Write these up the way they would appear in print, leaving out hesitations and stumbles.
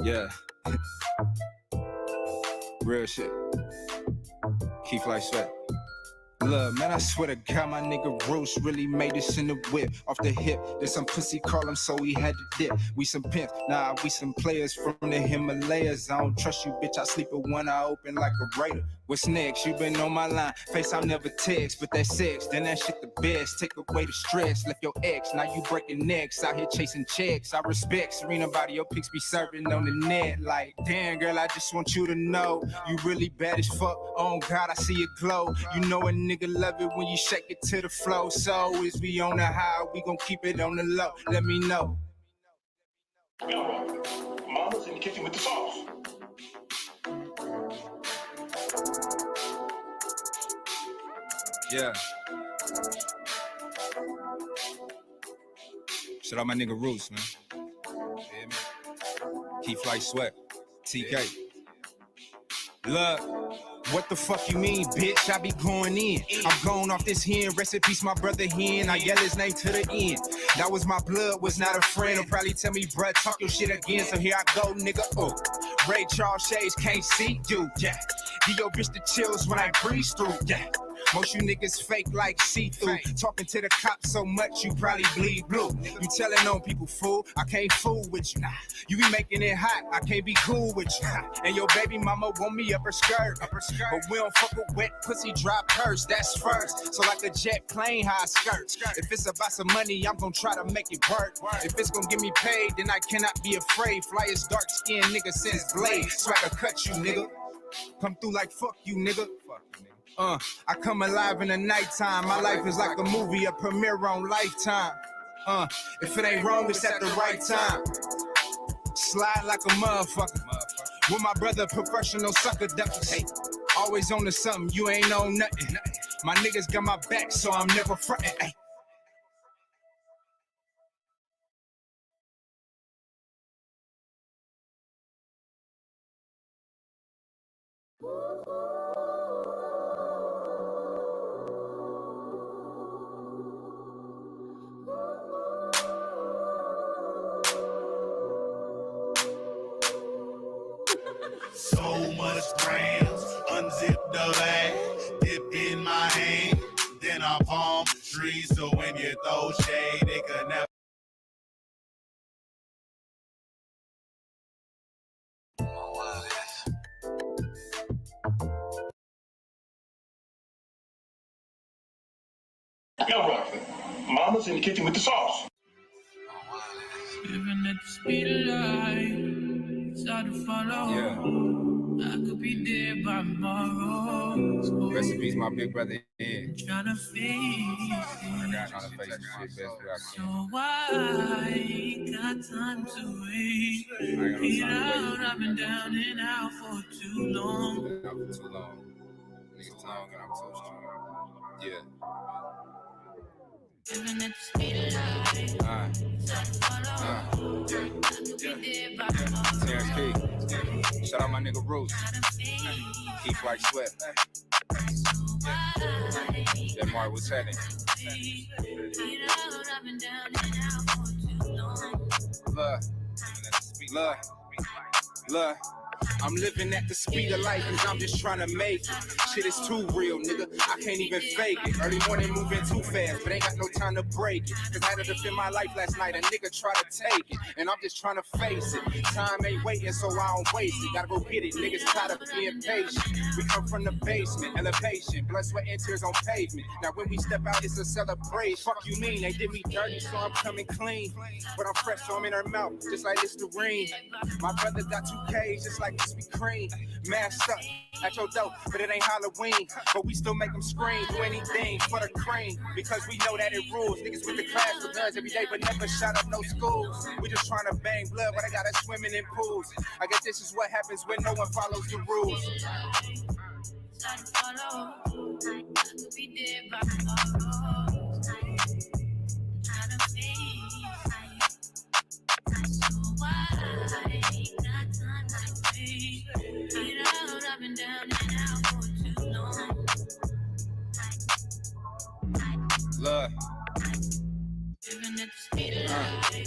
Yeah. Real shit. Keep like sweat. Look, man, I swear to God, my nigga Roach really made this in the whip. Off the hip, there's some pussy call him, so he had to dip. We some pimps, nah, we some players from the Himalayas. I don't trust you, bitch, I sleep with one eye open like a raider. What's next? You been on my line, face I'll never text, but that's sex, then that shit the best. Take away the stress, left your ex, now you breaking necks. Out here chasing checks, I respect Serena body, your pics be serving on the net. Like, damn girl, I just want you to know, you really bad as fuck, oh God, I see it glow. You know a nigga love it when you shake it to the flow. So is we on the high, we gon' keep it on the low, let me know. Mama's in the kitchen with the sauce. Yeah. Shout out my nigga Roots, man. Yeah, man. Keep Flight Sweat. TK. Look, what the fuck you mean, bitch? I be going in. I'm going off this hen. Rest in peace, my brother hen. I yell his name to the end. That was my blood, was not a friend. He'll probably tell me, bruh, talk your shit again. So here I go, nigga. Oh, Ray Charles Shades can't see you. Yeah. Give your bitch the chills when I breeze through. Yeah. Most you niggas fake like see-through. Talking to the cops so much you probably bleed blue. You telling on people, fool, I can't fool with you. Nah, you be making it hot, I can't be cool with you. And your baby mama want me up her skirt. But we don't fuck with wet pussy, drop purse, that's first. So like a jet plane, high skirt. If it's about some money, I'm gonna try to make it work. If it's gonna get me paid, then I cannot be afraid. Flyest dark skinned nigga since Blade. Swagger cut you, nigga. Come through like fuck you, nigga. I come alive in the nighttime. My life is like a movie, a premiere on Lifetime. If it ain't wrong, it's at the right time. Slide like a motherfucker. With my brother, professional sucker duckers. Hey, always on to something, you ain't on nothing. My niggas got my back, so I'm never frontin'. Hey. So much grams, unzip the bag, dip in my hand, then I palm trees. So when you throw shade, they could never. Mama's in the kitchen with the sauce. Living at the speed of light, it's hard to follow. Yeah. I could be dead by tomorrow. Rest in peace, my big brother. Yeah. Trying to face it. Trying to face this shit best way I So can. I ain't got time to wait. Get out, I've been down and out for too long. Niggas tongue and I'm so strong. Yeah. Living at the speed of light, it's hard to follow. I could be dead by tomorrow. Terrence Key. Shout out my nigga Roots. Keep like sweat. Yeah, Mark, what's happening? Look, I'm living at the speed of life and I'm just trying to make it. Shit is too real, nigga. I can't even fake it. Early morning moving too fast, but ain't got no time to break it. Cause I had to defend my life last night. A nigga try to take it, and I'm just trying to face it. Time ain't waiting, so I don't waste it. Gotta go get it. Niggas tired of being patient. We come from the basement, elevation, blood, sweat, and tears on pavement. Now when we step out, it's a celebration. Fuck you mean? They did me dirty, so I'm coming clean. But I'm fresh, so I'm in her mouth, just like Listerine. My brother got 2Ks, just like Krispy Kreme. Masked up at your door, but it ain't Halloween. But we still make them scream, do anything for the cream. Because we know that it rules. Niggas with the class with guns every day, but never shot up no schools. We just trying to bang blood, but I got us swimming in pools. I guess this is what happens when no one follows the rules. Look.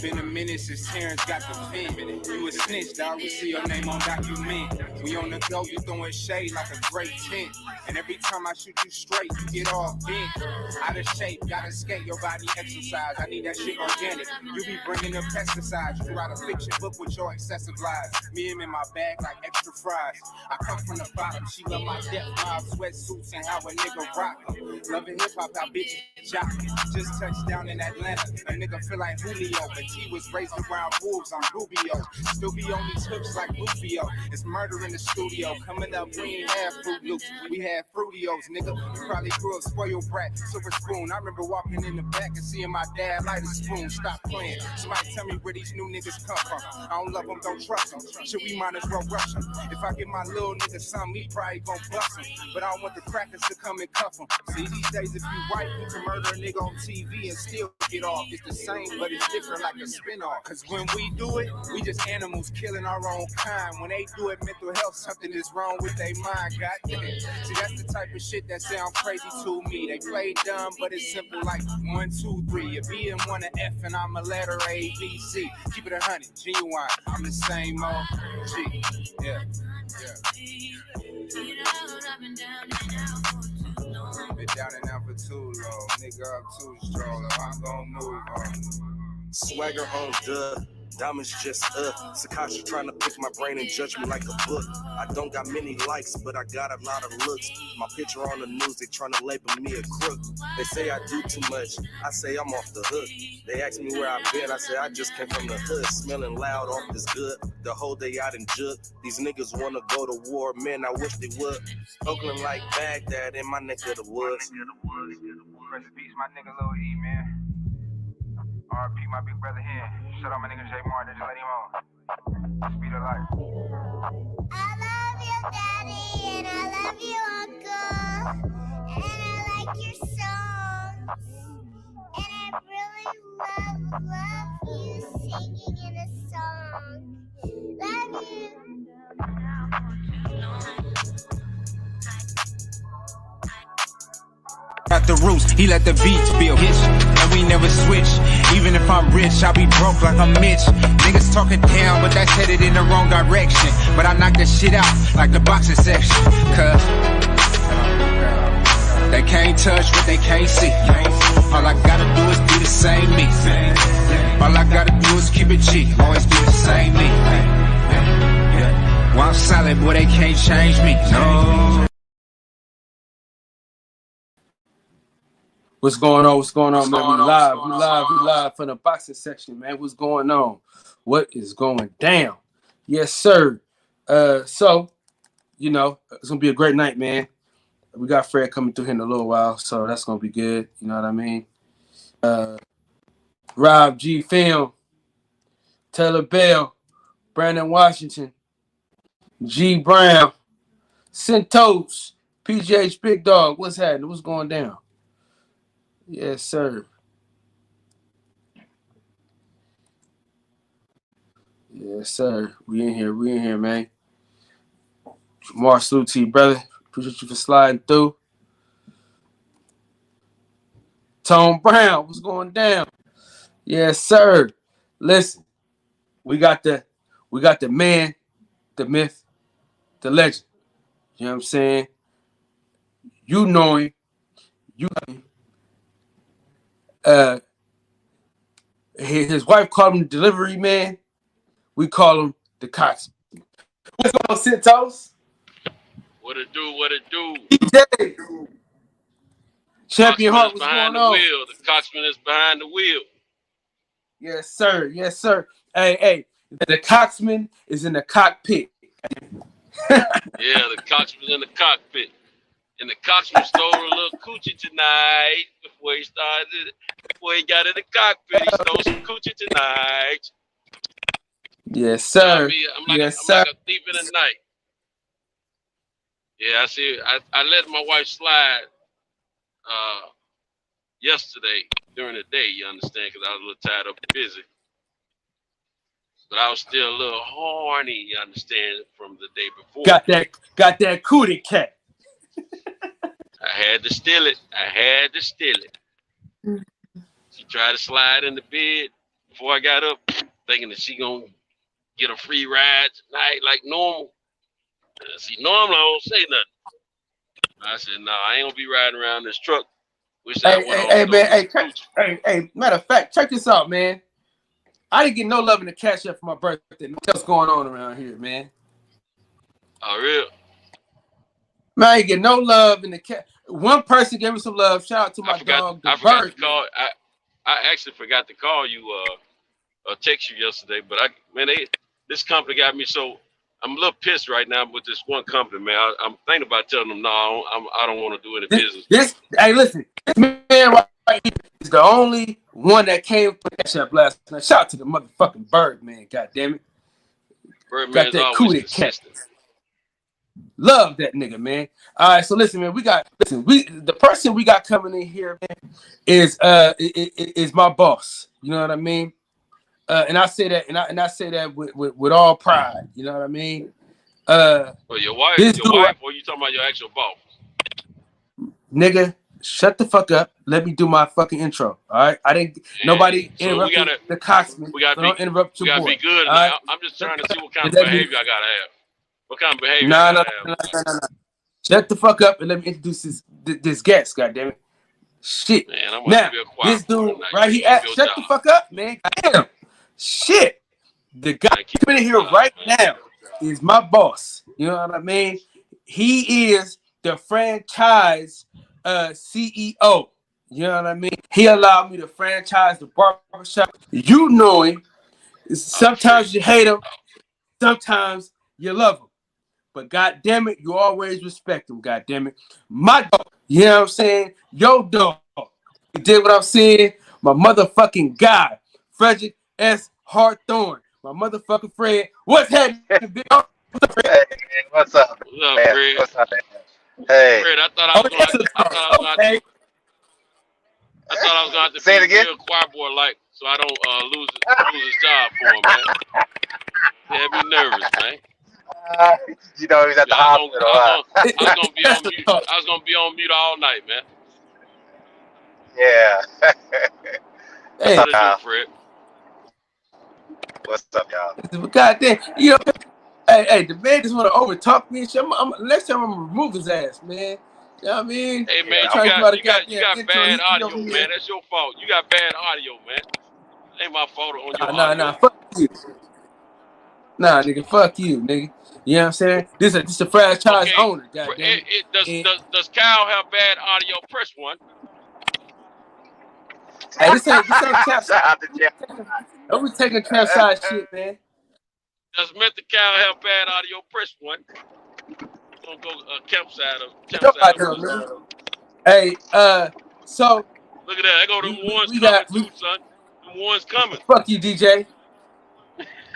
Been a minute since Terrence got the pen. You a snitch, dog. We see your name on document. We on the go, you throwing shade like a great tent. And every time I shoot you straight, you get all bent. Out of shape, gotta skate, your body exercise. I need that shit organic. You be bringing up pesticides. You write a fiction book with your excessive lies. Me and in my bag like extra fries. I come from the bottom. She love my depth, my sweatsuits, and how a nigga rock 'em. Loving hip hop, how bitches jockey. Just touched down in Atlanta. A nigga feel like Julio, but he was raised around wolves. I'm Rubio. Still be on these hooks like Rufio. It's murder in the studio. Coming up, we ain't have Fruit Loops. We had Fruitios, nigga. You probably grew up spoiled brat, silver spoon. I remember walking in the back and seeing my dad light a spoon. Stop playing. Somebody tell me where these new niggas come from. I don't love them, don't trust them. Should we might as well rush them? If I get my little nigga something, he probably gon' bust him. But I don't want the crackers to come and cuff him. See, these days, if you white, you can murder a nigga on TV and still get off. It's the same, but it's different like a spin-off. Cause when we do it, we just animals killing our own kind. When they do it, mental health, something is wrong with their mind. Goddamn. See, that's the type of shit that sound crazy to me. They play dumb, but it's simple like 1, 2, 3. A B and one, a F, and I'm a letter A, B, C. Keep it 100, genuine. I'm the same old G. Yeah. Been down and out for too long. Nigga up too strong. I'm gon' move on. Swagger on the diamonds just Sakashi trying to pick my brain and judge me like a book. I don't got many likes, but I got a lot of looks. My picture on the news, they trying to label me a crook. They say I do too much, I say I'm off the hook. They ask me where I've been, I say I just came from the hood. Smelling loud off this good, the whole day out in Jug. These niggas wanna go to war, man, I wish they would. Oakland like Baghdad in my neck of the woods. Rest in peace, my nigga Lil E, man. RP, my big brother here. Shout out my nigga J Martin, just let him on. Speed of life. I love you, Daddy, and I love you, Uncle. And I like your songs. And I really love you singing in a song. Love you. At the roots, he let the beats build his, and we never switch. Even if I'm rich, I'll be broke like I'm Mitch. Niggas talking down, but that's headed in the wrong direction. But I knock that shit out like the boxing section. Cause they can't touch what they can't see. All I gotta do is be the same me. All I gotta do is keep it G. Always be the same me. While I'm solid, boy, they can't change me. No. What's going on? What's going on, man? We live from the boxing section, man. What's going on? What is going down? Yes, sir. So, you know, it's gonna be a great night, man. We got Fred coming through here in a little while, so that's gonna be good. You know what I mean? Rob G Film, Taylor Bell, Brandon Washington, G Brown, Centos, PGH Big Dog. What's happening? What's going down? Yes, sir. Yes, sir. We in here, man. Jamar, salute to you, brother. Appreciate you for sliding through. Tone Brown, what's going down? Yes, sir. Listen, we got the man, the myth, the legend. You know what I'm saying? You know him. You know him. His wife called him the delivery man. We call him the cox. What's going on, Centos? What it do? DJ. Champion Heart, what's behind going on? Wheel. The coxman is behind the wheel. Yes, sir. Yes, sir. Hey, the coxman is in the cockpit. Yeah, the coxman's in the cockpit. And the coxman stole a little coochie tonight before he got in the cockpit. He stole some coochie tonight. Yes, sir. I'm like a thief in the night. Yeah, I see. I let my wife slide yesterday during the day, you understand, because I was a little tied up and busy. But I was still a little horny, you understand, from the day before. Got that cootie cat. I had to steal it. She tried to slide in the bed. before I got up, thinking that she gonna get a free ride tonight like normal. See, normally I don't say nothing. I said, no, I ain't gonna be riding around this truck. Wish I went on to go Man, get some coochie. hey, matter of fact, check this out, man. I didn't get no love in the cash up for my birthday. What's going on around here, man? Oh, real? Man, I didn't get no love in the cash. One person gave me some love. Shout out to my dog, the I forgot bird. to call. I actually forgot to call you or text you yesterday, but this company got me so I'm a little pissed right now with this one company, man. I'm thinking about telling them no, I don't want to do any business. Hey, listen, this man right here is the only one that came for Cash App last night. Shout out to the motherfucking bird, man. God damn it. Birdman's always consistent. Love that nigga, man. All right, so listen, man. The person we got coming in here, man, is my boss. You know what I mean? And I say that, and I say that with all pride. You know what I mean? Well, your wife, or you talking about your actual boss? Nigga, shut the fuck up. Let me do my fucking intro. All right, I didn't. Nobody interrupted the coxman. Don't interrupt your boy. We gotta be good now. Right? I'm just trying to see what kind of behavior I gotta have. What kind of behavior? No. Shut the fuck up and let me introduce this guest. Goddamn it. Shit. Man, now this dude right here. Shut the fuck up, man. Damn. Shit. The guy coming in here right now is my boss. You know what I mean? He is the franchise CEO. You know what I mean? He allowed me to franchise the barbershop. You know him. Sometimes you hate him. Sometimes you love him. But God damn it, you always respect him. God damn it. My dog. You know what I'm saying? Yo dog. You did what I'm saying? My motherfucking guy. Frederick S. Hartthorne. My motherfucking friend. What's happening, big dog? Hey, what's up? What's up, Fred? What's up, man? Hey. Fred, I thought I was gonna have to Say it be again? real choir boy like, so I don't lose his job for him, man. He had me nervous, man. You know he's at the hospital. I was gonna be on mute. I was gonna be on mute all night, man. Yeah. Hey, what's up, Fred? What's up, y'all? God damn, you know, hey, the man just want to over talk me and shit. Next time I'm gonna remove his ass, man. You know what I mean? Hey, man, you got bad audio, man. That's your fault. You got bad audio, man. Ain't my fault on your audio. Nah, fuck you. Nah, nigga, fuck you, nigga. You know what I'm saying? This is a franchise owner, goddamn. Does Kyle have bad audio? Press 1. Hey, this ain't trap side. Don't be taking trap side shit, man. Does Mr. Kyle have bad audio? Press 1. Don't go campsite. Hey, so look at that. I go to the ones coming too, son. The ones coming. Fuck you, DJ.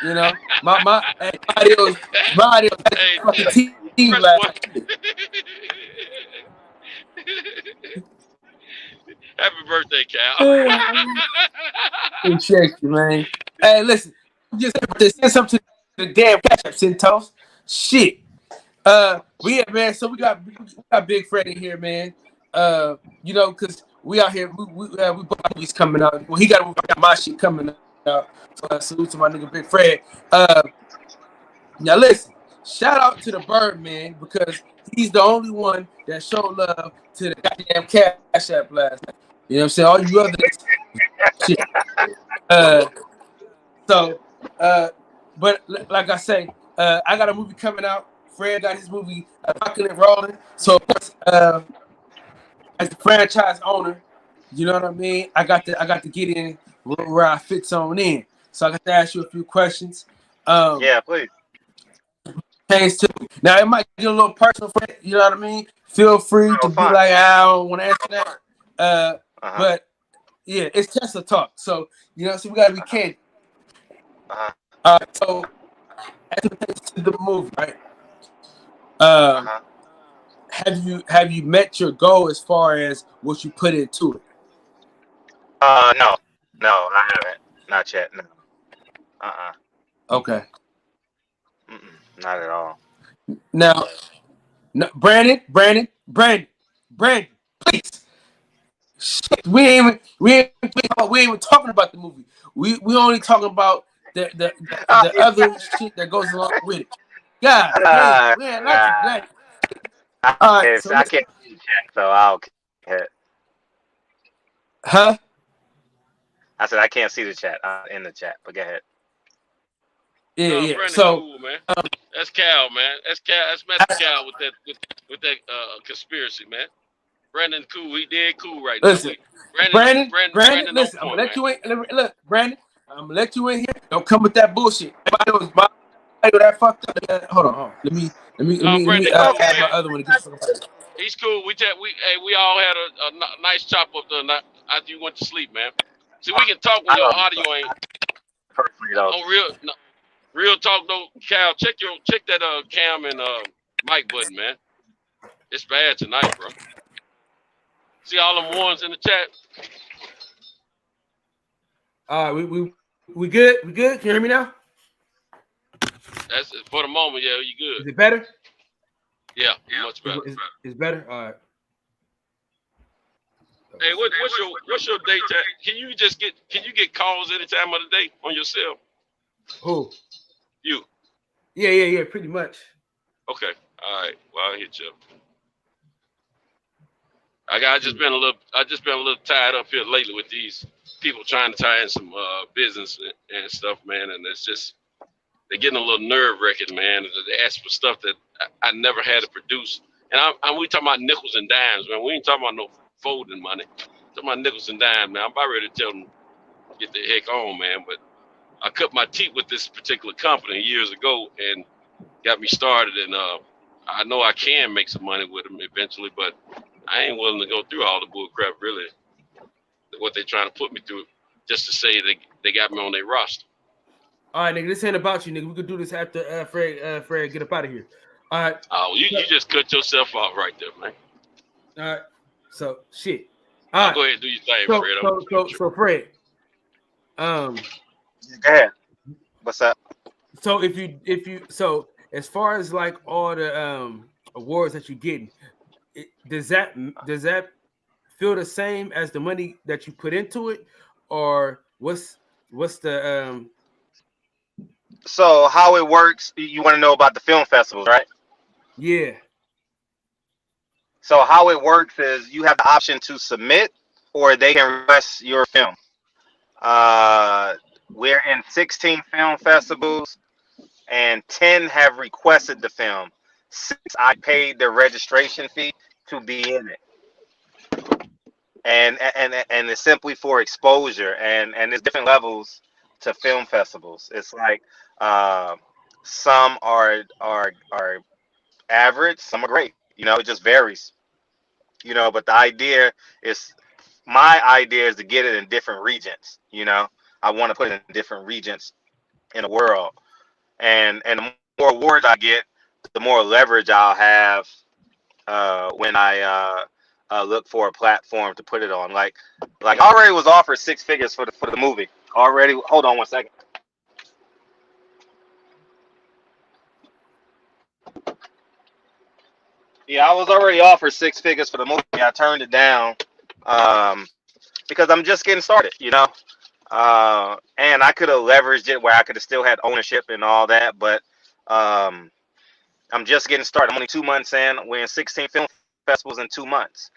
You know, my audio hey, fucking team last. Happy birthday, Cal. Appreciate you, man. Hey, listen, just send something to the damn Cash App, Centos. Shit. We got Big Fred in here, man. You know, cause we out here, we both movies coming out. Well, he got my shit coming out. So salute to my nigga Big Fred. Now listen, shout out to the bird, man, because he's the only one that showed love to the goddamn Cash App last night. You know what I'm saying? All you other shit. But like I say, I got a movie coming out. Fred got his movie rocking and rolling. So of course, as the franchise owner, you know what I mean? I got to get in where I fits on in. So I got to ask you a few questions. Yeah, please. Now it might get a little personal, Fred, you know what I mean? Feel free to be like, I don't want to answer that. But yeah, it's just a talk. So you know, so we gotta be candid. So as it relates to the movie, right? Have you met your goal as far as what you put into it? No, I haven't. Not yet. No. Okay. Not at all. Now, Brandon, please. Shit, we ain't even talking about the movie. We only talking about the other shit that goes along with it. God damn, man, not today. All right, so I can't see the chat, so I'll. huh? I said I can't see the chat. I'm in the chat, but go ahead. Yeah, No, yeah. Brandon So cool, man. That's Cal, man. That's Cal. That's Master Cal with that conspiracy, man. Brandon cool. He dead cool right now. listen, Brandon Brandon, on listen. I'm gonna point, let man. you in. Look, Brandon, I'm gonna let you in here. Don't come with that bullshit. Everybody was that fucked up. Hold on. Let me Brandon cool, add my man. other one to get the fuck up out of here. He's cool. We all had a nice chop up there after you went to sleep, man. See, we can talk when I your don't audio ain't personally though. on real. No, real talk though, Cal. Check that cam and mic button, man. It's bad tonight, bro. See all them ones in the chat. All right, we good? We good? Can you hear me now? That's for the moment. Yeah, you good? Is it better? Yeah, much better. It's better. All right. Hey, what's your date? Can you get calls any time of the day on your cell? Who? You. Yeah. Pretty much. Okay. All right. Well, I'll hit you. I just been a little tied up here lately with these people trying to tie in some business and stuff, man. And it's just they're getting a little nerve wracking, man. They ask for stuff that I never had to produce. And we talking about nickels and dimes, man. We ain't talking about no folding money. Talking about nickels and dimes, man. I'm about ready to tell them get the heck on, man. But I cut my teeth with this particular company years ago and got me started. And I know I can make some money with them eventually, but I ain't willing to go through all the bull crap, really, what they're trying to put me through just to say they got me on their roster. All right, nigga. This ain't about you, nigga. We could do this after Fred get up out of here. All right. Oh, you just cut yourself off right there, man. All right. So shit. I'll go ahead and do your thing, Fred. So Fred. Go ahead. What's up? So if you so as far as like all the awards that you're getting, does that feel the same as the money that you put into it, or what's the So how it works? You want to know about the film festivals, right? yeah. So how it works is you have the option to submit, or they can request your film. We're in 16 film festivals, and 10 have requested the film. 6 I paid the registration fee to be in it, and it's simply for exposure, and there's different levels to film festivals. It's like some are average, some are great. It just varies. But my idea is to get it in different regions. I want to put it in different regions in the world, and the more awards I get, the more leverage I'll have when I look for a platform to put it on. Like I already was offered 6 figures for the movie already. Hold on one second. Yeah, I was already offered 6 figures for the movie. I turned it down because I'm just getting started. And I could have leveraged it where I could have still had ownership and all that, but I'm just getting started. I'm only 2 months in. We're in 16 film festivals in 2 months.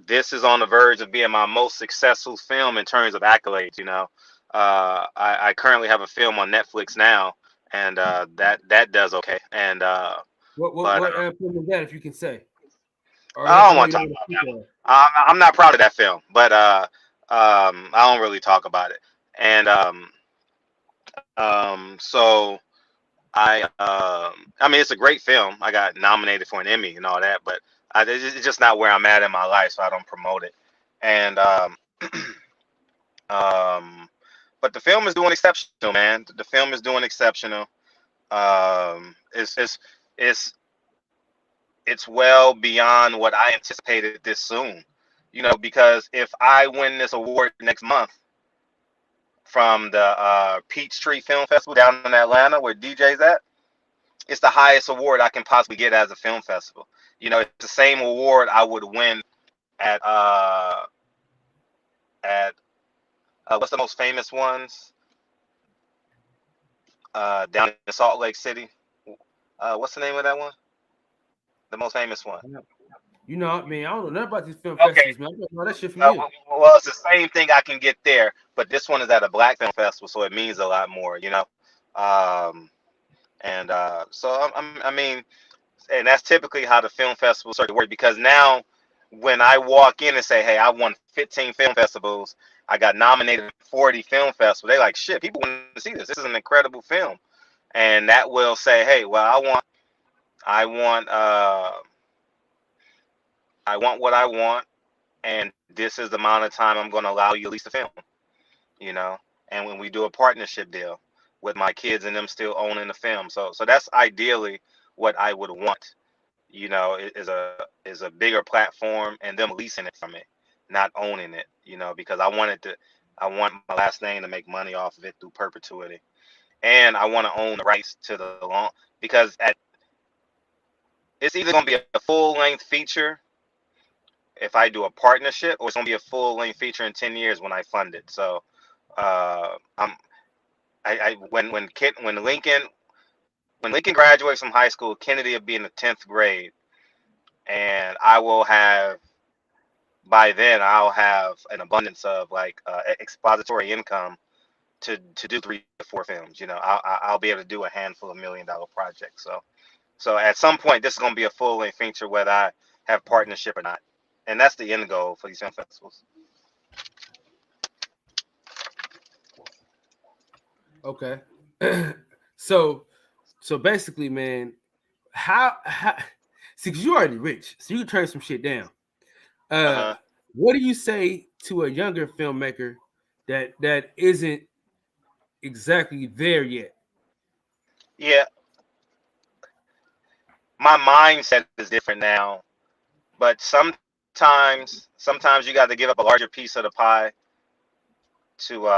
This is on the verge of being my most successful film in terms of accolades. I currently have a film on Netflix now, and that does okay. And What film is that, if you can say? Or I don't want to talk about that. I'm not proud of that film, but I don't really talk about it. And so I mean, it's a great film. I got nominated for an Emmy and all that, but it's just not where I'm at in my life, so I don't promote it. And but the film is doing exceptional, man. The film is doing exceptional. It's it's well beyond what I anticipated this soon. Because if I win this award next month from the Peachtree Film Festival down in Atlanta, where DJ's at, it's the highest award I can possibly get as a film festival. It's the same award I would win at at what's the most famous ones down in Salt Lake City? What's the name of that one? The most famous one. You know, I mean, I don't know nothing about these film Okay. festivals, man. I don't know that shit from you. Well, it's the same thing I can get there, but this one is at a black film festival, so it means a lot more, you know. Um, and so I mean, and that's typically how the film festivals start to work because now when I walk in and say, hey, I won 15 film festivals, I got nominated for 40 film festivals, they like, shit, people want to see this. This is an incredible film. And that will say, hey, well, I want I want what I want, and this is the amount of time I'm going to allow you to release the film, you know. And when we do a partnership deal with my kids and them still owning the film, so that's ideally what I would want, you know, is a bigger platform and them leasing it from me, not owning it, you know, because I want my last name to make money off of it through perpetuity, and I want to own the rights to the long because it's either going to be a full length feature if I do a partnership, or it's gonna be a full length feature in 10 years when I fund it. So I'm I when Lincoln graduates from high school, Kennedy will be in the 10th grade, and by then I'll have an abundance of like expository income to do 3 to 4 films. You know, I'll be able to do a handful of $1 million projects. So at some point this is gonna be a full length feature whether I have partnership or not, and that's the end goal for these film festivals. Okay. so so basically, man, how see, because you already rich, so you can turn some shit down. Uh Uh-huh. what do you say to a younger filmmaker that isn't exactly there yet? Yeah, my mindset is different now, but sometimes you got to give up a larger piece of the pie to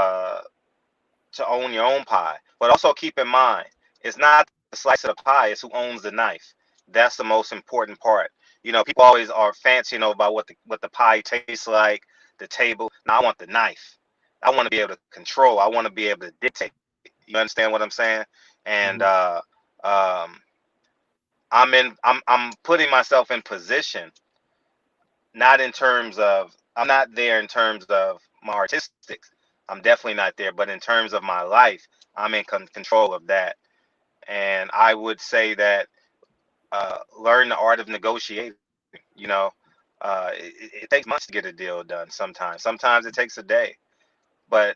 own your own pie. But also keep in mind, it's not the slice of the pie, it's who owns the knife. That's the most important part. You know, people always are fancy, you know, about what the pie tastes like, the table. Now I want the knife. I want to be able to control. I want to be able to dictate. You understand what I'm saying? And Mhm. um, I'm putting myself in position, not in terms of I'm not there in terms of my artistic. I'm definitely not there, but in terms of my life, I'm in control of that. And I would say that learn the art of negotiating. You know, it takes months to get a deal done. Sometimes it takes a day, but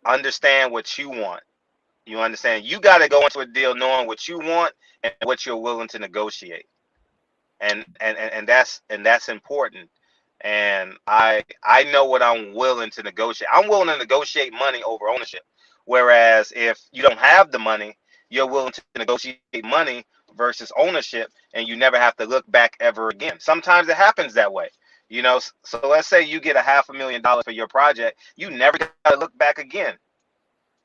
understand what you want. You understand? You got to go into a deal knowing what you want and what you're willing to negotiate. And that's important. And I know what I'm willing to negotiate. I'm willing to negotiate money over ownership. Whereas if you don't have the money, you're willing to negotiate money versus ownership, and you never have to look back ever again. Sometimes it happens that way. You know, so let's say you get a $500,000 for your project, you never got to look back again.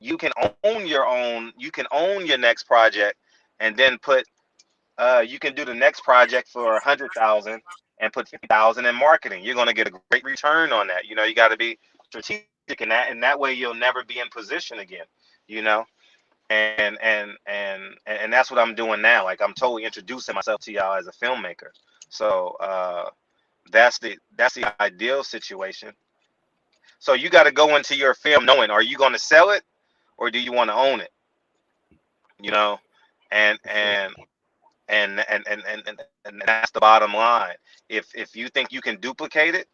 You can own your next project, and then you can do the next project for 100,000 and put 50,000 in marketing. You're going to get a great return on that. You know, you got to be strategic in that, and that way you'll never be in position again. You know, and that's what I'm doing now. Like I'm totally introducing myself to y'all as a filmmaker. So that's the ideal situation. So you got to go into your film knowing, are you going to sell it or do you want to own it? You know, and For sure. and and that's the bottom line. If you think you can duplicate it,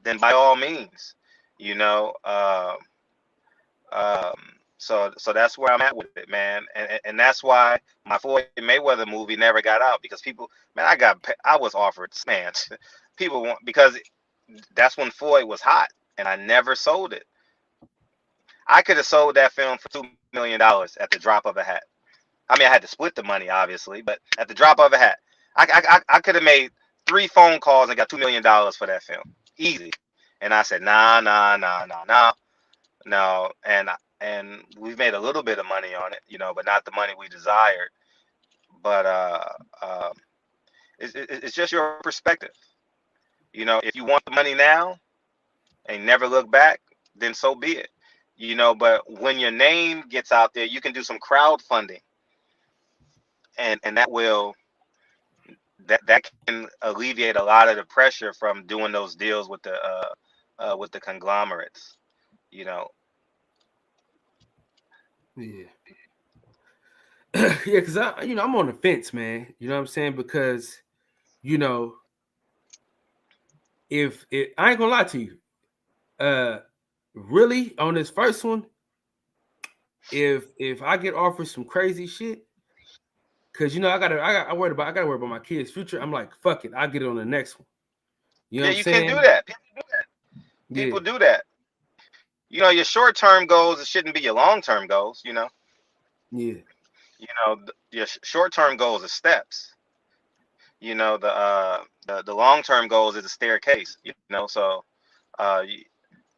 then by all means, you know. Um, so that's where I'm at with it, man, and that's why my Floyd Mayweather movie never got out because people, man, I was offered, man, people want because that's when Floyd was hot, and I never sold it. I could have sold that film for $2 million at the drop of a hat. I mean, I had to split the money, obviously, but at the drop of a hat, I could have made 3 phone calls and got $2 million for that film, easy. And I said, nah, nah, nah, nah, nah, no. And we've made a little bit of money on it, you know, but not the money we desired. But it's just your perspective, If you want the money now and never look back, then so be it. But when your name gets out there, you can do some crowdfunding, and that can alleviate a lot of the pressure from doing those deals with the conglomerates. You know, Yeah. Yeah, because I'm on the fence, man. You know what I'm saying? Because, you know, if it, I ain't gonna lie to you, really on this first one, if I get offered some crazy shit, because I gotta worry about my kids' future. I'm like, fuck it, I'll get it on the next one. You know yeah, what I'm you can do saying? that. Yeah, People do that. Your short-term goals, it shouldn't be your long-term goals. yeah, Your short-term goals are steps. The long-term goals is a staircase. So you,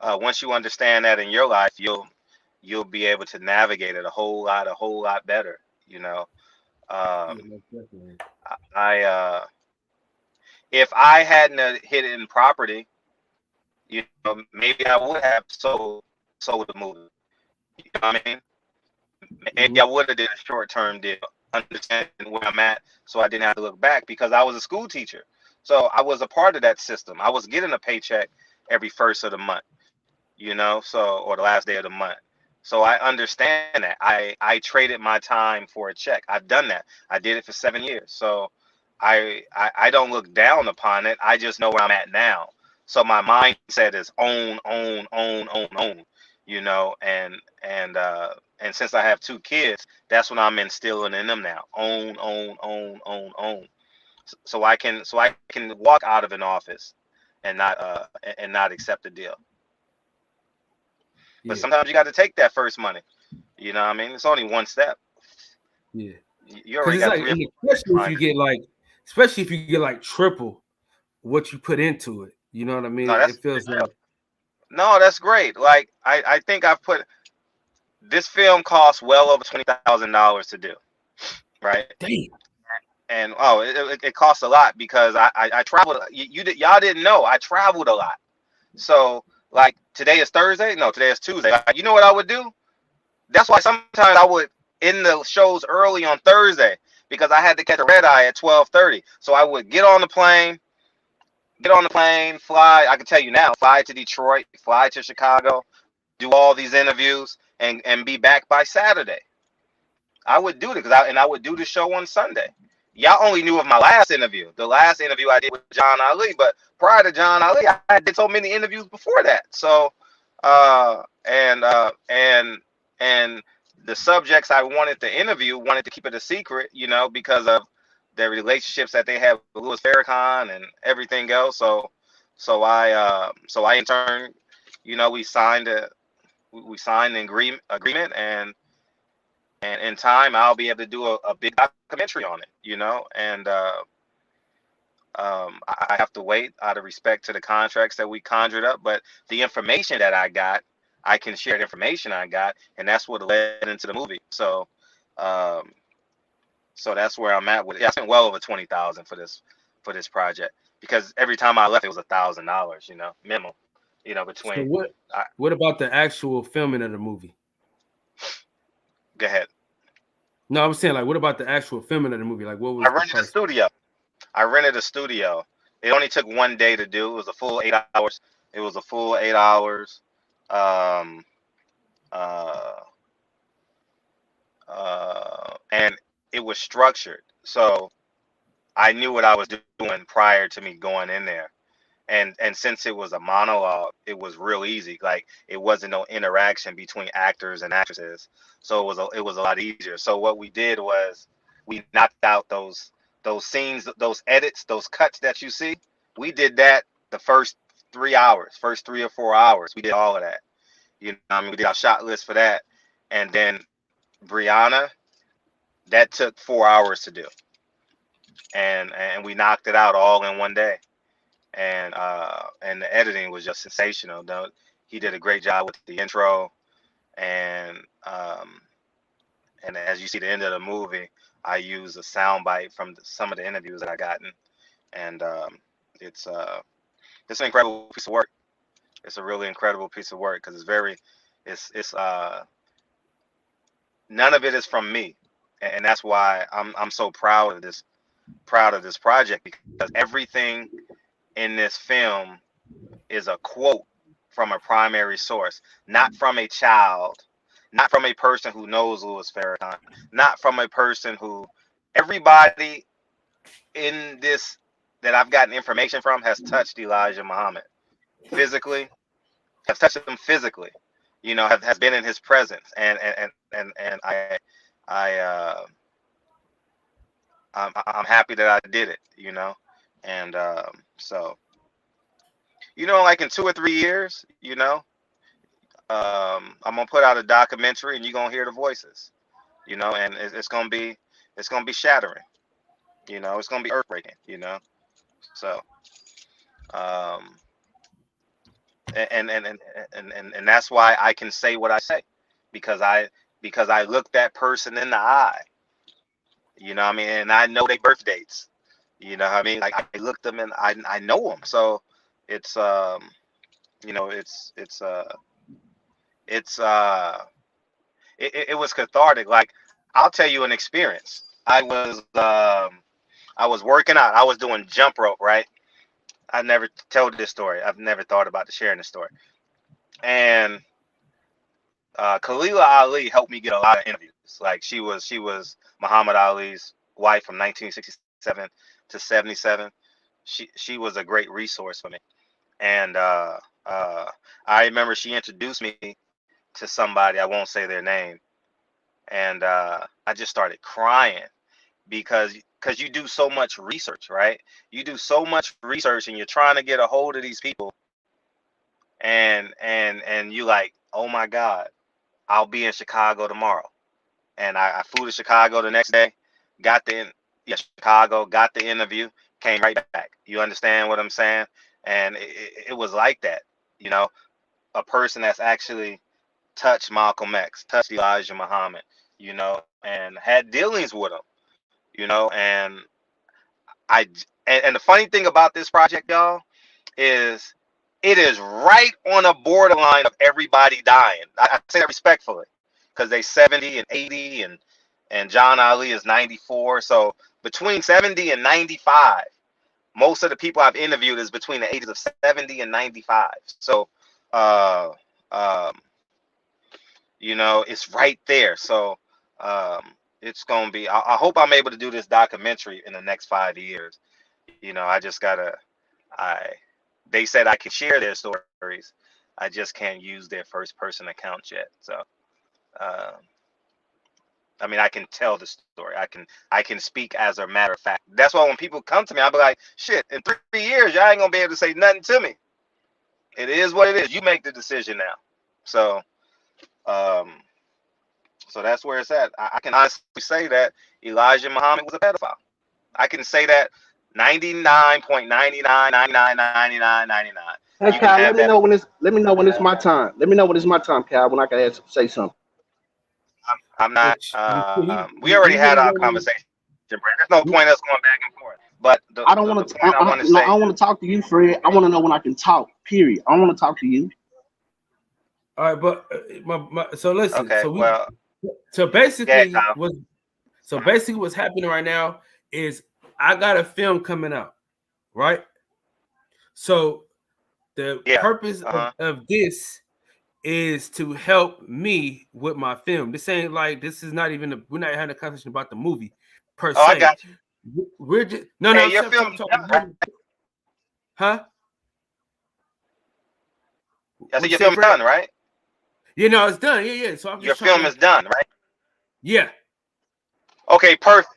once you understand that in your life, you'll be able to navigate it a whole lot better. You know, yeah, um, most definitely. I if I hadn't hit it in property, maybe I would have sold the movie. You know what I mean? Maybe Mm-hmm. I would have did a short-term deal, understanding where I'm at, so I didn't have to look back because I was a school teacher. So I was a part of that system. I was getting a paycheck every first of the month. Or the last day of the month. So I understand that. I traded my time for a check. I've done that. I did it for 7 years. So I don't look down upon it. I just know where I'm at now. So my mindset is own, own, own, own, own. And since I have two kids, that's what I'm instilling in them now. Own, own, own, own, own. So I can walk out of an office and not accept a deal. But Yeah, sometimes you got to take that first money. You know what I mean? It's only one step. yeah. You Because already it's got like, three or and four steps especially if behind you it. get like, especially if you get like triple what you put into it. You know what I mean? No, It that's feels like, no, that's great. Like I think I've put this film costs well over $20,000 to do, right? damn. And it costs a lot because I traveled. Y'all didn't know I traveled a lot. So like today is Thursday. No, today is Tuesday. Like, you know what I would do? That's why sometimes I would end the shows early on Thursday because I had to catch a red eye at 12:30. So I would get on the plane, fly. I can tell you now, fly to Detroit, fly to Chicago, do all these interviews, and be back by Saturday. I would do it and I would do the show on Sunday. Y'all only knew of my last interview, the last interview I did with John Ali. But prior to John Ali, I did so many interviews before that. So, and the subjects I wanted to interview wanted to keep it a secret, because of the relationships that they have with Louis Farrakhan and everything else. So I in turn, we signed an agreement, and in time I'll be able to do a big documentary on it, and I have to wait out of respect to the contracts that we conjured up, but the information that I got, I can share the information I got, and that's what led into the movie. Um, so that's where I'm at with it. Yeah, I spent well over 20,000 for this project because every time I left, it was $1,000, minimum, So between. what? I, What about the actual filming of the movie? Go ahead. No, I was saying like, what about the actual filming of the movie? Like, what I was the rented a price? studio. I rented a studio. It only took one day to do. It was a full 8 hours. It was a full 8 hours. Um, uh, and it was structured. So I knew what I was doing prior to me going in there. And since it was a monologue, it was real easy. Like it wasn't no interaction between actors and actresses. So it was a lot easier. So what we did was we knocked out those scenes, those edits, those cuts that you see. We did that the first 3 hours, first 3 or 4 hours. We did all of that. I mean, we did our shot list for that. And then Brianna, that took 4 hours to do. And we knocked it out all in one day. And the editing was just sensational. Though he did a great job with the intro, and um, and as you see the end of the movie, I use a soundbite from some of the interviews that I gotten, and it's it's an incredible piece of work. It's a really incredible piece of work because it's none of it is from me, and that's why I'm so proud of this project, because everything in this film is a quote from a primary source, not from a child, not from a person who knows Louis Farrakhan, not from a person who, everybody in this that I've gotten information from has touched Elijah Muhammad physically, has touched him physically, has been in his presence, and I I'm happy that I did it, and so like in 2 or 3 years, I'm gonna put out a documentary, and you're gonna hear the voices, and it's gonna be shattering, it's gonna be earthbreaking, so um and that's why I can say what I say, because I looked that person in the eye, what I mean, and I know their birth dates, what I mean, like I looked them and I know them, so it's it's it was cathartic. Like, I'll tell you an experience. I was working out. I was doing jump rope, right? I never told this story. I've never thought about sharing this story. And Khalila Ali helped me get a lot of interviews. Like, she was Muhammad Ali's wife from 1967 to 77. She was a great resource for me. And I remember she introduced me to somebody, I won't say their name, and I just started crying because you do so much research, right? You do so much research, and you're trying to get a hold of these people, and you like, oh my God, I'll be in Chicago tomorrow. And I flew to Chicago the next day, Chicago, got the interview, came right back. You understand what I'm saying? And it was like that, a person that's actually touched Malcolm X, touched Elijah Muhammad, and had dealings with him, and and the funny thing about this project, y'all, is it is right on a borderline of everybody dying. I say that respectfully, because they 70 and 80, and John Ali is 94. So between 70 and 95, most of the people I've interviewed is between the ages of 70 and 95. So, it's right there. So, it's gonna be. I hope I'm able to do this documentary in the next 5 years. I just gotta. They said I can share their stories. I just can't use their first person accounts yet. So, I mean, I can tell the story. I can speak as a matter of fact. That's why when people come to me, I'll be like, shit, in 3 years, y'all ain't gonna be able to say nothing to me. It is what it is. You make the decision now. So, so that's where it's at. I can honestly say that Elijah Muhammad was a pedophile. I can say that 99.99999999. Hey, You can Kyle, have that. let me know when it's my time. Let me know when it's my time, Kyle, when I can say something. I'm not. We already You had really our don't conversation, Brad. There's no point us going back and forth. But the I don't want to. point I want to No, say. I want to talk to you, Fred. I want to know when I can talk. Period. I want to talk to you. All right, but so listen. Okay, well, So go ahead, basically, Kyle. what's happening right now is I got a film coming out, right? So the Yeah. purpose of this is to help me with my film. This ain't like, this is not even we're not having a conversation about the movie per Oh, I se. got you. We're just no. Hey, I'm your talking, film done, right? huh? I What said you your say, film Fred? done, right? It's done. Yeah. So I'm Your just trying film to. is done, right? Yeah. Okay, perfect.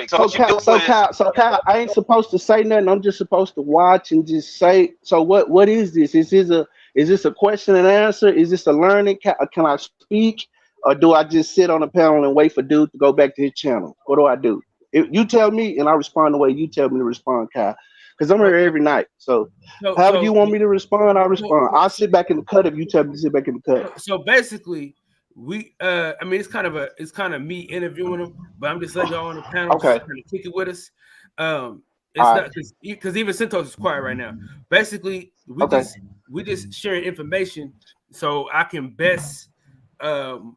So what you do is, Kyle, I ain't supposed to say nothing. I'm just supposed to watch and just say. So what is this? Is this a question and answer? Is this a learning? Can I speak, or do I just sit on a panel and wait for dude to go back to his channel? What do I do? If you tell me, and I respond the way you tell me to respond, Kyle, because I'm here every night. So however you want me to respond, I respond. I'll sit back in the cut if you tell me to sit back in the cut. So basically, I mean, it's kind of me interviewing them, but I'm just letting y'all on the panel just Okay. kind of kick it with us. It's All not right. because even Centos is quiet right now. Basically, Okay. we just sharing information so I can best um,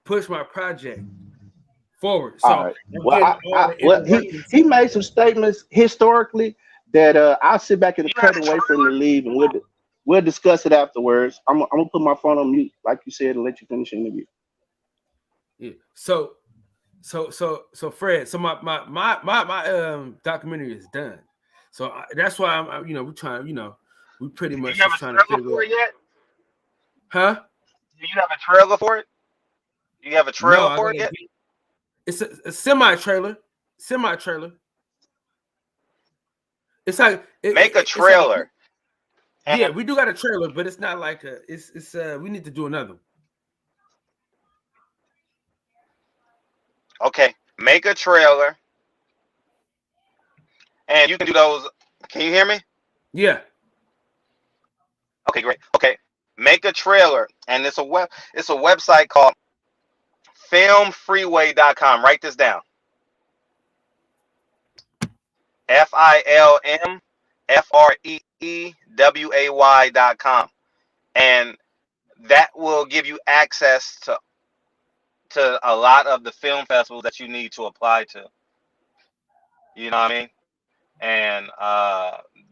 push my project forward. All So right. I'm Well, getting all the inner well, workings. he made some statements historically that I'll sit back and You have cut a away for him to trailer? leave, and we'll discuss it afterwards. I'm gonna put my phone on mute, like you said, and let you finish the interview. Yeah. So Fred, so my documentary is done. So that's why we're trying, we pretty Do you much have just a trying to trailer figure for out, it yet? huh? Do you have a trailer for it? Do you have a No, trailer I for it gotta yet? get it's a semi trailer, semi trailer. It's like Make a it's like trailer. yeah, And we do got a trailer, but it's not like it's we need to do another one. okay, make a trailer, and you can do those. Can you hear me? Yeah. Okay, great. Okay, make a trailer, and it's a website called filmfreeway.com. Write this down. FILMFREEWAY.com, and that will give you access to a lot of the film festivals that you need to apply to. You know what I mean? And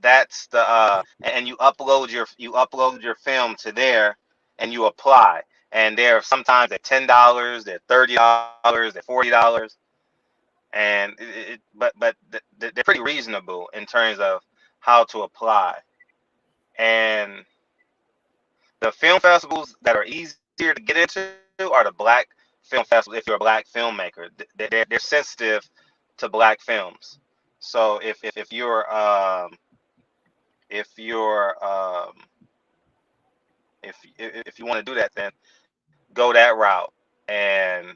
that's the and you upload your film to there, and you apply. And they're sometimes at $10, they're $30, they're $40, and they're pretty reasonable in terms of how to apply. And the film festivals that are easier to get into are the black film festivals. If you're a black filmmaker, they're sensitive to black films. So if you're if you want to do that, then go that route. And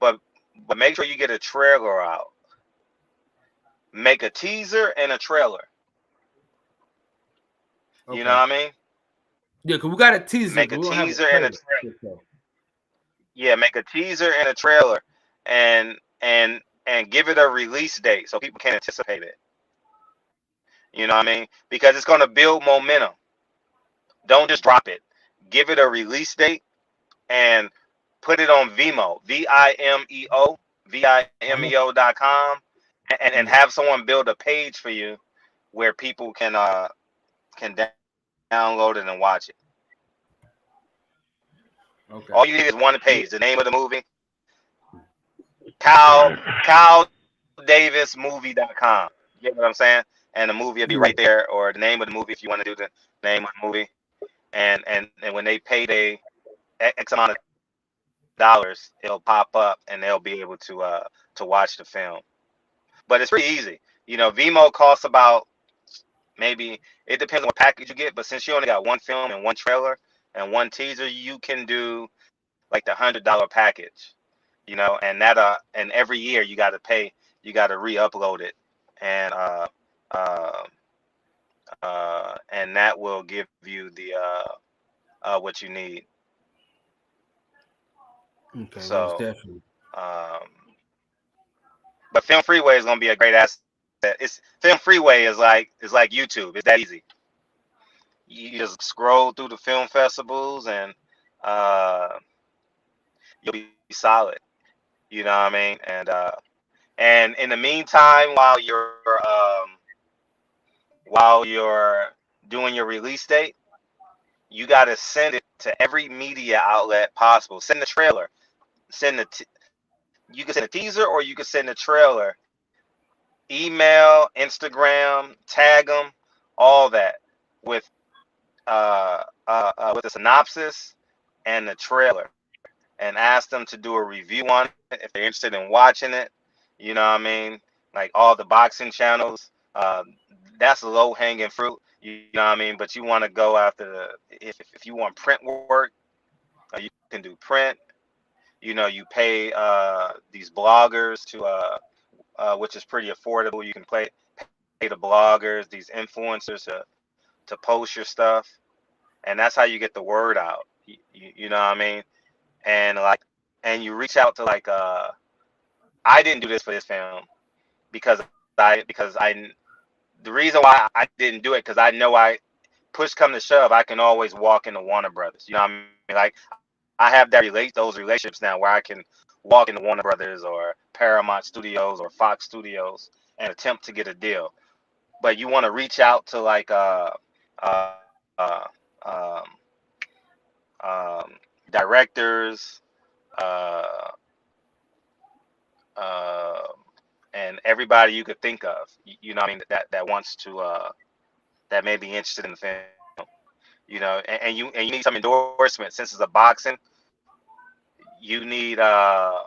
but but make sure you get a trailer out. Make a teaser and a trailer. You know Okay. what I mean? Yeah, because we got a teaser, Make but a we don't have a teaser and a trailer. trailer. Yeah, make a teaser and a trailer, and and give it a release date so people can anticipate it. You know what I mean? Because it's going to build momentum. Don't just drop it. Give it a release date and put it on Vimeo, Vimeo, Uh-huh. Vimeo.com, and Yeah. have someone build a page for you where people can download it and watch it. Okay. All you need is one Yeah. page, the name of the movie, KyleDavisMovie.com. You get what I'm saying? And the movie will be Yeah. right there, or the name of the movie if you want to do the name of the movie. And when they pay they X amount of dollars, it'll pop up and they'll be able to watch the film. But it's pretty easy. You know, Vimeo costs about maybe it depends on what package you get, but since you only got one film and one trailer and one teaser, you can do like the $100 package. You know, and every year you got to pay, you got to re-upload it, and uh, and that will give you the what you need. Okay, most So, definitely. um, but Film Freeway is gonna be a great asset. It's Film Freeway is like YouTube. It's that easy. You just scroll through the film festivals and uh, you'll be solid. You know what I mean? And in the meantime, while you're doing your release date, you got to send it to every media outlet possible. Send the trailer. Send you can send a teaser or you can send a trailer. Email, Instagram, tag them, all that with with a synopsis and the trailer, and ask them to do a review on it if they're interested in watching it. You know what I mean? Like all the boxing channels, that's low hanging fruit. You know what I mean? But you want to go after if you want print work, you can do print. You know, you pay these bloggers which is pretty affordable. You can pay the bloggers, these influencers to post your stuff, and that's how you get the word out. You know what I mean? And like, and you reach out to like I didn't do this for this film, because I the reason why I didn't do it because I know I push come to shove I can always walk into Warner Brothers. You know what I mean? Like I have those relationships now where I can walk into Warner Brothers or Paramount Studios or Fox Studios and attempt to get a deal. But you want to reach out to like uh, um, directors, uh, uh, and everybody you could think of. You know what I mean? That wants to that may be interested in the film. You know, and you need some endorsement since it's a boxing. You need uh,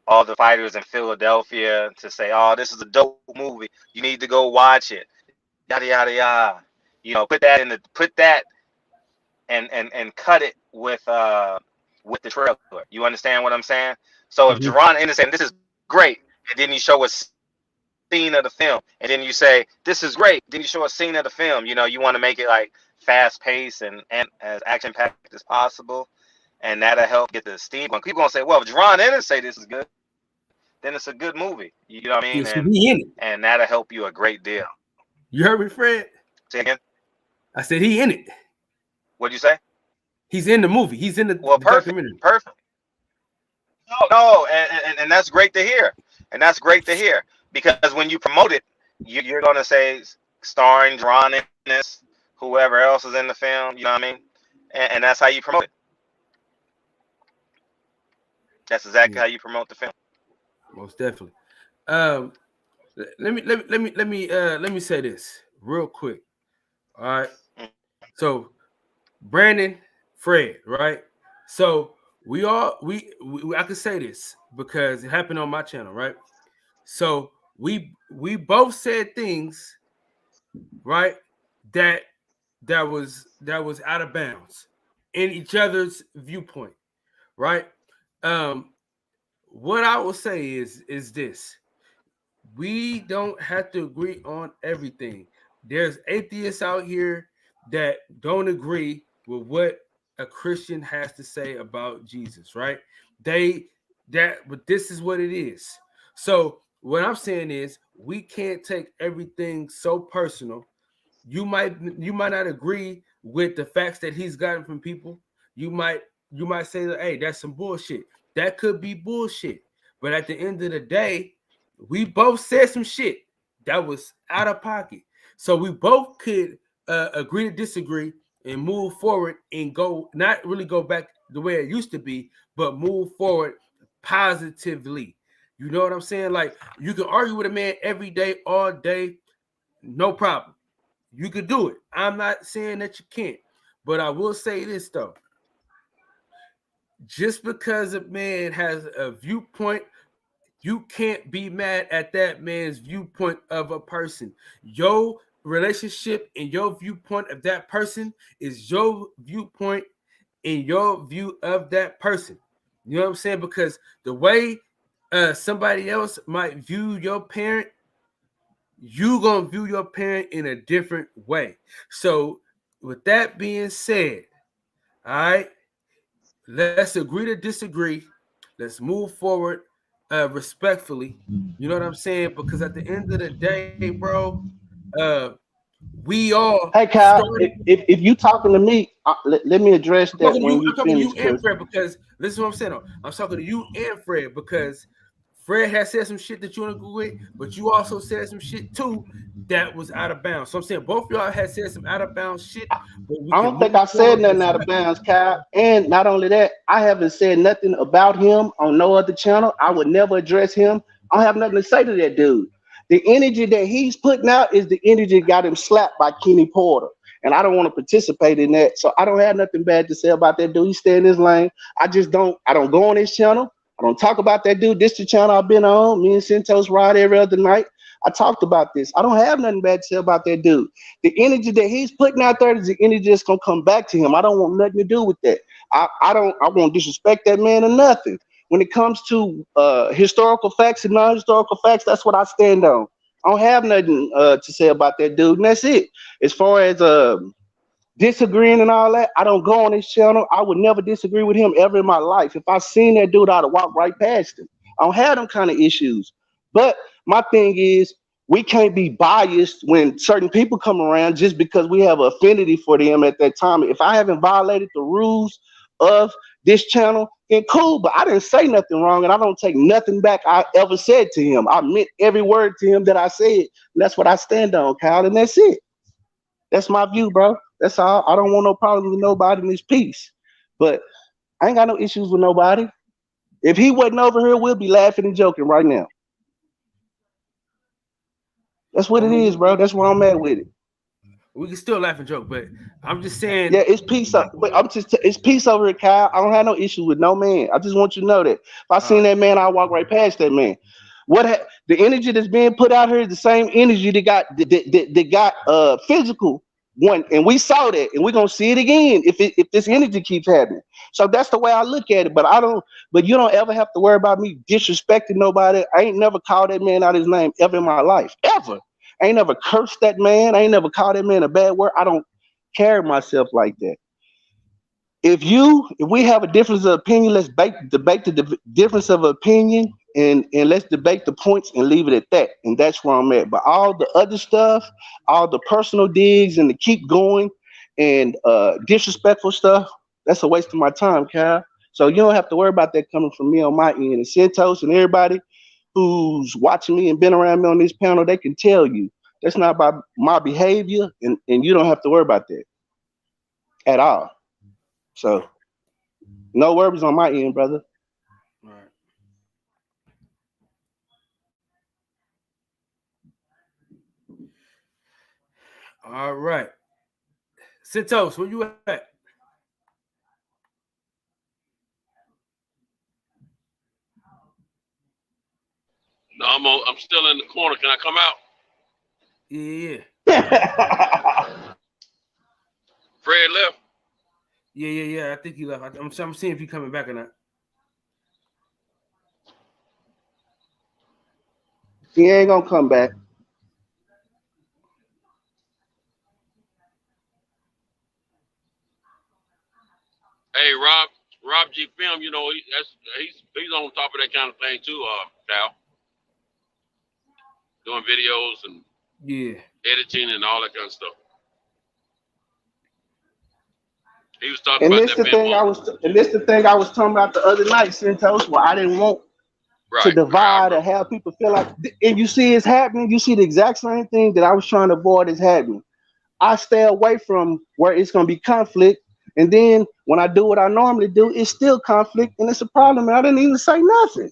all the fighters in Philadelphia to say, "Oh, this is a dope movie. You need to go watch it." Yada yada yada. You know, put that and cut it with the trailer. You understand what I'm saying? So if Mhm. Jerron Anderson, this is great, and then you show a scene of the film, and then you say this is great, then you show a scene of the film. You know, you want to make it like fast paced and as action packed as possible, and that'll help get the steam going. People gonna say, well, if Jerron Anderson say this is good, then it's a good movie. You know what I mean? Yes, he in it. And that'll help you a great deal. You heard me, Fred? Say again. I said he in it. What'd you say? He's in the movie. He's in Well, the perfect, documentary. perfect. No, and that's great to hear. And that's great to hear because when you promote it, you're going to say starring Ron in this, whoever else is in the film, you know what I mean? And that's how you promote it. That's exactly Yeah, how you promote the film. most definitely. Um, let me say this real quick. All right. So Brandon, Fred, right? So we I can say this because it happened on my channel, right? So we both said things, right? That that was out of bounds in each other's viewpoint, right? Um, what I will say is this: we don't have to agree on everything. There's atheists out here that don't agree with what a Christian has to say about Jesus, right? They but this is what it is. So what I'm saying is we can't take everything so personal. You might not agree with the facts that he's gotten from people. You might you might say that, hey, that's some bullshit. That could be bullshit. But at the end of the day, we both said some shit that was out of pocket. So we both could agree to disagree and move forward and go not really go back the way it used to be, but move forward positively. You know what I'm saying? Like you can argue with a man every day, all day, no problem. You could do it. I'm not saying that you can't, but I will say this though. Just because a man has a viewpoint, you can't be mad at that man's viewpoint of a person. Your relationship and your viewpoint of that person is your viewpoint and your view of that person. You know what I'm saying? Because the way somebody else might view your parent, you gonna view your parent in a different way. So, with that being said, all right, let's agree to disagree. Let's move forward respectfully. You know what I'm saying? Because at the end of the day, bro, uh, we all Hey, Kyle, started. if you talking to me, let me address I'm that talking to when you. you I'm talking to finish, you and cause Fred because this is what I'm saying. Though. I'm talking to you and Fred because Fred has said some shit that you don't agree with, but you also said some shit too that was out of bounds. So I'm saying both y'all had said some out of bounds shit, but we I can don't think move I said forward nothing out of respectfully. bounds, Kyle. And not only that, I haven't said nothing about him on no other channel. I would never address him. I don't have nothing to say to that dude. The energy that he's putting out is the energy that got him slapped by Kenny Porter. And I don't want to participate in that. So I don't have nothing bad to say about that dude. He stay in his lane. I don't go on his channel. I don't talk about that dude. This the channel I've been on. Me and Centos ride every other night. I talked about this. I don't have nothing bad to say about that dude. The energy that he's putting out there is the energy that's gonna come back to him. I don't want nothing to do with that. I won't disrespect that man or nothing. When it comes to historical facts and non-historical facts, that's what I stand on. I don't have nothing to say about that dude, and that's it. As far as disagreeing and all that, I don't go on his channel. I would never disagree with him ever in my life. If I seen that dude, I'd have walked right past him. I don't have them kind of issues. But my thing is, we can't be biased when certain people come around just because we have affinity for them at that time. If I haven't violated the rules of this channel, then cool. But I didn't say nothing wrong, and I don't take nothing back I ever said to him. I meant every word to him that I said. And that's what I stand on, Kyle, and that's it. That's my view, bro. That's all. I don't want no problems with nobody in this piece. But I ain't got no issues with nobody. If he wasn't over here, we'll be laughing and joking right now. That's what I it is, mean, bro. That's where I'm at with it. we can still laugh and joke, but I'm just saying. Yeah, it's peace up. But it's peace over here, Kyle. I don't have no issues with no man. I just want you to know that. If I seen that man, I walk right past that man. The energy that's being put out here is the same energy that got physical one, and we saw that, and we're gonna see it again if this energy keeps happening. So that's the way I look at it. But I don't. But you don't ever have to worry about me disrespecting nobody. I ain't never called that man out his name ever in my life, ever. I ain't never cursed that man. I ain't never called that man a bad word. I don't carry myself like that. If we have a difference of opinion, let's debate the difference of opinion, and let's debate the points and leave it at that. And that's where I'm at. But all the other stuff, all the personal digs and the keep going and disrespectful stuff, that's a waste of my time, Kyle. So you don't have to worry about that coming from me on my end. And Santos and everybody who's watching me and been around me on this panel, they can tell you that's not about my behavior, and you don't have to worry about that at all. So no worries on my end, brother. All right. All right. Santos, where you at? No, I'm still in the corner. Can I come out? Yeah. Fred left. Yeah. I think he left. I'm seeing if he's coming back or not. He ain't gonna come back. Hey, Rob G Film. You know he's on top of that kind of thing too. Cal, doing videos and Yeah. editing and all that kind of stuff. He was talking And about this that the being thing I more was and this the thing I was talking about the other night, Santos. Well, I didn't want to right. I divide or remember. have people feel like, and you see it's happening. You see the exact same thing that I was trying to avoid is happening. I stay away from where it's gonna be conflict, and then when I do what I normally do, it's still conflict, and it's a problem. And I didn't even say nothing.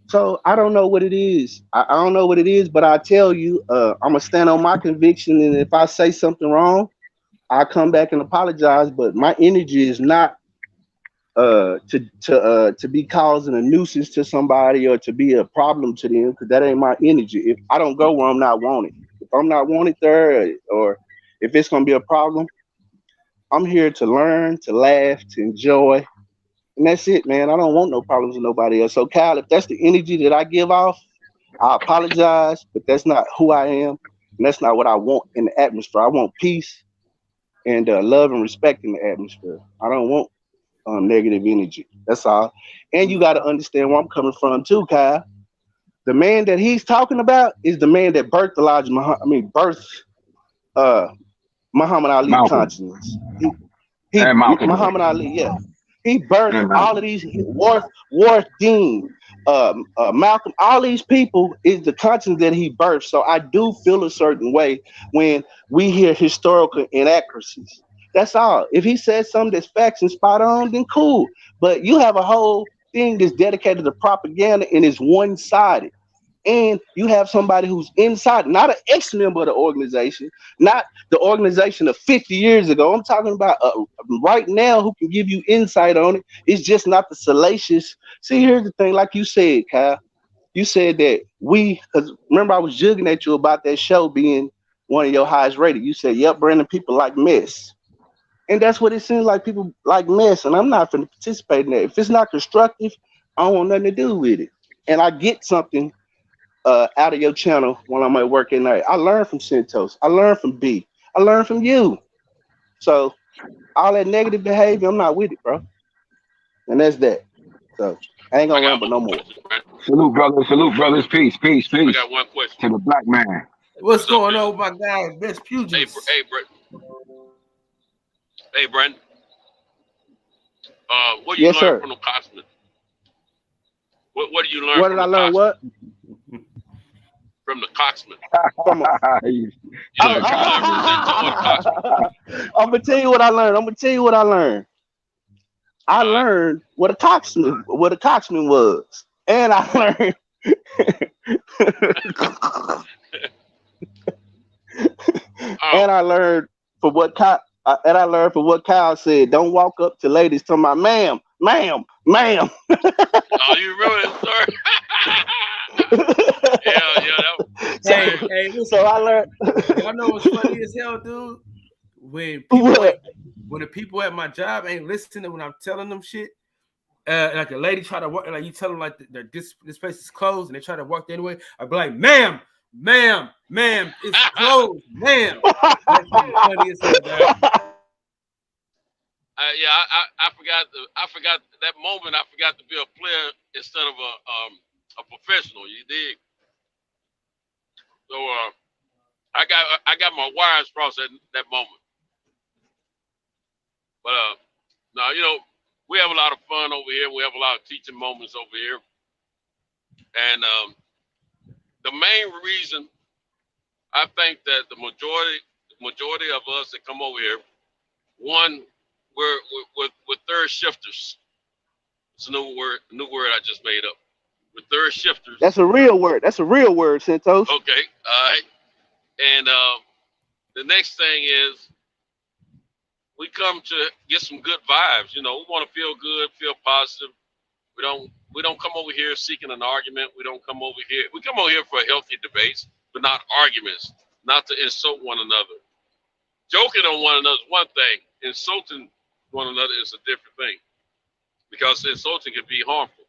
So I don't know what it is. I don't know what it is, but I tell you, I'm gonna stand on my conviction, and if I say something wrong, I come back and apologize. But my energy is not to be causing a nuisance to somebody or to be a problem to them, because that ain't my energy. If I don't go where I'm not wanted, if I'm not wanted there, or if it's gonna be a problem, I'm here to learn, to laugh, to enjoy, and that's it, man. I don't want no problems with nobody else. So Kyle, if that's the energy that I give off, I apologize, but that's not who I am, and that's not what I want in the atmosphere. I want peace and love and respect in the atmosphere. I don't want negative energy. That's all. And you got to understand where I'm coming from too, Kyle. The man that he's talking about is the man that birthed Elijah Muhammad. I mean, birthed uh, Muhammad Ali Malcolm consciousness. and Malcolm. Muhammad Ali, yeah. He birthed And all of Malcolm. these Worth Dean, Malcolm. All these people is the conscience that he birthed. So I do feel a certain way when we hear historical inaccuracies. That's all. If he says something that's facts and spot on, then cool. But you have a whole thing that's dedicated to propaganda and is one sided, and you have somebody who's inside, not an ex-member of the organization, not the organization of 50 years ago. I'm talking about right now who can give you insight on it. It's just not the salacious. See, here's the thing, like you said, Kyle. You said that because remember I was jugging at you about that show being one of your highest rated. You said, yep, Brandon, people like mess. And that's what it seems like, people like mess. And I'm not going to participate in that. If it's not constructive, I don't want nothing to do with it. And I get something out of your channel when I'm at work at night. I learn from Santos. I learn from B. I learn from you. So all that negative behavior, I'm not with it, bro. And that's that. So I ain't I gonna got ramble one no more. question, Brandon. Salute, brothers. Salute, brothers. Peace, peace, I peace got one question. to the black man. What's What's up, going Big? on with my guy, best pugilist? Hey, Brandon. What do you Yes, learn sir. from the Cosman? What do you learn What from did I the learn? Coxman? What From the Coxman. from? He's You the learn from Cento or the Coxman? I'm gonna tell you what I learned. I'm gonna tell you what I learned. I All right. learned what a coxman was, and I learned. Oh, And I learned for what Kyle said. Don't walk up to ladies to my ma'am, ma'am, ma'am. oh, you remember that story? Yeah. so, Hey, listen, so I learned y'all know what's funny as hell, dude? When what. when the people at my job ain't listening when I'm telling them shit, like a lady try to walk, like you tell them like this place is closed, and they try to walk the anyway. I'd be like, ma'am, it's closed, ma'am. That shit is funny as hell, man. I forgot that moment. I forgot to be a player instead of a professional. You dig? So I got my wires crossed at that moment. But now we have a lot of fun over here. We have a lot of teaching moments over here, and the main reason I think that the majority of us that come over here, one, we're third shifters. It's a new word I just made up. We're third shifters. That's a real word. Santos. Okay, all right. And the next thing is we come to get some good vibes. We want to feel good, feel positive. We don't come over here seeking an argument. We don't come over here. We come over here for healthy debates, but not arguments, not to insult one another. Joking on one another is one thing. Insulting one another is a different thing, because insulting can be harmful.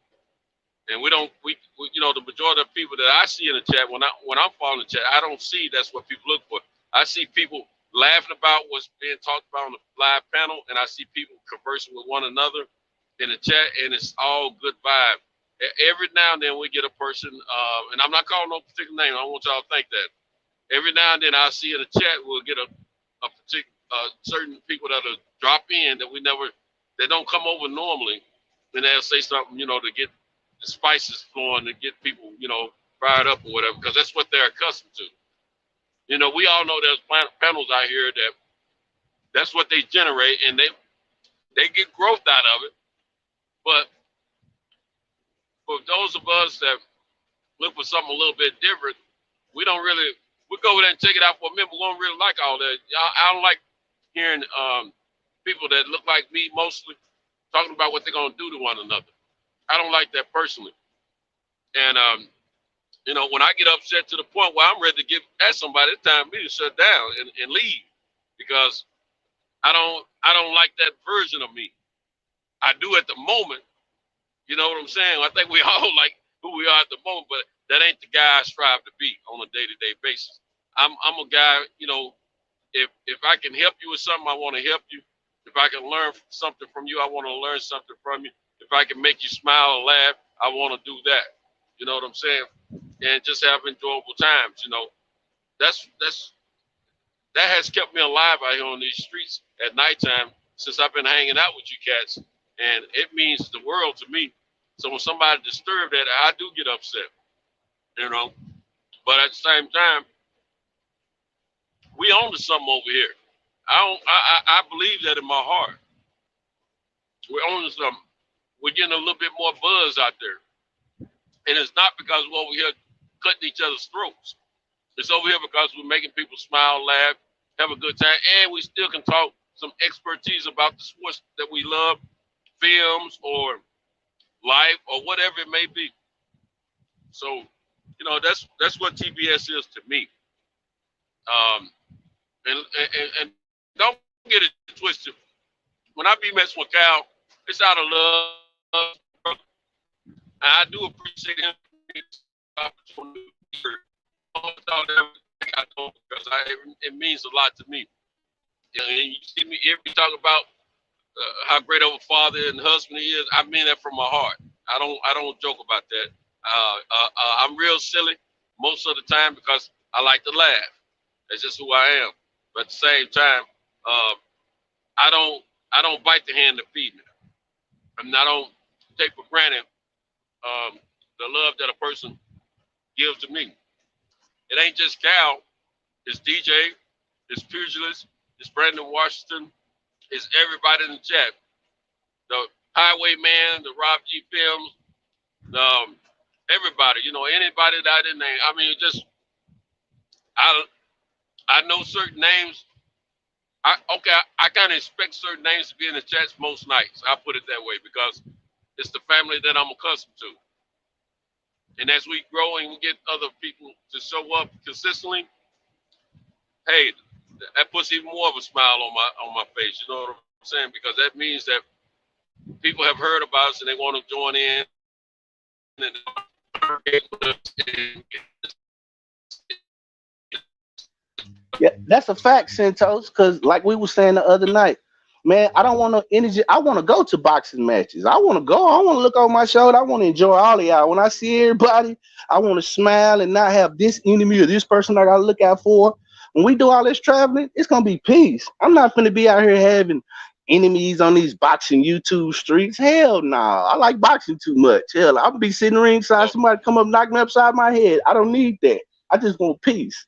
And we the majority of people that I see in the chat, when I'm following the chat, I don't see that's what people look for. I see people laughing about what's being talked about on the live panel, and I see people conversing with one another in the chat, and it's all good vibe. Every now and then we get a person, and I'm not calling no particular name. I don't want y'all to think that. Every now and then I see in the chat we'll get a particular certain people that'll drop in that don't come over normally, and they'll say something, to get the spices flowing, to get people, fired up or whatever, because that's what they're accustomed to. We all know there's panels out here that's what they generate, and they get growth out of it. But for those of us that look for something a little bit different, we go over there and check it out for a minute. We don't really like all that. I don't like hearing people that look like me mostly talking about what they're gonna do to one another. I don't like that personally. And when I get upset to the point where I'm ready to get at somebody, it's time for me to shut down and leave, because I don't like that version of me. I do at the moment. You know what I'm saying? I think we all like who we are at the moment, but that ain't the guy I strive to be on a day-to-day basis. I'm a guy, if I can help you with something, I want to help you. If I can learn something from you, I want to learn something from you. If I can make you smile or laugh, I want to do that. You know what I'm saying? And just have enjoyable times. That has kept me alive out here on these streets at nighttime since I've been hanging out with you cats, and it means the world to me. So when somebody disturbs that, I do get upset. But at the same time, we own to something over here. I believe that in my heart. We're owning something. We're getting a little bit more buzz out there. And it's not because we're over here cutting each other's throats. It's over here because we're making people smile, laugh, have a good time, and we still can talk some expertise about the sports that we love, films or life or whatever it may be. So, that's what TBS is to me. And don't get it twisted. When I be messing with Cal, it's out of love. And I do appreciate him because it means a lot to me. And you see me, if you talk about how great of a father and husband he is, I mean that from my heart. I don't joke about that. I'm real silly most of the time because I like to laugh. That's just who I am. But at the same time, uh, I don't bite the hand that feed me. I don't take for granted the love that a person gives to me. It ain't just Cal. It's DJ. It's Pugilist. It's Brandon Washington. It's everybody in the chat. The Highwayman, the Rob G Films, everybody. You know, anybody that I didn't name. I mean, just I know certain names. I kind of expect certain names to be in the chats most nights. I put it that way because it's the family that I'm accustomed to. And as we grow and we get other people to show up consistently, hey, that puts even more of a smile on my face. You know what I'm saying? Because that means that people have heard about us and they want to join in. Yeah, that's a fact, Santos. Because like we were saying the other night, man, I don't want no energy. I want to go to boxing matches. I want to go. I want to look over my shoulder. I want to enjoy all of y'all. When I see everybody, I want to smile and not have this enemy or this person I got to look out for. When we do all this traveling, it's gonna be peace. I'm not gonna be out here having enemies on these boxing YouTube streets. Hell no. I like boxing too much. Hell, I'll be sitting ringside, somebody come up, knock me upside my head. I don't need that. I just want peace.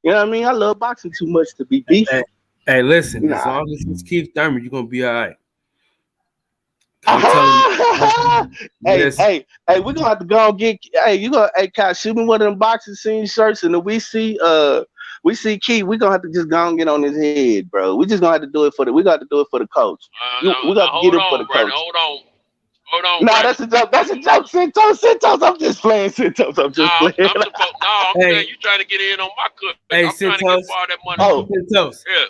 You know what I mean? I love boxing too much to be beefing. Hey, listen, as Nah. long as it's Keith Thurman, you're gonna be all right. Hey, we're gonna have to go and get Kyle, shoot me one of them boxing scene shirts, and if we see Keith, we're gonna have to just go and get on his head, bro. We just gonna have to do it for the coach. We got to get him for the coach. Hold on. No, that's a joke. That's a joke, Santos. I'm just playing, Santos. I'm saying you trying to get in on my cook. Hey, I'm trying to get part of that money.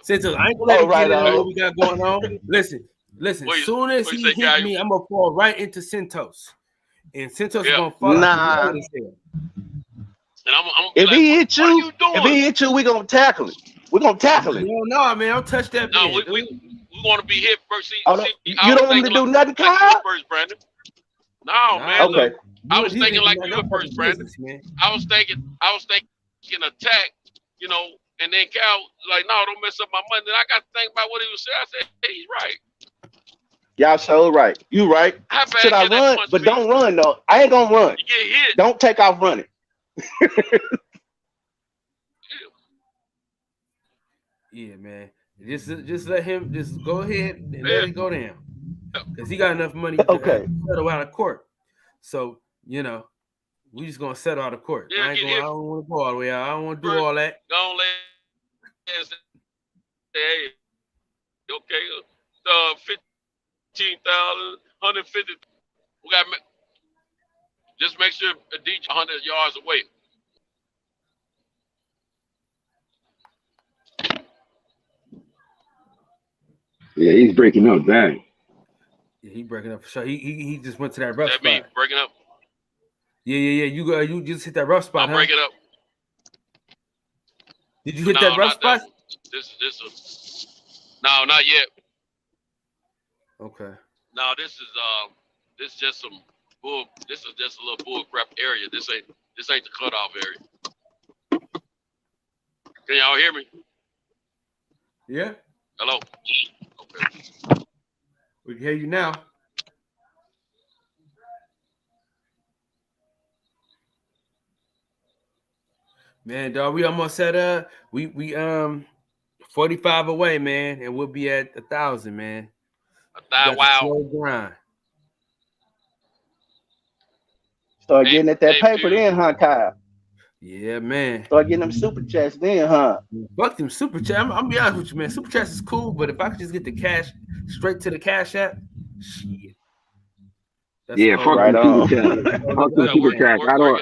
Santos. I ain't gonna let him get in on what we got going on. Listen. As soon as he hit me, I'm gonna fall right into Santos, and Santos is gonna fall. Nah. And I'm if he hit you, we're gonna tackle him. We're gonna tackle him. No, man, don't touch that. No, we want to be hit first. You don't want me to do nothing, Kyle? First, Brandon. No, man. Okay. Look, I was thinking like you at first, Brandon. I was thinking attack, and then Cal like, no, don't mess up my money. Then I got to think about what he was saying. I said, hey, he's right. Y'all so right. You right. Should I run? But don't run though. I ain't gonna run. You get hit. Don't take off running. Yeah, man. Just let him just go ahead and let it go down. Because he got enough money to settle out of court. So, we just gonna settle out of court. I don't want to go all the way out. I don't want to do all that. Don't let hey, okay, 15,000, 150. We got just make sure a DJ 100 yards away. Yeah, he's breaking up, dang. Yeah, he breaking up. So he just went to that rough spot. That means breaking up. Yeah. You just hit that rough spot. I'm breaking up. Did you hit that rough spot? No, not yet. Okay. No, this is just some bull. This is just a little bull crap area. This ain't the cutoff area. Can y'all hear me? Yeah. Hello. Okay. We can hear you now. Man, dog, we almost at we 45 away, man, and we'll be at 1,000, man. Wow. Slow grind. Start getting at that paper then, huh, Kyle? Yeah, man. Start getting them super chats then, huh? Fuck them super chats. I'm be honest with you, man. Super chats is cool, but if I could just get the cash straight to the cash app, shit. That's fuck right them super chats. Fuck them super chats. I don't.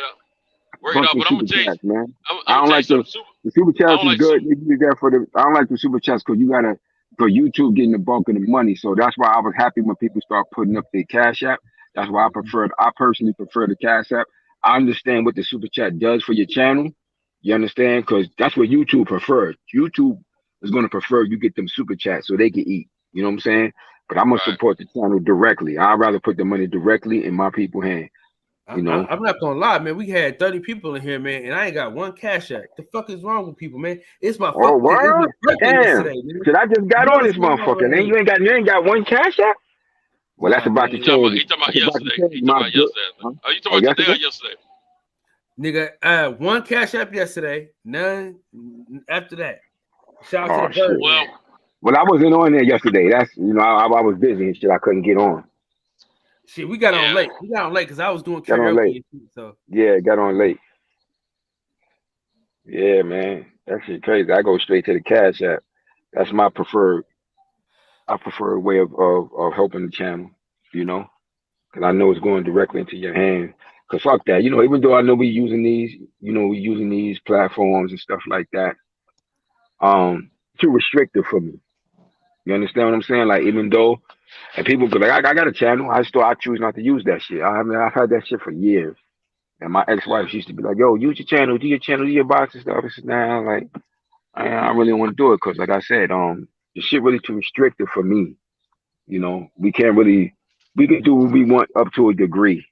Work it out, but I'm gonna tell you, man. I don't like the super chats is good. I don't like the super chats because you gotta for YouTube getting the bulk of the money. So that's why I was happy when people start putting up their cash app. That's why I personally prefer the cash app. I understand what the super chat does for your channel. You understand? Because that's what YouTube prefers. YouTube is going to prefer you get them super chats so they can eat. You know what I'm saying? But I'm gonna support the channel directly. I'd rather put the money directly in my people's hand. You know, I'm not gonna lie, man. We had 30 people in here, man, and I ain't got one cash app. The fuck is wrong with people, man? It's my oh it's my word, birthday damn. yesterday, man. Cause I just got You know on what's this going on motherfucker, and then right you ain't got one cash app. Well, that's Nah, about to man. He talking change. about, he talking about That's about to yesterday. change He my talking about book. yesterday. Huh? Are you talking Oh, about today or yesterday? yesterday? Nigga, I had one cash app yesterday, none after that. Shout out to Oh the bird, shit. Well, man. Well, I wasn't on there yesterday. That's I was busy and shit. I couldn't get on. Shit, we got on yeah. late. We got on late because I was doing Got on karaoke late. and shit. So Yeah, got on late. Yeah, man. That shit crazy. I go straight to the cash app. That's my preferred way of helping the channel. You know, because I know it's going directly into your hands. Cause fuck that. You know, even though I know we using these platforms and stuff like that. Too restrictive for me. You understand what I'm saying? Like even though, and people go like, I got a channel. I choose not to use that shit. I mean, I've had that shit for years. And my ex-wife used to be like, "Yo, use your channel, do your box and stuff." It's now like I really want to do it because, like I said, the shit really too restrictive for me. You know, we can't really we can do what we want up to a degree,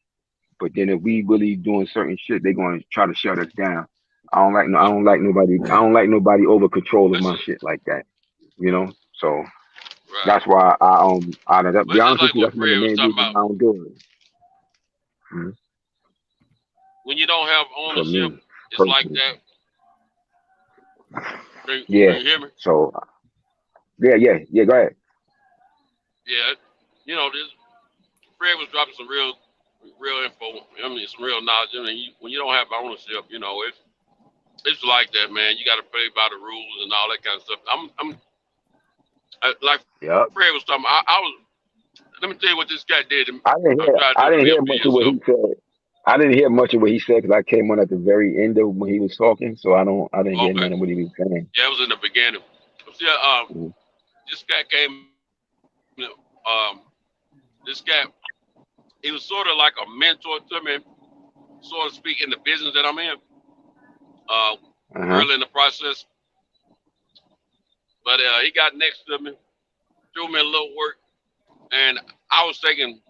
but then if we really doing certain shit, they're going to try to shut us down. I Well, don't like nobody. I don't like nobody over controlling this my is shit like that. You know, so right. that's why to But be it's just honest with like you, what that's one of Fred the was main talking reasons about. I don't do it. Mhm. When you don't have For ownership, me it's like personally, that. Can yeah. you hear me? So yeah. Go ahead. Yeah. You know, this Fred was dropping some real info. I mean, some real knowledge. I mean, when you don't have ownership, you know, it's like that, man. You got to play by the rules and all that kind of stuff. Like Yep. Fred was talking. I was. Let me tell you what this guy did. I'm trying to I do a didn't million hear for much you. of what So he said. I didn't hear much of what he said because I came on at the very end of when he was talking, so I didn't hear okay, none of what he was saying. yeah, it was in the beginning. See, Mhm. this guy came. This guy, he was sort of like a mentor to me, so to speak, in the business that I'm in. Uh, Uh-huh. Early in the process, but he got next to me, threw me a little work, and I was taking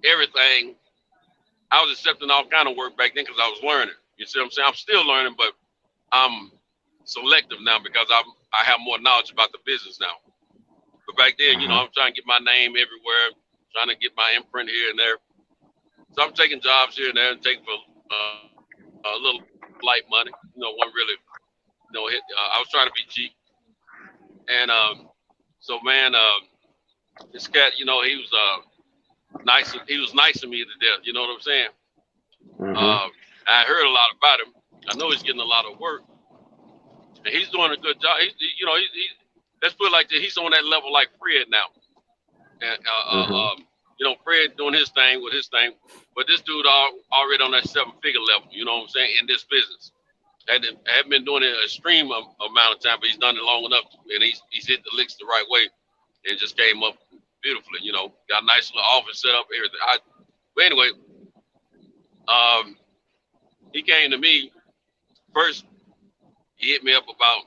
everything. I was accepting all kind of work back then because I was learning. You see what I'm saying? I'm still learning, but I'm selective now because I have more knowledge about the business now. But back then, you know, Uh-huh. I'm trying to get my name everywhere, trying to get my imprint here and there. So I'm taking jobs here and there and taking for a little light money. You know, one really, hit. I was trying to be cheap, and so man, this cat, you know, he was nice. He was nice to me to death. You know what I'm saying? Uh-huh. Uh, I heard a lot about him. I know he's getting a lot of work, and he's doing a good job. You know, let's put it like this. He's on that level like Fred now, and Uh-huh. you know, Fred doing his thing with his thing, but this dude already on that 7-figure level. You know what I'm saying? In this business, and I haven't been doing it an extreme amount of time, but he's done it long enough, and he's hit the licks the right way, and just came up beautifully. You know, got a nice little office set up, everything. But anyway, um, he came to me first. He hit me up about.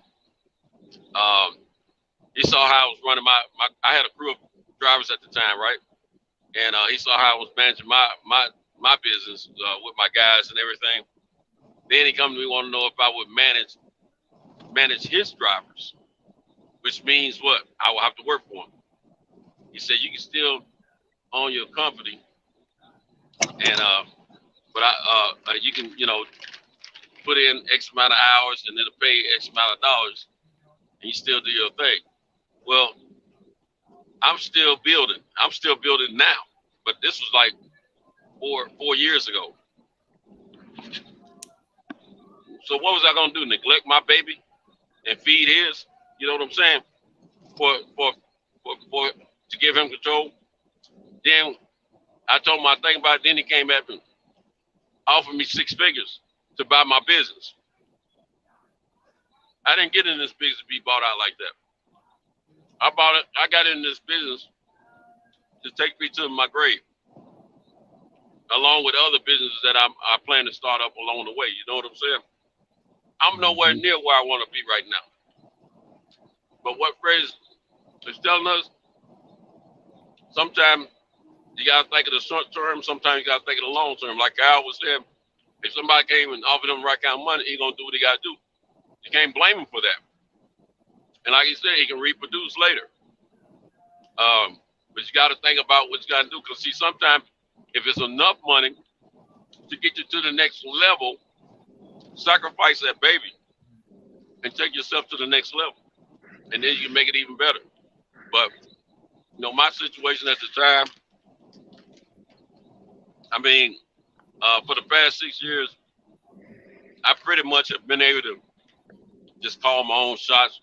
He saw how I was running my. I had a crew of drivers at the time, right? And he saw how I was managing my business with my guys and everything. Then he come to me want to know if I would manage his drivers, which means what? I will have to work for him. He said you can still own your company, and but you can put in X amount of hours and it'll pay X amount of dollars, and you still do your thing. Well, I'm still building. I'm still building now, but this was like 4 years ago. So what was I gonna do? Neglect my baby and feed his? You know what I'm saying? For to give him control. Then I told him I think about it. Then he came back and offered me 6 figures to buy my business. I didn't get in this business to be bought out like that. I got in this business to take me to my grave, along with other businesses that I plan to start up along the way. You know what I'm saying? I'm nowhere Mhm. near where I want to be right now. But what Fred is telling us, sometimes you gotta think of the short term. Sometimes you gotta think of the long term. Like Al was saying, if somebody came and offered him the right kind of money, he gonna do what he gotta do. You can't blame him for that. And like he said, he can reproduce later. But you got to think about what you got to do. Because, see, sometimes if it's enough money to get you to the next level, sacrifice that baby and take yourself to the next level. And then you can make it even better. But, you know, my situation at the time, I mean, for the past 6 years, I pretty much have been able to just call my own shots.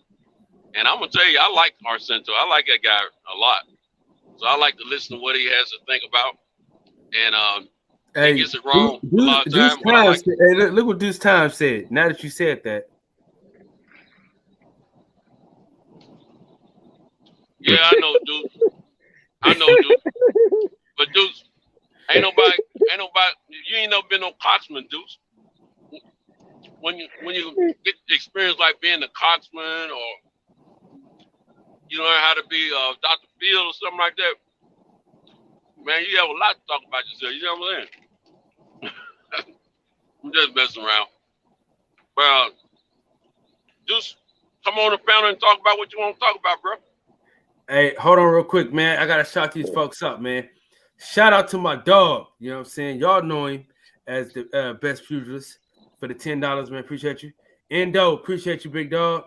And I'm going to tell you, I like Arcento. I like that guy a lot. So I like to listen to what he has to think about. And he gets it wrong a lot of times. Hey, look what Deuce Time said. Now that you said that. Yeah, I know, Deuce. But Deuce, ain't nobody, you ain't never been no coxman, Deuce. When you get the experience like being a coxman, or you learn how to be Dr. Phil or something like that, man, you have a lot to talk about yourself. You know what I'm saying? I'm just messing around. Well, Deuce, come on the panel and talk about what you want to talk about, bro. Hey, hold on real quick, man. I gotta shout these folks up, man. Shout out to my dog. You know what I'm saying? Y'all know him as the best pugilist for the $10, man. Appreciate you. Endo, appreciate you, big dog.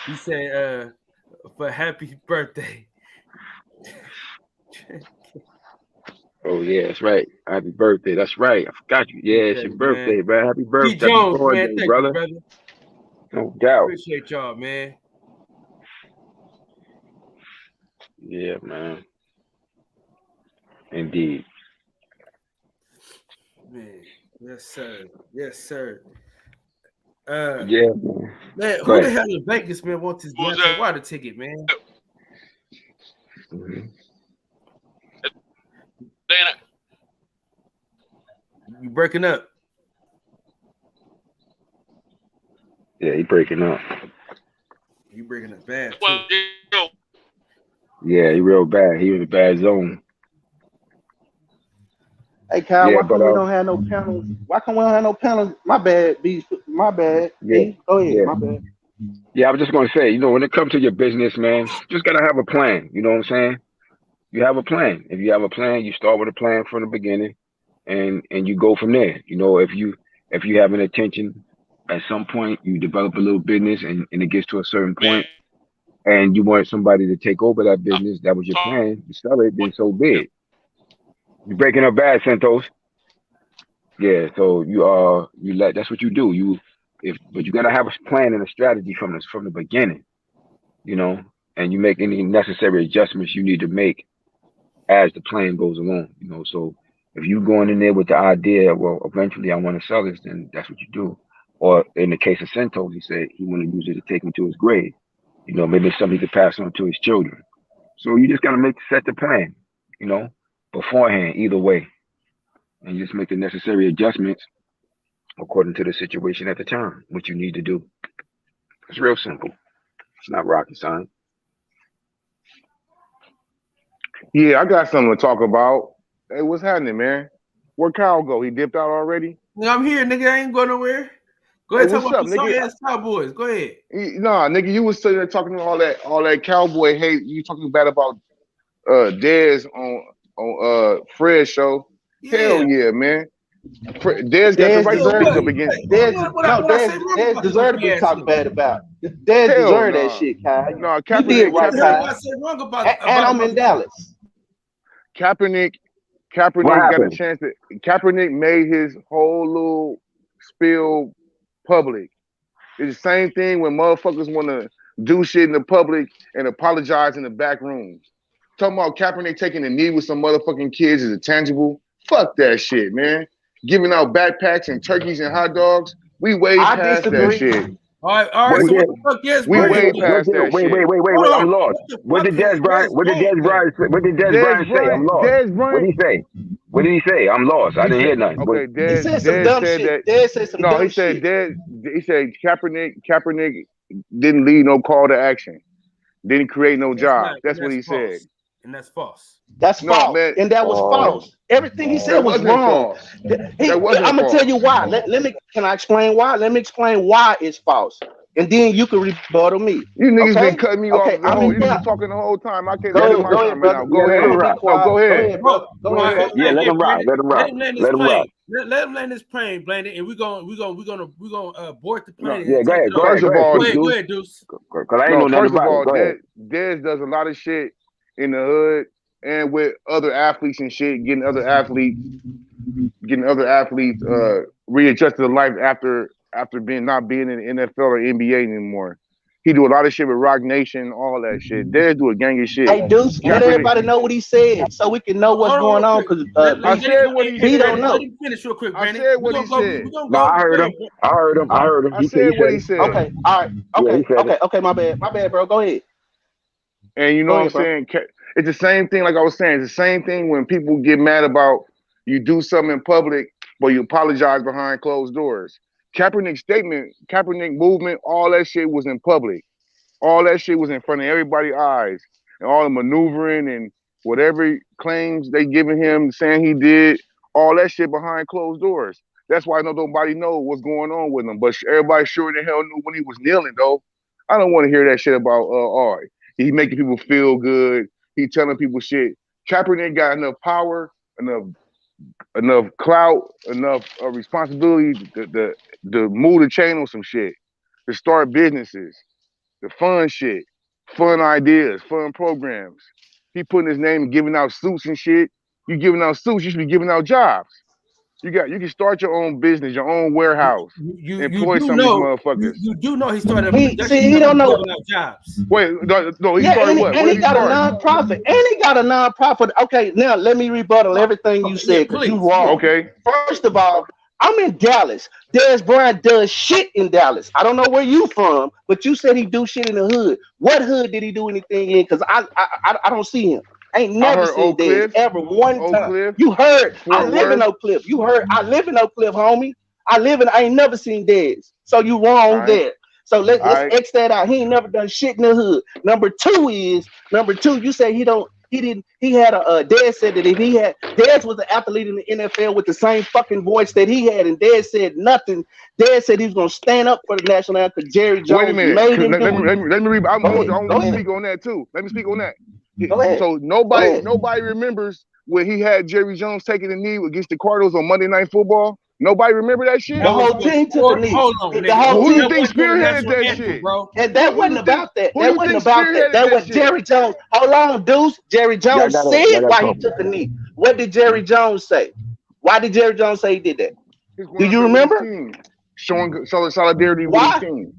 He said for happy birthday. Oh yeah, that's right. Happy birthday. That's right. I forgot you. Yeah, it's your birthday, man. Happy birthday, Jones, birthday, man. Thank brother. you, brother. No doubt. Appreciate y'all, man. Yeah, man. Indeed. Man, yes, sir. Yes, sir. Yeah, man. Who the hell in Vegas, man, wants this Deontay Wilder ticket, man? Mm-hmm. You breaking up? Yeah, he breaking up. You breaking up bad too. Yeah, he real bad. He in a bad zone. Hey Kyle, why come we don't have no panels? Why come we don't have no panels? My bad, B. My bad. Yeah, Go ahead. yeah. My bad. Yeah, I was just gonna say, when it comes to your business, man, just gotta have a plan. You know what I'm saying? You have a plan. If you have a plan, you start with a plan from the beginning, and you go from there. If you have an intention, at some point you develop a little business, and it gets to a certain point, and you want somebody to take over that business. That was your plan. You sell it, then so be it. You're breaking up bad, Santos. Yeah, so that's what you do. But you gotta have a plan and a strategy from the beginning, and you make any necessary adjustments you need to make as the plan goes along, So if you going in there with the idea, well, eventually I want to sell this, then that's what you do. Or in the case of Santos, he said he want to use it to take him to his grave. Maybe it's something he could pass on to his children. So you just gotta set the plan, beforehand, either way. And just make the necessary adjustments according to the situation at the time, what you need to do. It's real simple. It's not rocket science. Yeah, I got something to talk about. Hey, what's happening, man? Where'd Kyle go? He dipped out already? I'm here, nigga. I ain't going nowhere. Go ahead, talk about the sorry-ass Cowboys. Go ahead. Nah, nigga, you was sitting there talking all that Cowboy hate. You talking bad about Dez on Fred's show. Yeah. Hell yeah, man. Dez got the right to up against. Dez deserved to be talked bad about. Dez deserved that shit, Kyle. No, you did right, Kyle. And I'm in Dallas. Kaepernick got a chance to. Kaepernick made his whole little spiel public. It's the same thing when motherfuckers want to do shit in the public and apologize in the back rooms. Talking about Kaepernick taking a knee with some motherfucking kids is a tangible. Fuck that shit, man. Giving out backpacks and turkeys and hot dogs. We way past that shit. All right. So what the fuck is we way past that shit. Wait. I'm lost. What did Des Bryant say? I'm lost. What did he say? What did he say? I'm lost. I didn't hear nothing. Okay, he said some dumb shit. Dez said some dumb shit. He said Kaepernick didn't lead no call to action. Didn't create no That's not, jobs. That's what he said. false. And that's false. That's No, false, man. and that was false. Everything he said That was wasn't wrong. false. That wasn't I'm gonna tell false. you why. Let me. Can I explain why? Let me explain why it's false, and then you can rebuttal me. You niggas been Okay? cutting me off Okay. the I'm whole. in You been doubt. talking the whole time. I can't. Go This is ahead. my Go time ahead, right brother. now. Go Yeah, let I'm him gonna ahead. be rock. No, quiet. go Go ahead. ahead, brother. Go Bro, ahead, hey, brother. Yeah, let him rock. Brandon, Let him let rock. him land his Let him rock. plane. Let him land his plane, Brandon, and we're gonna board the No. plane Yeah, and go take ahead. it Go off. ahead. First Go of ahead. all, Go Speak, ahead, Deuce. Deuce. Cause I ain't no. know nothing First of about it. all, Go ahead. Dez does a lot of shit in the hood and with other athletes and shit, getting other athletes readjusted to life after not being in the NFL or NBA anymore. He do a lot of shit with Rock Nation, all that shit. Dez do a gang of shit. Hey, Deuce, let Kaepernick. everybody know what he said so we can know what's Hold on, going real on. quick. Cause I Let said him, what he B don't said. Brandon, let know. him finish real quick, I Brandon. said We're what he gonna go. said. We're gonna No, go. I Go heard him. ahead. I heard him. I heard him. I He said said what he it. said. Okay. All right. Yeah, he Okay. said it. Okay. Okay. My bad. My bad, bro. Go ahead. And you know Go what I'm ahead, bro. saying? It's the same thing, like I was saying, it's the same thing when people get mad about you do something in public, but you apologize behind closed doors. Kaepernick's statement, Kaepernick movement, all that shit was in public. All that shit was in front of everybody's eyes. And all the maneuvering and whatever claims they giving him, saying he did, all that shit behind closed doors. That's why nobody know what's going on with him. But everybody sure the hell knew when he was kneeling, though. I don't want to hear that shit about he making people feel good. He telling people shit. Kaepernick got enough power, enough clout, enough responsibility to move the chain on some shit, to start businesses, the fun shit, fun ideas, fun programs. He putting his name and giving out suits and shit. You giving out suits, you should be giving out jobs. You can start your own business, your own warehouse, You employ do some of these know motherfuckers. you do know he started a He production see. He don't company know. giving out jobs. Wait, no, he Yeah, started what? What and did he he got a start? non-profit. And he got a non-profit. Okay, now let me rebuttal everything you Okay, yeah, said because you please, yeah. wrong. Okay, First of all, I'm in Dallas. Dez Bryant does shit in Dallas. I don't know where you from, but you said he do shit in the hood. What hood did he do anything in? Because I don't see him. I ain't I never heard seen Oak Dez Cliff, ever one time. You heard? I Fort live in Worth. Oak Cliff. You heard? I live in Oak Cliff, homie. I ain't never seen Dez. So you All wrong right, there. So all let's right. X that out. He ain't never done shit in the hood. Number two. You say he don't. He didn't. He had Dez said that if he had Dez was an athlete in the NFL with the same fucking voice that he had, and Dez said nothing. Dez said he was gonna stand up for the national anthem. Jerry Wait a Jones minute. made him do it. Let me read. I Go ahead. want Go to ahead. speak on that too. Let me speak on that. Go ahead. So Go ahead. nobody remembers when he had Jerry Jones taking the knee against the Cardinals on Monday Night Football. Nobody remember that shit. The That was whole team took a before. knee. Hold on, The nigga. whole Who you team. That think wasn't during the spearheaded national that anthem, shit? bro. And that Who wasn't you think? about that. Who That you wasn't think about that. spearheaded That that was shit? Jerry Jones. Hold on, Deuce. Jerry Jones Y'all said gotta why he talk. took a knee. What did Jerry Jones say? Why did Jerry Jones say he did that? He's going Do out you there with his remember? team, showing solidarity with his Why? team.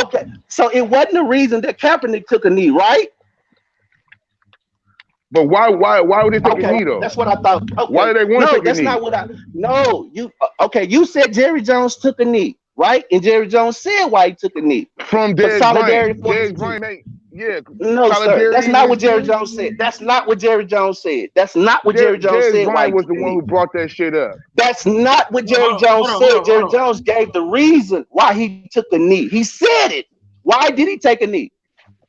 Okay, so it wasn't the reason that Kaepernick took a knee, right? But why would they take a Okay, knee though? that's what I thought. Why Okay, do they want to no, take a that's knee? not what I. No, you. Okay, you said Jerry Jones took a knee, right? And Jerry Jones said why he took a knee From for Dez solidarity Bryant. for his Dez team. Bryant ain't, yeah, No, sir, that's solidarity with not his what Jerry team. Jones said. That's not what Jerry Jones said. That's not what Jerry Jones Dez said. Why Bryant he was took the a one knee? who brought that shit up. That's not what Jerry Hold Jones on, hold said. on, hold Jerry on. Jones gave the reason why he took a knee. He said it. Why did he take a knee?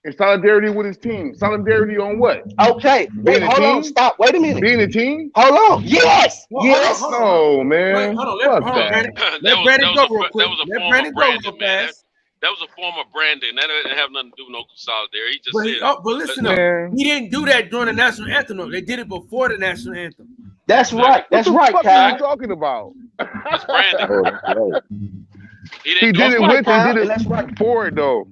In solidarity with his team. Solidarity on what? Okay, wait, Being a hold on, team? stop. Wait a minute. Being a team? Hold on. Yes, Well, yes. hold on. No, Wait, man. hold on. Fuck Hold on, that. Brandon. Let Brandon go real that quick. was a Let form of Brandon go real branding, man. fast. That was a form of branding. That didn't have nothing to do with no solidarity. He just said, But listen up. Man. He didn't do that during the national anthem. Though. They did it before the national anthem. That's exactly, right. What That's the right, fuck are you Kyle. exactly. talking about? It's branding. Oh, that's right. He He didn't did go That's it for right, with and did Kyle, it and that's right. for it though.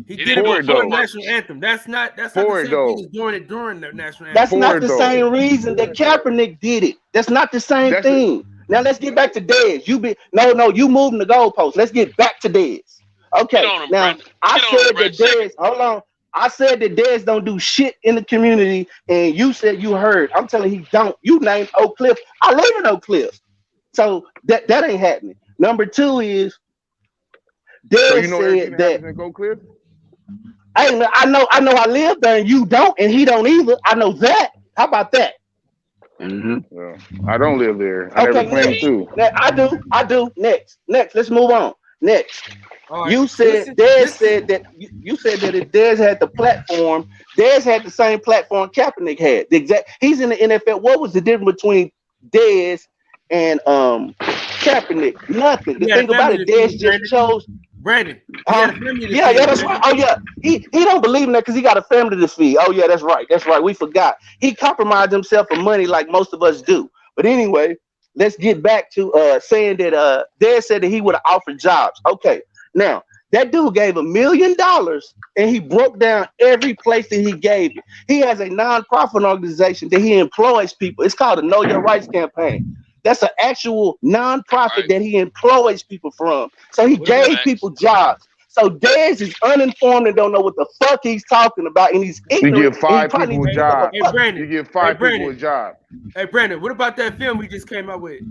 He he did didn't it do For it it for before the the though. national purpose. anthem. That's not the For same it thing though. as doing it during the national anthem. That's For not it the though. same reason that Kaepernick did it. That's not the same That's it. thing. Now let's get back to Dez. No, you moving the goalpost. Let's get back to Dez. Get Okay, on him, now Brandon. I Get on him, said Brandon. that Ship it. Dez, hold on. I said that Dez don't do shit in the community, and you said you heard. I'm telling you, he don't. You named Oak Cliff. I live in Oak Cliff. So that ain't happening. Number two is So Dez you know everything said that that happens in Go Cliff? hey, I know I live there and you don't, and he don't either. I know that. How about that? Mm-hmm. Well, I don't live there. I never Okay, claimed next. to. I do. Next. Let's move on. Next. All right. You said Listen, Dez listen. said that you said that if Dez had the platform, Dez had the same platform Kaepernick had. The exact. He's in the NFL. What was the difference between Dez and Kaepernick? Nothing. He The had a thing about family it, to feed, Dez just Brandon. chose. Brandon. He had a family to Yeah, feed, that's right. Brandon. Oh yeah, he don't believe in that because he got a family to feed. Oh yeah, that's right. That's right. We forgot. He compromised himself for money like most of us do. But anyway, let's get back to saying that Dad said that he would have offered jobs. Okay, now that dude gave $1 million and he broke down every place that he gave it. He has a nonprofit organization that he employs people. It's called the Know Your Rights campaign. That's an actual nonprofit Right. that he employs people from. So he What about gave Facts. people jobs. So Dez is uninformed and don't know what the fuck he's talking about, and he's You ignorant, give and he 5 probably people needs a to look up a job. Hey fuck. Brandon? You give Hey 5 people a Brandon. job. Hey Brandon, what about that film we just came out with?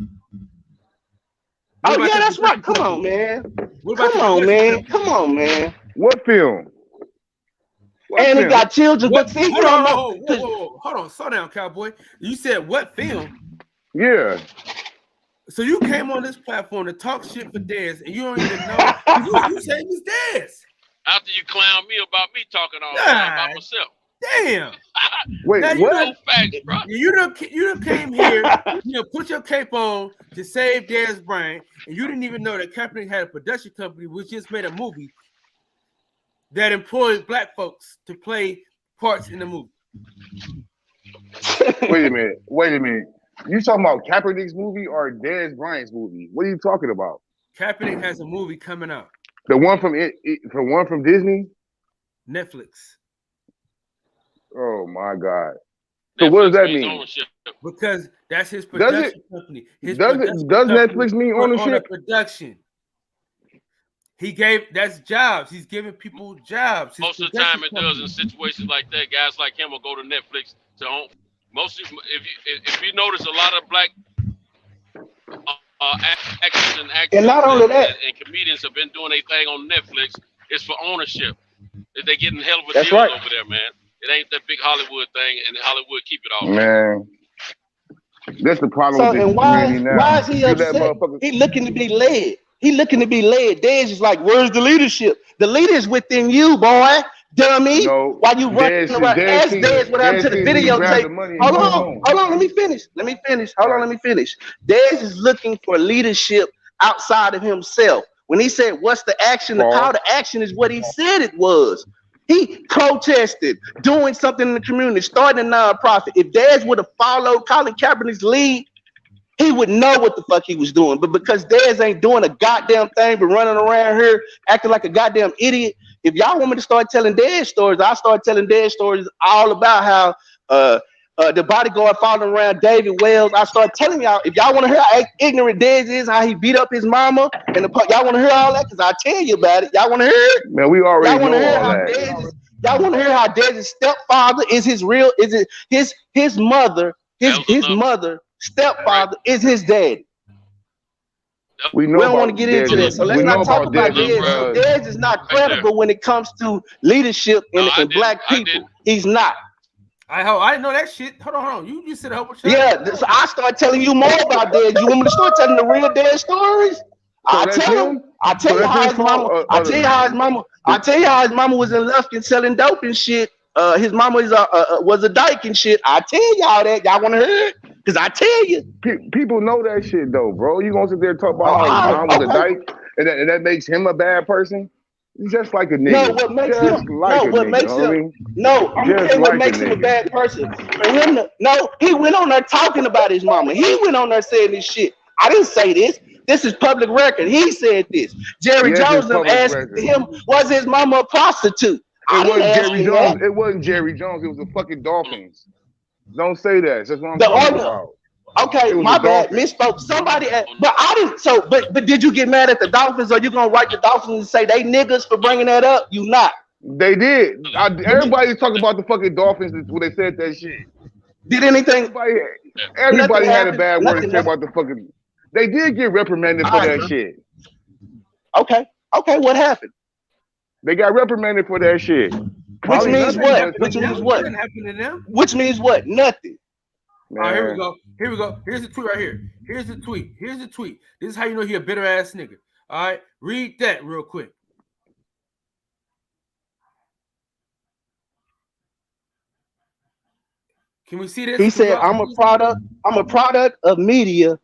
What Oh about yeah, the that's right. production Come on, company? man. What about the Come on, production man. company? Come on, man. What film? What And he film? got children, What? but see, you Hold don't on, know. hold, whoa, whoa, whoa. Hold on, slow down, cowboy. You said what film? Yeah. So you came on this platform to talk shit for Dez, and you don't even know. You say it was Dez. After you clown me about me talking all the time by God myself. damn. Wait, Now what? No facts, bro. you done came here, put your cape on to save Dez Bryant, and you didn't even know that Kaepernick had a production company which just made a movie that employs black folks to play parts in the movie. Wait a minute. Wait a minute. You talking about Kaepernick's movie or Dez Bryant's movie? What are you talking about? Kaepernick has a movie coming out. The one from Disney? Netflix. Oh my God. So Netflix what does that means mean? ownership. Because that's his Does production it? company. His Does production Netflix mean put on a ownership? production. That's jobs. He's giving people jobs. His Most of the time, it production does in company. situations like that. Guys like him will go to Netflix to own. Most of, if you notice, a lot of black actors and actresses And not only that, and comedians have been doing their thing on Netflix. It's for ownership. They're getting hell of a that's deals right. over there, man. It ain't that big Hollywood thing, and Hollywood keep it all. Man, that's the problem So with the and community why now. is he You let upset? motherfuckers. He looking to be led. He looking to be led. Dez is like, where's the leadership? The leader is within you, boy. Dummy. No, While you running around, ask Dez what happened to the he grabbed the videotape. money and Hold go on, home. hold on. Let me finish. Hold on, let me finish. Dez is looking for leadership outside of himself. When he said, "What's the action?" The call False. to action is what he said it was. He protested, doing something in the community, starting a nonprofit. If Dez would have followed Colin Kaepernick's lead, he would know what the fuck he was doing. But because Dez ain't doing a goddamn thing but running around here acting like a goddamn idiot, if y'all want me to start telling Dez stories, I'll start telling Dez stories all about how the bodyguard following around David Wells. I start telling y'all, if y'all want to hear how ignorant Dez is, how he beat up his mama, and y'all want to hear all that? Because I'll tell you about it. Y'all want to hear it? Man, we Y'all already want to know hear all how that. Dez is? Y'all want to hear how Dez's stepfather is his real? Is it his mother? That was His enough, mother right? stepfather is his daddy. We know We don't want to about get into that. Dez. So let's We know not talk about about Enough, Dez. bro. Dez. Dez is not Right there. credible when it comes to leadership No, I and didn't. black I people. didn't. He's not. I didn't know that shit. Hold on. You said a whole bunch of Yeah, so I start telling you more about Dez. You want me to start telling the real Dez stories? So I that's tell him. him. I tell So you that's how his his mama. fault. I tell you how his mama. I tell you how his mama was in Lufkin selling dope and shit. His mama was a dyke and shit. I tell y'all that. Y'all want to hear it? Cause I tell you. People know that shit though, bro. You gonna sit there and talk about Oh, how his all mom was right, a okay. dyke, and that makes him a bad person? He's just like a No, nigga. what makes Just him like a what nigga. makes Know what I him mean? no, I'm gonna Just tell you what like a makes him a nigga. bad person. For him to no, he went on there talking about his mama. He went on there saying this shit. I didn't say this. This is public record. He said this. Jerry Yes, it's Jones them public asked record. him, was his mama a prostitute? It I didn't wasn't ask Jerry him Jones. that. It wasn't Jerry Jones. It was the fucking Dolphins. Don't say that. That's what I'm The talking other about. okay, It was the my bad, Dolphins. misspoke. Somebody but I didn't but did you get mad at the Dolphins or you gonna write the Dolphins and say they niggas for bringing that up? You not. They did. Did you Everybody's talking about the fucking Dolphins when they said that shit. did anything Everybody, nothing everybody had a happened? bad word to Nothing say happened. about the fucking. They did get reprimanded All for right, that bro. shit. Okay. Okay, what happened? They got reprimanded for that shit. Which Probably means nothing, what? but Which some means shit. It what? didn't happen to them. Which means what? Nothing. All right, here we Man, go. Here's the tweet right here. Here's the tweet. This is how you know he a bitter ass nigga. All right, read that real quick. Can we see this? He said, I'm a product of media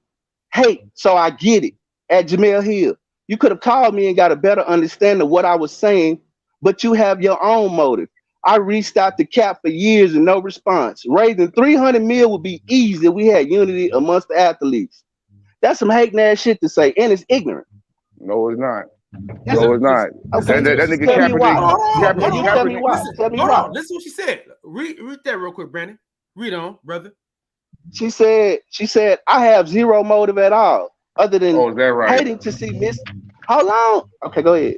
hate, so I get it. At Jamel Hill. You could have called me and got a better understanding of what I was saying, but you have your own motive. I reached out to Cap for years and no response. Raising 300 mil would be easy if we had unity amongst the athletes. That's some hating ass shit to say, and it's ignorant. No, it's not. That's No, it's not. okay. That nigga Tell me why. Kaepernick, Tell me why. Listen, Tell me hold why. on. Listen what she said. Read that real quick, Brandon. Read on, brother. She said, I have zero motive at all, other than Oh, is that right? hating to see Miss. How long? Okay, go ahead.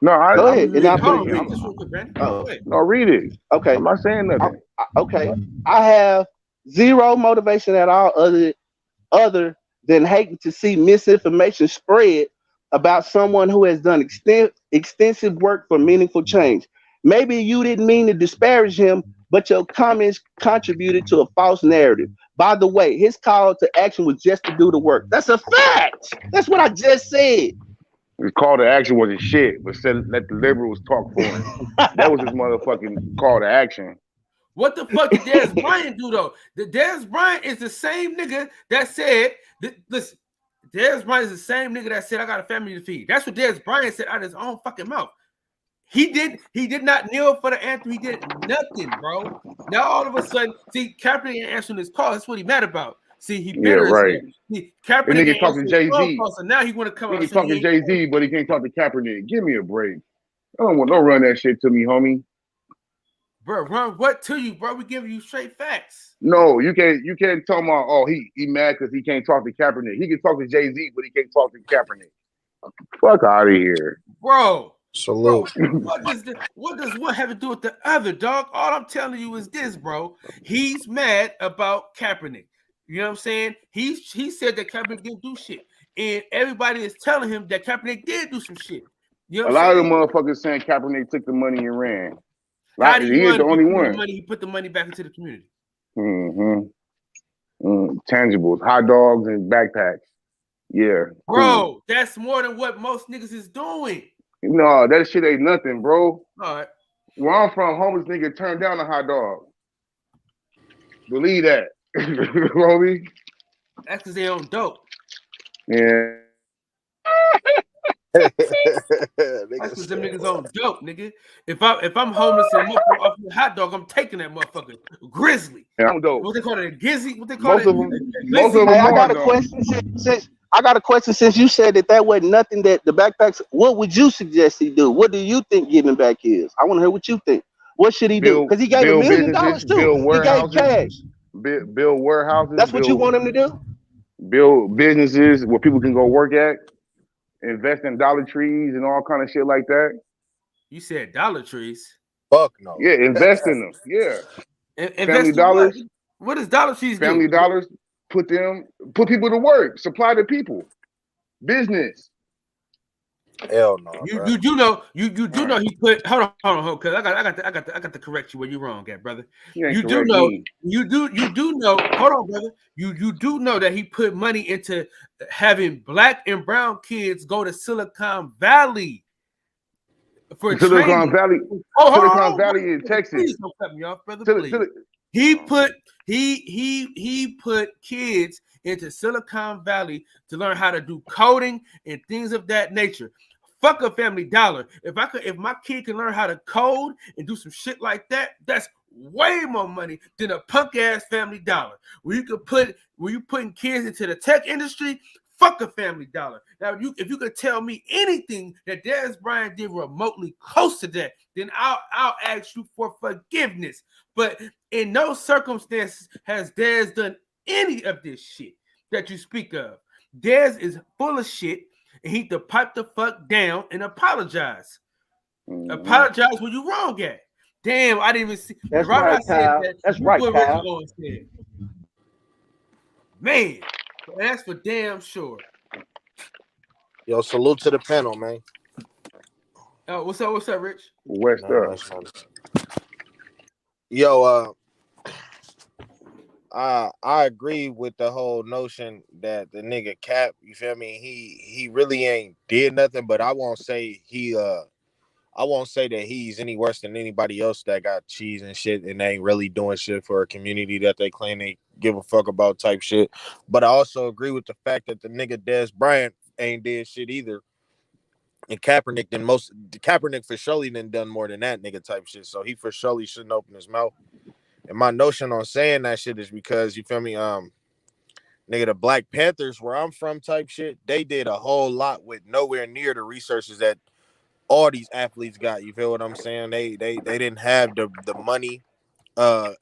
No, Go ahead. Read it. Hold on, read this real quick, Brandon. Go ahead. No, read it. Okay. I'm not saying nothing. Okay. I have zero motivation at all, other than hating to see misinformation spread about someone who has done extensive work for meaningful change. Maybe you didn't mean to disparage him, but your comments contributed to a false narrative. By the way, his call to action was just to do the work. That's a fact. That's what I just said. His call to action wasn't shit, but said let the liberals talk for him. That was his motherfucking call to action. What the fuck did Dez Bryant do though? Dez Bryant is the same nigga that said, listen, Dez Bryant is the same nigga that said I got a family to feed. That's what Dez Bryant said out of his own fucking mouth. He did not kneel for the anthem. He did nothing, bro. Now all of a sudden, see, Kaepernick ain't answering his call. That's what he mad about. See, he bitter. Yeah, right. Kaepernick nigga talking Jay-Z. So now he want to come out. Nigga talking Jay-Z, but he can't talk to Kaepernick. Give me a break. Don't run that shit to me, homie. Bro, run what to you, bro? We giving you straight facts. No, you can't tell me, he mad because he can't talk to Kaepernick. He can talk to Jay-Z, but he can't talk to Kaepernick. Fuck out of here. Bro. Salute. What does one have to do with the other, dog? All I'm telling you is this, bro. He's mad about Kaepernick. You know what I'm saying? He said that Kaepernick didn't do shit. And everybody is telling him that Kaepernick did do some shit. You know a lot of the motherfuckers saying Kaepernick took the money and ran. How do you he is the only one. He put the money back into the community. Tangibles, hot dogs and backpacks. Yeah. Bro, cool. That's more than what most niggas is doing. No, that shit ain't nothing, bro. All right. Where I'm from, homeless nigga turned down a hot dog. Believe that. Homie. That's because they own dope. Yeah. That's because them niggas own dope, nigga. If I'm homeless and off a hot dog, I'm taking that motherfucker. Grizzly. Yeah, I'm dope. What they call it? A gizzy? What they call most it? Of them, most of them I got a question since you said that wasn't nothing that the backpacks. What would you suggest he do? What do you think giving back is? I want to hear what you think. What should he do? Because he gave $1 million too. He gave cash. Build warehouses. That's what you want him to do? Build businesses where people can go work at. Invest in Dollar Trees and all kind of shit like that. You said Dollar Trees? Fuck no. Yeah, invest in them. Yeah. Family Dollars. What does Dollar Trees do? Family Dollars. Put people to work. Supply the people. Business. Hell no. You do know he put hold on, because I got to correct you where you're wrong at, brother. You do know hold on, brother. You do know that he put money into having black and brown kids go to Silicon Valley for Silicon training. Silicon Valley in Texas. Please don't cut me off, brother. Please. He put kids into Silicon Valley to learn how to do coding and things of that nature. Fuck a Family Dollar. If my kid can learn how to code and do some shit like that, that's way more money than a punk ass Family Dollar. Where you putting kids into the tech industry, fuck a Family Dollar. Now, if you could tell me anything that Dez Bryant did remotely close to that, then I'll ask you for forgiveness. But in no circumstances has Dez done any of this shit that you speak of. Dez is full of shit, and he need to pipe the fuck down and apologize. Apologize when you wrong at. Damn, I didn't even see. That's right, Kyle. That's right, Kyle. Man, that's for damn sure. Yo, salute to the panel, man. Oh, what's up, Rich? What's up? Yo, I agree with the whole notion that the nigga Cap, you feel me? He really ain't did nothing, but I won't say I won't say that he's any worse than anybody else that got cheese and shit and they ain't really doing shit for a community that they claim they give a fuck about type shit. But I also agree with the fact that the nigga Des Bryant ain't did shit either. And Kaepernick for surely done more than that nigga type shit. So he for surely shouldn't open his mouth. And my notion on saying that shit is because you feel me, nigga, the Black Panthers where I'm from type shit, they did a whole lot with nowhere near the resources that all these athletes got. You feel what I'm saying? They didn't have the money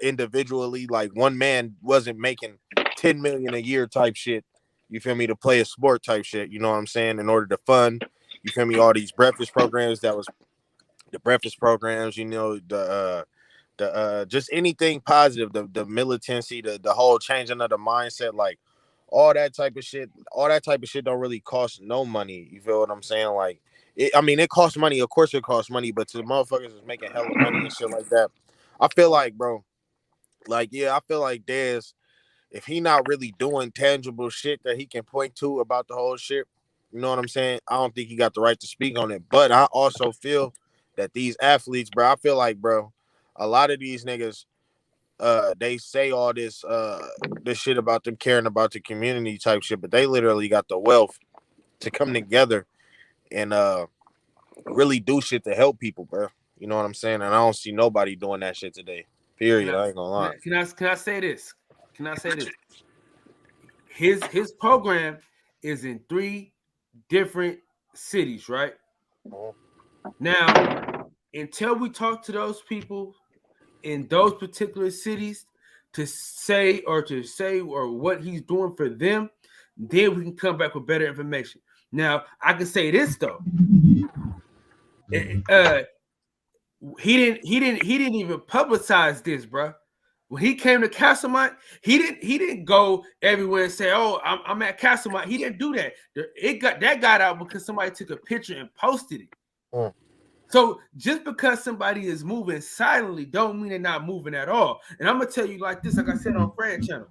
individually. Like one man wasn't making 10 million a year type shit. You feel me, to play a sport type shit, you know what I'm saying? In order to fund, you feel me, all these breakfast programs, that was the breakfast programs, you know, the just anything positive, the militancy, the whole changing of the mindset, like all that type of shit don't really cost no money. You feel what I'm saying? Like I mean, it costs money, of course it costs money, but to the motherfuckers is making hella money and shit like that, I feel like, bro, like, yeah, I feel like there's, if he not really doing tangible shit that he can point to about the whole shit, you know what I'm saying? I don't think he got the right to speak on it. But I also feel that these athletes, bro, I feel like, bro, a lot of these niggas, they say all this shit about them caring about the community type shit, but they literally got the wealth to come together and really do shit to help people, bro. You know what I'm saying? And I don't see nobody doing that shit today. Period. I ain't gonna lie. Can I say this? Can I say this? His program is in 3 different cities, right? Now, until we talk to those people in those particular cities to say what he's doing for them, then we can come back with better information. Now, I can say this though. He didn't even publicize this, bro. When he came to Castlemont, he didn't go everywhere and say, "Oh, I'm at Castlemont." He didn't do that. It got out because somebody took a picture and posted it. So just because somebody is moving silently, don't mean they're not moving at all. And I'm gonna tell you like this, like I said on Fred channel.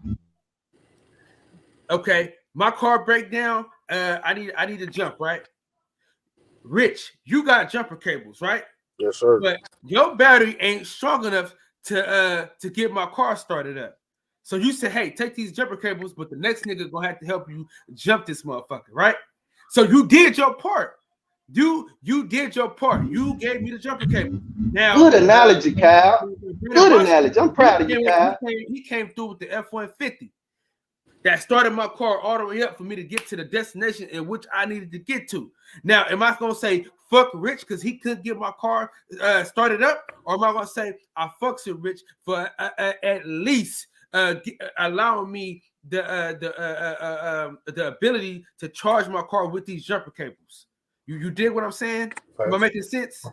Okay, my car break down. I need to jump, right? Rich, you got jumper cables, right? Yes, sir. But your battery ain't strong enough to get my car started up. So you said, hey, take these jumper cables, but the next nigga gonna have to help you jump this motherfucker, right? So you did your part. You did your part. You gave me the jumper cable. Now, good analogy, Kyle. Good analogy. I'm proud of you, Kyle. He came through with the F-150 that started my car all the way up for me to get to the destination in which I needed to get to. Now, am I gonna say fuck Rich because he couldn't get my car started up, or am I gonna say I fucks with Rich for at least allowing me the ability to charge my car with these jumper cables? You dig what I'm saying? Am I making sense?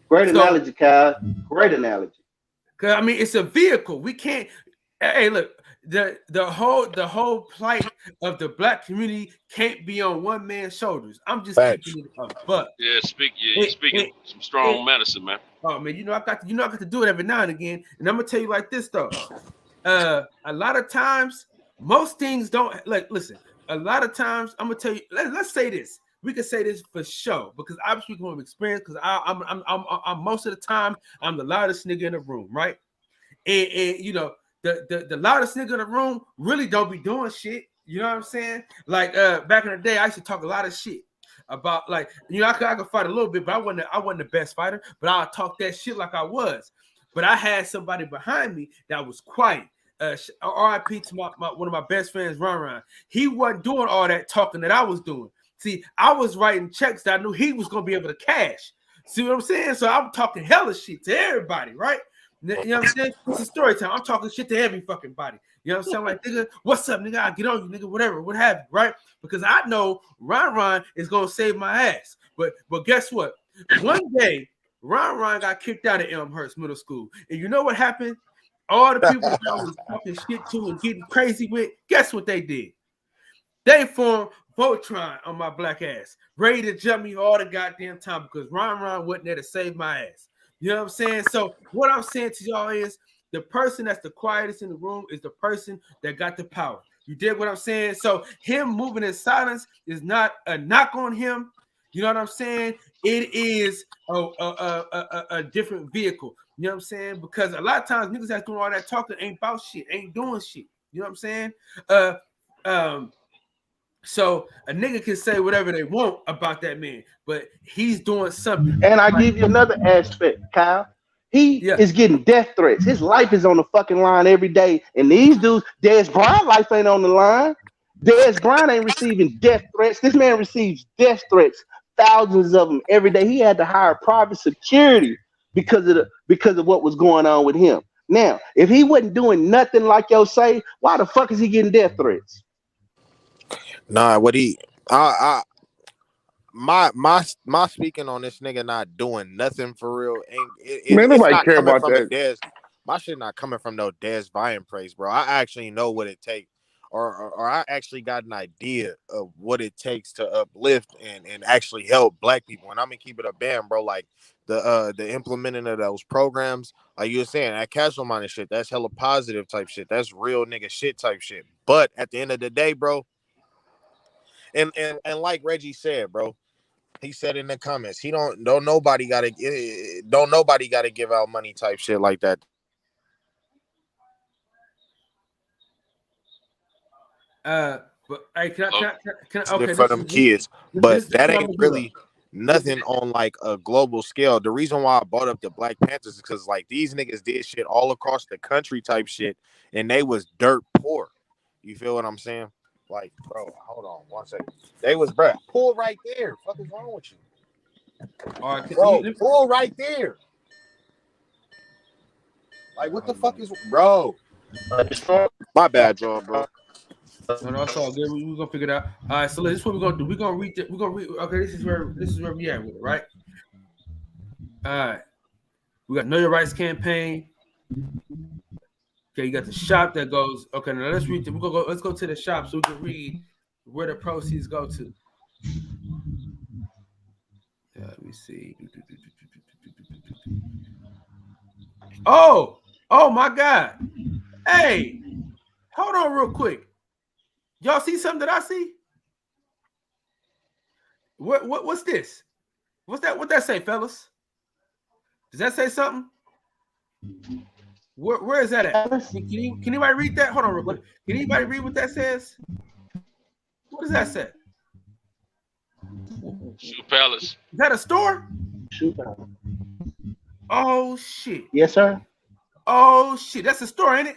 Great analogy, Kyle. Great analogy. Cause I mean, it's a vehicle. We can't. Hey, look, the whole plight of the black community can't be on one man's shoulders. I'm just keeping it a buck. Yeah, you're speaking some strong medicine, man. Oh man, I got to do it every now and again. And I'm gonna tell you like this though. A lot of times, most things don't like. Listen, a lot of times, I'm gonna tell you. Let's say this. We can say this for sure because I'm speaking from experience. Because I'm most of the time I'm the loudest nigga in the room, right? And you know the loudest nigga in the room really don't be doing shit. You know what I'm saying? Like back in the day, I used to talk a lot of shit about like I could fight a little bit, but I wasn't the best fighter. But I'll talk that shit like I was. But I had somebody behind me that was quiet. RIP to my one of my best friends, Ron. He wasn't doing all that talking that I was doing. See, I was writing checks that I knew he was gonna be able to cash. See what I'm saying? So I'm talking hella shit to everybody, right? You know what I'm saying? It's a story time. I'm talking shit to every fucking body. You know what I'm saying? Like, nigga, what's up, nigga? I'll get on you, nigga, whatever, what have you, right? Because I know Ron is gonna save my ass. But guess what? One day, Ron got kicked out of Elmhurst Middle School. And you know what happened? All the people that I was talking shit to and getting crazy with, guess what they did? They formed Voltron on my black ass, ready to jump me all the goddamn time because Ron wasn't there to save my ass. You know what I'm saying? So what I'm saying to y'all is the person that's the quietest in the room is the person that got the power. You dig what I'm saying? So him moving in silence is not a knock on him. You know what I'm saying? It is a different vehicle. You know what I'm saying? Because a lot of times niggas that's doing all that talking ain't about shit, ain't doing shit. You know what I'm saying? So a nigga can say whatever they want about that man, but he's doing something. And I give you another aspect, Kyle. He Yeah. is getting death threats. His life is on the fucking line every day. And these dudes, Dez Bryant life ain't on the line. Dez Bryant ain't receiving death threats. This man receives death threats, thousands of them every day. He had to hire private security because of what was going on with him. Now, if he wasn't doing nothing like yo say, why the fuck is he getting death threats? Nah, what he my speaking on this nigga not doing nothing for real ain't Man, it's nobody not care coming about from a that. Dez. My shit not coming from no Dez buying praise, bro. I actually know what it takes, or I actually got an idea of what it takes to uplift and actually help black people. And I'm gonna keep it a band, bro. Like the implementing of those programs, like you were saying, that casual minded shit, that's hella positive type shit. That's real nigga shit type shit. But at the end of the day, bro, and like Reggie said, bro. He said in the comments, he don't nobody gotta give out money type shit like that. But hey, can I okay, For this them is this kids, but this that what I'm ain't gonna do though. really nothing on like a global scale. The reason why I brought up the Black Panthers is because like these niggas did shit all across the country type shit, and they was dirt poor. You feel what I'm saying? Like, bro, hold on one second. They was, bro, pull right there. Fuck is wrong with you, All right, bro? Pull right there. Like, what the fuck is, bro? My bad, John, bro. No, it's all good. We're gonna figure it out. All right, so this is what we're gonna do. We're gonna read it. We're gonna read. Okay, this is where we at with it, right? All right. We got Know Your Rights campaign. Okay, you got the shop that goes. Okay, now let's read. Let's go to the shop so we can read where the proceeds go to. Let me see. Oh my God! Hey, hold on real quick. Y'all see something that I see? What's this? What's that? What that say, fellas? Does that say something? Where is that at? Can anybody read that? Hold on real quick. Can anybody read what that says? What does that say? Shoe Palace. Is that a store? Shoe Palace. Oh shit. Yes, sir. Oh shit. That's a store, ain't it?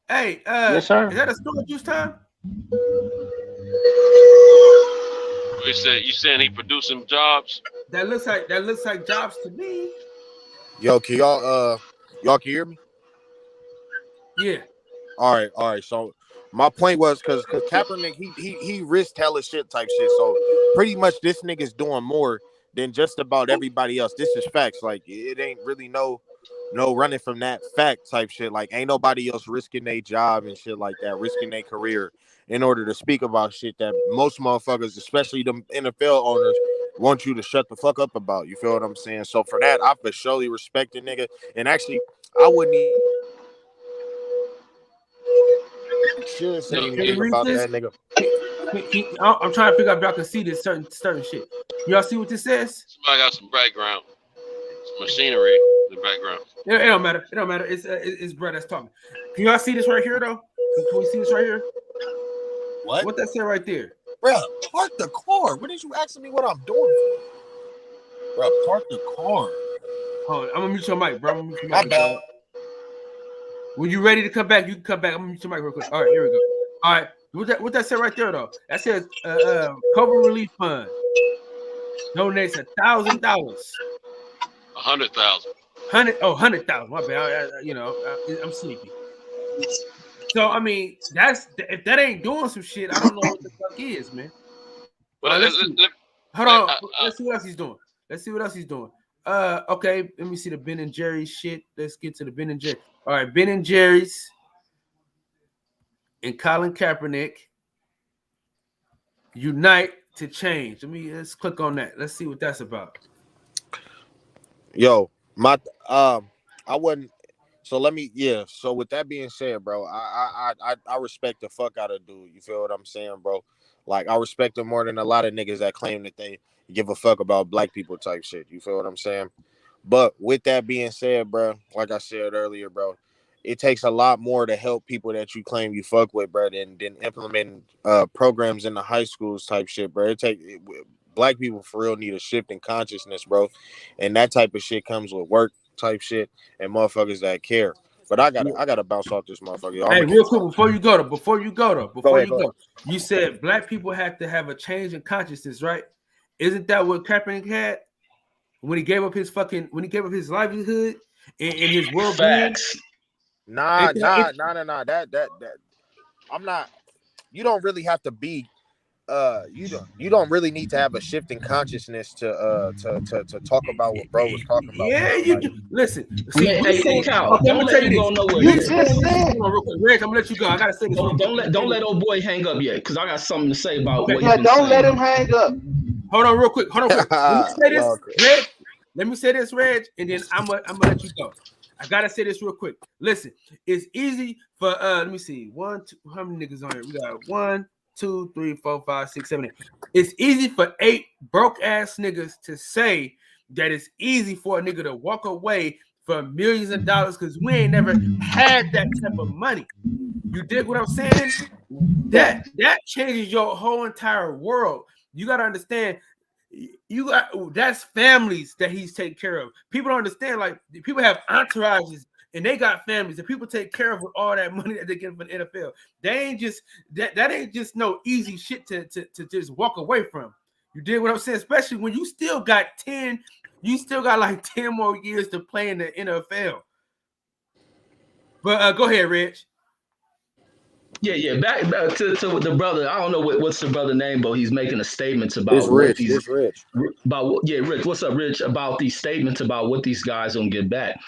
Hey, yes, sir. Is that a store juice time? You saying he producing jobs? That looks like jobs to me. Yo, can y'all can hear me? Yeah. All right. So my point was because Kaepernick he risked hella shit type shit. So pretty much this nigga's doing more than just about everybody else. This is facts. Like it ain't really no running from that fact type shit. Like ain't nobody else risking their job and shit like that, risking their career in order to speak about shit that most motherfuckers, especially them NFL owners, want you to shut the fuck up about. You feel what I'm saying? So for that, I for surely respect the nigga. And actually, I wouldn't even should say anything about that nigga. I'm trying to figure out if y'all can see this certain shit. Y'all see what this says? Somebody got some background, some machinery in the background. It don't matter. It don't matter. It's Brett that's talking. Can y'all see this right here though? Can we see this right here? What that say right there? Bro, park the car. What is you asking me what I'm doing for? Bro, park the car. Hold on, I'm gonna mute your mic, bro. I'm gonna mute your My mic. bad. When you ready to come back, you can come back. I'm gonna mute your mic real quick. All right, here we go. All right, what that said right there though? That says COVID relief fund donates $1,000. 100,000. 100,000. My bad. I'm sleepy. So I mean, if that ain't doing some shit, I don't know what the fuck is, man. Well, hold on. Let's see what else he's doing. Okay. Let me see the Ben and Jerry's shit. Let's get to the Ben and Jerry. All right, Ben and Jerry's and Colin Kaepernick unite to change. Let's click on that. Let's see what that's about. Yo, I wouldn't. So let me, yeah. So with that being said, bro, I respect the fuck out of dude. You feel what I'm saying, bro? Like I respect him more than a lot of niggas that claim that they give a fuck about black people type shit. You feel what I'm saying? But with that being said, bro, like I said earlier, bro, it takes a lot more to help people that you claim you fuck with, bro, than implementing programs in the high schools type shit, bro. Black people for real need a shift in consciousness, bro, and that type of shit comes with work type shit and motherfuckers that care. But I gotta bounce off this motherfucker. I'm Hey, gonna real catch quick y'all. Go before ahead, you go ahead. go, you said black people have to have a change in consciousness, right? Isn't that what Kaepernick had when he gave up his livelihood and his well-being? Facts. Nah, Ain't that, ain't, nah, nah, nah, nah. That I'm not. You don't really have to be. You don't really need to have a shift in consciousness to talk about what bro was talking about, yeah, bro. you Like do. Listen, see, Yeah, we hey, saying, Cal, okay, I'm don't gonna let tell you him go this. nowhere We You yet. just saying this. said, Hold on, real quick, Reg, I'm gonna let you go. I gotta say this real quick. Let me say Don't this. let old boy hang up yet, because I got something to say about Okay, what he's yeah, been don't let saying. him hang up. hold on, real quick. Hold on, quick. Let me say this, y'all crazy. Reg. Let me say this, Reg, and then I'm gonna let you go. I gotta say this real quick. Listen, it's easy for let me see, one, two, how many niggas on here? We got 1, 2, 3, 4, 5, 6, 7, 8. It's easy for 8 broke ass niggas to say that it's easy for a nigga to walk away for millions of dollars because we ain't never had that type of money. You dig what I'm saying? That Facts. that changes your whole entire world. You gotta understand. You got that's families that he's taking care of. People don't understand. Like people have entourages and they got families that people take care of with all that money that they get from the NFL. They ain't just that ain't just no easy shit to just walk away from. You did what I'm saying, especially when you still got you still got like 10 more years to play in the NFL. But go ahead, Rich. Yeah. Back to the brother. I don't know what's the brother name, but he's making a statements It's about what rich. these It's rich. yeah, Rich. What's up, Rich? About these statements about what these guys don't get back.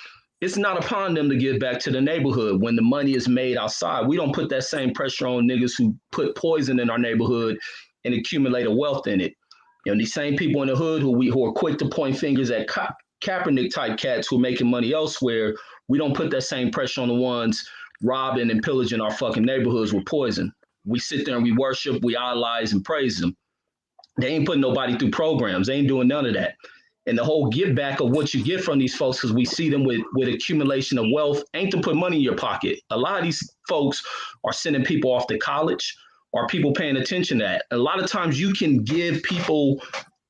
It's not upon them to give back to the neighborhood when the money is made outside. We don't put that same pressure on niggas who put poison in our neighborhood and accumulate a wealth in it. You know, these same people in the hood who are quick to point fingers at Kaepernick type cats who are making money elsewhere. We don't put that same pressure on the ones robbing and pillaging our fucking neighborhoods with poison. We sit there and we worship, we idolize and praise them. They ain't putting nobody through programs. They ain't doing none of that. And the whole give back of what you get from these folks, because we see them with accumulation of wealth, ain't to put money in your pocket. A lot of these folks are sending people off to college, or people paying attention to that. A lot of times you can give people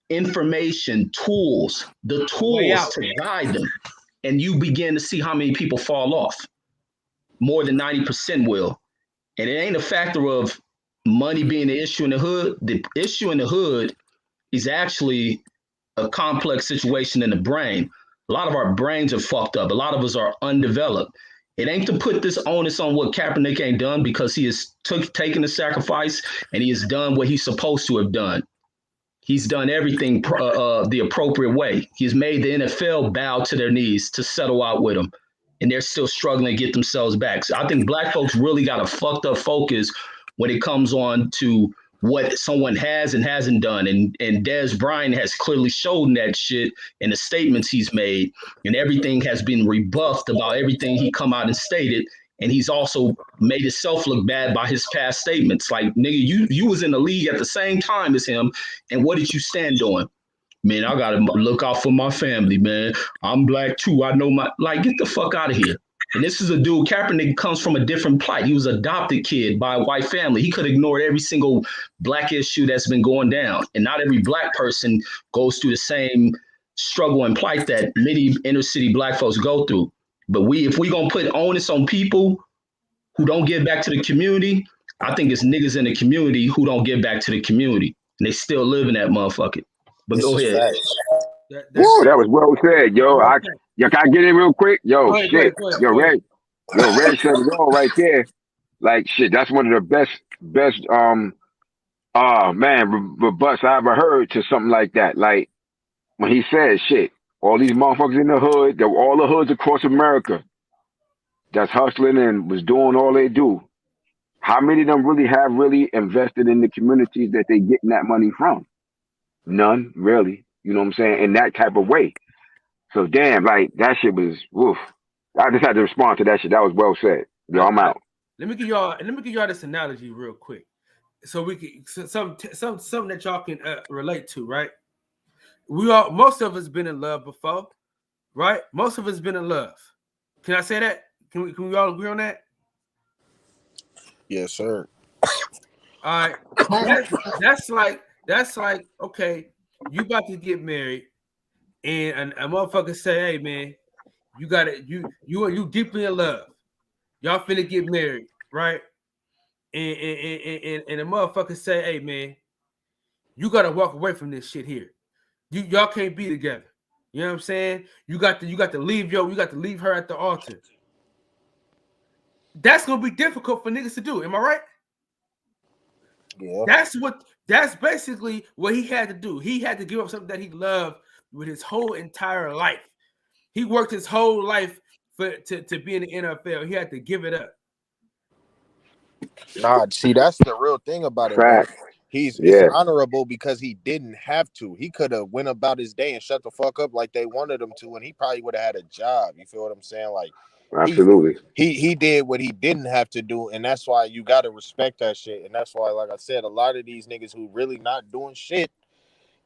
information, tools, the Way tools out. to guide them, and you begin to see how many people fall off. More than 90% will. And it ain't a factor of money being the issue in the hood. The issue in the hood is actually a complex situation in the brain. A lot of our brains are fucked up. A lot of us are undeveloped. It ain't to put this onus on what Kaepernick ain't done, because he has taken the sacrifice and he has done what he's supposed to have done. He's done everything the appropriate way. He's made the NFL bow to their knees to settle out with him, and they're still struggling to get themselves back. So I think black folks really got a fucked up focus when it comes on to what someone has and hasn't done. And Dez Bryant has clearly shown that shit in the statements he's made, and everything has been rebuffed about everything he come out and stated. And he's also made himself look bad by his past statements. Like, nigga, you was in the league at the same time as him, and what did you stand on? Man, I gotta look out for my family, man. I'm black too. I know my like. Get the fuck out of here. And this is a dude. Kaepernick comes from a different plight. He was an adopted kid by a white family. He could ignore every single black issue that's been going down, and not every black person goes through the same struggle and plight that many inner city black folks go through. But if we gonna put onus on people who don't give back to the community, I think it's niggas in the community who don't give back to the community, and they still live in that motherfucker. But This go is ahead. facts. That's Woo, that was well said, yo. okay. Can I get in real quick? Yo, Go ahead, go shit. ahead, go ahead, Yo, go ahead. Reg said it all right there. Like shit, that's one of the best man, rebuts I ever heard to something like that. Like when he said shit, all these motherfuckers in the hood, all the hoods across America that's hustling and was doing all they do. How many of them really invested in the communities that they getting that money from? None, really. You know what I'm saying? In that type of way. So damn, like that shit was woof. I just had to respond to that shit. That was well said. Yo, I'm out. Let me give y'all this analogy real quick, so we can something that y'all can relate to, right? Most of us been in love before, right? Most of us been in love. Can I say that? Can we all agree on that? Yes, sir. All right. That's like okay, you about to get married, and a motherfucker say, hey man, you got it, you deeply in love. Y'all finna get married, right? And a motherfucker say, hey man, you gotta walk away from this shit here. Y'all can't be together. You know what I'm saying? You got to leave you got to leave her at the altar. That's gonna be difficult for niggas to do. Am I right? Yeah. That's basically what he had to do. He had to give up something that he loved with his whole entire life. He worked his whole life to be in the NFL. He had to give it up. Nah, see, that's the real thing about it, bro. Fact. It's honorable because he didn't have to. He could have went about his day and shut the fuck up like they wanted him to, and he probably would have had a job. You feel what I'm saying? Like Absolutely. he did what he didn't have to do, and that's why you got to respect that shit. And that's why, like I said, a lot of these niggas who really not doing shit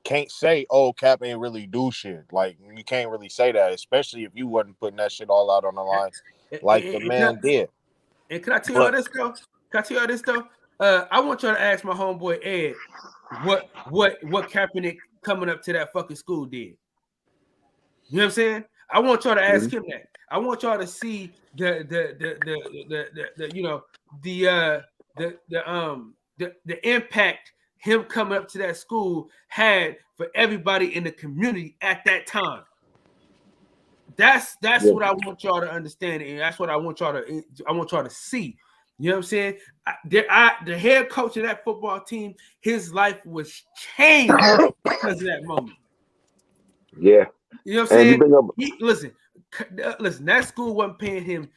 can't say, "Oh, Cap ain't really do shit." Like you can't really say that, especially if you wasn't putting that shit all out on the line, like the man did. And can I tell you all this though? Can I tell you all this though? I want y'all to ask my homeboy Ed what Kaepernick coming up to that fucking school did. You know what I'm saying? I want y'all to ask him that. I want y'all to see the you know the impact him coming up to that school had for everybody in the community at that time. That's what I want y'all to understand, and that's what I want y'all to see. You know what I'm saying? The head coach of that football team, his life was changed because of that moment. Yeah. You know what I'm saying? Listen, that school wasn't paying him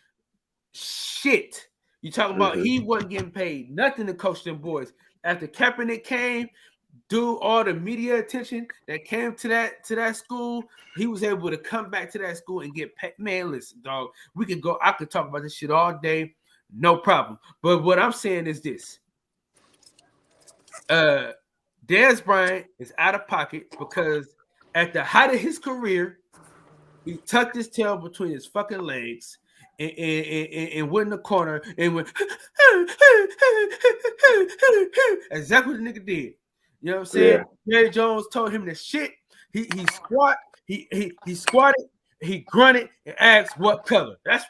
shit. You talking about he wasn't getting paid nothing to coach them boys. After Kaepernick came, all the media attention that came to that school, he was able to come back to that school and get paid. Man, listen, dog, I could talk about this shit all day, no problem. But what I'm saying is this. Dez Bryant is out of pocket because at the height of his career, he tucked his tail between his fucking legs and went in the corner and went exactly what the nigga did. You know what I'm saying? Yeah. Jerry Jones told him to shit. He squatted, he grunted and asked what color. That's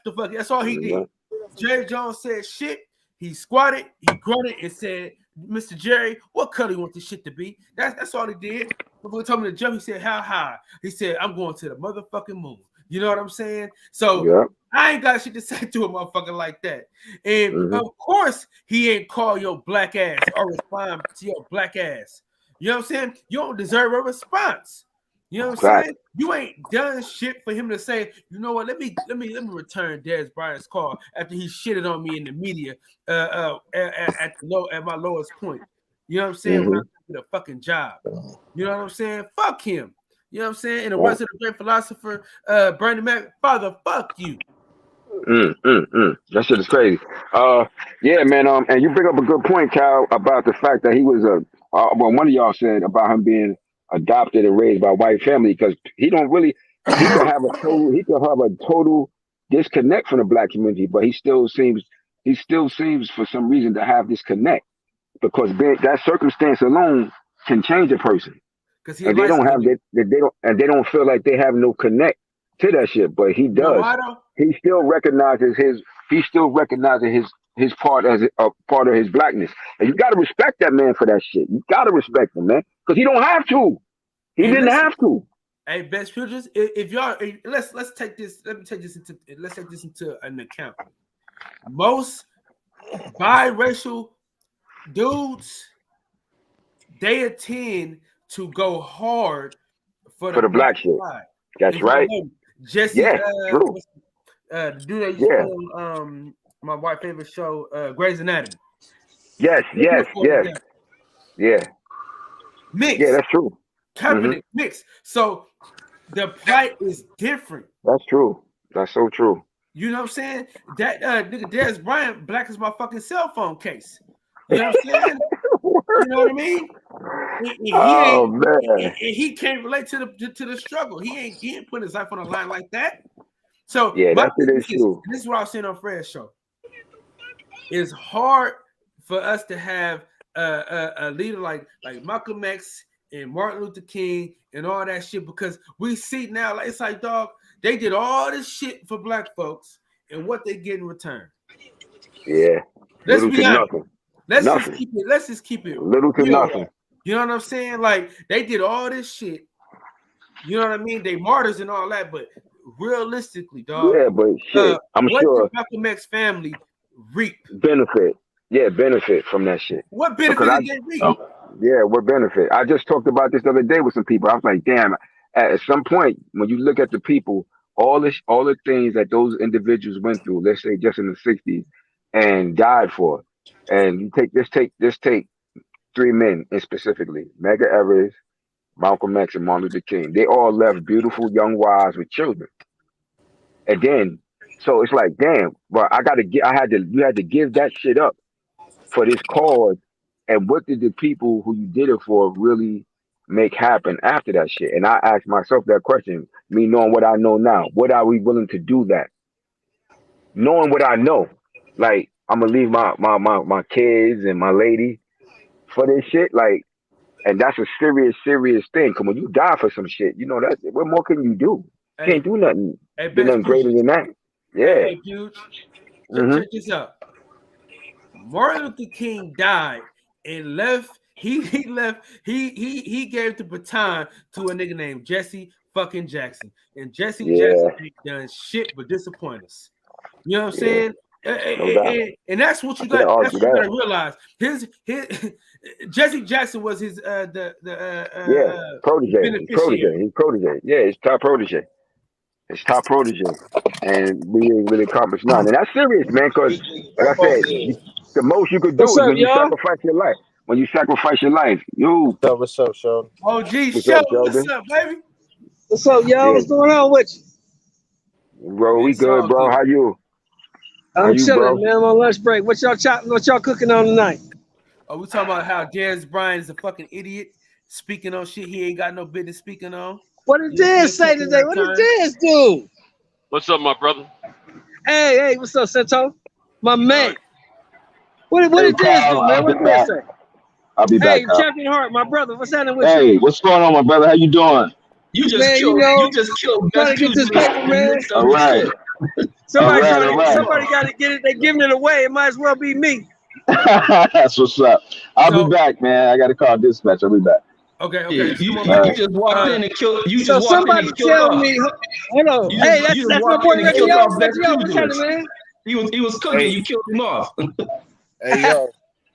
all he did. Jerry Jones said shit. He squatted, he grunted and said, Mr. Jerry, what color you want this shit to be? That's all he did. Before he told me to jump, he said, how high? He said, I'm going to the motherfucking moon. You know what I'm saying? So I ain't got shit to say to a motherfucker like that. And of course, he ain't call your black ass or respond to your black ass. You know what I'm saying? You don't deserve a response. You know what I'm saying? You ain't done shit for him to say, you know what? Let me return Dez Bryant's call after he shitted on me in the media at my lowest point. You know what I'm saying? When I did a fucking job. You know what I'm saying? Fuck him. You know what I'm saying? And the words of the great philosopher, Bernie Mac, father, fuck you. That shit is crazy. Yeah, man. And you bring up a good point, Cal, about the fact that he was well, one of y'all said about him being adopted and raised by a white family because he could have a total disconnect from the black community, but he still seems for some reason to have this connect because that circumstance alone can change a person. And they don't have they don't feel like they have no connect to that shit, but he does. He still recognizes his part as a part of his blackness, and you got to respect that man for that shit. You got to respect him, man, because he don't have to. He didn't have to. Hey, best futures, if y'all let's take this into an account. Most biracial dudes, they attend to go hard for the black shit. Side. That's right. Jesse, true. The dude that used to play my white favorite show, Grey's Anatomy. Yes. Mixed. Yeah, that's true. Mixed. So the plight is different. That's true. That's so true. You know what I'm saying? That nigga Dez Bryant black as my fucking cell phone case. You know what I'm saying? You know what I mean? Oh man. He can't relate to the struggle. He ain't putting his life on the line like that. So Yeah, my that shit thing is is, true. this is what I was saying on Fred's show. It's hard for us to have a leader like Malcolm X and Martin Luther King and all that shit, because we see now, like, it's like, dog, they did all this shit for black folks, and what they get in return. Yeah. Let's Little be to honest. nothing. Let's Nothing. just keep it Little to real. nothing. You know what I'm saying? Like, they did all this shit. You know what I mean? They martyrs and all that, but realistically, dog, Yeah, but shit, I'm what did sure Malcolm X family reap? benefit. Yeah, benefit from that shit. What Because benefit did they reap? yeah, what benefit? I just talked about this the other day with some people. I was like, damn, at some point when you look at the people, all the things that those individuals went through, let's say just in the 60s, and died for. And you take three men in specifically, Medgar Evers, Malcolm X, and Martin Luther King. They all left beautiful young wives with children. And then, so it's like, damn, but you had to give that shit up for this cause. And what did the people who you did it for really make happen after that shit? And I asked myself that question, me knowing what I know now. What are we willing to do that? Knowing what I know, like I'm gonna leave my kids and my lady for this shit, like, and that's a serious thing. Cause when you die for some shit, you know that what more can you do? You Hey, can't do nothing. Do Best nothing greater Future. than that. Yeah. Hey, Huge. Hmm. Check this out. Martin Luther King died and left. He left. He gave the baton to a nigga named Jesse fucking Jackson, and Jesse Yeah. Jackson ain't done shit but disappoint us. You know what I'm Yeah. saying? No doubt. And that's what I you can't got. That's argue what you got that. to realize. His Jesse Jackson was his Yeah. Protege. He's beneficiary. protege. He's protege. Yeah. He's top protege. His top protege. And we ain't really accomplished none. And that's serious, man. Cause like I said, the most you could What's do is up, when you y'all? sacrifice your life. When you sacrifice your life, you. What's up, Sheldon? Oh, gee, What's show up, what's Sheldon? up, baby? What's up, y'all? Yeah. What's going on with you? Bro, Man, we it's good, all bro. good. How you? How I'm you, chilling, bro? man. I'm on lunch break. What y'all cooking on tonight? Oh, we talking about how Dez Bryant is a fucking idiot, speaking on shit he ain't got no business speaking on. What did You know what I'm Dez saying? say Taking today? our What did time. Dez do? What's up, my brother? Hey, what's up, Santo? My All man. right. What Hey, did Dez Carl, do, man? I'll What be did Dez back. say? I'll be back, Hey, Carl. Champion Heart, my brother. What's happening with you? Hey, what's going on, my brother? How you doing? Man, you just trying to get this paper, man. All right. All right, all right. Somebody got to get it. They giving it away. It might as well be me. That's what's up. I'll be So back, man. I got to call dispatch. I'll be back. okay, just come on All back. right. just walked in and killed. You So just walked in and somebody killed tell off. me, hold on. Hey, You just that's my walked boy in and Hey, killed Reggie O. off Best Reggie O, what's happening, Pugilist. man? He was cooking. hey, You killed him off.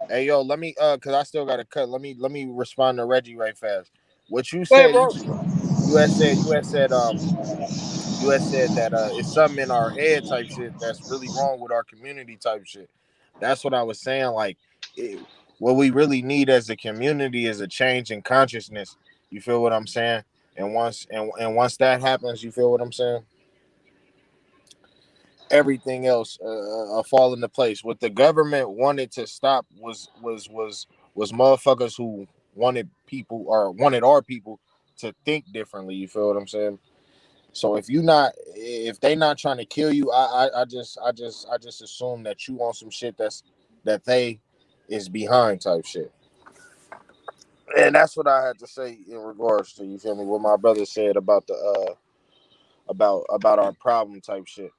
Hey yo, let me cause I still gotta cut. Let me respond to Reggie right fast. What you Go ahead, said, bro. you had said that it's something in our head type shit that's really wrong with our community type shit. That's what I was saying. Like, what we really need as a community is a change in consciousness. You feel what I'm saying? And once that happens, you feel what I'm saying? Everything else fall into place. What the government wanted to stop was motherfuckers who wanted people or wanted our people to think differently. You feel what I'm saying? So if they not trying to kill you, I just assume that you want some shit that they is behind type shit. And that's what I had to say in regards to, you feel me, what my brother said about the about our problem type shit.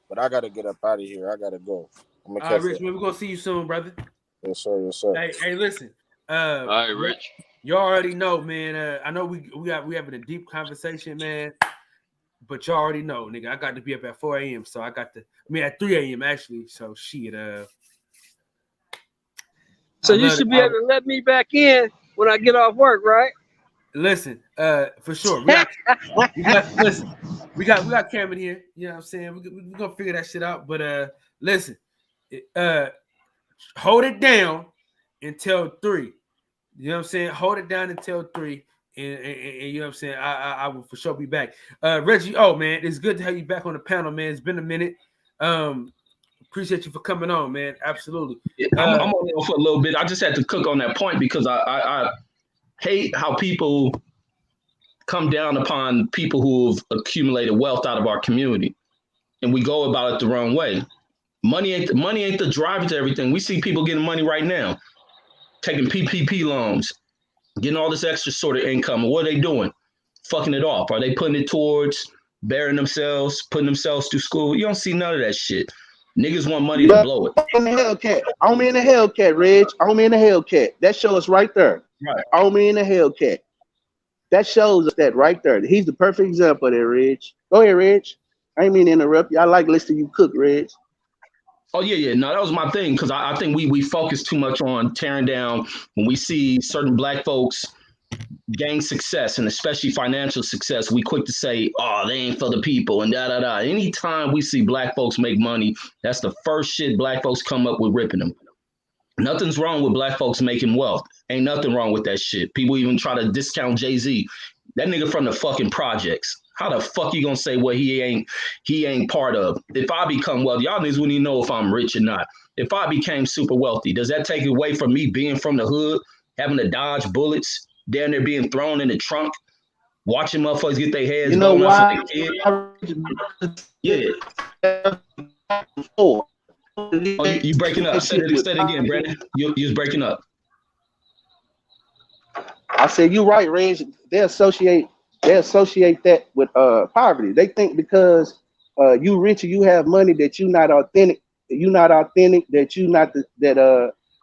But I gotta get up out of here. I gotta go. I'm gonna All right, catch Rich, that. man, we're gonna see you soon, brother. Yes, sir. Yes, sir. Hey, listen. All right, Rich. You already know, man. I know we having a deep conversation, man. But you already know, nigga. I got to be up at 4 a.m. So I got to. I mean, at 3 a.m. actually. So shit. So I you love it. should be able to let me back in when I get off work, right? Listen. For sure. Listen. We got Cameron here. You know what I'm saying? We're gonna figure that shit out. But listen. Hold it down until 3. You know what I'm saying? Hold it down until 3. And you know what I'm saying. I will for sure be back. Reggie, oh man, it's good to have you back on the panel, man. It's been a minute. Appreciate you for coming on, man. Absolutely. I'm only on for a little bit. I just had to cook on that point because I hate how people come down upon people who have accumulated wealth out of our community, and we go about it the wrong way. Money ain't the driver to everything. We see people getting money right now, taking PPP loans, getting all this extra sort of income. What are they doing? Fucking it off. Are they putting it towards burying themselves, putting themselves through school? You don't see none of that shit. Niggas want money to But blow it. on the Hellcat, on me in the Hellcat, Reg. On me in the Hellcat. That shows us right there. Right. On me in the Hellcat. That shows us that right there. He's the perfect example of that, Reg. Go ahead, Reg. I ain't mean to interrupt you. I like listening to you cook, Reg. Oh yeah. No, that was my thing because I think we focus too much on tearing down when we see certain black folks gain success and especially financial success. We quick to say, "Oh, they ain't for the people," and da da da. Anytime we see black folks make money, that's the first shit black folks come up with ripping them. Nothing's wrong with black folks making wealth. Ain't nothing wrong with that shit. People even try to discount Jay-Z. That nigga from the fucking projects. How the fuck you gonna say what he ain't part of? If I become wealthy, y'all niggas wouldn't even know if I'm rich or not. If I became super wealthy, does that take away from me being from the hood, having to dodge bullets, down there being thrown in the trunk, watching motherfuckers get their heads You know blown off why? for their kid? Yeah. Oh, you breaking up. Say it again, Brandon. You was breaking up. I said you're right, Reg. They associate that with poverty. They think because you rich or you have money that you're not authentic. You're not authentic. That you not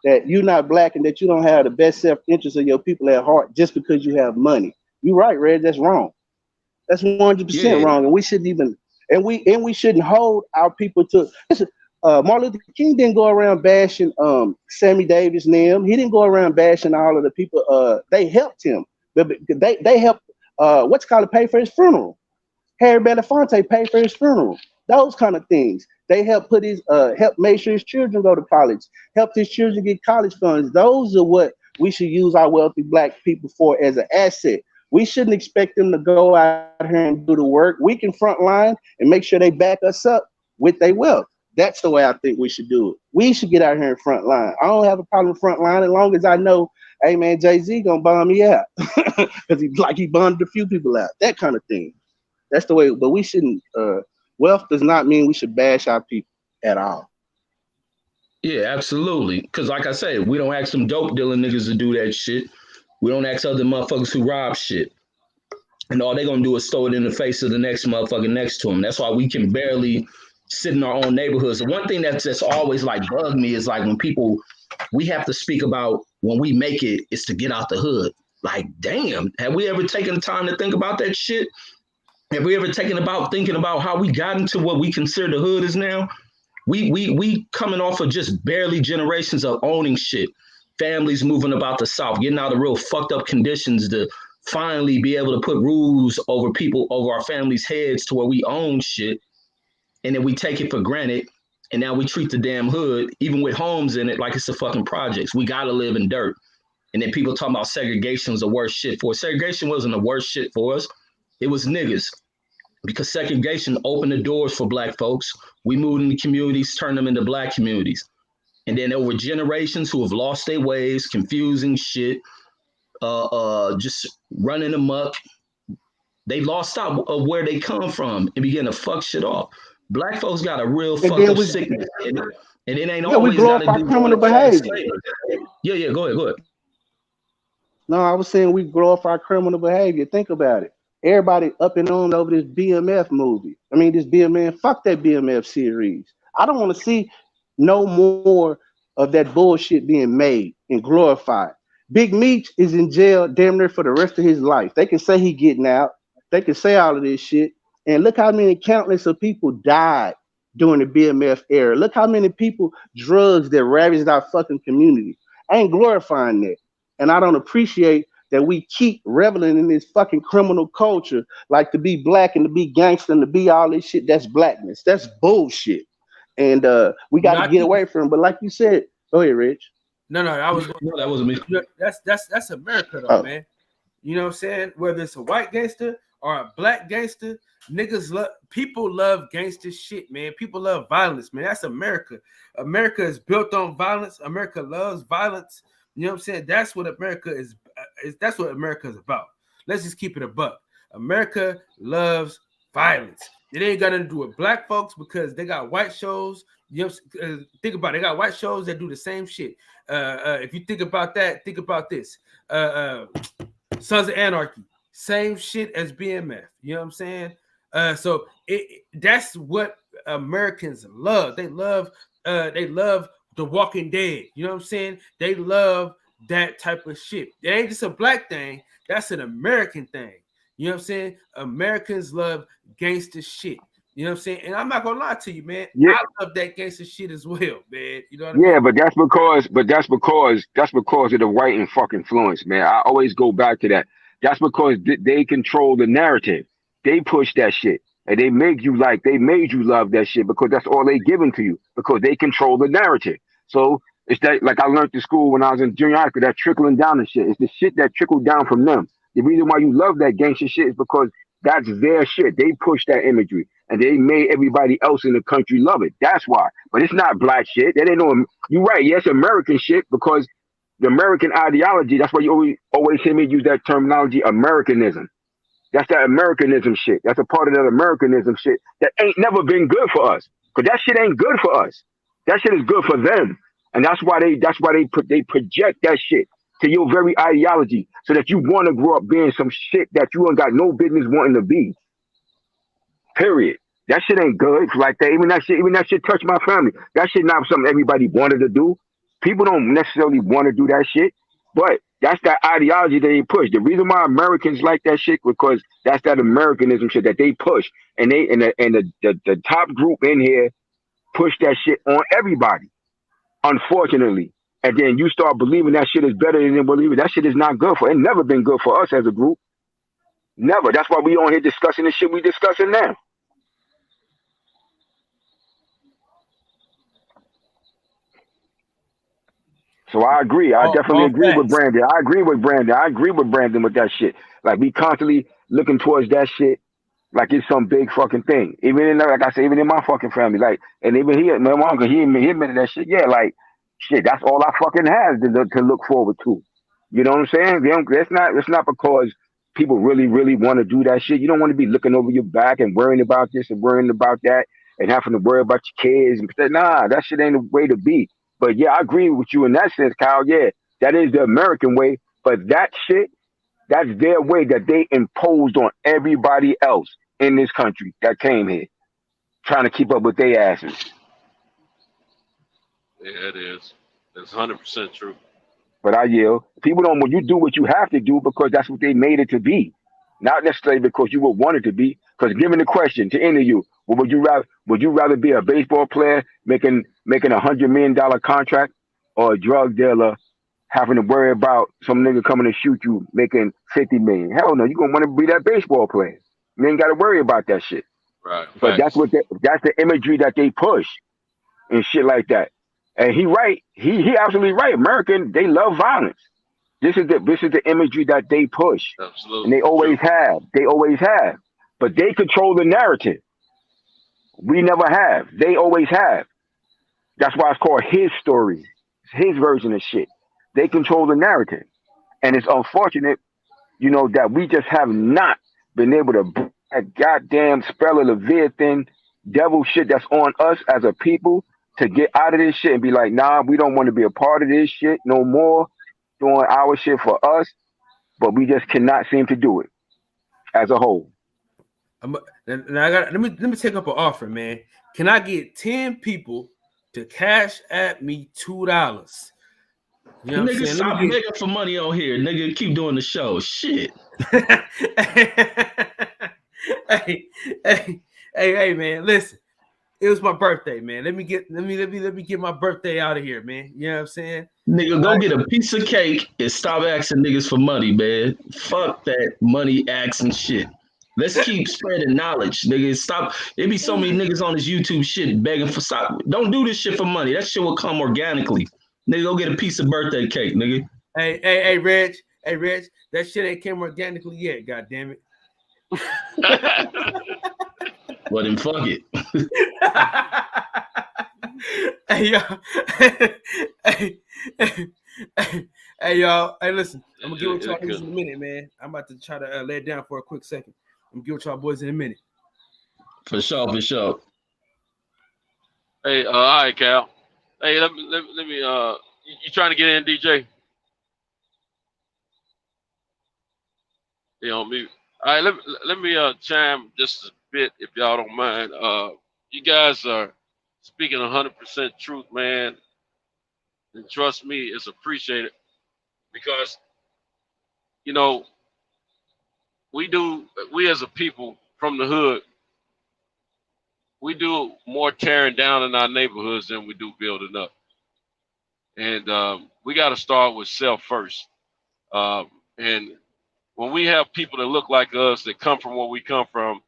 that you're not black and that you don't have the best self interest of your people at heart just because you have money. You're right, Reg. That's wrong. That's 100% wrong, and we shouldn't even we shouldn't hold our people to. Listen, Martin Luther King didn't go around bashing Sammy Davis and them. He didn't go around bashing all of the people. They helped him, but they helped what's called to pay for his funeral. Harry Belafonte paid for his funeral. Those kind of things. They helped put his help make sure his children go to college. Helped his children get college funds. Those are what we should use our wealthy black people for as an asset. We shouldn't expect them to go out here and do the work. We can front line and make sure they back us up with their wealth. That's the way I think we should do it. We should get out here in front line. I don't have a problem with front line as long as I know, hey man, Jay-Z gonna bomb me out. Because he bombed a few people out. That kind of thing. That's the way, but we shouldn't wealth does not mean we should bash our people at all. Yeah, absolutely. Because like I said, we don't ask some dope dealing niggas to do that shit. We don't ask other motherfuckers who rob shit. And all they gonna do is throw it in the face of the next motherfucker next to them. That's why we can barely sit in our own neighborhoods. The one thing that's just always like bugged me is like when people, we have to speak about when we make it, is to get out the hood. Like, damn, have we ever taken the time to think about that shit? Have we ever thinking about how we got into what we consider the hood is now? We coming off of just barely generations of owning shit. Families moving about the South, getting out of real fucked up conditions to finally be able to put rules over people, over our families' heads to where we own shit. And then we take it for granted. And now we treat the damn hood, even with homes in it, like it's a fucking projects. We gotta live in dirt. And then people talking about segregation was the worst shit for us. Segregation wasn't the worst shit for us. It was niggas. Because segregation opened the doors for black folks. We moved into communities, turned them into black communities. And then over generations who have lost their ways, confusing shit, just running amok, they lost out of where they come from and began to fuck shit off. Black folks got a real fucked up sickness in it. And it ain't always got to do criminal behavior. Yeah, go ahead. No, I was saying we glorify criminal behavior. Think about it. Everybody up and on over this BMF movie. I mean, this BMF, fuck that BMF series. I don't want to see no more of that bullshit being made and glorified. Big Meech is in jail damn near for the rest of his life. They can say he getting out. They can say all of this shit. And look how many countless of people died during the BMF era. Look how many people, drugs that ravaged our fucking community. I ain't glorifying that. And I don't appreciate that we keep reveling in this fucking criminal culture, like to be black and to be gangster and to be all this shit. That's blackness. That's bullshit. And we got to get away from it. But like you said, go ahead, Rich. No, that wasn't me. That's America, though, man. You know what I'm saying? Whether it's a white gangster or a black gangster, people love gangster shit, man. People love violence, man. That's America. America is built on violence. America loves violence. You know what I'm saying? That's what America is. That's what America is about. Let's just keep it a buck. America loves violence. It ain't got nothing to do with black folks because they got white shows. You know, think about it. They got white shows that do the same shit. If you think about that, think about this. Sons of Anarchy, same shit as BMF. You know what I'm saying? So that's what Americans love. They love The Walking Dead. You know what I'm saying? They love that type of shit. It ain't just a black thing. That's an American thing. You know what I'm saying? Americans love gangster shit. You know what I'm saying? And I'm not gonna lie to you, man. Yeah. I love that gangster shit as well, man. You know what I mean? Yeah, but that's because of the white and fucking influence, man. I always go back to that. That's because they control the narrative. They push that shit. And they made you love that shit because that's all they giving to you. Because they control the narrative. So it's that, like I learned in school when I was in junior high school, that trickling down and shit. It's the shit that trickled down from them. The reason why you love that gangster shit is because that's their shit. They push that imagery. And they made everybody else in the country love it. That's why. But it's not black shit. That ain't no. You're right. Yes, American shit because the American ideology. That's why you always hear me use that terminology, Americanism. That's that Americanism shit. That's a part of that Americanism shit that ain't never been good for us. Cause that shit ain't good for us. That shit is good for them. And that's why they project that shit to your very ideology so that you want to grow up being some shit that you ain't got no business wanting to be. Period. That shit ain't good like that. Even that shit touched my family. That shit not something everybody wanted to do. People don't necessarily want to do that shit, but that's that ideology that they push. The reason why Americans like that shit because that's that Americanism shit that they push, and the top group in here push that shit on everybody. Unfortunately, and then you start believing that shit is better than believing that shit is not good for. It never been good for us as a group. Never. That's why we on here discussing the shit we discussing now. So I agree. I definitely agree with Brandon. I agree with Brandon with that shit. Like we constantly looking towards that shit like it's some big fucking thing. Even in like I said, even in my fucking family, like and even my uncle, he admitted that shit. Yeah, like shit, that's all I fucking have to look forward to. You know what I'm saying? It's not because people really, really want to do that shit. You don't want to be looking over your back and worrying about this and worrying about that and having to worry about your kids and stuff. Nah, that shit ain't the way to be. But yeah, I agree with you in that sense, Kyle. Yeah, that is the American way. But that shit, that's their way that they imposed on everybody else in this country that came here, trying to keep up with their asses. Yeah, it is. That's 100% true. But I yield. People don't. When you do what you have to do because that's what they made it to be, not necessarily because you would want it to be. Because given the question to any of you, would you rather? Would you rather be a baseball player making $100 million contract, or a drug dealer having to worry about some nigga coming to shoot you making 50 million? Hell no, you gonna want to be that baseball player. You ain't got to worry about that shit. Right. But that's the imagery that they push and shit like that. And he right. He absolutely right. American, they love violence. This is the imagery that they push. Absolutely. And they always have. They always have. But they control the narrative. We never have. They always have. That's why it's called his story. His version of shit. They control the narrative. And it's unfortunate, that we just have not been able to break that goddamn spell of Leviathan devil shit that's on us as a people to get out of this shit and be like, nah, we don't want to be a part of this shit no more, doing our shit for us, but we just cannot seem to do it as a whole. Let me take up an offer, man. Can I get 10 people to cash at me $2? You know nigga, stop begging for money on here. Nigga, keep doing the show. Shit. hey, man, listen. It was my birthday, man. Let me get my birthday out of here, man. You know what I'm saying? Nigga, go get a piece of cake and stop asking niggas for money, man. Fuck that money asking shit. Let's keep spreading knowledge, nigga. Stop. There be so many niggas on this YouTube shit begging for stop. Don't do this shit for money. That shit will come organically. Nigga, go get a piece of birthday cake, nigga. Hey, Reg. Hey, Reg, that shit ain't came organically yet. God damn it. Well, then fuck it. Hey, y'all. Hey, y'all. Hey, listen. I'm gonna get with y'all niggas in a minute, man. I'm about to try to lay it down for a quick second. I'm gonna get with y'all boys in a minute. For sure. Hey, all right, Cal. Hey, let me. You trying to get in, DJ? You on mute. All right, let me chime just a bit, if y'all don't mind. You guys are speaking 100% truth, man, and trust me, it's appreciated because you know we as a people from the hood, we do more tearing down in our neighborhoods than we do building up, and we got to start with self first. And when we have people that look like us, that come from where we come from,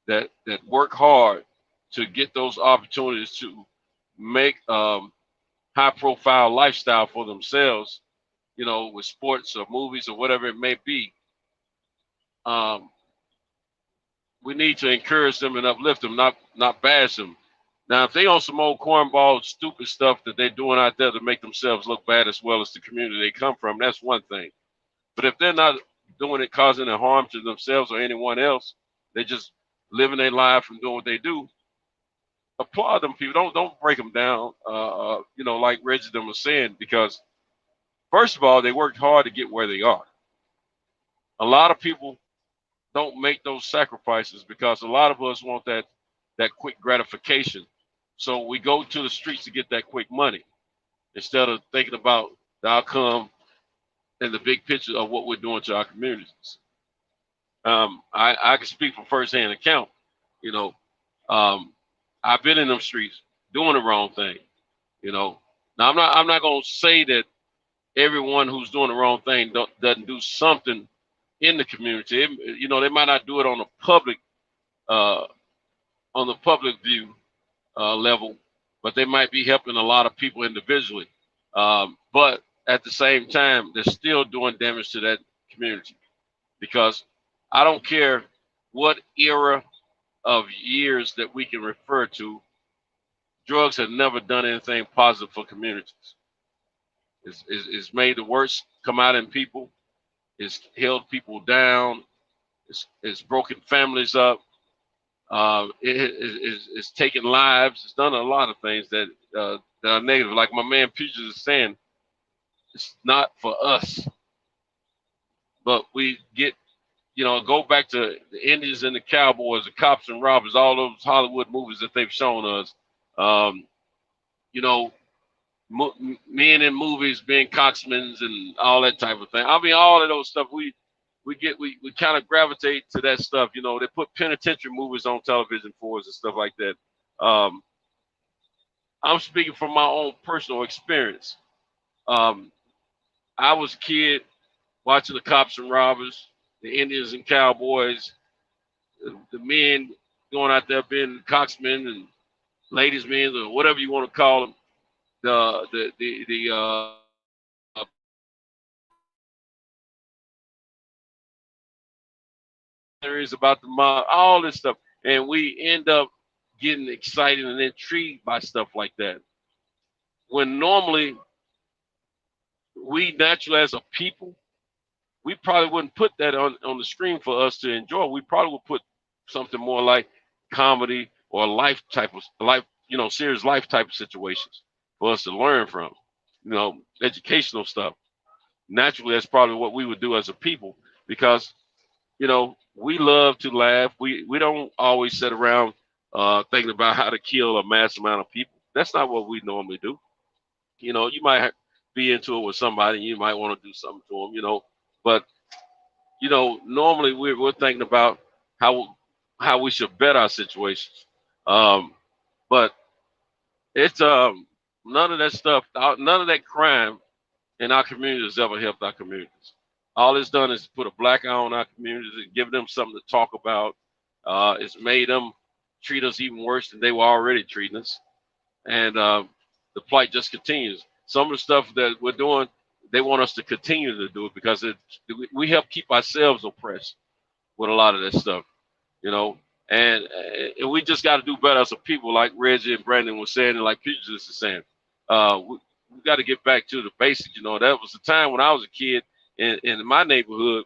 that work hard to get those opportunities to make high profile lifestyle for themselves, you know, with sports or movies or whatever it may be, um, we need to encourage them and uplift them, not bash them. Now, if they on some old cornball, stupid stuff that they're doing out there to make themselves look bad as well as the community they come from, that's one thing. But if they're not doing it causing a harm to themselves or anyone else, they just living their life and doing what they do. Applaud them people. Don't break them down. You know, like Reggie them was saying, because first of all, they worked hard to get where they are. A lot of people don't make those sacrifices because a lot of us want that quick gratification. So we go to the streets to get that quick money instead of thinking about the outcome and the big picture of what we're doing to our communities. I can speak from firsthand account. You know, um, I've been in them streets doing the wrong thing. You know, now I'm not gonna say that everyone who's doing the wrong thing doesn't do something in the community. You know, they might not do it uh, on the public view level, but they might be helping a lot of people individually. But at the same time, they're still doing damage to that community because I don't care what era of years that we can refer to, drugs have never done anything positive for communities. It's made the worst come out in people. It's held people down. It's broken families up. It's taken lives. It's done a lot of things that are negative. Like my man Peaches is saying, it's not for us, but we get, you know, go back to the Indians and the Cowboys, the cops and robbers, all those Hollywood movies that they've shown us. Um, you know, men in movies being coxmen and all that type of thing. I mean, all of those stuff we kind of gravitate to that stuff. You know, they put penitentiary movies on television for us and stuff like that. Um, I'm speaking from my own personal experience. Um, I was a kid watching the cops and robbers, the Indians and cowboys, the men going out there being coxmen and ladies' men or whatever you want to call them. The Theories about the mob, all this stuff, and we end up getting excited and intrigued by stuff like that. When normally we naturally as a people, we probably wouldn't put that on the screen for us to enjoy. We probably would put something more like comedy or life type of life, you know, serious life type of situations for us to learn from, you know, educational stuff. Naturally, that's probably what we would do as a people because you know, we love to laugh. We don't always sit around thinking about how to kill a mass amount of people. That's not what we normally do. You know, you might be into it with somebody, and you might want to do something to them. You know, but you know, normally we're thinking about how we should bet our situations. Um, but it's none of that stuff, none of that crime in our communities ever helped our communities. All it's done is put a black eye on our communities and give them something to talk about. It's made them treat us even worse than they were already treating us. And the plight just continues. Some of the stuff that we're doing, they want us to continue to do it because we help keep ourselves oppressed with a lot of that stuff, you know. And we just got to do better as a people, like Reggie and Brandon was saying, and like Peter is saying. We got to get back to the basics. You know, that was the time when I was a kid in my neighborhood.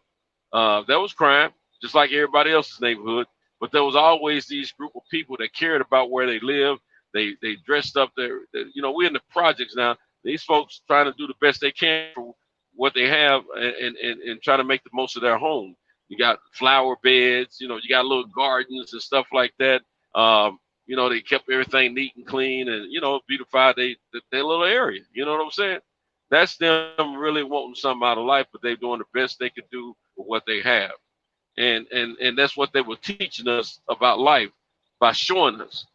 There was crime, just like everybody else's neighborhood. But there was always these group of people that cared about where they live. They dressed up you know, we're in the projects now. These folks trying to do the best they can for what they have and try to make the most of their home. You got flower beds, you know, you got little gardens and stuff like that. You know, they kept everything neat and clean and, you know, beautified their little area. You know what I'm saying? That's them really wanting something out of life, but they're doing the best they could do with what they have. And that's what they were teaching us about life by showing us,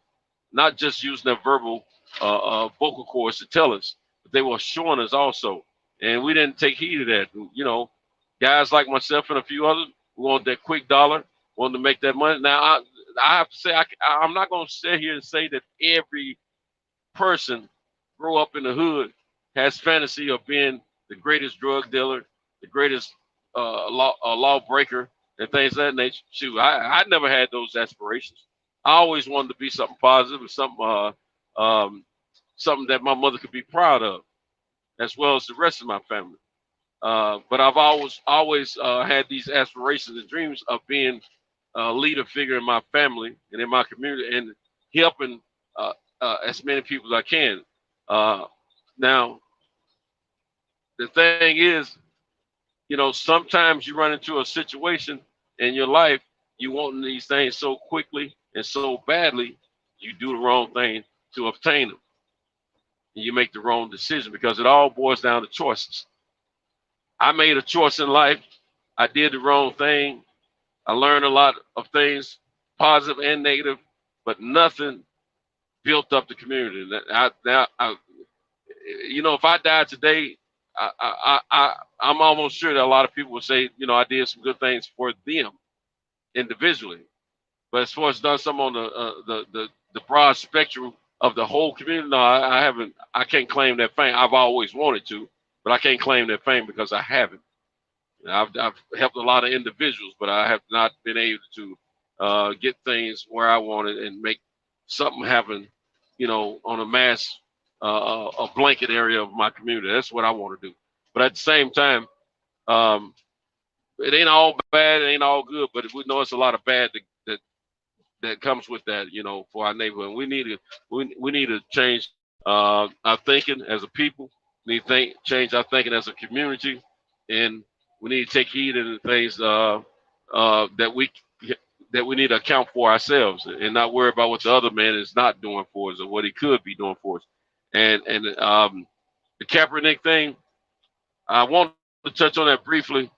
not just using their verbal vocal cords to tell us, but they were showing us also. And we didn't take heed of that. You know, guys like myself and a few others who want that quick dollar, wanted to make that money. Now, I have to say, I'm not going to sit here and say that every person grow up in the hood has fantasy of being the greatest drug dealer, the greatest lawbreaker, and things of that nature. Shoot, I never had those aspirations. I always wanted to be something positive and something that my mother could be proud of, as well as the rest of my family. But I've always had these aspirations and dreams of being a leader figure in my family and in my community and helping as many people as I can. Now, the thing is, you know, sometimes you run into a situation in your life, you want these things so quickly and so badly, you do the wrong thing to obtain them. And you make the wrong decision because it all boils down to choices. I made a choice in life. I did the wrong thing. I learned a lot of things, positive and negative, but nothing built up the community. You know, if I died today, I'm almost sure that a lot of people would say, you know, I did some good things for them individually. But as far as done some on the broad spectrum of the whole community, no, I haven't. I can't claim that fame. I've always wanted to, but I can't claim that fame because I haven't. I've helped a lot of individuals, but I have not been able to get things where I wanted and make something happen, you know, on a mass, a blanket area of my community. That's what I want to do. But at the same time, it ain't all bad, it ain't all good, but we know it's a lot of bad that comes with that, you know, for our neighborhood. We need to change our thinking as a people. We need to change our thinking as a community, and we need to take heed of the things that we need to account for ourselves, and not worry about what the other man is not doing for us or what he could be doing for us. And the Kaepernick thing, I want to touch on that briefly.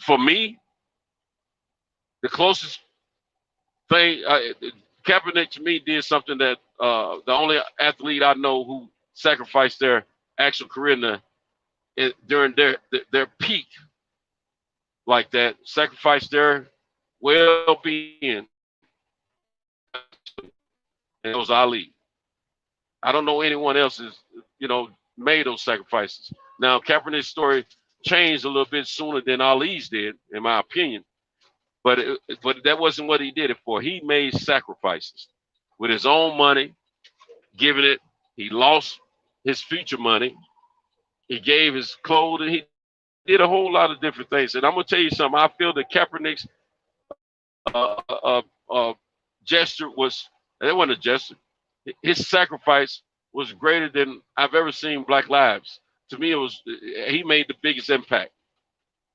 For me, the closest thing, Kaepernick to me did something that the only athlete I know who sacrificed their actual career during their peak like that, sacrificed their well-being, and it was Ali. I don't know anyone else has, you know, made those sacrifices. Now, Kaepernick's story changed a little bit sooner than Ali's did, in my opinion. But that wasn't what he did it for. He made sacrifices with his own money, giving it. He lost his future money. He gave his clothing. He did a whole lot of different things. And I'm gonna tell you something. I feel that Kaepernick's gesture was, it wasn't a gesture. His sacrifice was greater than I've ever seen Black lives. To me, he made the biggest impact.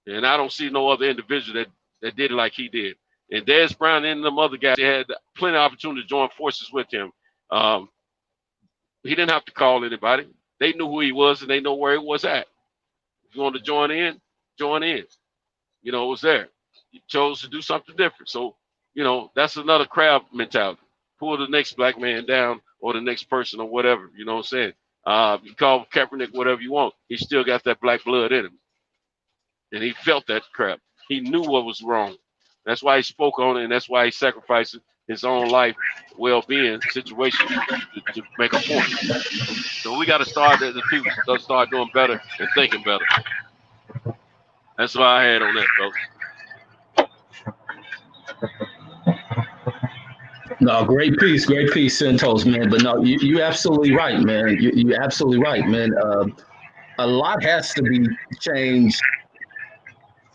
And I don't see no other individual that did it like he did. And Dez Brown and them other guys, they had plenty of opportunity to join forces with him. He didn't have to call anybody. They knew who he was and they know where he was at. If you want to join in, join in. You know, it was there. He chose to do something different. So, you know, that's another crowd mentality. Pull the next black man down or the next person or whatever. You know what I'm saying? You call Kaepernick whatever you want. He still got that black blood in him. And he felt that crap. He knew what was wrong. That's why he spoke on it, and that's why he sacrificed it his own life well-being situation to make a point. So we got to start as the people start doing better and thinking better. That's what I had on that, folks. No, great piece, Santos, man. But no, you absolutely right, man. You absolutely right, man. A lot has to be changed.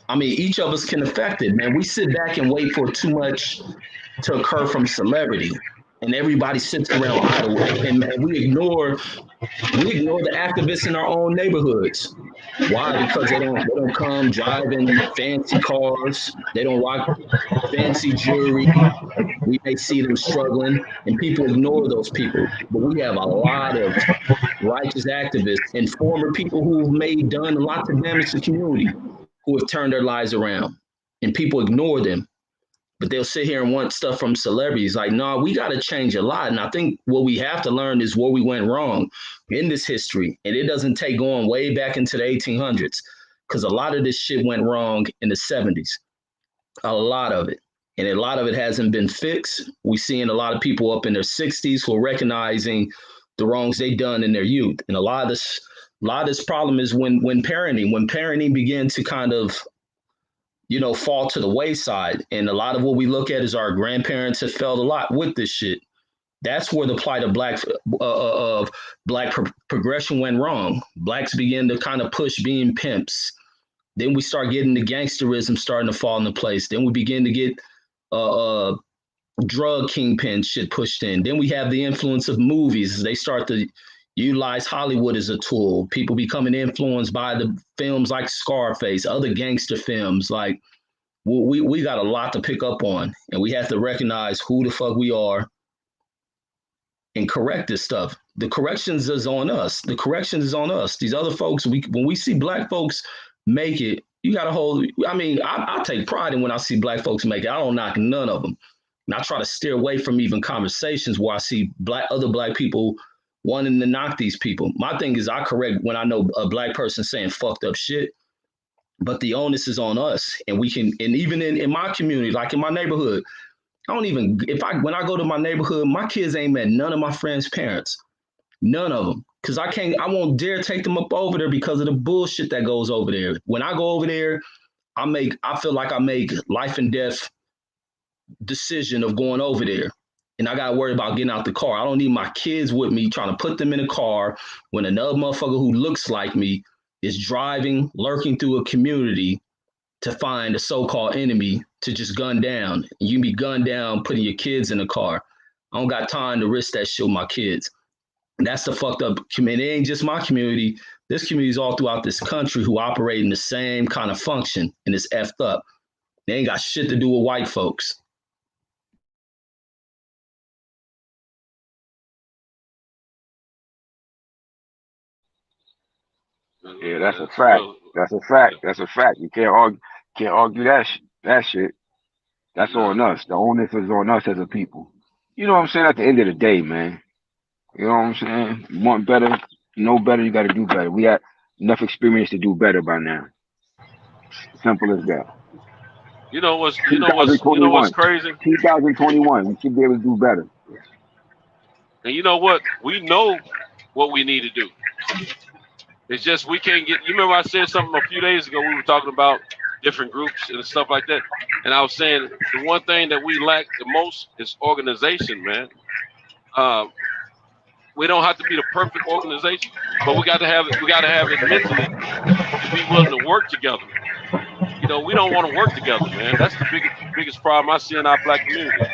I mean, each of us can affect it, man. We sit back and wait for too much to occur from celebrity, and everybody sits around idle, and we ignore the activists in our own neighborhoods. Why? Because they don't come driving fancy cars. They don't rock fancy jewelry. We may see them struggling, and people ignore those people. But we have a lot of righteous activists and former people who have done a lot of damage to the community, who have turned their lives around, and people ignore them. But they'll sit here and want stuff from celebrities. Like, no, we got to change a lot. And I think what we have to learn is where we went wrong in this history. And it doesn't take going way back into the 1800s, because a lot of this shit went wrong in the 70s. A lot of it. And a lot of it hasn't been fixed. We're seeing a lot of people up in their 60s who are recognizing the wrongs they done in their youth. And a lot of this problem is when parenting began to kind of fall to the wayside. And a lot of what we look at is our grandparents have failed a lot with this shit. That's where the plight of black progression went wrong. Blacks began to kind of push being pimps. Then we start getting the gangsterism starting to fall into place. Then we begin to get drug kingpin shit pushed in. Then we have the influence of movies. They start to utilize Hollywood as a tool. People becoming influenced by the films like Scarface, other gangster films. Like, we got a lot to pick up on, and we have to recognize who the fuck we are and correct this stuff. The corrections is on us. These other folks, when we see black folks make it, you got to hold. I mean, I take pride in when I see black folks make it. I don't knock none of them. And I try to steer away from even conversations where I see other black people wanting to knock these people. My thing is, I correct when I know a black person saying fucked up shit, but the onus is on us. And we can, and even in my community, like in my neighborhood, when I go to my neighborhood, my kids ain't met none of my friends' parents, none of them. Cause I won't dare take them up over there because of the bullshit that goes over there. When I go over there, I feel like I make life and death decision of going over there. And I got to worry about getting out the car. I don't need my kids with me trying to put them in a car when another motherfucker who looks like me is driving, lurking through a community to find a so-called enemy to just gun down. And you be gunned down putting your kids in a car. I don't got time to risk that shit with my kids. And that's the fucked up community. It ain't just my community. There's communities all throughout this country who operate in the same kind of function, and it's effed up. They ain't got shit to do with white folks. Yeah, that's a fact. That's a fact. That's a fact. You can't argue that shit. That's on us. The onus is on us as a people. You know what I'm saying? At the end of the day, man. You know what I'm saying? You want better, know better, you gotta do better. We got enough experience to do better by now. Simple as that. You know what's 2021. crazy? 2021. We should be able to do better. And you know what? We know what we need to do. It's just we can't get. You remember I said something a few days ago. We were talking about different groups and stuff like that, and I was saying the one thing that we lack the most is organization, man. We don't have to be the perfect organization, but we got to have it. We got to have it mentally to be willing to work together. You know, we don't want to work together, man. That's the biggest problem I see in our black community.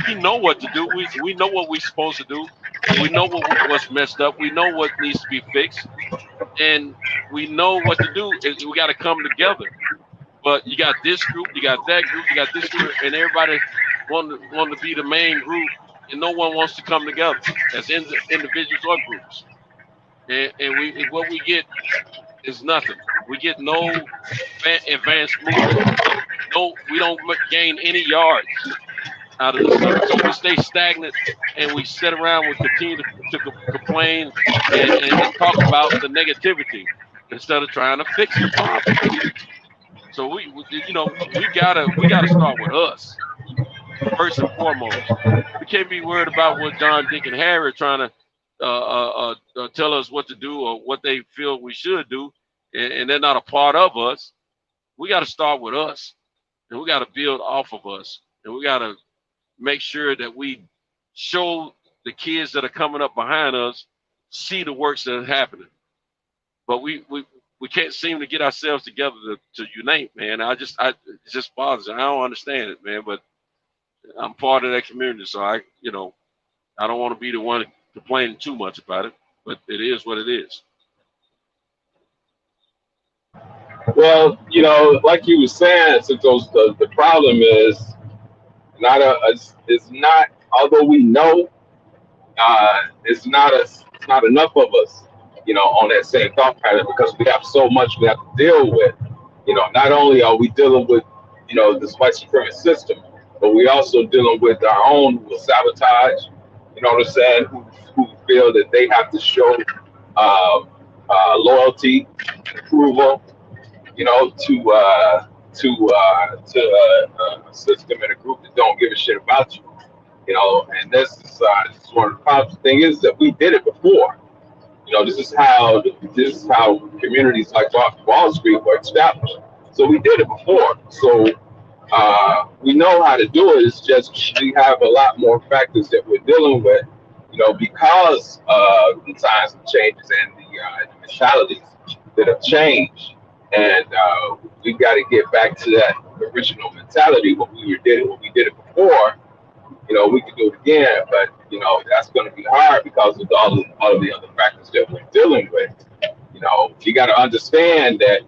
We know what to do. We know what we're supposed to do. We know what's messed up. We know what needs to be fixed. And we know what to do. We got to come together. But you got this group, you got that group, you got this group, and everybody want to be the main group, and no one wants to come together as individuals or groups. And what we get is nothing. We get no advanced movement. No, we don't gain any yards out of this stuff. So we stay stagnant, and we sit around. We continue to complain and talk about the negativity instead of trying to fix the problem. So we gotta start with us. first and foremost. We can't be worried about what John, Dick, and Harry are trying to tell us what to do or what they feel we should do, and they're not a part of us. We got to start with us, and we got to build off of us, and we got to make sure that we show the kids that are coming up behind us see the works that are happening. But we can't seem to get ourselves together to unite, man. It just bothers me. I don't understand it, man. But I'm part of that community, so I don't want to be the one complaining too much about it. But it is what it is. Well, like you were saying, since the problem is it's not. Although we know, it's not enough of us, on that same thought pattern because we have so much we have to deal with. Not only are we dealing with, this white supremacist system, but we also dealing with our own who will sabotage. You know what I'm saying? Who feel that they have to show uh, loyalty, approval, to a system and a group that don't give a shit about you. And this is one of the problems. The thing is that we did it before. This is how communities like Wall Street were established. So we did it before. So we know how to do it. It's just we have a lot more factors that we're dealing with, because of the times of changes and the mentalities that have changed. And we got to get back to that original mentality when we did it before. We can do it again, but that's going to be hard because of all of the other factors that we're dealing with. You got to understand that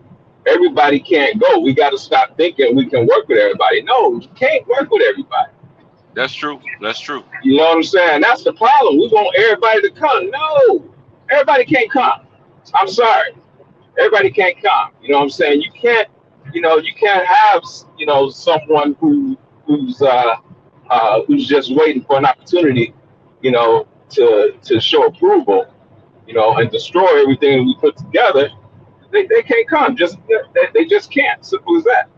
everybody can't go. We got to stop thinking we can work with everybody. No, you can't work with everybody. That's true. That's true. You know what I'm saying? That's the problem. We want everybody to come. No, everybody can't come. I'm sorry. Everybody can't come. You know what I'm saying? You can't have, someone who's just waiting for an opportunity, to show approval, and destroy everything we put together. They can't come. They just can't. Simple as that.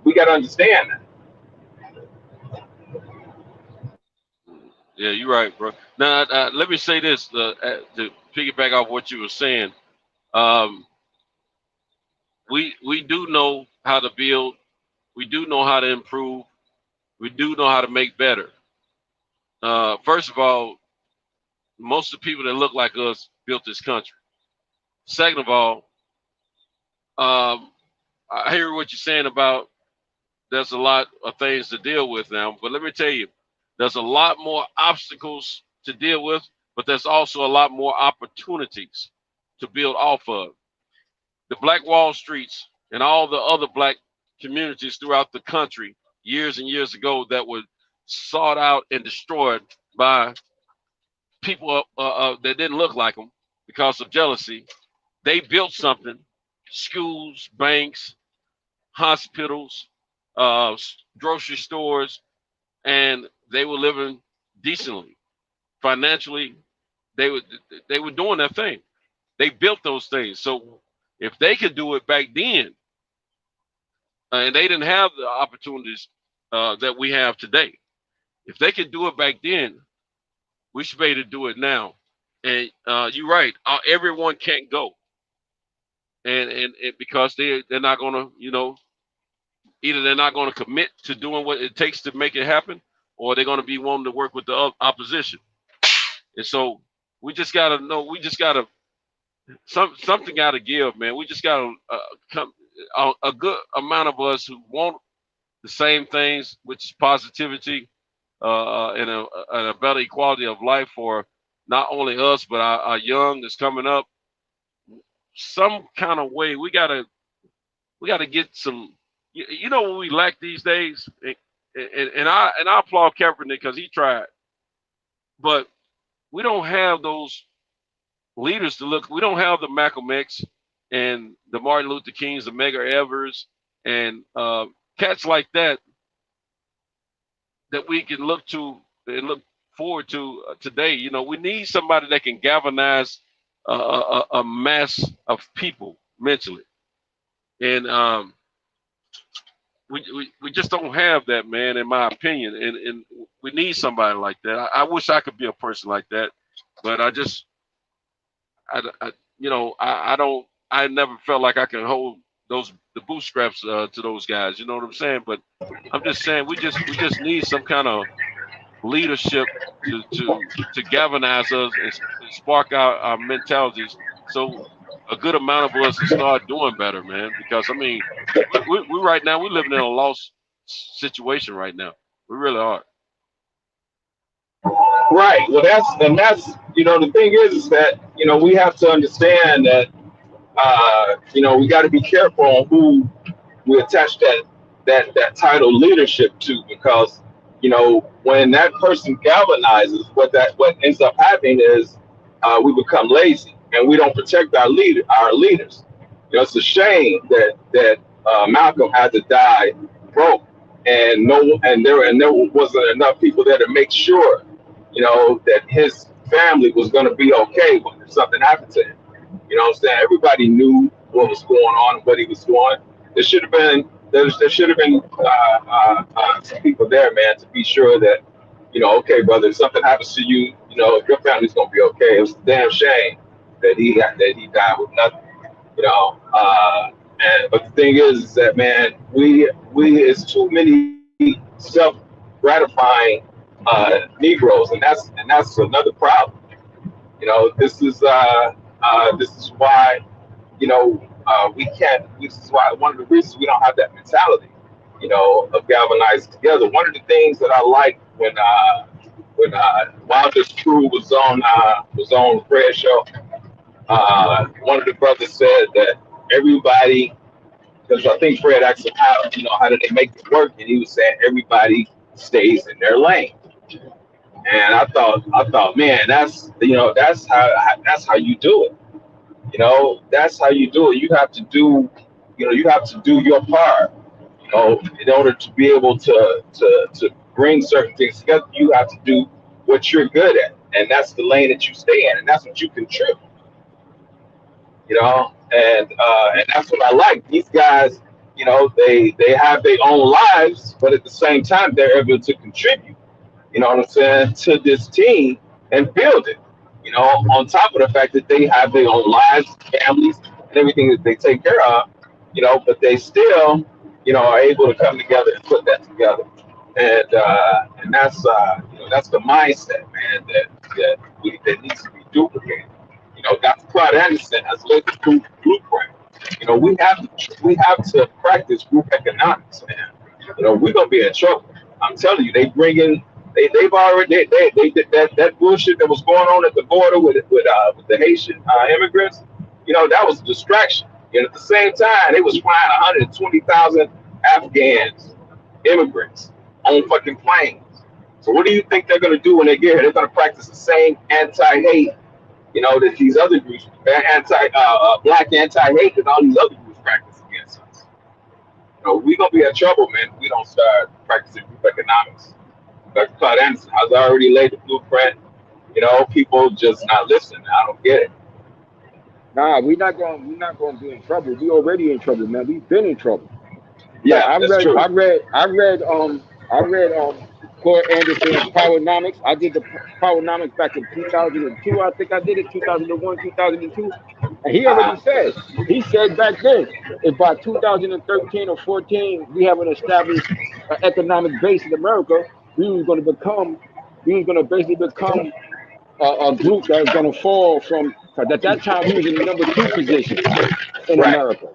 We got to understand that. Yeah, you're right, bro. Now, let me say this to piggyback off what you were saying. Um, we do know how to build. We do know how to improve. We do know how to make better. First of all, most of the people that look like us built this country. Second of all, I hear what you're saying about there's a lot of things to deal with now, but let me tell you, there's a lot more obstacles to deal with, but there's also a lot more opportunities to build off of. The Black Wall Streets and all the other black communities throughout the country years and years ago that were sought out and destroyed by people that didn't look like them because of jealousy. They built something: schools, banks, hospitals, grocery stores, and they were living decently financially. They were doing their thing. They built those things. So if they could do it back then, and they didn't have the opportunities that we have today, if they could do it back then, we should be able to do it now. And you're right. Everyone can't go, and because they're not gonna, either they're not gonna commit to doing what it takes to make it happen, or they're gonna be wanting to work with the opposition. And so we just gotta know. We just gotta something gotta give, man. We just gotta come. A good amount of us who want the same things, which is positivity and a better equality of life for not only us but our young that's coming up. Some kind of way we gotta get some. You know what we lack these days, and I applaud Kaepernick because he tried, but we don't have those leaders to look. We don't have the Malcolm X and the Martin Luther Kings, the Medgar Evers, and cats like that we can look to and look forward to today. We need somebody that can galvanize a mass of people mentally. And we just don't have that, man, in my opinion. And we need somebody like that. I wish I could be a person like that, but I don't. I never felt like I could hold the bootstraps to those guys. You know what I'm saying? But I'm just saying we just need some kind of leadership to galvanize us and spark our mentalities. So a good amount of us will start doing better, man. Because I mean, we right now we're living in a lost situation right now. We really are. Right. Well, that's the thing is that we have to understand that we got to be careful on who we attach that title leadership to, because when that person galvanizes, what ends up happening is we become lazy and we don't protect our leaders. It's a shame that Malcolm had to die broke, and there wasn't enough people there to make sure that his family was going to be okay when something happened to him. You know what I'm saying? Everybody knew what was going on and what he was doing. There should have been some people there, man, to be sure that okay, brother, if something happens to you, your family's gonna be okay. It was a damn shame that he died with nothing. You know, but the thing is that, man, we it's too many self gratifying Negroes, and that's another problem. This is why we can't. This is why one of the reasons we don't have that mentality, of galvanized together. One of the things that I like when Wilder's crew was on Fred show, one of the brothers said that everybody, because I think Fred asked him how did they make it work, and he was saying everybody stays in their lane. And I thought, man, that's how you do it. That's how you do it. You have to do your part. In order to be able to bring certain things together, you have to do what you're good at, and that's the lane that you stay in, and that's what you contribute. And that's what I like. These guys, they have their own lives, but at the same time, they're able to contribute. You know what I'm saying, to this team and build it. On top of the fact that they have their own lives, families, and everything that they take care of, but they still, are able to come together and put that together. And that's the mindset, man, that needs to be duplicated. Dr. Clyde Anderson has laid the blueprint. We have to practice group economics, man. We're gonna be in trouble. I'm telling you, they've already they did that bullshit that was going on at the border with the Haitian immigrants. That was a distraction. And at the same time, they was flying 120,000 Afghans immigrants on fucking planes. So what do you think they're gonna do when they get here? They're gonna practice the same anti-hate, that these other groups, black anti-hate, that all these other groups practice against us. We're gonna be in trouble, man, if we don't start practicing group economics. Dr. Clyde Anderson has already laid the blueprint. People just not listening. I don't get it. Nah, we're not gonna be in trouble. We already in trouble, man. We've been in trouble. Yeah, Like that's true. I read Claude Anderson's Powernomics. I did the Powernomics back in 2002. I think I did it 2001, 2002. And he said back then, if by 2013 or 14 we haven't established an economic base in America, we was going to basically become a group that's going to fall from. At that time, we was in the number 2 position in America.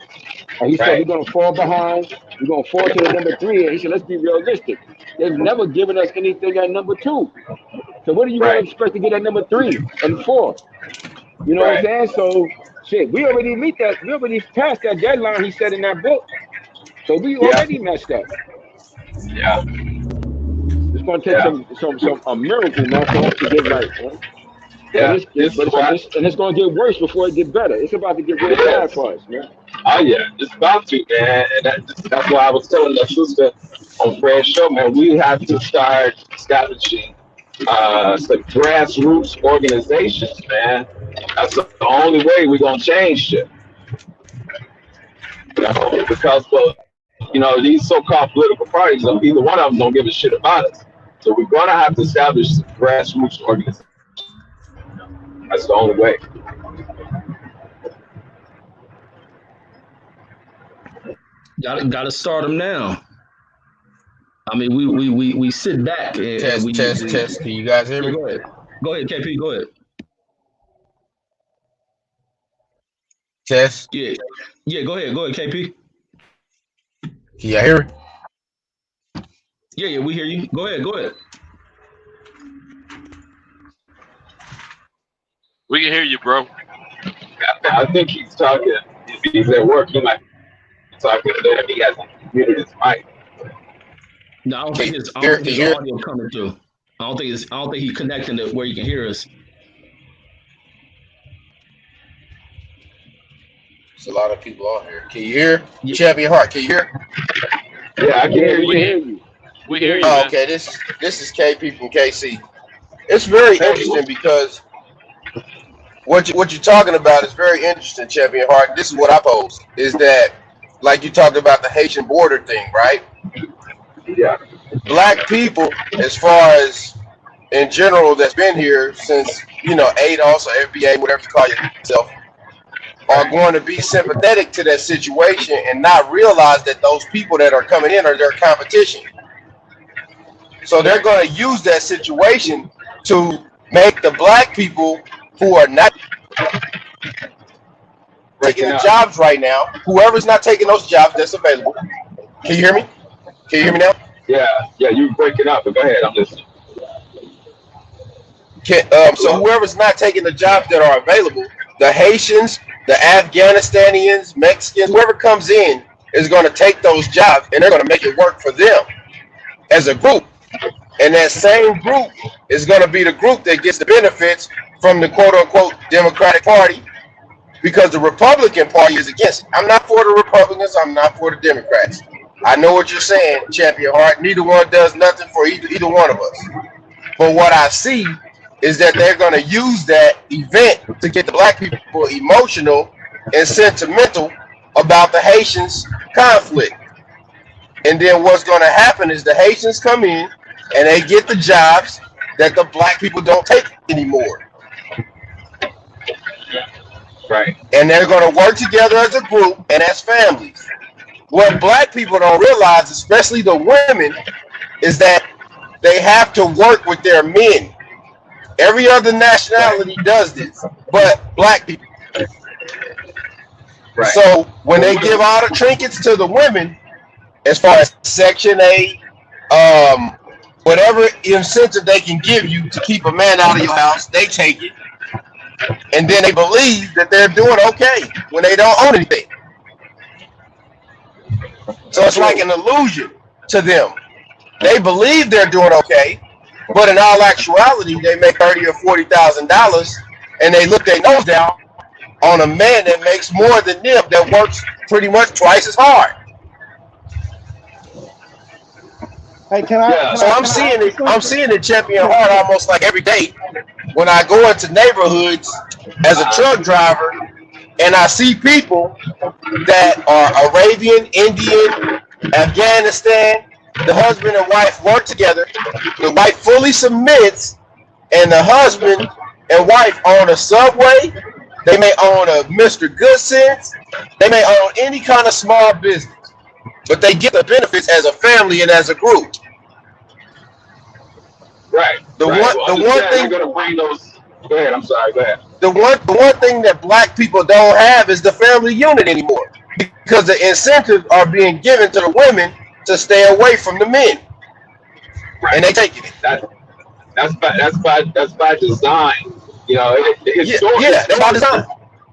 And he said, we're going to fall behind. We're going to fall to the number 3. And he said, let's be realistic. They've never given us anything at number 2. So what do you want to expect to get at number 3 and 4? You know what I'm saying? So, shit, we already passed that deadline he said in that book. So we already messed up. Yeah. It's going to take a miracle, man, for us to get right, man. Yeah, and it's going to get worse before it gets better. It's about to get real bad for us, man. Oh yeah, it's about to, man, and that's why I was telling the sister on Fred's show, man. We have to start establishing some grassroots organizations, man. That's the only way we're gonna change shit. Because these so-called political parties, either one of them don't give a shit about us. So we're going to have to establish some grassroots organization. That's the only way. Gotta start them now. I mean, we sit back and Test, we test, test. Can you guys hear yeah, me? go ahead, KP, go ahead. Test. Yeah, go ahead, KP. Can y'all hear me? Yeah, we hear you. Go ahead. We can hear you, bro. I think he's talking. If he's at work, he might be talking to them. He hasn't muted his mic. No, I don't think his audio coming through. I don't think he's connecting to where you can hear us. There's a lot of people on here. Can you hear? Yeah. Champion Heart, can you hear? Yeah, I can hear you. We hear you. Oh, okay, this is KP from KC. It's very interesting because what you're talking about is very interesting, Champion Heart. This is what I pose, is that, like you talked about the Haitian border thing, right? Yeah. Black people, as far as in general, that's been here since, ADOS or FBA, whatever you call yourself, are going to be sympathetic to that situation and not realize that those people that are coming in are their competition. So they're going to use that situation to make the black people who are not taking the jobs right now, whoever's not taking those jobs that's available. Can you hear me? Can you hear me now? Yeah, you're breaking up, but go ahead, I'm listening. So whoever's not taking the jobs that are available, the Haitians, the Afghanistanians, Mexicans, whoever comes in is going to take those jobs and they're going to make it work for them as a group. And that same group is going to be the group that gets the benefits from the quote-unquote Democratic Party, because the Republican Party is against it. I'm not for the Republicans. I'm not for the Democrats. I know what you're saying, Champion Heart. Neither one does nothing for either one of us. But what I see is that they're going to use that event to get the black people emotional and sentimental about the Haitians conflict. And then what's going to happen is the Haitians come in and they get the jobs that the black people don't take anymore. Right. And they're going to work together as a group and as families. What black people don't realize, especially the women, is that they have to work with their men. Every other nationality does this, but black people. Right. So when they give all the trinkets to the women, as far as Section 8, whatever incentive they can give you to keep a man out of your house, they take it. And then they believe that they're doing okay when they don't own anything. So it's like an illusion to them. They believe they're doing okay, but in all actuality, they make $30,000 or $40,000, and they look their nose down on a man that makes more than them, that works pretty much twice as hard. Hey, I'm seeing the Champion Heart almost like every day when I go into neighborhoods as a truck driver, and I see people that are Arabian, Indian, Afghanistan. The husband and wife work together. The wife fully submits, and the husband and wife own a Subway. They may own a Mr. Goodsense. They may own any kind of small business, but they get the benefits as a family and as a group. Right. The one thing. You're gonna bring those. Go ahead. I'm sorry. Go ahead. The one thing that black people don't have is the family unit anymore, because the incentives are being given to the women to stay away from the men, right. And they take it. That's by design. That's by design.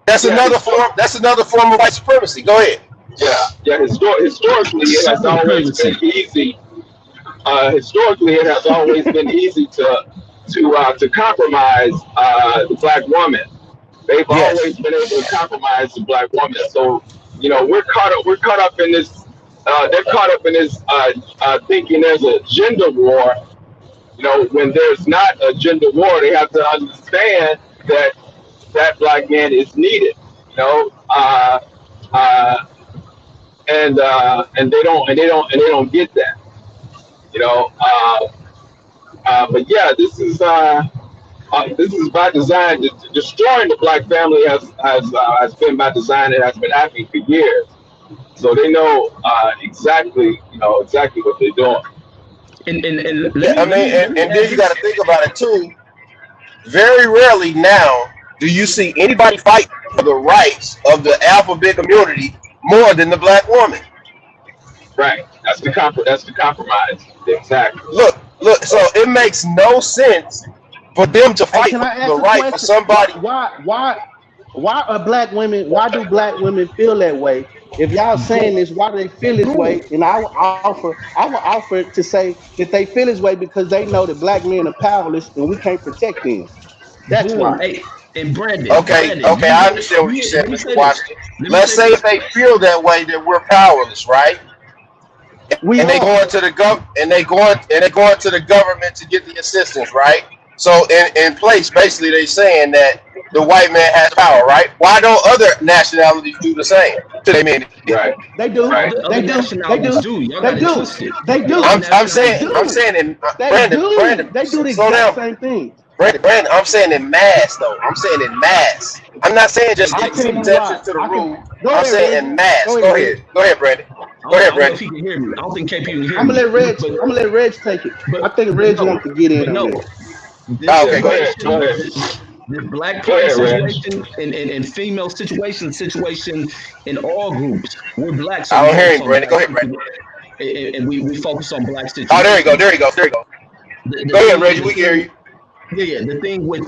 That's another form. That's another form of white supremacy. Go ahead. Yeah. Historically, it has always been easy. Historically, it has always been easy to compromise the black woman. They've always been able to compromise the black woman. So, we're caught up in this. They're caught up in this thinking there's a gender war. When there's not a gender war, they have to understand that black man is needed. and they don't get that, you know. But yeah, this is by design. Destroying the black family has been by design. It has been happening for years. So they know exactly, exactly what they're doing. And Yeah, I mean, let me and add then you got this. to think about it too. Very rarely now do you see anybody fight for the rights of the alphabet community more than the black woman. Right. That's the compromise. Exactly. Look. So it makes no sense for them to Hey, fight can for I the ask a right for question? Why, somebody. why, why, why are black women? Why do black women feel that way? If y'all saying Go, this, why do they feel this go way? ahead. And I will offer to say that they feel this way because they know that black men are powerless and we can't protect them. That's Boom. why. Hey, and Okay, I understand what you said, let me Mr. say this. Washington. Let me Let's say say if this. they feel that way that we're powerless, right? We And they go are. into the they go into the government to get the assistance, right? So in place, basically, they saying that the white man has power, right? Why don't other nationalities do the same to their men? Right. They do. Right. Other They do. They nationalities do. do. Y'all They got it do. twisted. They Other do. They nationalities I'm do. do. saying in They Brandon, do. They do the slow exact down, same thing. Brandon. I'm saying in mass though. I'm saying in mass. I'm not saying just I tell you exceptions why. to the I can rule. go I'm ahead, saying Reggie. in mass. Go ahead, Reggie. Go ahead, Brandon. Go I ahead, don't know if Brandon. he can hear me. I don't think KP can hear I'm me. gonna let Reg. But I'm gonna let Reg take it. but I think but Reggie no. wants to get in But on no. this. This Oh, okay, go ahead. situation, Go ahead. this black Go pride ahead, Reg. situation, and female situation in all groups. We're black, so I we don't hear focus him, on Brandon. Go black ahead, Brandon. and we focus on black Oh, there you go. situations. There you go. There you go. The Go ahead, thing, Reggie. the We can hear thing, you. yeah. The thing with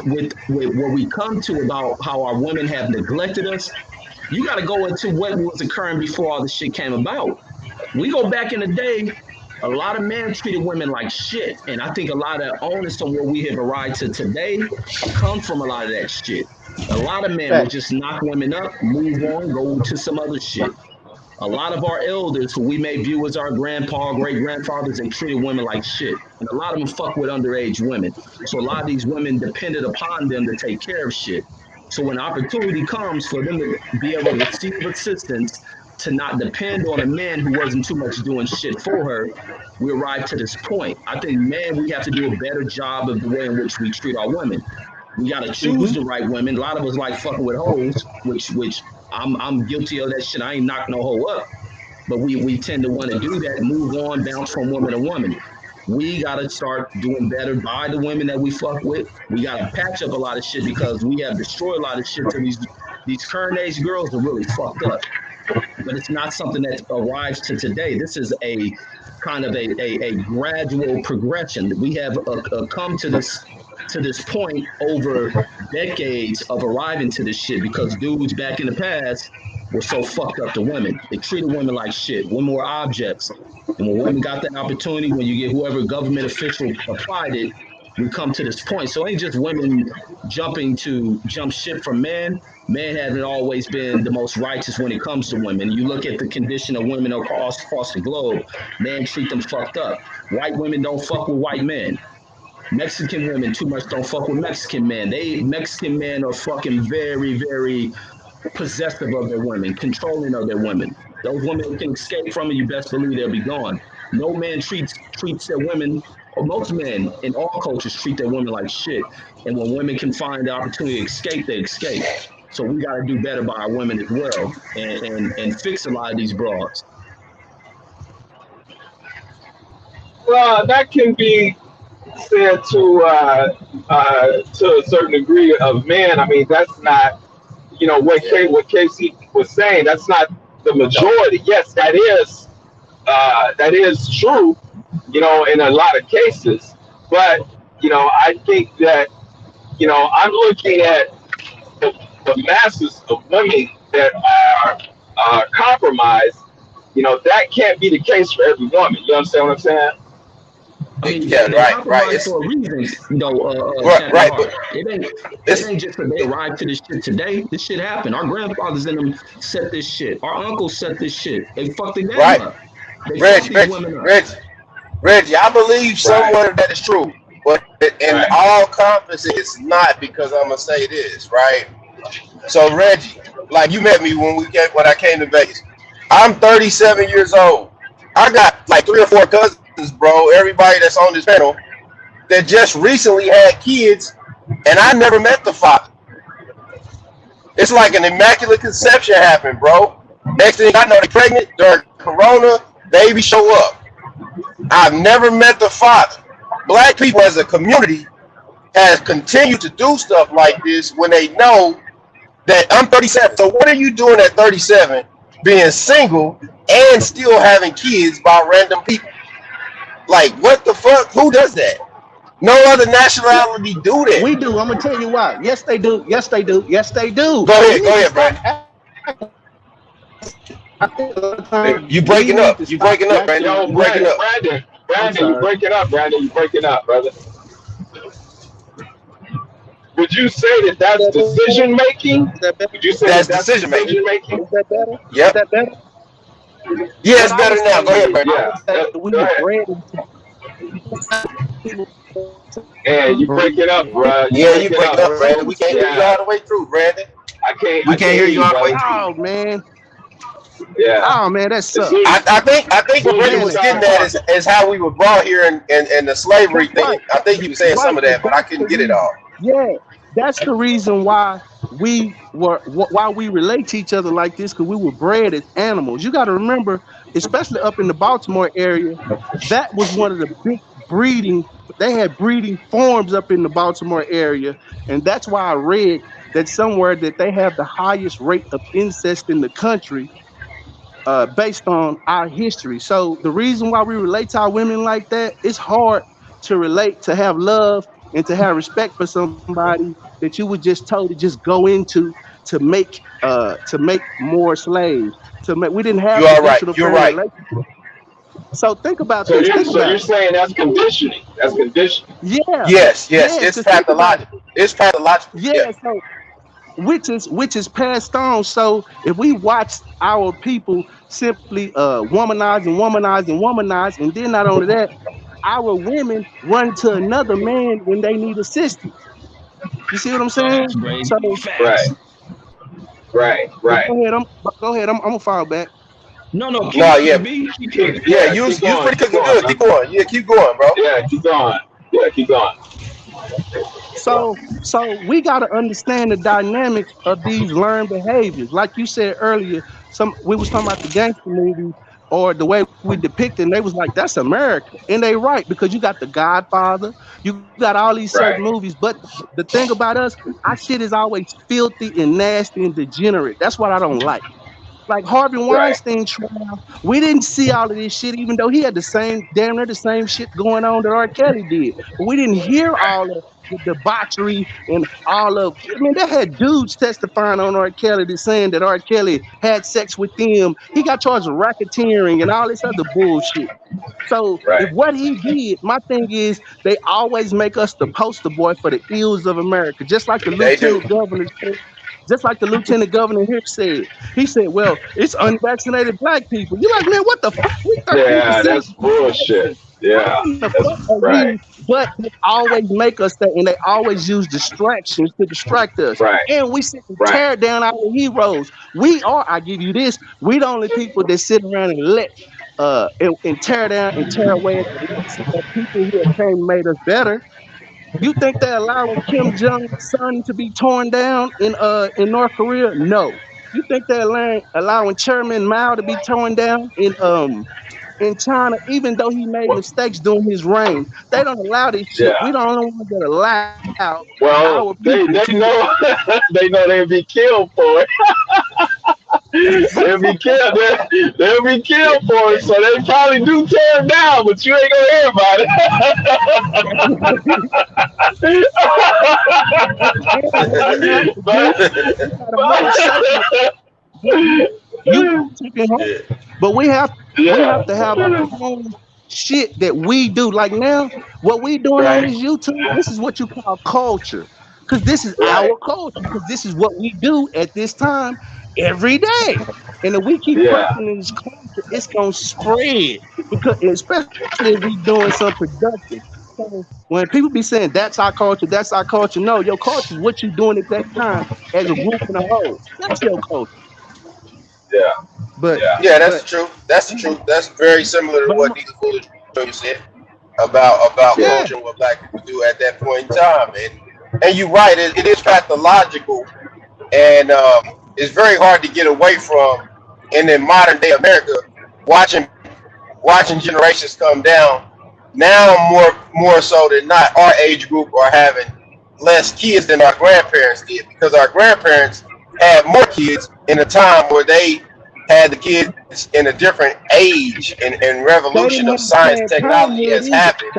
what we come to about how our women have neglected us, you got to go into what was occurring before all this shit came about. We go back in the day, a lot of men treated women like shit. And I think a lot of onus on what we have arrived to today come from a lot of that shit. A lot of men would Facts. just knock women up, move on, go to some other shit. A lot of our elders, who we may view as our grandpa, great grandfathers, they treated women like shit. And a lot of them fuck with underage women. So a lot of these women depended upon them to take care of shit. So when opportunity comes for them to be able to receive assistance, to not depend on a man who wasn't too much doing shit for her, we arrive to this point. I think, man, we have to do a better job of the way in which we treat our women. We got to choose Mm-hmm. the right women. A lot of us like fucking with hoes, which I'm guilty of that shit. I ain't knock no hoe up, but we tend to want to do that, move on, bounce from woman to woman. We gotta start doing better by the women that we fuck with. We gotta patch up a lot of shit because we have destroyed a lot of shit to these current age girls are really fucked up. But it's not something that arrives to today. This is a kind of a gradual progression. We have come to this point over decades of arriving to this shit because dudes back in the past were so fucked up to women. They treated women like shit. Women were objects. And when women got that opportunity, when you get whoever government official applied it, we come to this point. So it ain't just women jump ship from men. Men haven't always been the most righteous when it comes to women. You look at the condition of women across the globe, men treat them fucked up. White women don't fuck with white men. Mexican women too much don't fuck with Mexican men. Mexican men are fucking very, very possessive of their women, controlling of their women. Those women who can escape from it, you best believe they'll be gone. No man treats their women, or most men in all cultures treat their women like shit. And when women can find the opportunity to escape, they escape. So we got to do better by our women as well, and fix a lot of these broads. Well, that can be said to a certain degree of men. I mean, that's not, what Casey was saying. That's not the majority. Yes, that is true, in a lot of cases. But I think that I'm looking at the masses of women that are compromised. That can't be the case for every woman. You understand what I'm saying? I mean, Yeah, they right. compromise for a reason, Captain Right, but Hart. It it's ain't just that they arrived to this shit today. This shit happened. Our grandfathers in them set this shit. Our uncles set this shit. They fucked the game right. up. They fucked these women up. Reggie, I believe Right. somewhat of that is true, but in Right. all conferences, it's not because I'm gonna say this, right? So Reggie, like you met me when I came to Vegas. I'm 37 years old. I got like 3 or 4 cousins, bro. Everybody that's on this panel that just recently had kids, and I never met the father. It's like an immaculate conception happened, bro. Next thing I know, they pregnant during Corona. Baby show up. I've never met the father. Black people as a community has continued to do stuff like this when they know that I'm 37. So what are you doing at 37, being single and still having kids by random people? Like, what the fuck? Who does that? No other nationality do that. We do. I'm gonna tell you why. Yes, they do. Yes, they do. Yes, they do. Go We ahead, need to stop. Brandon. I think a lot of times You we breaking need up. to You stop breaking up, Brandon. jacking. Yo, You breaking up. I'm You sorry. breaking up, Brandon. You breaking up, brother. Would you say that that's Is decision making? that better? Would you say that That's that's decision making. decision making? Is that better? Is Yep. that better? Yeah, What it's I better would now. say Go ahead, is, Brandon. I would Yeah. say that we Go were ahead. bred into And you breaking up, bro. You Yeah, you breaking breaking up. up, Brandon. We can't hear you Yeah. all the way through, Brandon. I We can't can't hear hear you you, all the way brother. through. Oh man. Yeah. Oh man, that As sucks. soon as, I think as what soon as Brandon you Damn was it. getting start at talking. is how we were brought here and the slavery That's thing. right. I think he was saying some Right, of but that, but I that's the couldn't get it reason. all. Yeah, that's the reason why why we relate to each other like this, because we were bred as animals. You got to remember, especially up in the Baltimore area, that was one of the big breeding. They had breeding farms up in the Baltimore area, and that's why I read that somewhere that they have the highest rate of incest in the country, based on our history. So the reason why we relate to our women like that, it's hard to relate, to have love, and to have respect for somebody that you would just totally just go into to make more slaves. To make We didn't have You all right. traditional You're family right. relationships. So think about So this. you're Think so about you're it. saying that's conditioning. That's conditioning. Yeah, Yes, yes. yes. It's Because think about it. pathological. It's pathological. Yeah. Yeah. So which is passed on. So if we watch our people simply womanize and womanize and womanize, and then not only that, our women run to another man when they need assistance. You see what I'm saying? Facts, Brady. So Right. Facts. Right. but Right. go ahead. I'm gonna fall back. No, no, No, keep yeah. cooking, B. Keep Keep, cooking. Yeah, yeah. you was, Keep you was going. pretty Keep cooking going, good. man. Keep going. Yeah, keep going, bro. Yeah. Keep going. Yeah. Keep going. So we got to understand the dynamics of these learned behaviors. Like you said earlier, some we was talking about the gangster movies or the way we depict it, and they was like, that's America. And they right, because you got the Godfather, you got all these certain Right. movies, but the thing about us, our shit is always filthy and nasty and degenerate. That's what I don't like. Like Harvey Right. Weinstein trial, we didn't see all of this shit, even though he had the same, damn near the same shit going on that R. Kelly did. But we didn't hear all of the debauchery and all of, I mean, they had dudes testifying on R. Kelly that saying that R. Kelly had sex with them. He got charged with racketeering and all this other bullshit. So if Right. what he did, my thing is they always make us the poster boy for the ills of America, just like the They do. lieutenant governor said. Just like the lieutenant governor here said. He said, well, it's unvaccinated black people. You're like, man, what the fuck? We 13% Yeah. of the That's bullshit. population. How Yeah. in the That's fuck are right. we? But they always make us that, and they always use distractions to distract us. Right. And we sit and Right. tear down our heroes. We are, I give you this, we the only people that sit around and let and tear down and tear away at the legacy of people who have came and made us better. You think they're allowing Kim Jong's son to be torn down in North Korea? No. You think they're allowing Chairman Mao to be torn down in China, even though he made mistakes during his reign? They don't allow this shit. We Yeah. the only ones that allow our Well, people they to know they know they'll be killed for it. They'll be killed. They'll be killed for it. So they probably do tear it down, but you ain't gonna hear about and we have it. to do we gotta make certain you took it home. Yeah. But we Yeah. have to have our own shit that we do. Like now, what we doing on Right. this YouTube, this is what you call culture. Because this is Right. our culture. Because this is what we do at this time every day. And if we keep Yeah. pushing in this culture, it's gonna spread. Because especially if we doing something productive. So when people be saying that's our culture. No, your culture is what you doing at that time as a group and a whole. That's your culture. Yeah. But Yeah. Yeah, that's but the truth. That's the truth. That's very similar to but what Nita Fuller Jr. said about Yeah. yeah, culture and what black people do at that point in time. And you're right. It is pathological, and it's very hard to get away from. And in modern day America, watching watching generations come down. Now more so than not, our age group are having less kids than our grandparents did because our grandparents had more kids in a time where they had the kids in a different age and they revolution didn't of have science Planned technology Parenthood has either. happened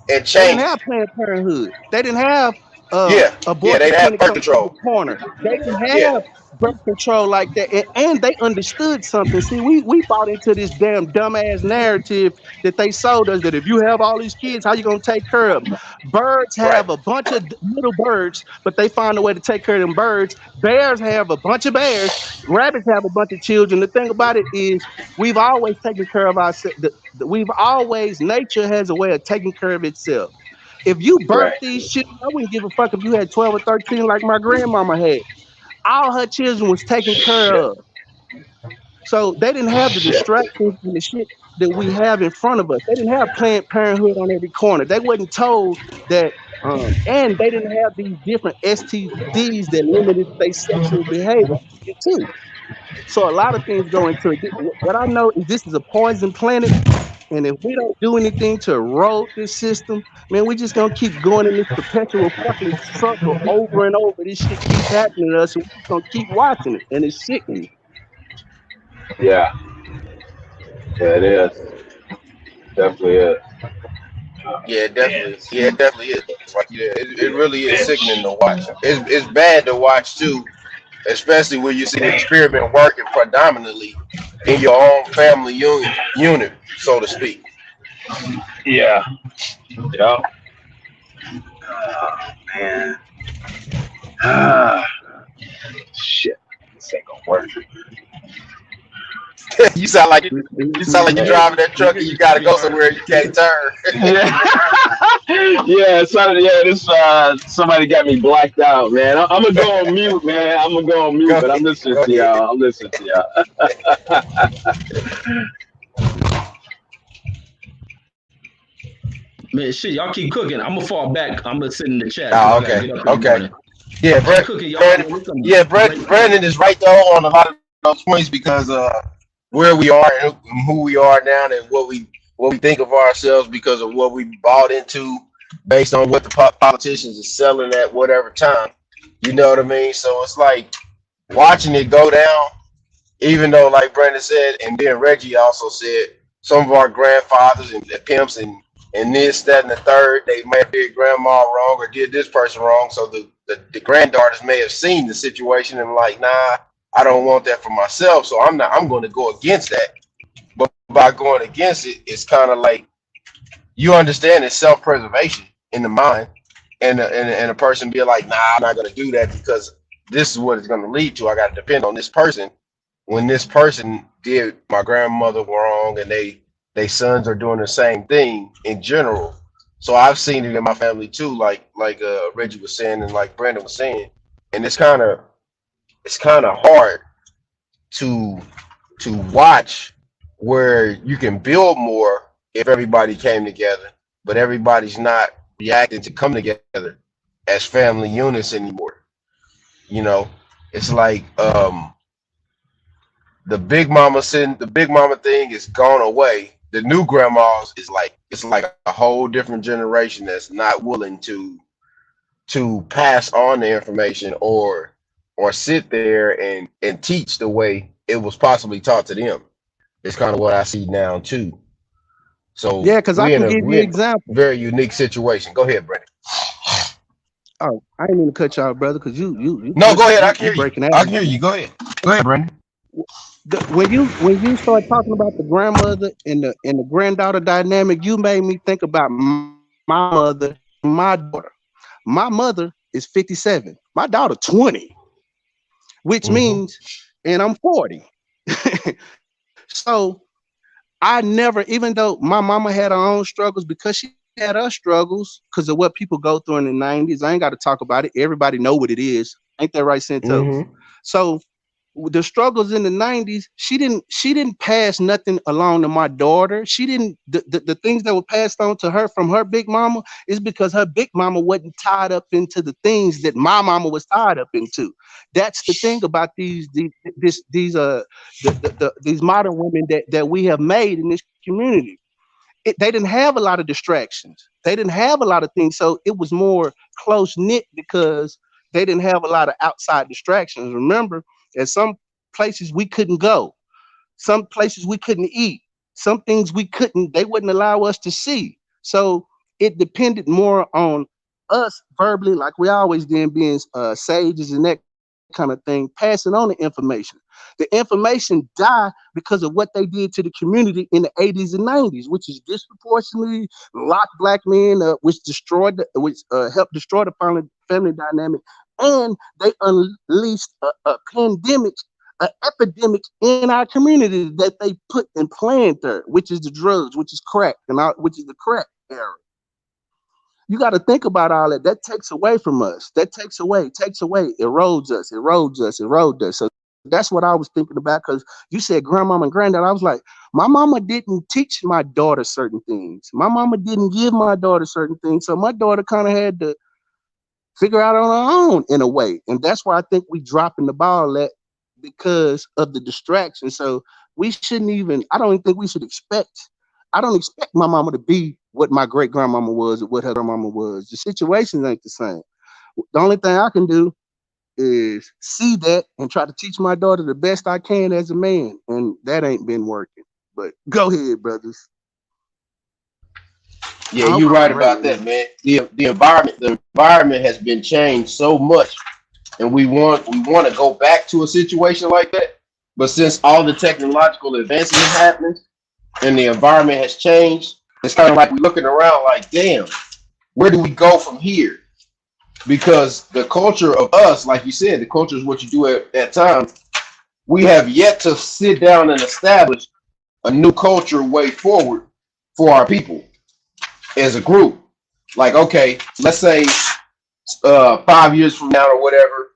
and They didn't changed have it. Planned Parenthood. They didn't have Yeah, yeah, they abortion have clinics birth on every control. corner. They didn't Yeah, have birth control like that. And they understood something. See, we bought into this damn dumbass narrative that they sold us that if you have all these kids, how you gonna take care of them? Birds right, have a bunch of little birds, but they find a way to take care of them birds. Bears have a bunch of bears. Rabbits have a bunch of children. The thing about it is we've always taken care of ourselves. We've always, nature has a way of taking care of itself. If you birth Right. these children, I wouldn't give a fuck if you had 12 or 13 like my grandmama had. All her children was taken care Shit. of. So they didn't have the Shit. distractions and the shit that we have in front of us. They didn't have Planned Parenthood on every corner. They wasn't told that, and they didn't have these different STDs that limited their sexual behavior too. So a lot of things go into it. What I know is this is a poison planet. And if we don't do anything to erode this system, man, we just gonna keep going in this perpetual fucking circle over and over. This shit keeps happening to us, and we're just gonna keep watching it, and it's sickening. Yeah. Yeah, it is. Definitely is. yeah, Man, definitely, yeah, it definitely is. Like, yeah, it really is sickening to bitch. watch. It's bad to watch too, especially when you see the Damn. experiment working predominantly in your own family unit, so to speak. Yeah. Yeah. Oh, man. Ah, shit. This ain't gonna work. you sound like you sound like you're driving that truck and you gotta go somewhere you can't turn. Yeah. Yeah, so, yeah, this somebody got me blacked out, man. I'm gonna go on mute, man. I'm gonna go on mute, Go but I'm ahead, listening go to ahead. y'all. I'm listening to y'all. Man, shit, y'all keep cooking. I'm gonna fall back. I'm gonna sit in the chat because Oh, I gotta okay, get up in the okay. morning. Yeah, Keep cooking, y'all. Man, it's some Yeah, great Brandon is right though on a lot of those points because where we are and who we are now and what we think of ourselves because of what we bought into based on what the politicians are selling at whatever time. You know what I mean? So it's like watching it go down, even though like Brandon said, and then Reggie also said, some of our grandfathers and the pimps and this, that, and the third, they may have did grandma wrong or did this person wrong. So the granddaughters may have seen the situation and like, nah, I don't want that for myself. So I'm going to go against that. But by going against it, it's kind of like you understand it's self-preservation in the mind, and a person be like, nah, I'm not going to do that because this is what it's going to lead to. I got to depend on this person when this person did my grandmother wrong and they sons are doing the same thing in general. So I've seen it in my family too, like Reggie was saying and like Brandon was saying, and it's kind of hard to watch where you can build more if everybody came together, but everybody's not reacting to come together as family units anymore. You know, it's like the big mama thing is gone away. The new grandmas is like it's like a whole different generation that's not willing to pass on the information or sit there and teach the way it was possibly taught to them. It's kind of what I see now too. So Yeah, because I can give you we an in a example. very unique situation. Go ahead, Brandon. Oh, I didn't mean to cut y'all, brother, because you No, go ahead. I can you hear you. breaking out. I can hear you. Go ahead. Go ahead, Brandon. When you start talking about the grandmother and the granddaughter dynamic, you made me think about my mother and my daughter. My mother is 57. My daughter 20, which Mm-hmm. means, and I'm 40. So I never, even though my mama had her own struggles because she had her struggles because of what people go through in the 90s. I ain't got to talk about it. Everybody know what it is. Ain't that right, Santos? Mm-hmm. So the struggles in the 90s, she didn't pass nothing along to my daughter. She didn't the things that were passed on to her from her big mama is because her big mama wasn't tied up into the things that my mama was tied up into. That's the thing about these modern women that we have made in this community. They didn't have a lot of distractions. They didn't have a lot of things, so it was more close knit because they didn't have a lot of outside distractions. Remember, at some places we couldn't go, some places we couldn't eat, some things we couldn't. They wouldn't allow us to see. So it depended more on us verbally, like we always did, being sages and that kind of thing, passing on the information. The information died because of what they did to the community in the 80s and 90s, which is disproportionately locked black men, which helped destroy the family dynamic, and they unleashed a pandemic, an epidemic in our community that they put and planned there, which is the drugs, which is crack, which is the crack era. You got to think about all that. That takes away from us. That takes away, erodes us. So that's what I was thinking about. Because you said grandmama and granddad, I was like, my mama didn't teach my daughter certain things. My mama didn't give my daughter certain things. So my daughter kind of had to figure out on her own in a way. And that's why I think we dropping the ball at because of the distraction. So we shouldn't even, I don't even think we should expect, I don't expect my mama to be what my great grandmama was or what her grandmama was. The situations ain't the same. The only thing I can do is see that and try to teach my daughter the best I can as a man. And that ain't been working. But go ahead, brothers. Yeah, you're right about that, man. The environment has been changed so much, and we want to go back to a situation like that. But since all the technological advancement is happening and the environment has changed, it's kind of like we're looking around like, damn, where do we go from here? Because the culture of us, like you said, the culture is what you do at that time. We have yet to sit down and establish a new culture way forward for our people as a group. Like, okay, let's say 5 years from now or whatever,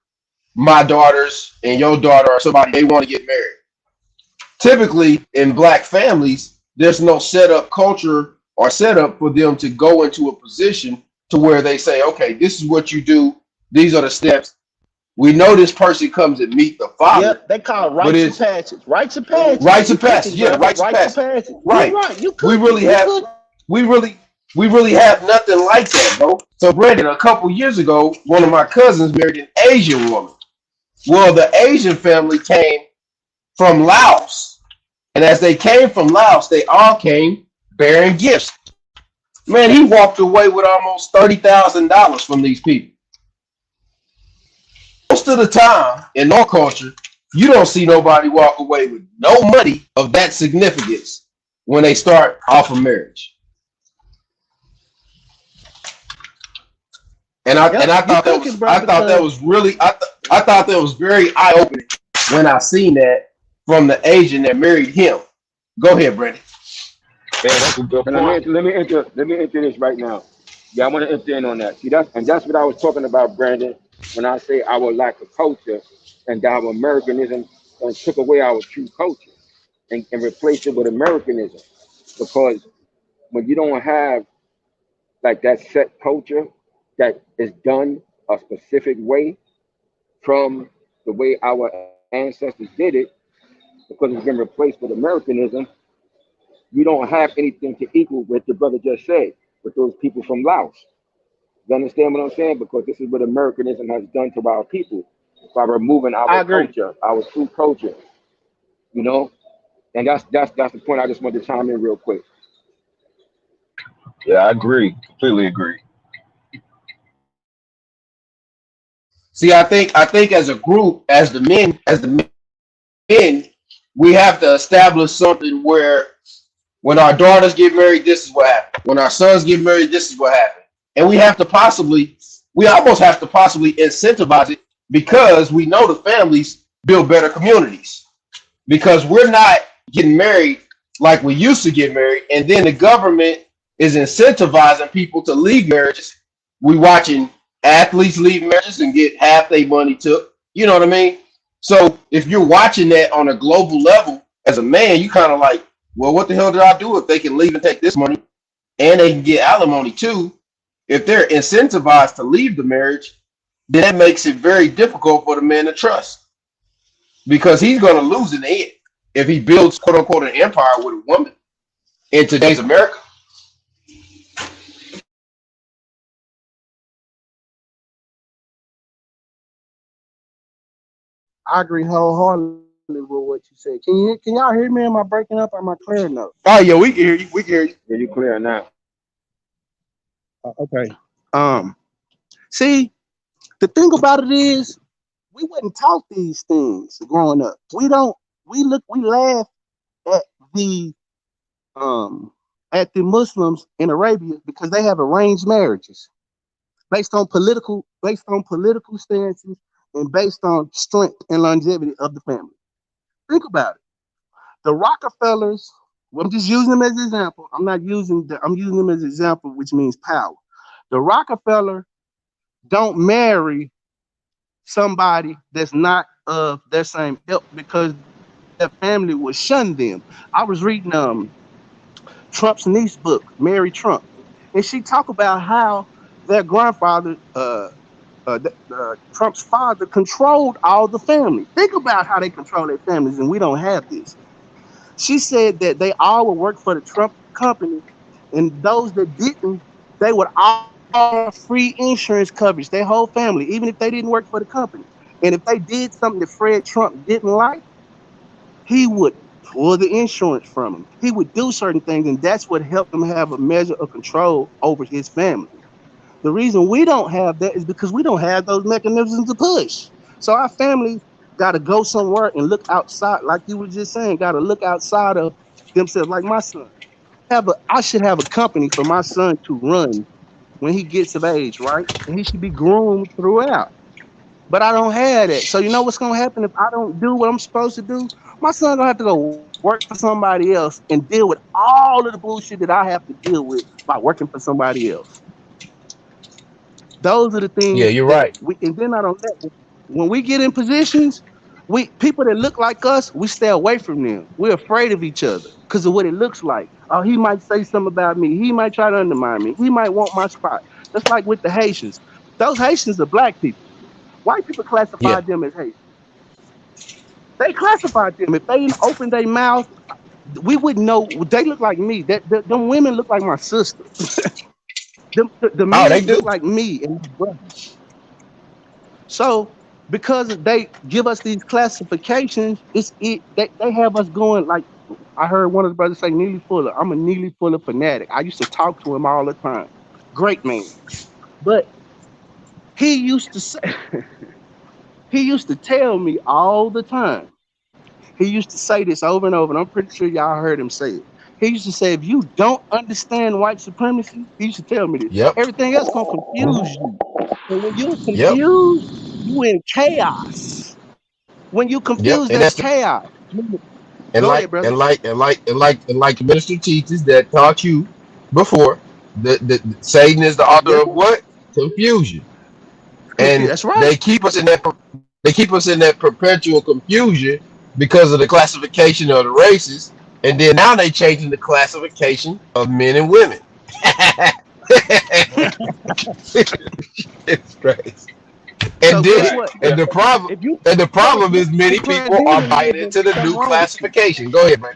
my daughters and your daughter or somebody, they want to get married. Typically in black families, there's no setup culture or setup for them to go into a position to where they say, okay, this is what you do. These are the steps. We know this person comes and meet the father. Yep, they call it but rites of it's passage. Rites of passage. rites of passage. Yeah, rites of Rites of passage. passage. Right. You're right. You We could. really You have could. we really have nothing like that, bro. So Brandon, a couple years ago, one of my cousins married an Asian woman. Well, the Asian family came from Laos. And as they came from Laos, they all came bearing gifts. Man, he walked away with almost $30,000 from these people. Most of the time in our culture, you don't see nobody walk away with no money of that significance when they start off of marriage. And I Yep, you thought that cooking, was bro, I thought that because was really I thought that was very eye opening when I seen that from the Asian that married him. Go ahead, Brandon. Yeah, that's a good point. Let me enter this right now. Yeah, I want to enter in on that. See, that's what I was talking about, Brandon, when I say our lack of culture and our Americanism took away our true culture and replaced it with Americanism. Because when you don't have like that set culture that is done a specific way from the way our ancestors did it, because it's been replaced with Americanism, you don't have anything to equal what the brother just said with those people from Laos. You understand what I'm saying? Because this is what Americanism has done to our people by removing I our agree. culture, our true culture, you know? And that's the point I just wanted to chime in real quick. Yeah, I agree. Completely agree. See, I think as a group, as the men, we have to establish something where when our daughters get married, this is what happened. When our sons get married, this is what happened. And we almost have to possibly incentivize it because we know the families build better communities. Because we're not getting married like we used to get married, and then the government is incentivizing people to leave marriages. We watching athletes leave marriages and get half their money took. You know what I mean? So if you're watching that on a global level as a man, you kind of like, well, what the hell did I do if they can leave and take this money and they can get alimony too? If they're incentivized to leave the marriage, then that makes it very difficult for the man to trust because he's going to lose in the end if he builds quote unquote an empire with a woman in today's America. I agree wholeheartedly with what you said. Can y'all hear me? Am I breaking up? Or am I clear enough? Oh yeah, we can hear you. We can hear you. Yeah, you clear now. Okay. Um. See, the thing about it is, we wouldn't taught these things growing up. We don't. We laugh at the um Muslims in Arabia because they have arranged marriages based on political stances and based on strength and longevity of the family. Think about it. The Rockefellers. Well, I'm just using them as an example. I'm using them as an example, which means power. The Rockefeller don't marry somebody that's not of their same ilk because their family would shun them. I was reading Trump's niece book, Mary Trump, and she talked about how their grandfather, Trump's father, controlled all the family. Think about how they control their families, and we don't have this. She said that they all would work for the Trump company, and those that didn't, they would all have free insurance coverage, their whole family, even if they didn't work for the company. And if they did something that Fred Trump didn't like, he would pull the insurance from him. He would do certain things, and that's what helped him have a measure of control over his family. The reason we don't have that is because we don't have those mechanisms to push. So our families got to go somewhere and look outside, like you were just saying, got to look outside of themselves. Like my son, I should have a company for my son to run when he gets of age, right? And he should be groomed throughout. But I don't have that. So you know what's gonna happen if I don't do what I'm supposed to do? My son gonna have to go work for somebody else and deal with all of the bullshit that I have to deal with by working for somebody else. Those are the Yeah, things you're that right. we, and then not on that, when we get in positions, we people that look like us, we stay away from them. We're afraid of each other because of what it looks like. Oh, he might say something about me. He might try to undermine me. He might want my spot. Just like with the Haitians. Those Haitians are black people. White people Yeah. classified them as Haitians. They classified them. If they didn't open their mouth, we wouldn't know. They look like me. Them women look like my sister. The Oh, they men do. look like me and my brother. So because they give us these classifications, they have us going like I heard one of the brothers say Neely Fuller. I'm a Neely Fuller fanatic. I used to talk to him all the time. Great man. But he used to say he used to tell me all the time. He used to say this over and over, and I'm pretty sure y'all heard him say it. He used to say, if you don't understand white supremacy, he used to tell me this, Yep. everything else gonna confuse you. And when you're Yep. confused, you in chaos. When you Yep. confused, And that's that's the chaos. and Go like ahead, brother. and like and like and like and like the minister teaches that taught you before the Satan is the author Yes, of what? Confusion. And that's right. they keep us in that perpetual confusion because of the classification of the races, and then now they changing the classification of men and women. It's crazy. So And guess then what? and the problem If you and the no, if problem you is many people are buying transgenderism, into the something new wrong with you. classification. Go ahead, man.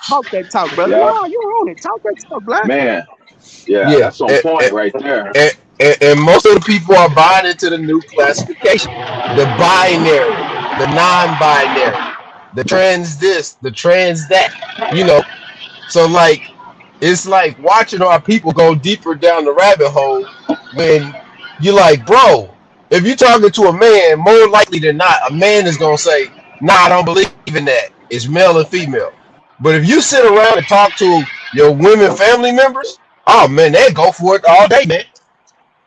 Talk that talk, brother. Yeah, No, you're on it. Talk that talk, black. man. Yeah, Yeah, that's on point right there. and most of the people are buying into the new classification, the binary, the non-binary, the trans this, the trans that. You know, so like it's like watching our people go deeper down the rabbit hole when you're like, bro, if you're talking to a man, more likely than not, a man is gonna say, "Nah, I don't believe in that. It's male and female." But if you sit around and talk to your women family members, oh man, they go for it all day, man,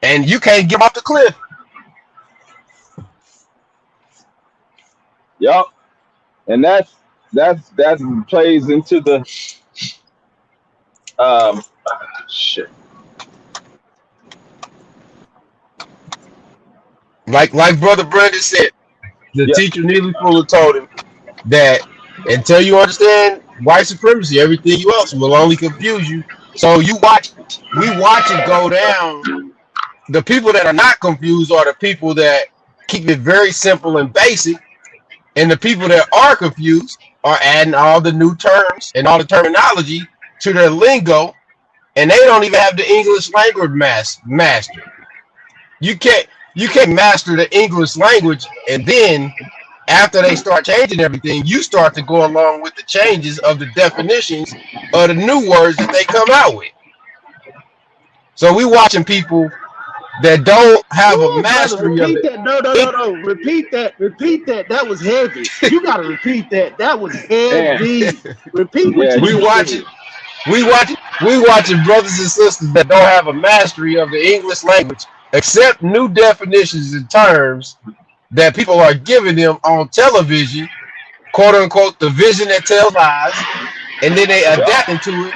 and you can't get off the cliff. Yup. And that plays into the um shit. Like brother Brandon said. the Yeah. teacher Neely Fuller told him that until you understand white supremacy, everything else will only confuse you. So we watch it go down. The people that are not confused are the people that keep it very simple and basic, and the people that are confused are adding all the new terms and all the terminology to their lingo, and they don't even have the English language master. You can't master the English language, and then after they start changing everything, you start to go along with the changes of the definitions of the new words that they come out with. So we watching people that don't have a Ooh, brother, mastery of repeat it. that. No, no, no, no. Repeat that. Repeat that. That was heavy. You gotta repeat that. That was Man, heavy. Repeat what yeah, you we just watching said. we watching brothers and sisters that don't have a mastery of the English language, accept new definitions and terms that people are giving them on television, quote unquote, the vision that tells lies, and then they adapt into it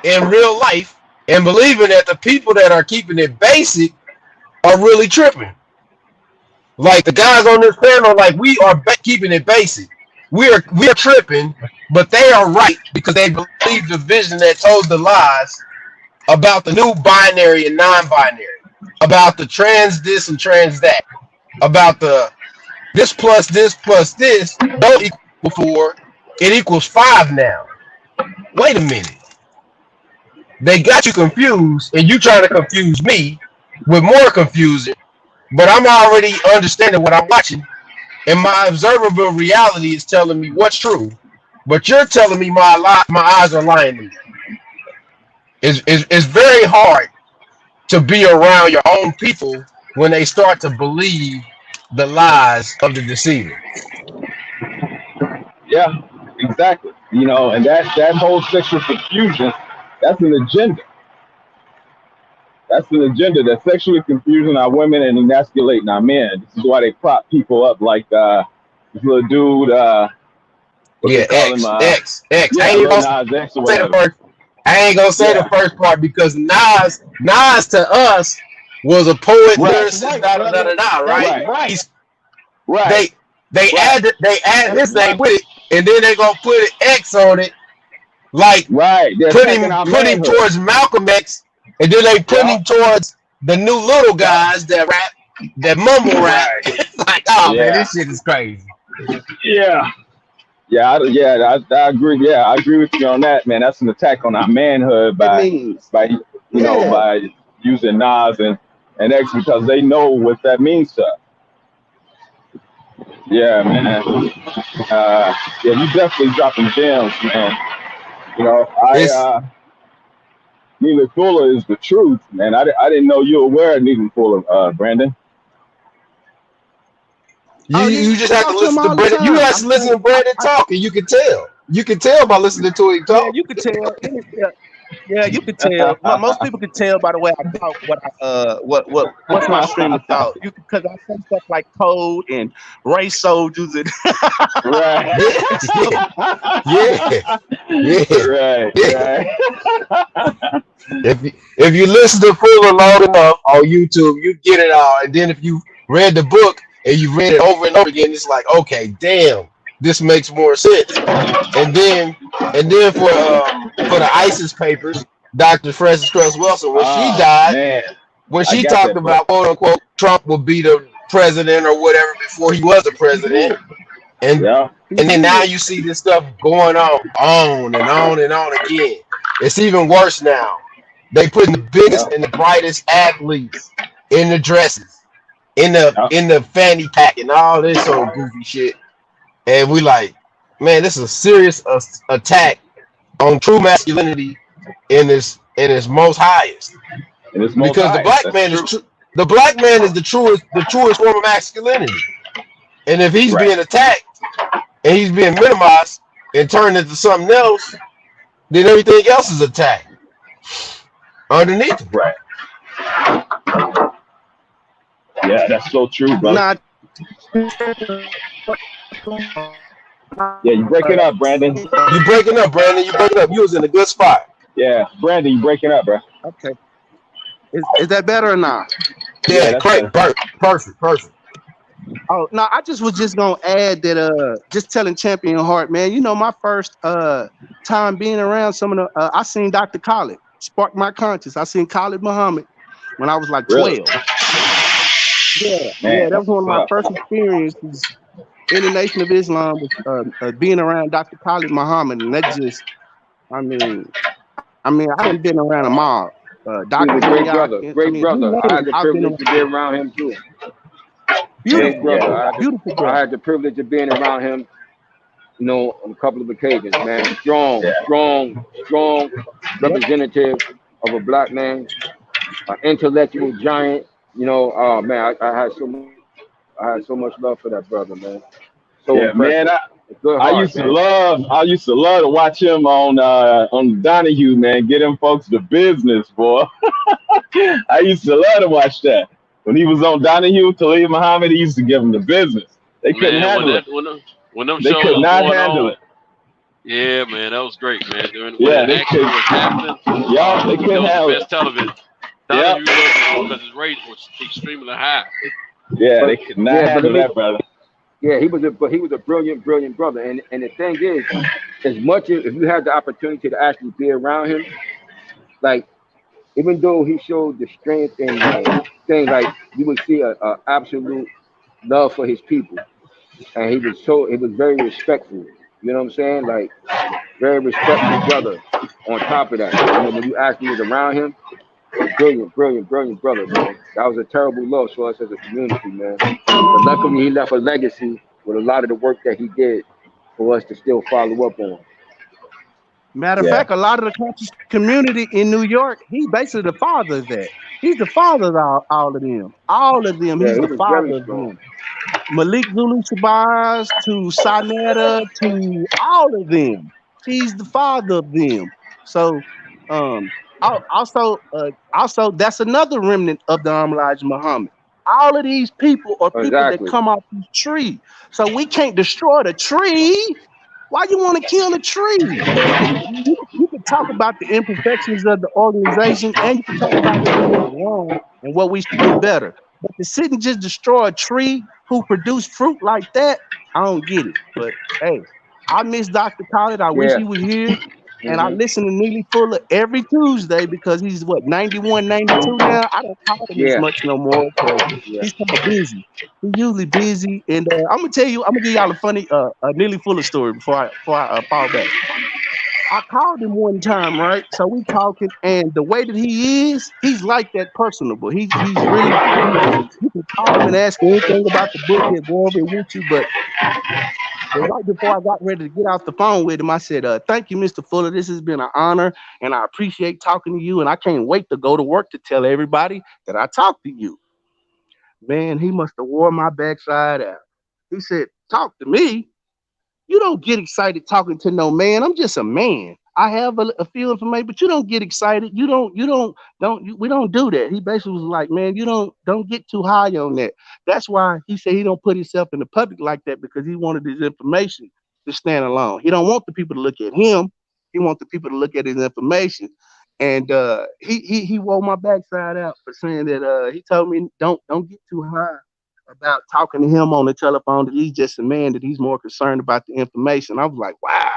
in real life and believing that the people that are keeping it basic are really tripping. Like the guys on this panel, like we are keeping it basic. We are tripping, but they are right because they believe the vision that told the lies about the new binary and non-binary, about the trans this and trans that, about the this plus this don't equal 4, it equals 5 now. Wait a minute. They got you confused, and you trying to confuse me with more confusion, but I'm already understanding what I'm watching, and my observable reality is telling me what's true. But you're telling me my eyes are lying to me. It's very hard to be around your own people when they start to believe the lies of the deceiver. yeah, exactly. And that whole sexual confusion, that's an agenda. That's an agenda that's sexually confusing our women and emasculating our men. This is why they prop people up like this little dude, what they Yeah, call him, X. yeah, Lil Nas X or Say the whatever. first. I ain't gonna say the Yeah, first part because Nas to us was a poet, right, That's lyricist, right, da da da brother. da da. That's Right? right, right. He's right, they right, add his name with it, and then they gonna put an X on it, like right. They're attacking our put him manhood. towards Malcolm X, and then they put Yeah, him towards the new little yeah, guys that rap, that mumble rap. right. Like, oh man, Yeah, this shit is crazy. yeah. I agree. Yeah, I agree with you on that, man. That's an attack on our manhood It means. by Yeah. by using Nas and X because they know what that means to us. Yeah, man. Yeah, you definitely dropping gems, man. It's Neely Fuller is the truth, man. I didn't know you were aware of Neely Fuller, Brandon. you Oh yeah, you just I have to talk to him listen to all the Brandon. You time. have to listen to Brandon talk, and you can tell. You can tell by listening to him Yeah, talk. you could tell. Yeah, you could tell. Most people could tell by the way I talk what I what's my stream of thought. You because I say stuff like code and race soldiers and Right. Yeah, yeah, Right, yeah. right. If you listen to Fuller long enough on YouTube, you get it all. And then if you read the book and you read it over and over again, it's like, okay, damn, this makes more sense. And then for the ISIS papers, Dr. Frances Cress Wilson, when she Oh died, man, when I she got talked that book. about quote unquote Trump will be the president or whatever before he was a he president, did. and Yeah. He and then now did. you see this stuff going on and on and on again. It's even worse now. They putting the Yeah. biggest and the brightest athletes in the dresses, Yeah. in the fanny pack, and all this old goofy shit. And we like, man, this is a serious attack on true masculinity in its most highest. And it's most Because highest. That's true. the black man is the truest form of masculinity. And if he's Right. being attacked and he's being minimized and turned into something else, then everything else is attacked underneath him. Right. Yeah, that's so true, brother. Nah, Yeah, you breaking up, Brandon. You breaking up, Brandon. You breaking up. You was in a good spot. Yeah, Brandon, you breaking up, bro. okay. Is that better or not? Yeah, Yeah, that's great. better. Perfect. Oh no, I just was just gonna add that just telling Champion Heart, man, my first time being around some of the I seen Dr. Khalid spark my conscience. I seen Khalid Muhammad when I was like Really, 12. Yeah, man, yeah, that that's was one of what's my up. first experiences in the Nation of Islam was being around Dr. Khalid Muhammad, and that just, I mean, I done been around them all. He's Dr. a great Bilyak, brother. I Great mean, you brother. I name had it, the I've been privilege around. to be around him too. Yeah, Great Beautiful, yeah, brother. beautiful I brother. had the privilege of being around him, on a couple of occasions, man. Strong, yeah. strong, strong Yep. representative of a black man, an intellectual giant. Oh man, I had so much love for that brother, man. So Yeah, man. impressive. A good I heart, used to man. love. I used to love to watch him on Donahue, man. Get them folks the business, boy. I used to love to watch that when he was on Donahue. Khalid Muhammad, he used to give them the business. They couldn't Man, handle it. when them They shows could was not going handle on, it. yeah, man, that was great, man. When Yeah, the they action could. was happening, Y'all, they that couldn't was the handle it. best television. Yep. Donahue loved the show because his ratings was extremely high. Yeah, they But could not yeah, but let handle me. that, brother. Yeah, he was a brilliant, brilliant brother. And the thing is, as much as if you had the opportunity to actually be around him, like even though he showed the strength and things, like you would see a absolute love for his people, and he was very respectful. You know what I'm saying? Like very respectful brother. On top of that, when you actually was around him, brilliant, brilliant, brilliant brother, man. That was a terrible loss for us as a community, man. But luckily, he left a legacy with a lot of the work that he did for us to still follow up on. Matter of Yeah, fact, a lot of the conscious community in New York, he's basically the father of that. He's the father of all of them. All of them, Yeah, he's he the was very father of strong. them. Malik Zulu Shabazz to Sinetta to all of them. He's the father of them. So, also that's another remnant of the Elijah Muhammad. All of these people are people that Exactly. come off this tree. So we can't destroy the tree. Why you want to kill the tree? You can talk about the imperfections of the organization, and you can talk about what we did wrong and what we should do better. But to sit and just destroy a tree who produced fruit like that, I don't get it. But hey, I miss Dr. Khaled. I wish Yeah. he was here. And I Hmm. listen to Neely Fuller every Tuesday because he's what 91, 92 now. I don't call him as Yeah. much no more because Yeah. he's kind of busy. He's usually busy. And I'm gonna give y'all a funny Neely Fuller story before I fall back. I called him one time, right? So we talking, and the way that he is, he's like that personable. He's really you can call him and ask him anything about the book. He'll go over it with you. But right before I got ready to get off the phone with him, I said, "Thank you, Mr. Fuller. This has been an honor, and I appreciate talking to you. And I can't wait to go to work to tell everybody that I talked to you." Man, he must have wore my backside out. He said, "Talk to me." You don't get excited talking to no man. I'm just a man. I have a feeling for me, but you don't get excited. We don't do that. He basically was like, man, you don't get too high on that. That's why he said he don't put himself in the public like that because he wanted his information to stand alone. He don't want the people to look at him. He wants the people to look at his information. And he wore my backside out for saying that he told me don't get too high about talking to him on the telephone that he's just a man, that he's more concerned about the information. I was like, wow.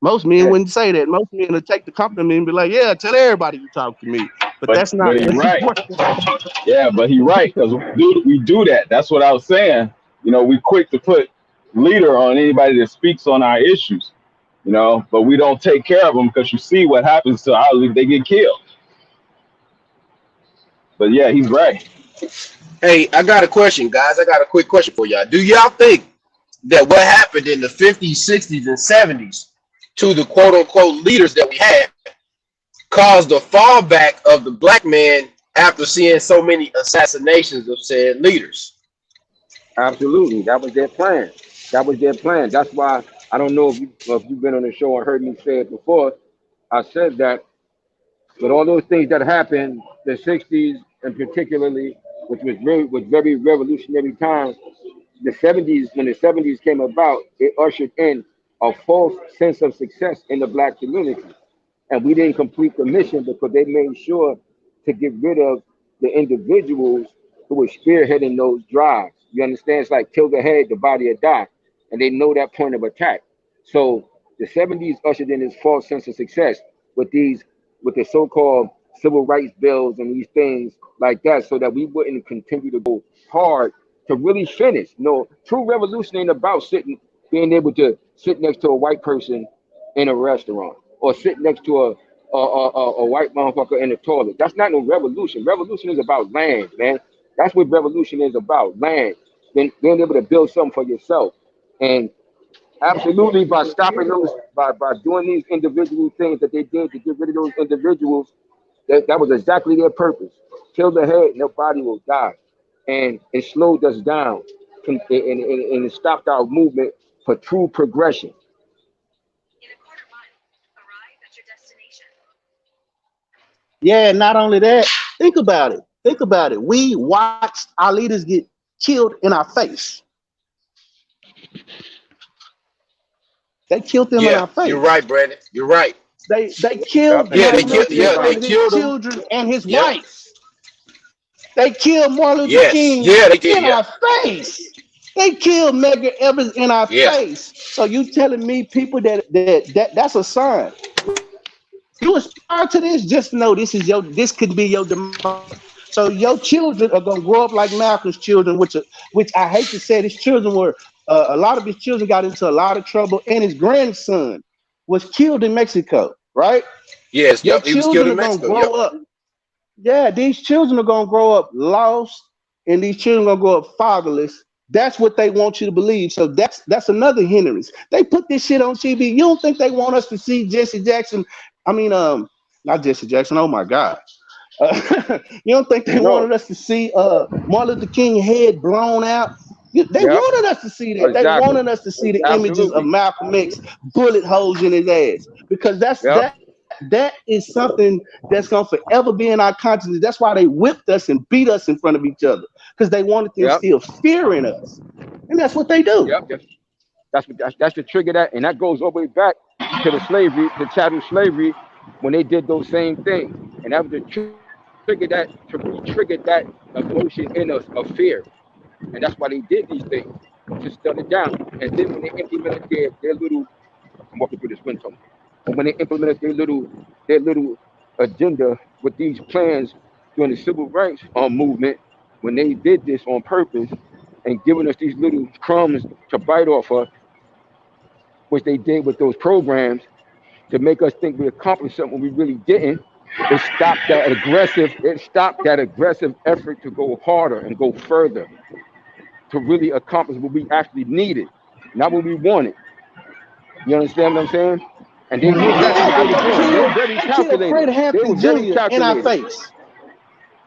Most men Yeah. wouldn't say that. Most men would take the compliment and be like, yeah, tell everybody you talk to me. But but that's not but he what he right. works. Yeah, but he right because we do that. That's what I was saying. We quick to put leader on anybody that speaks on our issues. But we don't take care of them because you see what happens to our leader. They get killed. But yeah, he's right. Hey, I got a question, guys. I got a quick question for y'all. Do y'all think that what happened in the 50s, 60s, and 70s to the quote unquote leaders that we had caused the fallback of the black man after seeing so many assassinations of said leaders? Absolutely. That was their plan. That was their plan. That's why I don't know if you've been on the show and heard me say it before. I said that with all those things that happened, the '60s and particularly, which was very revolutionary times. The '70s, when the '70s came about, it ushered in a false sense of success in the black community, and we didn't complete the mission because they made sure to get rid of the individuals who were spearheading those drives. You understand? It's like kill the head, the body will die, and they know that point of attack. So the 70s ushered in this false sense of success with with the so-called civil rights bills and these things like that, so that we wouldn't continue to go hard to really finish. No, true revolution ain't about being able to sit next to a white person in a restaurant or sit next to a white motherfucker in the toilet. That's not no revolution. Revolution is about land, man. That's what revolution is about, land. Then being able to build something for yourself. And absolutely by stopping those, by doing these individual things that they did to get rid of those individuals, that was exactly their purpose. Kill the head and their body will die. And it slowed us down and it stopped our movement for true progression. Yeah, not only that, think about it. Think about it. We watched our leaders get killed in our face. They killed them in Yeah, our you're face. right, Brandon. You're right. They killed Yeah, they Martin killed. Luther Yeah, in they front of his killed him. children and his Yep. wife. They killed Martin Luther Yes. King Yeah, they did. in Yeah. our face. They killed Medgar Evers in our Yeah. face. So you telling me people that's a sign. You aspire to this, just know this could be your demise. So your children are gonna grow up like Malcolm's children, which I hate to say, his children were a lot of his children got into a lot of trouble, and his grandson was killed in Mexico. Right? Yes. Your Yep. He was killed children in are gonna Mexico. grow Yep. up. Yeah, these children are gonna grow up lost, and these children are gonna grow up fatherless. That's what they want you to believe. So that's another hindrance. They put this shit on TV. You don't think they want us to see Jesse Jackson? I mean, not Jesse Jackson. Oh my God. You don't think they No, wanted us to see Martin Luther King head blown out? They yep, wanted us to see that. They exactly. wanted us to see the images of Absolutely. Malcolm X bullet holes in his ass because Yep, that is something that's gonna forever be in our consciousness. That's why they whipped us and beat us in front of each other because they wanted to yep, instill fear in us, and that's what they do. yep. That's the trigger that, and that goes all the way back to the slavery, the chattel slavery, when they did those same things, and that was the trigger that to re-trigger that emotion in us of fear, and that's why they did these things to shut it down. And then when they implemented their little, I'm walking through this window, and when they implemented their little agenda with these plans during the civil rights movement, when they did this on purpose and giving us these little crumbs to bite off of, which they did with those programs to make us think we accomplished something we really didn't. It stopped that aggressive effort to go harder and go further to really accomplish what we actually needed, not what we wanted. You understand what I'm saying? And they knew exactly what Yeah, they like were doing. they killed Fred They were Hampton very Jr. in our calculated. face.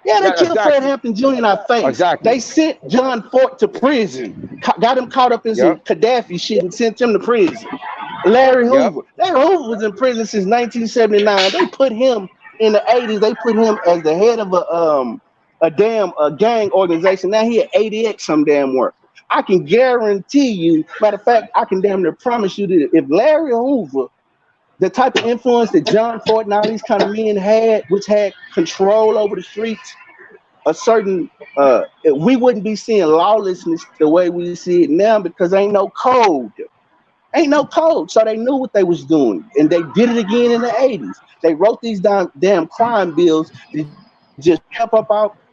Yeah, they Yeah, killed Fred exactly. Hampton Jr. in our face. Exactly. They sent John Fort to prison, got him caught up in some Yep. Gaddafi shit and sent him to prison. Larry Yep. Hoover. Larry Hoover was in prison since 1979. They put him in the 80s. They put him as the head of a gang organization. Now he at ADX some damn work. I can guarantee you, matter of fact, I can damn near promise you that if Larry Hoover, the type of influence that John Ford and all these kind of men had, which had control over the streets, a certain we wouldn't be seeing lawlessness the way we see it now because ain't no code. Ain't no code. So they knew what they was doing. And they did it again in the 80s. They wrote these damn crime bills that just kept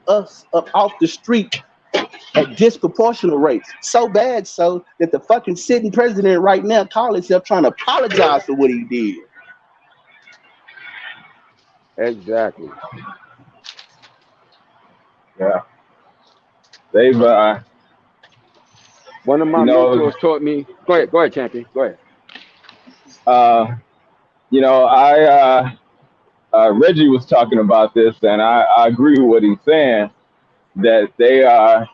us up off the street at disproportionate rates. So bad so that the fucking sitting president right now call himself trying to apologize for what he did. Exactly. Yeah. They've One of my you know, mentors taught me. Go ahead, champion. Go ahead. uh I Reggie was talking about this, and I agree with what he's saying, that they are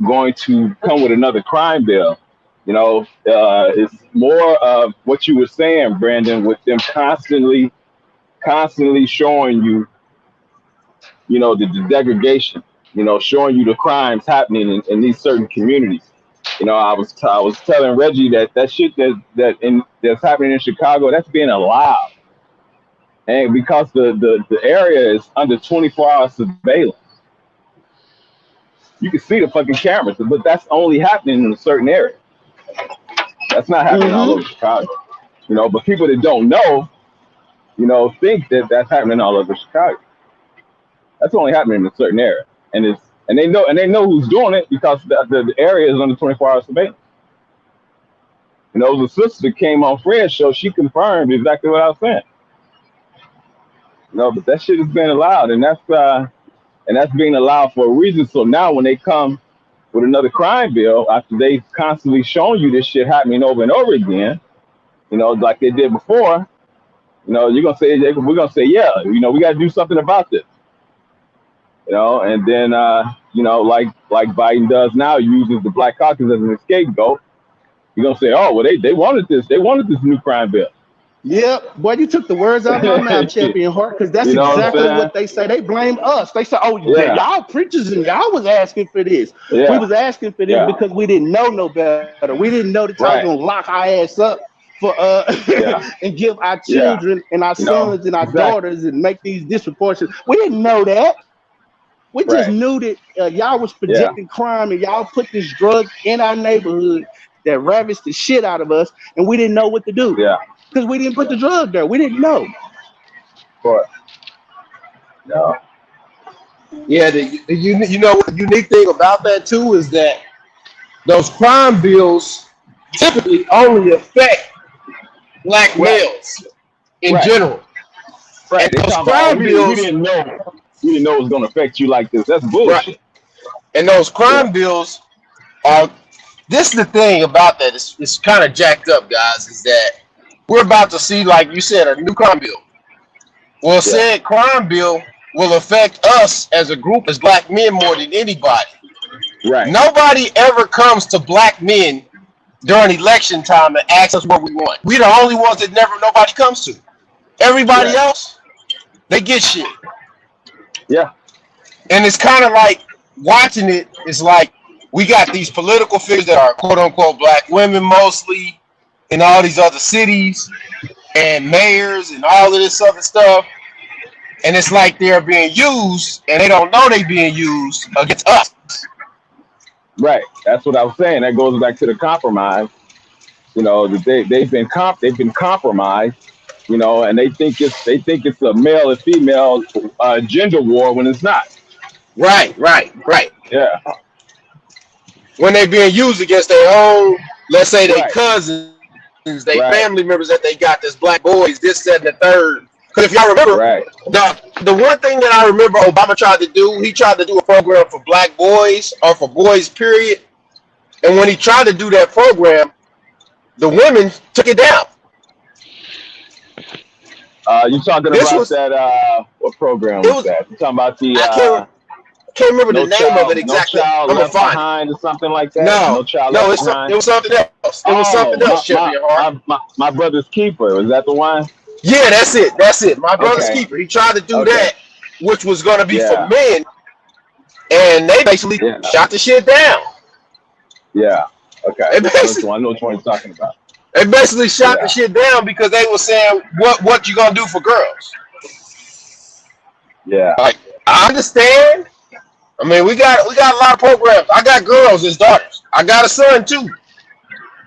going to come with another crime bill. It's more of what you were saying, Brandon, with them constantly showing you, the degradation, showing you the crimes happening in these certain communities. I was telling Reggie that shit that's happening in Chicago, that's being allowed, and because the area is under 24-hour surveillance. You can see the fucking cameras, but that's only happening in a certain area. That's not happening all over Chicago. But people that don't know, think that that's happening all over Chicago. That's only happening in a certain area, and they know who's doing it because the area is under 24-hour surveillance. The sister that came on Fred's show, she confirmed exactly what I was saying. But that shit has been allowed, and that's being allowed for a reason. So now when they come with another crime bill, after they've constantly shown you this shit happening over and over again, like they did before, we're gonna say, yeah, we got to do something about this, and then like Biden does now, uses the Black Caucus as an scapegoat. You're gonna say, oh, well, they wanted this new crime bill. Yep, boy, you took the words out of my mouth, Champion Heart, because that's exactly what they say. They blame us. They say, "Oh, y'all preachers and y'all was asking for this. Yeah. We was asking for this because we didn't know no better. We didn't know that y'all was gonna lock our ass up for and give our children and our sons and our daughters and make these disproportionate. We didn't know that. We just knew that y'all was projecting crime and y'all put this drug in our neighborhood that ravaged the shit out of us, and we didn't know what to do. Yeah. Because we didn't put the drug there. We didn't know. But no. Yeah, you know what the unique thing about that too is that those crime bills typically only affect black males in general. Right. And those crime bills, we didn't know it was going to affect you like this. That's bullshit. Right. And those crime bills are. This is the thing about that. It's kind of jacked up, guys. Is that we're about to see, like you said, a new crime bill. Well, said crime bill will affect us as a group, as black men, more than anybody. Right. Nobody ever comes to black men during election time and asks us what we want. We're the only ones that nobody comes to. Everybody else, they get shit. Yeah. And it's kind of like watching it. It's like we got these political figures that are quote unquote black women mostly in all these other cities and mayors and all of this other stuff. And it's like they're being used and they don't know they're being used against us. Right. That's what I was saying. That goes back to the compromise. They've been compromised, and they think it's a male and female gender war when it's not. Right. Yeah. When they're being used against their own, let's say their cousins, their family members that they got, this black boys, this, that, and the third. Because if y'all remember, the one thing that I remember Obama tried to do, he tried to do a program for black boys or for boys, period. And when he tried to do that program, the women took it down. You talking about that? What program was that? You talking about the? I can't remember the name of it exactly. No Child Left Behind or something like that. No Child Left Behind. It was something else. It was something else, Champion Heart. My Brother's Keeper. Was that the one? Yeah, that's it. My Brother's Keeper. He tried to do that, which was going to be for men, and they basically shot the shit down. Yeah. Okay. I know which one you're talking about. They basically shot the shit down because they were saying, "What you gonna do for girls?" Yeah. Like, I understand. I mean, we got a lot of programs. I got girls as daughters. I got a son too.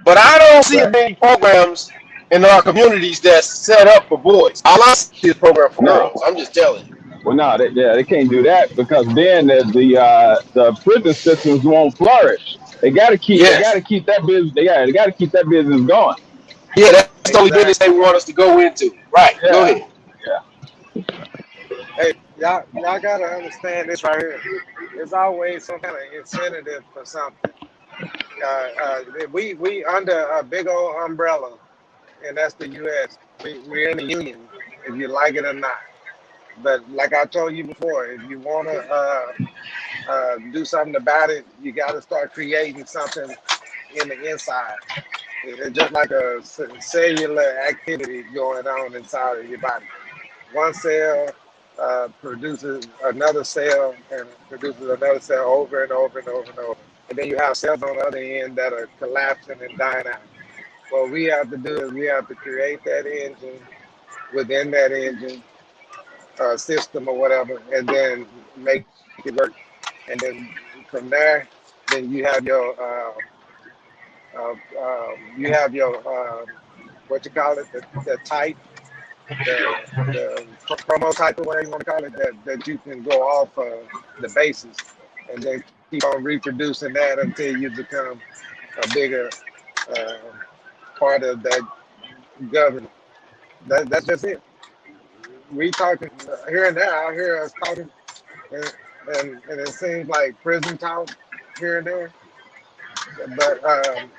But I don't see many programs in our communities that's set up for boys. All I see is program for girls. I'm just telling you. Well, no, they can't do that because then the prison systems won't flourish. They got to keep that business. They got to keep that business going. Yeah, that's the only business they want us to go into. Right. Yeah. Go ahead. Yeah. Hey, y'all gotta understand this right here. There's always some kind of incentive for something. We under a big old umbrella, and that's the U.S. We're in the union, if you like it or not. But like I told you before, if you want to do something about it, you got to start creating something in the inside. It's just like a cellular activity going on inside of your body. One cell produces another cell and produces another cell over and over and over and over. And then you have cells on the other end that are collapsing and dying out. What we have to do is we have to create that engine within that engine system or whatever, and then make it work. And then from there, then you have your what you call it, the type, the promo type or whatever you want to call it, that you can go off the basis, and then keep on reproducing that until you become a bigger uh, part of that government. That's just it. We talking here and there. I hear us talking, and, and it seems like prison talk here and there, but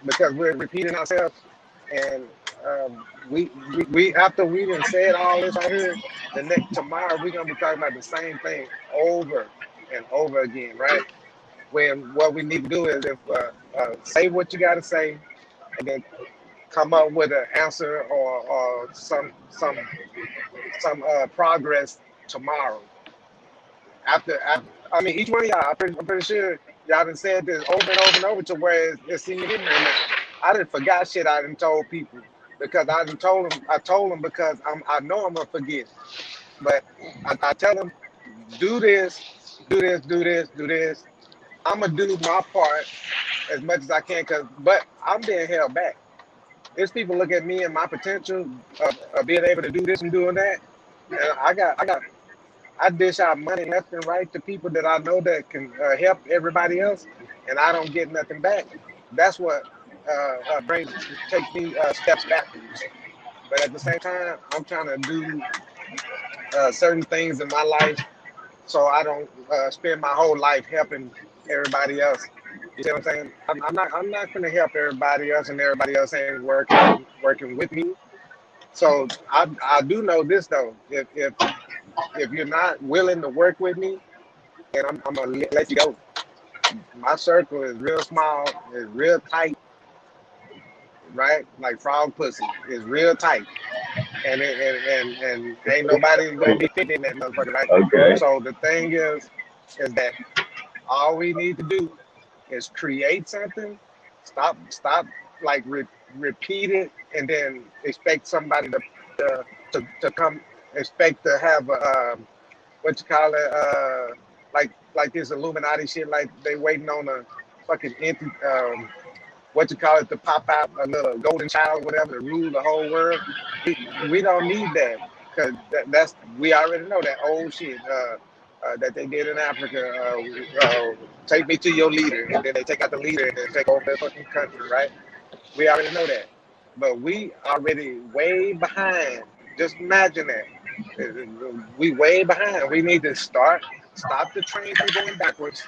because we're repeating ourselves, and we after we done said all this out here, the next tomorrow we're gonna be talking about the same thing over and over again, right? When what we need to do is if say what you got to say, and then come up with an answer or some progress tomorrow. After I mean, each one of y'all, I'm pretty sure y'all done said this over and over and over to where it's seeming getting there now. I done forgot shit I done told people because I done told them. I told them because I know I'm gonna forget. But I tell them, do this, do this, do this, do this. I'm gonna do my part as much as I can, but I'm being held back. There's people look at me and my potential of being able to do this and doing that, and I dish out money left and right to people that I know that can help everybody else, and I don't get nothing back. That's what takes me steps backwards. But at the same time, I'm trying to do certain things in my life so I don't spend my whole life helping everybody else. You see what I'm saying? I'm not gonna help everybody else, and everybody else ain't working with me. So I do know this though. If you're not willing to work with me, then I'm gonna let you go. My circle is real small, it's real tight, right? Like frog pussy, it's real tight, and ain't nobody gonna be fitting in that motherfucker, right? Okay. So the thing is that all we need to do is create something. Stop like repeat it, and then expect somebody to come. Expect to have a what you call it, like this Illuminati shit. Like they waiting on a fucking empty what you call it to pop out a little golden child, whatever, to rule the whole world. We don't need that because that's we already know that old shit. That they did in Africa, take me to your leader, and then they take out the leader and then take over the fucking country, right? We already know that, but we already way behind. Just imagine that. We way behind. We need to stop the train from going backwards.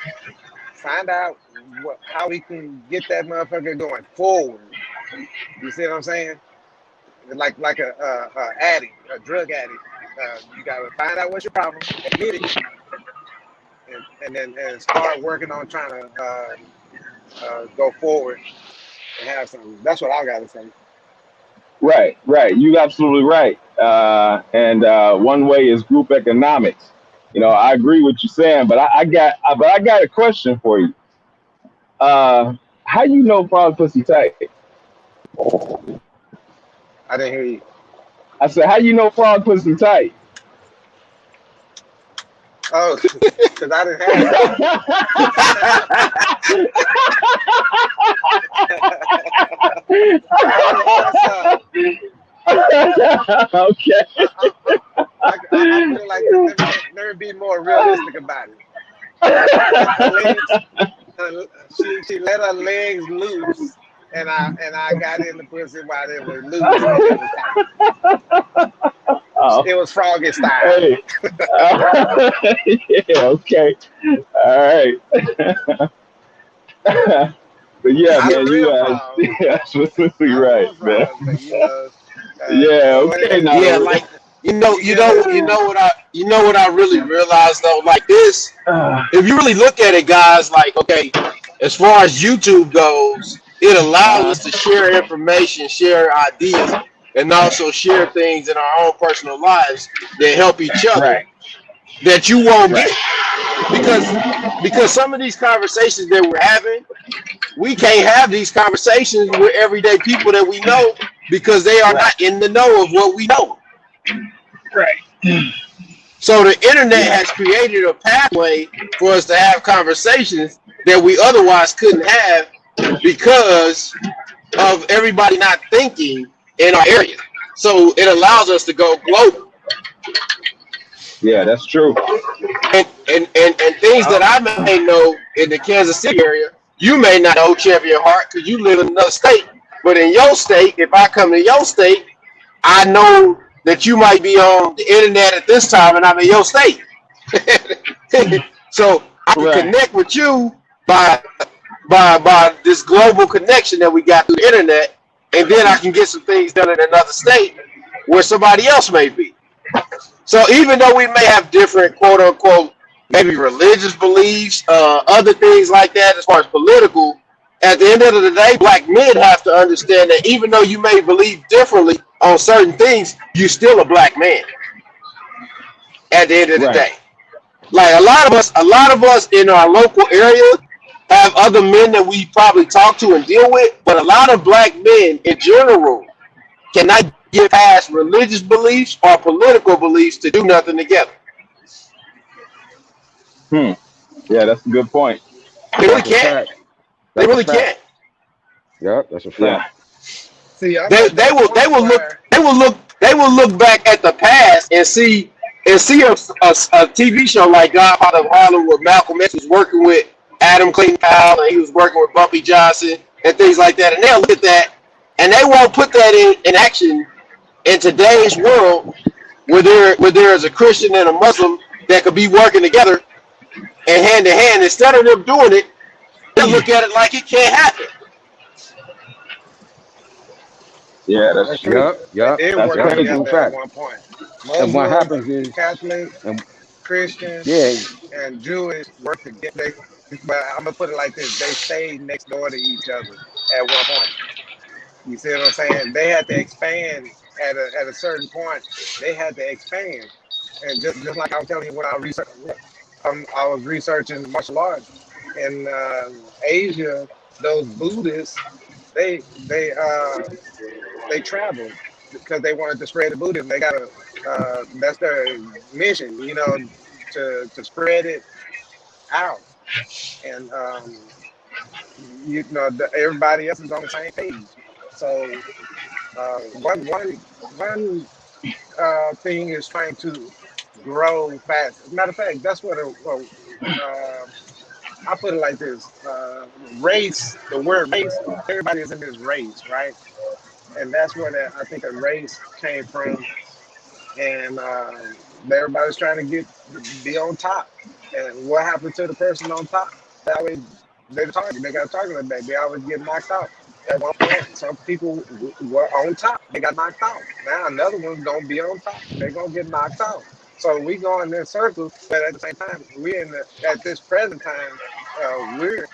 Find out how we can get that motherfucker going forward. You see what I'm saying? Like a addict, a drug addict. You gotta find out what's your problem, admit it, and then start working on trying to go forward and have something. That's what I gotta say. Right, right. You absolutely right. And one way is group economics. You know, I agree with you saying, but I got a question for you. How you know frog pussy tight? I didn't hear you. I said, how you know frog pussy tight? Oh, because I didn't have some. Okay. I feel like never be more realistic about it. She let her legs loose, and I got in the pussy while it was loose, and it was tight. Oh. It was froggy style. Hey. Yeah. Okay. All right. But yeah, Not a man, real frog. yeah, absolutely Not a right, real man. frog, but you know. Yeah. What Okay. is Now. Yeah, like you know what I really realized though, like this. If you really look at it, guys, like okay, as far as YouTube goes, it allows us to share information, share ideas, and also share things in our own personal lives that help each other Right. that you won't Right. get because some of these conversations that we're having, we can't have these conversations with everyday people that we know because they are Right. not in the know of what we know. Right. So the internet Yeah. has created a pathway for us to have conversations that we otherwise couldn't have because of everybody not thinking in our area. So it allows us to go global. Yeah, that's true. And things that I may know in the Kansas City area, you may not know, Champion Heart, because you live in another state. But in your state, if I come to your state, I know that you might be on the internet at this time, and I'm in your state. So I can Right. connect with you by this global connection that we got through the internet, and then I can get some things done in another state where somebody else may be. So even though we may have different quote unquote maybe religious beliefs, other things like that as far as political, at the end of the day, black men have to understand that even though you may believe differently on certain things, you're still a black man at the end of the Right. day. Like a lot of us in our local area have other men that we probably talk to and deal with, but a lot of black men in general cannot get past religious beliefs or political beliefs to do nothing together. Hmm. Yeah, that's a good point. They really That's a can't. fact. They That's a really fact. can't. Yep, that's a Yeah. fact. See, I'm They at that point where they will look back at the past and see a TV show like Godfather of Harlem where Malcolm X was working with Adam Clayton Powell and he was working with Bumpy Johnson and things like that, and they'll look at that and they won't put that in action in today's world where there is a Christian and a Muslim that could be working together and hand to hand. Instead of them doing it, they look at it like it can't happen. Yeah, that's that's true. true. Yep, They yep. did That's work Yep, it's crazy. a together at fact. one point. And what Muslim, happens is, Catholic, and Christian, yeah, and Jewish worked together. But I'm gonna put it like this: they stayed next door to each other at one point. You see what I'm saying? They had to expand at a certain point. They had to expand, and just like I was telling you when I was researching martial arts in Asia. Those Buddhists, they traveled because they wanted to spread the Buddhism. They got a that's their mission, to spread it out, and everybody else is on the same page. So one thing is trying to grow fast. As a matter of fact, that's what I put it like this: race. The word race. Everybody is in this race, right? And that's where I think the race came from. And everybody's trying to be on top. And what happened to the person on top? They always they're the target. They got a target on their back. They always get knocked out. At one point, some people were on top. They got knocked out. Now another one's gonna be on top. They're gonna get knocked out. So we go in this circle, but at the same time, at this present time, we're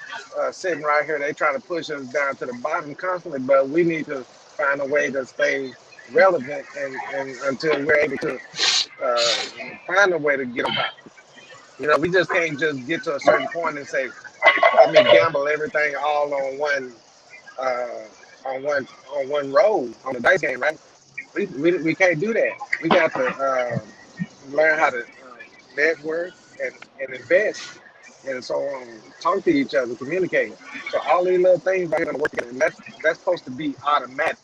sitting right here. They trying to push us down to the bottom constantly, but we need to find a way to stay relevant and until we're able to uh, find a way to get on top. We just can't just get to a certain point and say, gamble everything all uh, on one road on the dice game, right? We can't do that. We got to learn how to network and invest and so talk to each other, communicate. So all these little things are going to work together, and that's supposed to be automatic.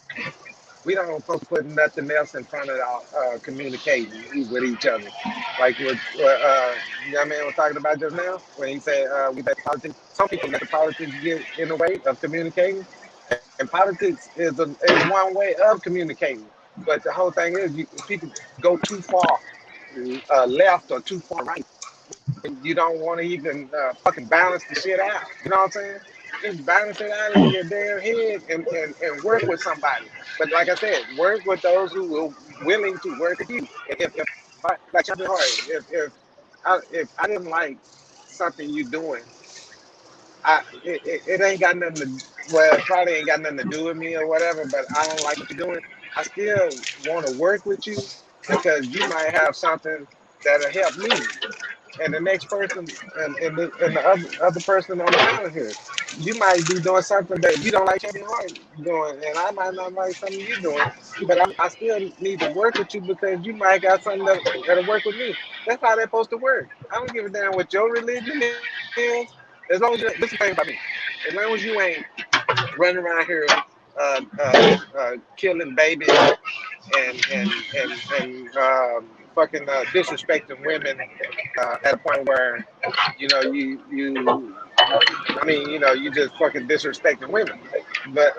We don't supposed to put nothing else in front of our communicating with each other. Like what young man was talking about just now, when he said we let politics. Some people let the politics get in the way of communicating, and politics is one way of communicating. But the whole thing is, people go too far left or too far right. You don't want to even fucking balance the shit out. You know what I'm saying? Just balance it out in your damn head and work with somebody. But like I said, work with those who will willing to work with you. If like Champion Hart, if I didn't like something you doing, it ain't got nothing to well, it probably ain't got nothing to do with me or whatever. But I don't like what you're doing. I still want to work with you because you might have something that'll help me and the next person and the other person on the panel here. You might be doing something that you don't like Champion Hart doing, and I might not like something you're doing, but I still need to work with you because you might got something that'll work with me. That's how they're supposed to work. I don't give a damn what your religion is. As long as this is the thing about me. As long as you ain't running around here killing babies and fucking disrespecting women at a point where I mean you just fucking disrespecting women, but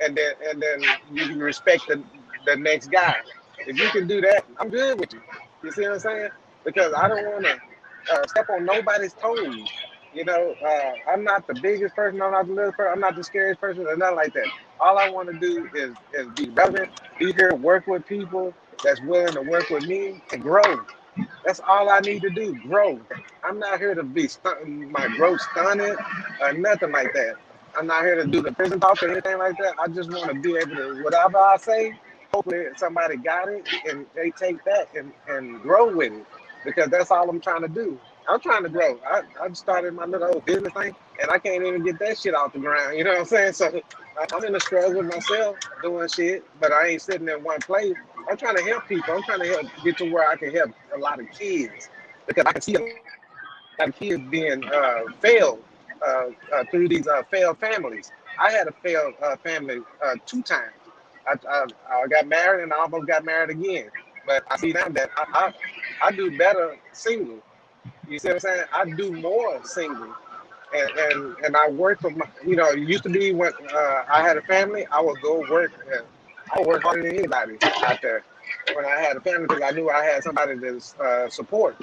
and then you can respect the next guy. If you can do that, I'm good with you. You see what I'm saying? Because I don't want to step on nobody's toes. I'm not the biggest person. I'm not the little person. I'm not the scariest person, or nothing like that. All I want to do is be relevant, be here, work with people that's willing to work with me and grow. That's all I need to do, grow. I'm not here to be my growth stunted or nothing like that. I'm not here to do the prison talk or anything like that. I just want to be able to, whatever I say, hopefully somebody got it and they take that and grow with it, because that's all I'm trying to do. I'm trying to grow. I started my little old business thing and I can't even get that shit off the ground. You know what I'm saying? So I'm in a struggle with myself doing shit, but I ain't sitting in one place. I'm trying to help people. I'm trying to help get to where I can help a lot of kids, because I can see a lot of kids being failed through these failed families. I had a failed family 2 times. I got married and I almost got married again, but I see now that I do better single. You see what I'm saying? I do more single, and I work for my. It used to be when I had a family, I would go work. I would work harder than anybody out there when I had a family, because I knew I had somebody to support.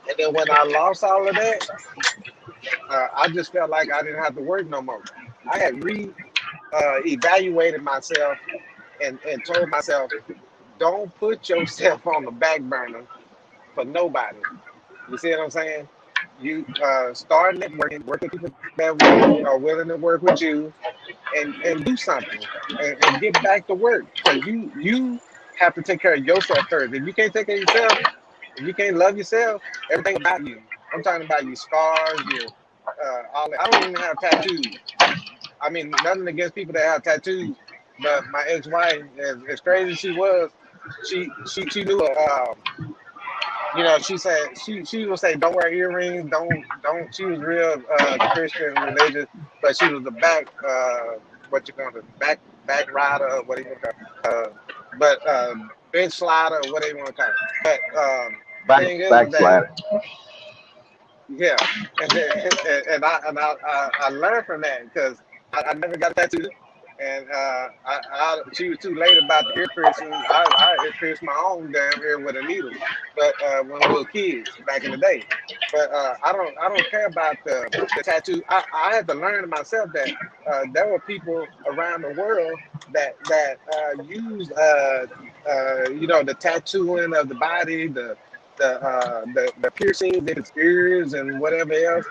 And then when I lost all of that, I just felt like I didn't have to work no more. I had evaluated myself and told myself, don't put yourself on the back burner for nobody. You see what I'm saying? You start networking, work with people that are willing to work with you, and do something, and get back to work. Because you have to take care of yourself first. If you can't take care of yourself, if you can't love yourself, everything about you. I'm talking about your scars, your all that. I don't even have tattoos. I mean, nothing against people that have tattoos, but my ex-wife, as crazy as she was, she knew she said she would say don't wear earrings, don't. She was real Christian religious, but she was the what you call it, back rider, or what do you want to call it, but bench slider, or whatever you want to call it. But thing is that Backslide. yeah, and I learned from that, because I never got a tattoo, and she was too late about the ear piercing. I ear pierced my own damn ear with a needle, but when we were kids back in the day. But I don't care about the tattoo. I had to learn myself that there were people around the world that used the tattooing of the body, the piercings in his ears and whatever else.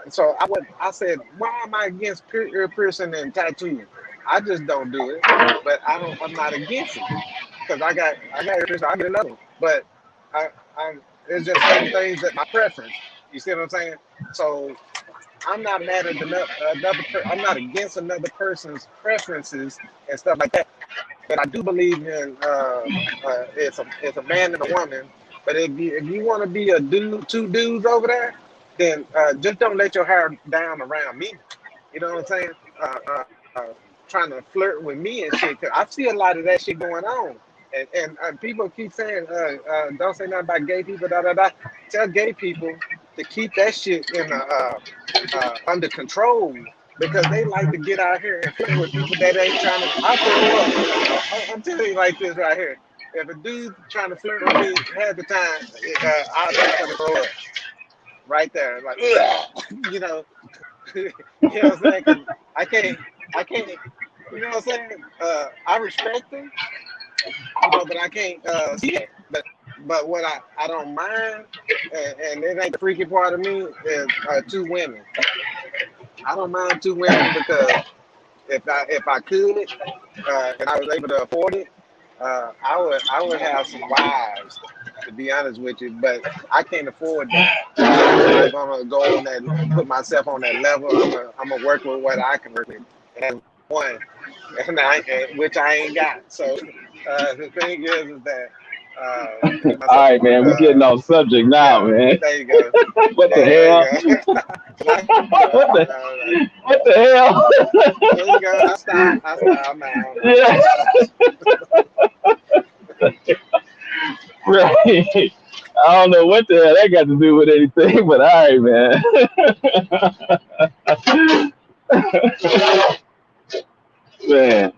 So I said, why am I against ear piercing and tattooing? I just don't do it, but I'm not against it, because I got ear piercing. I get another one, but I I'm it's just certain things that my preference. You see what I'm saying? So I'm not mad at I'm not against another person's preferences and stuff like that. But I do believe in it's a man and a woman. But if you want to be a dude, two dudes over there, then just don't let your hair down around me. You know what I'm saying? Trying to flirt with me and shit. 'Cause I see a lot of that shit going on. And people keep saying, don't say nothing about gay people, da da da. Tell gay people to keep that shit under control, because they like to get out here and flirt with people that ain't trying to. I tell you what, I'm telling you like this right here. If a dude trying to flirt with me half the time, I'll just gonna throw up right there, like you know, you know what I'm saying? 'Cause I can't. You know what I'm saying? I respect them, but I can't see it. But what I don't mind, and it ain't the freaky part of me, is two women. I don't mind two women, because if I could, and I was able to afford it, I would have some wives, to be honest with you. But I can't afford that, so I'm not gonna go on that, put myself on that level. I'm gonna work with what I can work with, and one, which I ain't got. So the thing is that All right, man. We getting off subject now, yeah, man. there you go. What the There you hell? go. No, what no, the no, no. what the hell? There you go. I stop. I'm out. Yeah. Right. I don't know what the hell that got to do with anything, but all right, man. Man,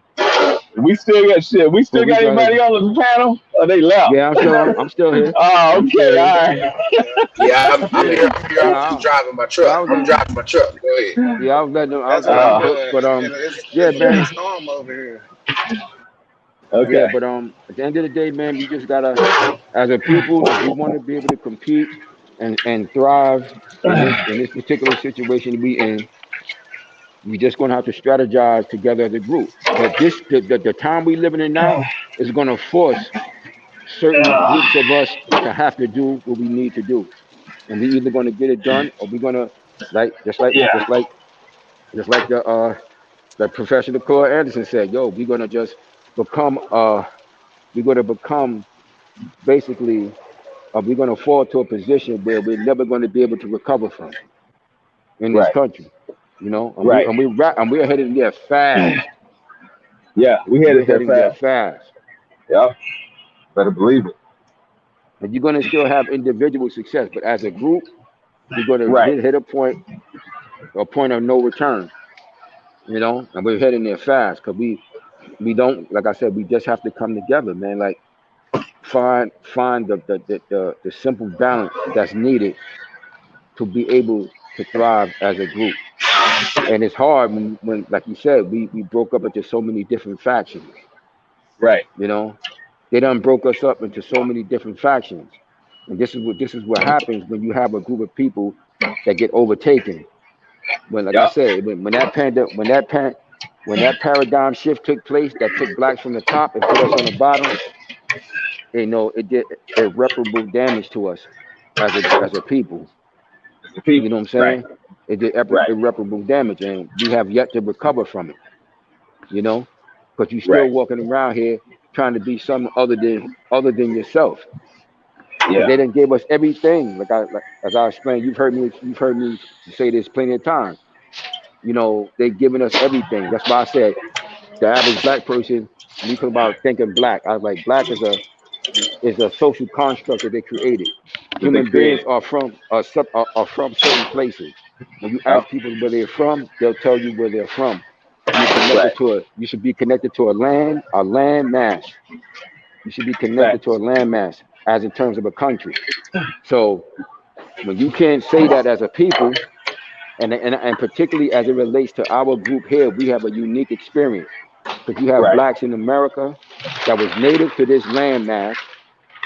we still got shit. We But still we got gotta. anybody on the panel? Oh, they left. Yeah, I'm still here. Oh, I'm still okay, here. all right. Yeah, I'm Yeah. here. I'm here. I'm just Nah. driving my So I truck. was I'm letting. driving my truck. Go ahead. Yeah, I was letting them. That's what I'm Oh, But doing. And yeah, it's finna man. storm over here. Yeah, okay. but at the end of the day, man, we just gotta, as a people, if we want to be able to compete and thrive in this particular situation we in, we just gonna have to strategize together as a group. But the time we living in now is gonna force certain groups of us to have to do what we need to do, and we either gonna get it done or we're gonna like just like Yeah, just like just like the Professor Core Anderson said, yo, we're gonna just become we're gonna become basically we're going to fall to a position where we're never going to be able to recover from in this right, country, you know. right. And we're heading there fast. Yeah, we We're headed there heading there fast. fast, Yep, better believe it. and you're going to still have individual success, but as a group, we're going to Right. hit a point of no return, you know. And we're heading there fast because we don't, like I said, we just have to come together, man. Like find the simple balance that's needed to be able to thrive as a group. And it's hard when like you said, we broke up into so many different factions. Right. You know, they done broke us up into so many different factions, and this is what happens when you have a group of people that get overtaken. When, like I Yep. said, when that paradigm shift took place, that took blacks from the top and put us on the bottom, you know, it did irreparable damage to us as a people. The You know people. what I'm Right. saying? It did Right. irreparable damage, and we have yet to recover from it. You know, because you're still Right. walking around here trying to be something other than yourself. Because Yeah. they didn't give us everything. Like as I explained, you've heard me say this plenty of times. You know, they giving us everything. That's why I said the average black person. When you talk about thinking black, I was like, black is a social construct that they created. That they Human beings created. are from certain places. When you Yep. ask people where they're from, they'll tell you where they're from. Right. You should be connected to a land mass. You should be connected to a Facts. land mass as in terms of a country. So when you can't say that as a people, and particularly as it relates to our group here, we have a unique experience because you have Right. blacks in America that was native to this land mass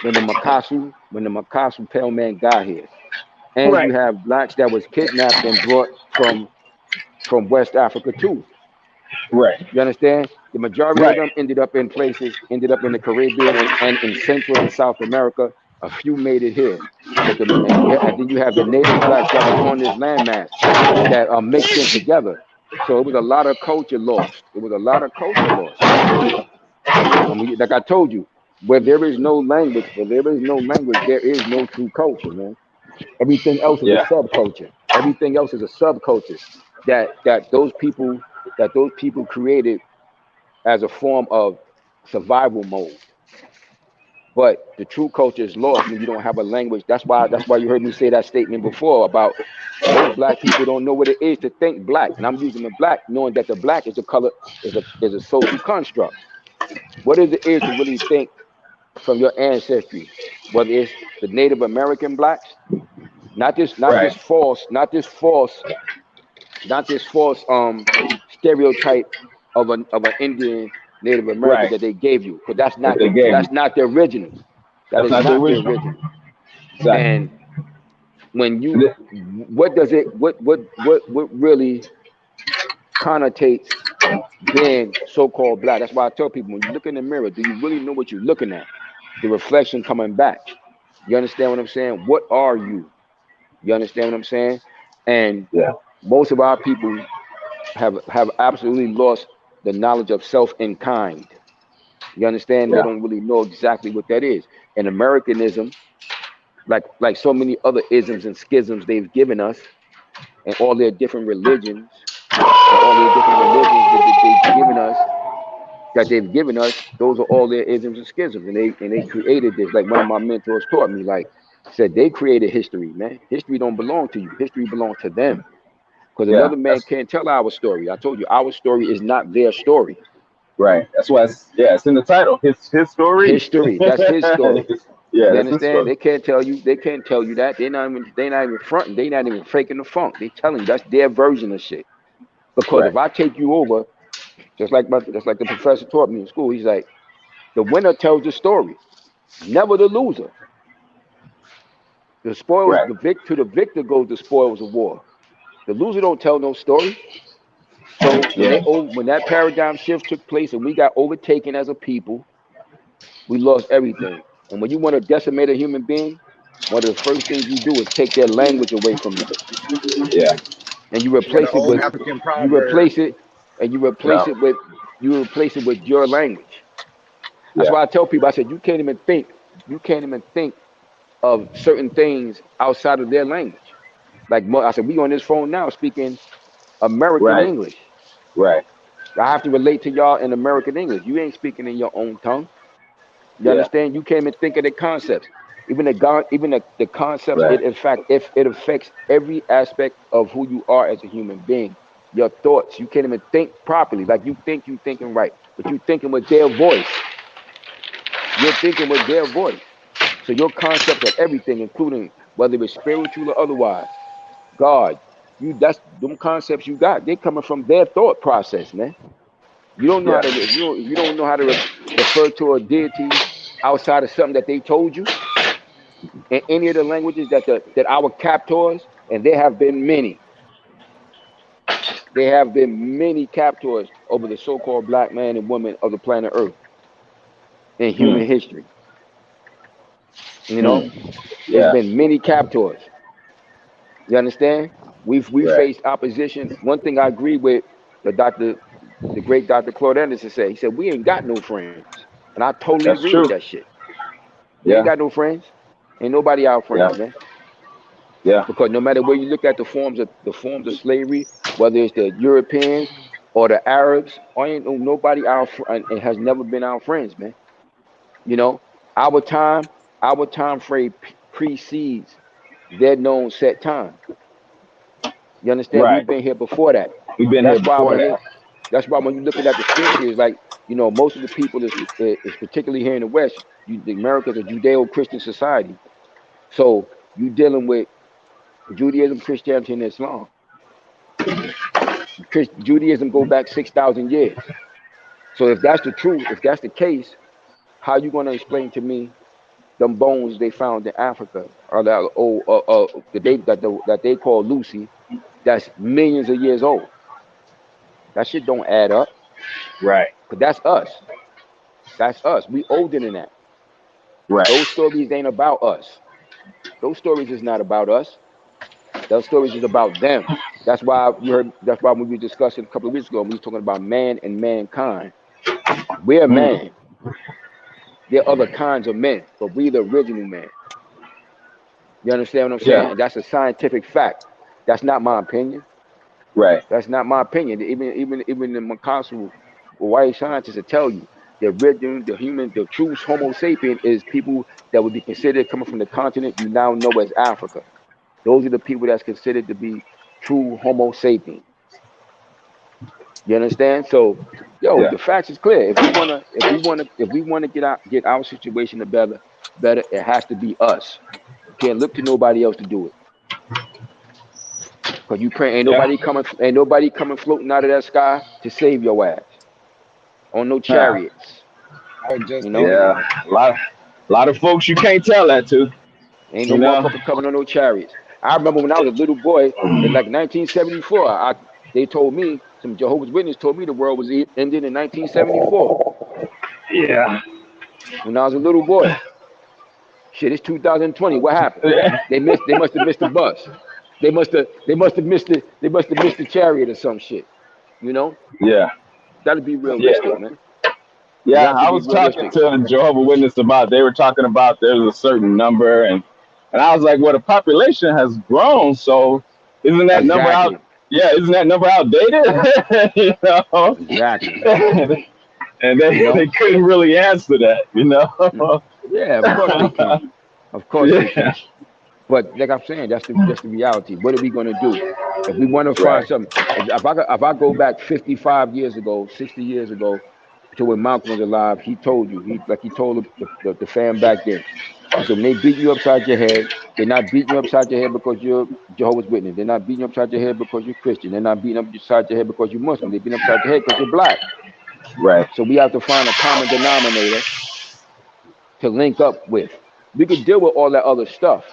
when the Makasu Pale Man got here, and you Right. have blacks that was kidnapped and brought from West Africa too. Right. You understand? The majority of Right. them ended up in the Caribbean and in Central and South America. A few made it here, but and then you have the native blacks that was on this landmass that are mixed in together. So it was a lot of culture lost. It was a lot of culture lost. I mean, like I told you, where there is no language, there is no true culture, man. Everything else is a Yeah. subculture. Everything else is a subculture that those people created as a form of survival mode. But the true culture is lost when you don't have a language. That's why you heard me say that statement before about most black people don't know what it is to think black. And I'm using the black, knowing that the black is a color is a social construct. What is it is to really think from your ancestry, whether it's the Native American blacks, not Right. this false, not this false stereotype of an Indian Native American Right. that they gave you, because That they gave you. that's not the original. That That's is not the not the original. original. Exactly. And when And you what does it what really connotates being so-called black? That's why I tell people when you look in the mirror, do you really know what you're looking at? The reflection coming back. You understand what I'm saying? What are you? You understand what I'm saying? And yeah. most of our people have absolutely lost the knowledge of self and kind. You understand? They Yeah. don't really know exactly what that is. And Americanism, like so many other isms and schisms they've given us, and all their different religions, and all their different religions that they've given us, those are all their isms and schisms. And they created this. Like one of my mentors taught me, like said they created history, man. History don't belong to you. History belongs to them. Because Yeah. another man That's can't tell our story. I told you our story is not their story. right. That's why it's in the title. His story. History, that's his story. Yeah, You that's his understand? story. They can't tell you that. They're not even fronting. They're not even faking the funk. They telling you that's their version of shit. Because Right. if I take you over, just like the professor taught me in school, he's like, the winner tells the story, never the loser. The spoils, Right. to the victor goes the spoils of war. The loser don't tell no story. So Yeah. when that paradigm shift took place and we got overtaken as a people, we lost everything. And when you want to decimate a human being, one of the first things you do is take their language away from them, Yeah. and you Yeah, the replace it old with African you proverb. replace it and Yeah. you replace it with your language. That's Yeah. why I tell people, I said you can't even think of certain things outside of their language. Like I said, we on this phone now speaking American Right. English. Right. I have to relate to y'all in American English. You ain't speaking in your own tongue. You Yeah. understand? You can't even think of the concepts. Even the concepts, Right. it in fact, if it affects every aspect of who you are as a human being. Your thoughts, you can't even think properly. Like you thinking right, but you thinking with their voice. You're thinking with their voice. So your concepts of everything, including whether it's spiritual or otherwise, God, that's them concepts you got. They coming from their thought process, man. You don't know how Yeah. to if you don't know how to refer to a deity outside of something that they told you in any of the languages that our captors, and there have been many. There have been many captors over the so-called black man and woman of the planet Earth in Hmm. human history. You know, Hmm. there's Yeah. been many captors. You understand? We Right. faced opposition. One thing I agree with the great Dr. Claude Anderson said. He said we ain't got no friends, and I totally That's agree with true. that shit. We ain't Yeah. got no friends. Ain't nobody our Yeah. friends, man. Yeah. Because no matter where you look at the forms of slavery, whether it's the Europeans or the Arabs, or ain't nobody our friend and has never been our friends, man. You know, our time, our time frame precedes their known set time. You understand? Right. We've been here before that. We've been here That's why before when that. they, that's why when you're looking at the scriptures, like most of the people is particularly here in the West. The America is a Judeo-Christian society, so you dealing with Judaism, Christianity, and Islam. Judaism go back 6,000 years. So if that's the truth, if that's the case, how you gonna explain to me them bones they found in Africa or that they call Lucy, that's millions of years old? That shit don't add up. Right. Cause that's us. That's us. We older than that. Right. Those stories ain't about us. Those stories is not about us. Those stories is about them. That's why you heard. That's why when we were discussing a couple of weeks ago, we was talking about man and mankind. We're Hmm. man. There are other kinds of men, but we the original man. You understand what I'm saying? Yeah. And that's a scientific fact. That's not my opinion. Right. That's not my opinion. Even the Makasu white scientists will tell you the original, the human, the true Homo sapien is people that would be considered coming from the continent you now know as Africa. Those are the people that's considered to be true Homo sapien. You understand? So, yo, Yeah. the facts is clear. If we wanna get our situation to better, it has to be us. You can't look to nobody else to do it. Cause you pray Yeah. ain't nobody coming floating out of that sky to save your ass on no Huh. chariots. I was just You know, thinking Yeah. that. A lot of folks you can't tell that to. ain't no You know. motherfucker coming on no chariots. I remember when I was a little boy in like 1974. They told me some Jehovah's Witnesses told me the world was ending in 1974 Yeah. when I was a little boy. Shit, it's 2020. What happened? They must have missed the bus. They must have missed the chariot or some shit. You know, Yeah. gotta be Yeah. realistic, man. We Yeah, have to I be was talking realistic. to Jehovah Witness about. They were talking about there's a certain number, and I was like, well, the population has grown, so isn't that number out? Exactly. Yeah, isn't that number outdated? you know, Exactly. and You they know. couldn't really answer that. You Mm. know. Yeah, of course they can't. Of course they yeah. can't. But like I'm saying, that's the reality. What are we gonna do if we want to find Right. something? If I go back 55 years ago, 60 years ago, to when Malcolm was alive, he told you he told the fam back then. He said when they beat you upside your head, they're not beating you upside your head because you're Jehovah's Witness. They're not beating you upside your head because you're Christian. They're not beating upside your head because you're Muslim. They're beating upside your head because you're black. Right. So we have to find a common denominator to link up with. We could deal with all that other stuff,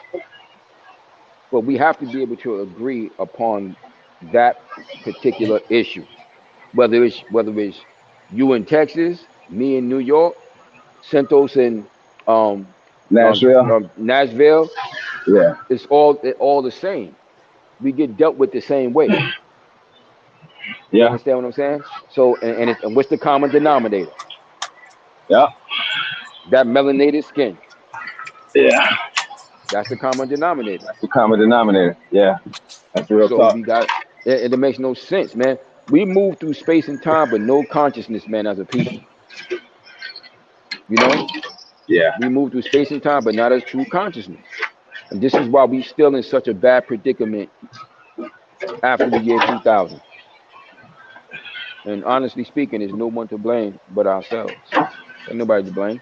but we have to be able to agree upon that particular issue. Whether it's you in Texas, me in New York, Santos in um, Nashville. Nashville, Yeah. it's all the same. We get dealt with the same way. You Yeah. understand what I'm saying? So and what's the common denominator? Yeah. That melanated skin. Yeah. That's the common denominator. That's the common denominator. Yeah. That's real So talk. we got it makes no sense, man. We move through space and time, but no consciousness, man, as a people. You know, Yeah. we move through space and time, but not as true consciousness. And this is why we still in such a bad predicament after the year 2000. And honestly speaking, there's no one to blame but ourselves. Ain't nobody to blame.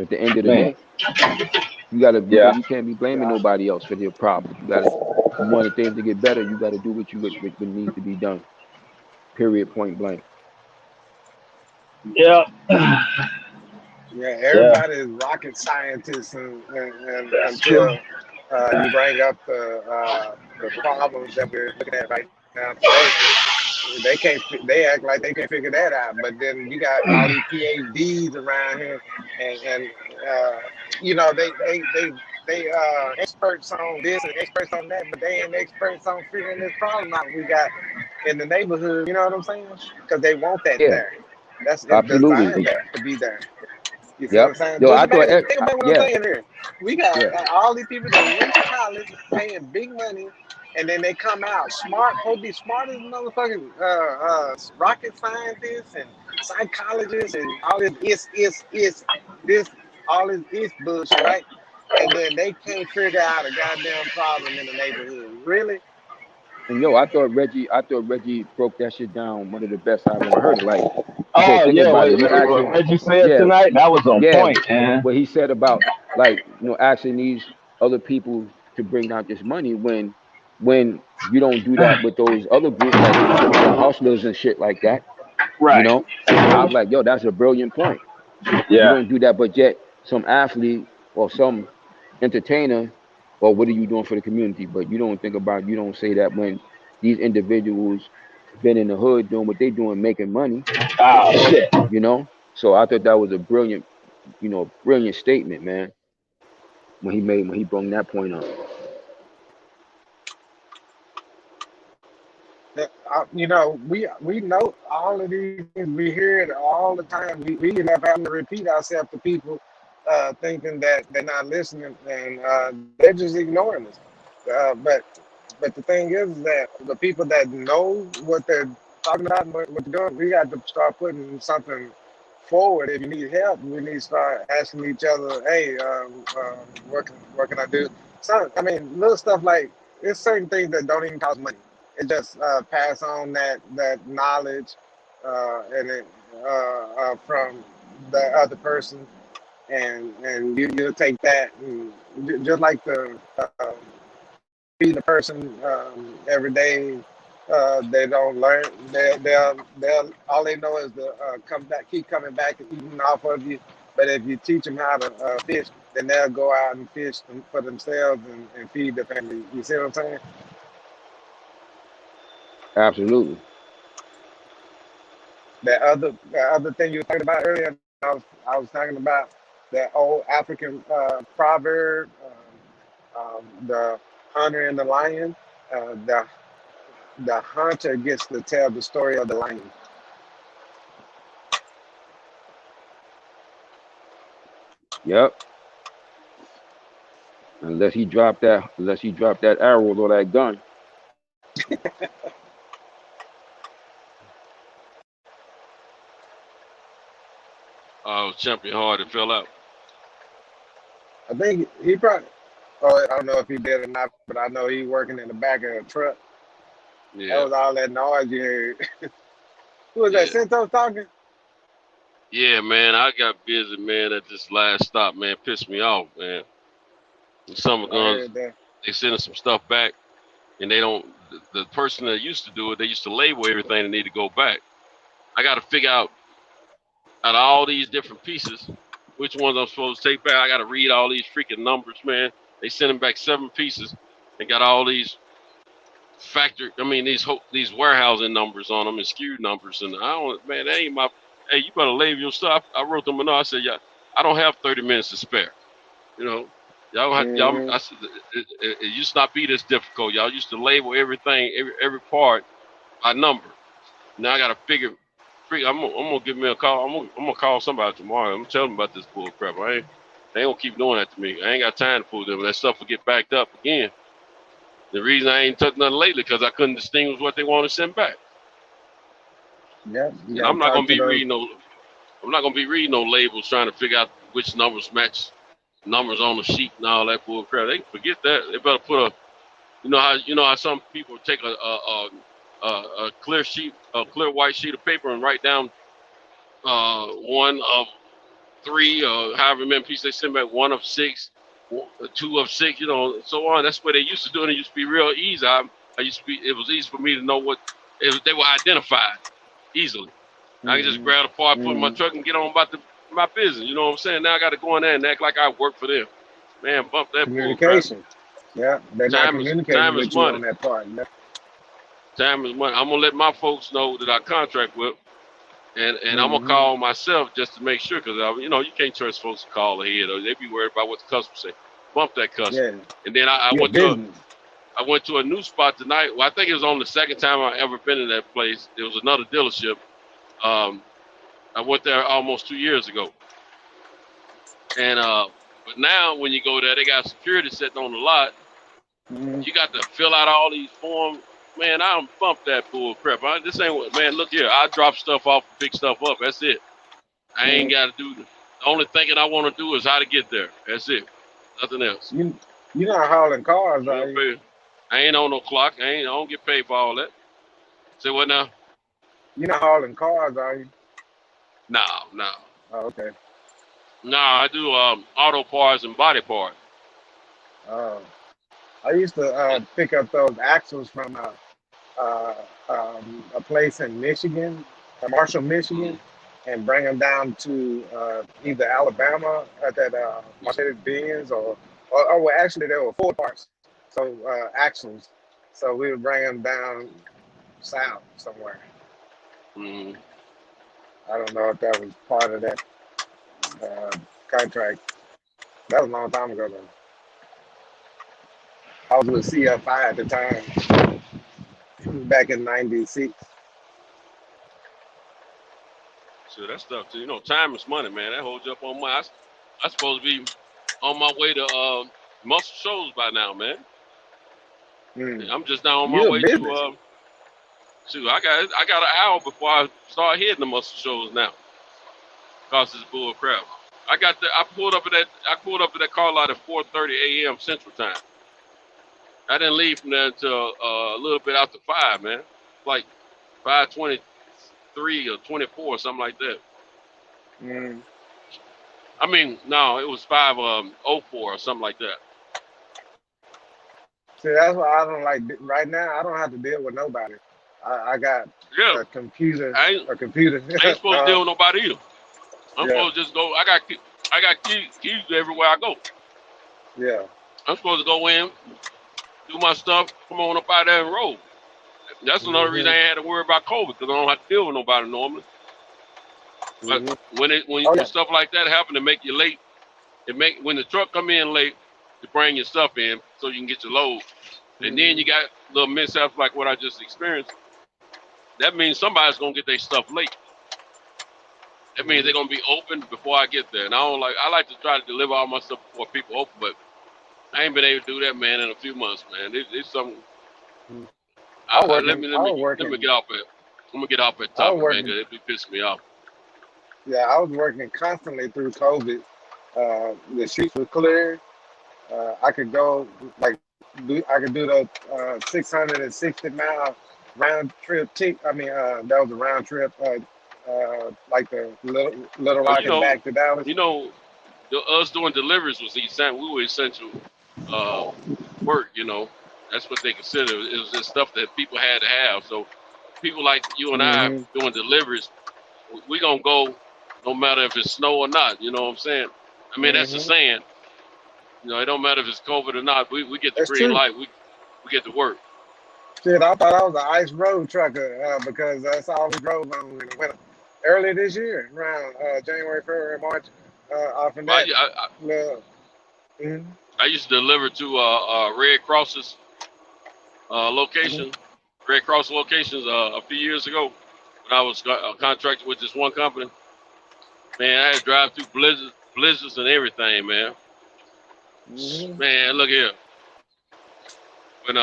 At the end of the Man. day, Yeah. you can't be blaming nobody else for their problems. You wanted things to get better, you gotta do what needs to be done. Period, point blank. Yeah. Yeah, Yeah. everybody is rocket scientists, and That's true. until you bring up the problems that we're looking at right now today, they act like they can figure that out. But then you got all these PhDs around here, and you know they experts on this and experts on that, but they ain't experts on figuring this problem out we got in the neighborhood. You know what I'm saying? Because they want that Yeah, there. It's absolutely. designed to be there. You see what I'm Yep. saying? Yo, Just I thought, imagine, think about what I'm yeah, saying here. We got yeah. all these people that went to college, paying big money, and then they come out smart, supposed to be smart as motherfucking rocket scientists and psychologists and all this this all this bullshit, right? And then they can't figure out a goddamn problem in the neighborhood. Really? And yo, I thought Reggie broke that shit down. One of the best I've ever heard it. Like he said, Oh think yeah. about it. You What asking, Reggie said yeah, tonight? That was on yeah. point, man. What he said about like asking these other people to bring out this money when you don't do that with those other groups like the Brooklyn Hustlers and shit like that. You Right. know, I was like, yo, that's a brilliant point. You Yeah. don't do that, but yet some athlete or some entertainer, or what are you doing for the community? But you don't say that when these individuals been in the hood doing what they doing, making money, Oh shit. you know? So I thought that was a brilliant statement, man, when he brought that point up. You know, we know all of these things. We hear it all the time. We end up having to repeat ourselves to people, thinking that they're not listening, and they're just ignoring us. But the thing is that the people that know what they're talking about and what they're doing, we got to start putting something forward. If you need help, we need to start asking each other, hey, what can I do? So, I mean, little stuff like there's certain things that don't even cost money. It just pass on that knowledge and it from the other person, and you'll take that and just like the feed the person every day. They don't learn. They'll all they know is to come back, keep coming back and eating off of you. But if you teach them how to fish, then they'll go out and fish for themselves and feed their family. You see what I'm saying? Absolutely. The other thing you were talking about earlier, I was talking about that old African proverb, the hunter and the lion. The hunter gets to tell the story of the lion. Yep. Unless he dropped that arrow or that gun. Champion Hardy fell out. I think he probably. Oh, I don't know if he did or not, but I know he working in the back of a truck. That Yeah, was all that noise you heard. Who was that? yeah, Santos talking? yeah, man. I got busy, man, at this last stop, man. Pissed me off, man. And some I guns, heard that. they sending some stuff back, and they don't. The person that used to do it, they used to label everything that need to go back. I got to figure out of all these different pieces, which ones I'm supposed to take back. I got to read all these freaking numbers, man. They sending back 7 pieces and got all these these warehousing numbers on them and SKU numbers, and I don't, man, that ain't my. Hey, you better label your stuff. I wrote them a note. I said, yeah, I don't have 30 minutes to spare. You know, y'all don't have y'all. Mm-hmm. I said, it used to not be this difficult. Y'all used to label everything, every part by number. Now I got to figure. I'm gonna give me a call. I'm gonna call somebody tomorrow. I'm gonna tell them about this bull crap. They ain't gonna keep doing that to me. I ain't got time to fool them. That stuff will get backed up again. The reason I ain't took nothing lately because I couldn't distinguish what they want to send back. Yep, you And got to I'm not talk gonna to be those. reading no. I'm not gonna be reading no labels trying to figure out which numbers match numbers on the sheet and all that bull crap. They forget that. They better put a. You know how some people take a clear sheet, a clear white sheet of paper and write down one of 3 or however many pieces they send back, 1 of 6, 2 of 6, so on. That's what they used to do, and it used to be real easy. It was easy for me to know what they were identified easily. I can just Mm-hmm. grab a part, put it in my Mm-hmm. truck, and get on about my business. You know what I'm saying? Now I got to go in there and act like I work for them. Man, bump that bull crap. Communication. Yeah, they're not Time is communicating time is with you money. on that part. Yeah. Time is money. I'm gonna let my folks know that I contract with. And I'm gonna Mm-hmm. call myself just to make sure, because you can't trust folks to call ahead, or they be worried about what the customer say. Bump that customer. Yeah, And then I your went to business. a new spot tonight. Well, I think it was on the second time I ever been in that place. It was another dealership. I went there almost 2 years ago, and but now when you go there, they got security sitting on the lot. Mm-hmm. You got to fill out all these forms. Man, I don't bump that bull crap. This ain't what, man. Look here, I drop stuff off and pick stuff up. That's it. I ain't got to do the only thinking I want to do is how to get there. That's it. Nothing else. You're not hauling cars, I are ain't, you? pay, I ain't on no clock. I don't get paid for all that. Say what now? You're not hauling cars, are you? No, no, Oh, okay. no. I do auto parts and body parts. Oh, I used to pick up those axles from uh, a place in Michigan, Marshall, Michigan, Mm, and bring them down to either Alabama at that Mercedes Benz or well, actually they were Ford parts, so axles. So we would bring them down south somewhere. mm. I don't know if that was part of that uh, contract. That was a long time ago though. I was with CFI at the time, back in '96. So that stuff too. Time is money, man. That holds you up on my. I supposed to be on my way to Muscle Shoals by now, man. Mm. I'm just now on my You're a way to business. shoot. I got an hour before I start hitting the Muscle Shoals now. Cause it's bull crap. I pulled up at that car lot at 4:30 a.m. Central Time. I didn't leave from there until a little bit after 5, man. Like 5:23 or 24 or something like that. Mm. I mean, no, it was 5:04 or something like that. See, that's why I don't like right now. I don't have to deal with nobody. I got Yeah, a computer, I ain't a computer. I ain't supposed to deal with nobody either. I'm Yeah, supposed to just go. I got keys everywhere I go. yeah. I'm supposed to go in, do my stuff, come on up out there and roll. That's another reason Hmm. I ain't had to worry about COVID, because I don't have to deal with nobody normally. But Hmm. when Oh yeah. stuff like that happen to make you late, when the truck come in late to bring your stuff in so you can get your load, and then Hmm. you got little mishaps like what I just experienced. That means somebody's gonna get their stuff late. That means they're gonna be open before I get there. And I like to try to deliver all my stuff before people open, but I ain't been able to do that, man, in a few months, man. It's something. I was Let working. me I was working. get off it. I'm gonna get off that I was topic, man, working. because it be pissing me off. Yeah, I was working constantly through COVID. The sheets were clear. I could go like I could do the 660-mile round trip. That was a round trip. Like the Little Well, Rock and back to Dallas. you know, us doing deliveries was essential. We were essential uh, work. That's what they consider. It was just stuff that people had to have. So people like you and I Hmm. doing deliveries, we gonna go no matter if it's snow or not. You know what I'm saying? I mean, that's the Hmm. saying. It don't matter if it's COVID or not. We get the That's green true. light. We get to work. Shit, I thought I was an ice road trucker because that's all we drove on in the winter. Early this year, around January, February, March, off in Well, that. Little, mhm, I used to deliver to Red Cross's mhm, location, Red Cross locations a few years ago when I was contracted with this one company. Man, I had to drive through blizzards and everything, man. mhm. Man, look here. When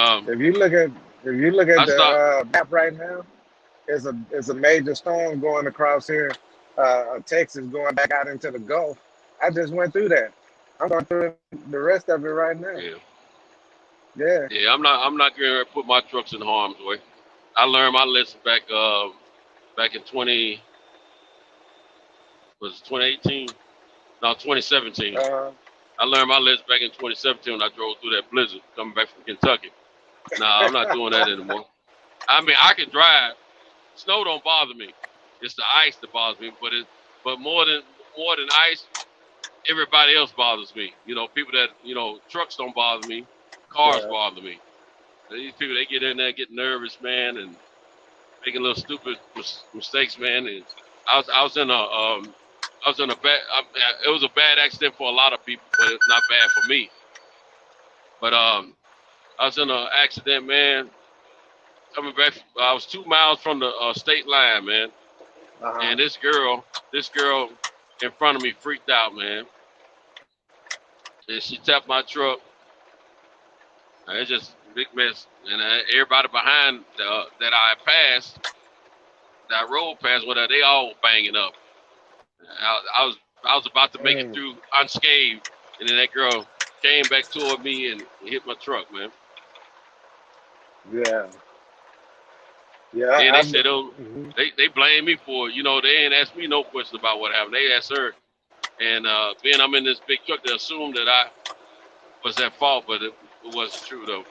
If you look at I the stopped, map right now, it's a major storm going across here, Texas going back out into the Gulf. I just went through that. I'm going through the rest of it right now. yeah, Yeah. yeah, I'm not going to put my trucks in harm's way. I learned my lesson back in 2018? No, 2017. Uh, I learned my lesson back in 2017 when I drove through that blizzard coming back from Kentucky. Nah, I'm not doing that anymore. I mean, I can drive. Snow don't bother me. It's the ice that bothers me. But more than ice, everybody else bothers me. People that trucks don't bother me. Cars yeah. bother me. These people, they get in there, get nervous, man, and making little stupid mistakes, man. And I was in a bad. It was a bad accident for a lot of people, but it's not bad for me. But I was in an accident, man. Coming back, I was 2 miles from the state line, man. Uh-huh. And this girl in front of me freaked out, man. And she tapped my truck. And it's just a big mess. And everybody behind that I passed, that road past, whatever, they all banging up. I was about to make it Mm, through unscathed, and then that girl came back toward me and hit my truck, man. yeah. Yeah. Then they said, "Oh, Mhm. they blame me for it. They ain't asked me no question about what happened. They asked her, and being I'm in this big truck, they assumed that I was at fault, but it wasn't true though.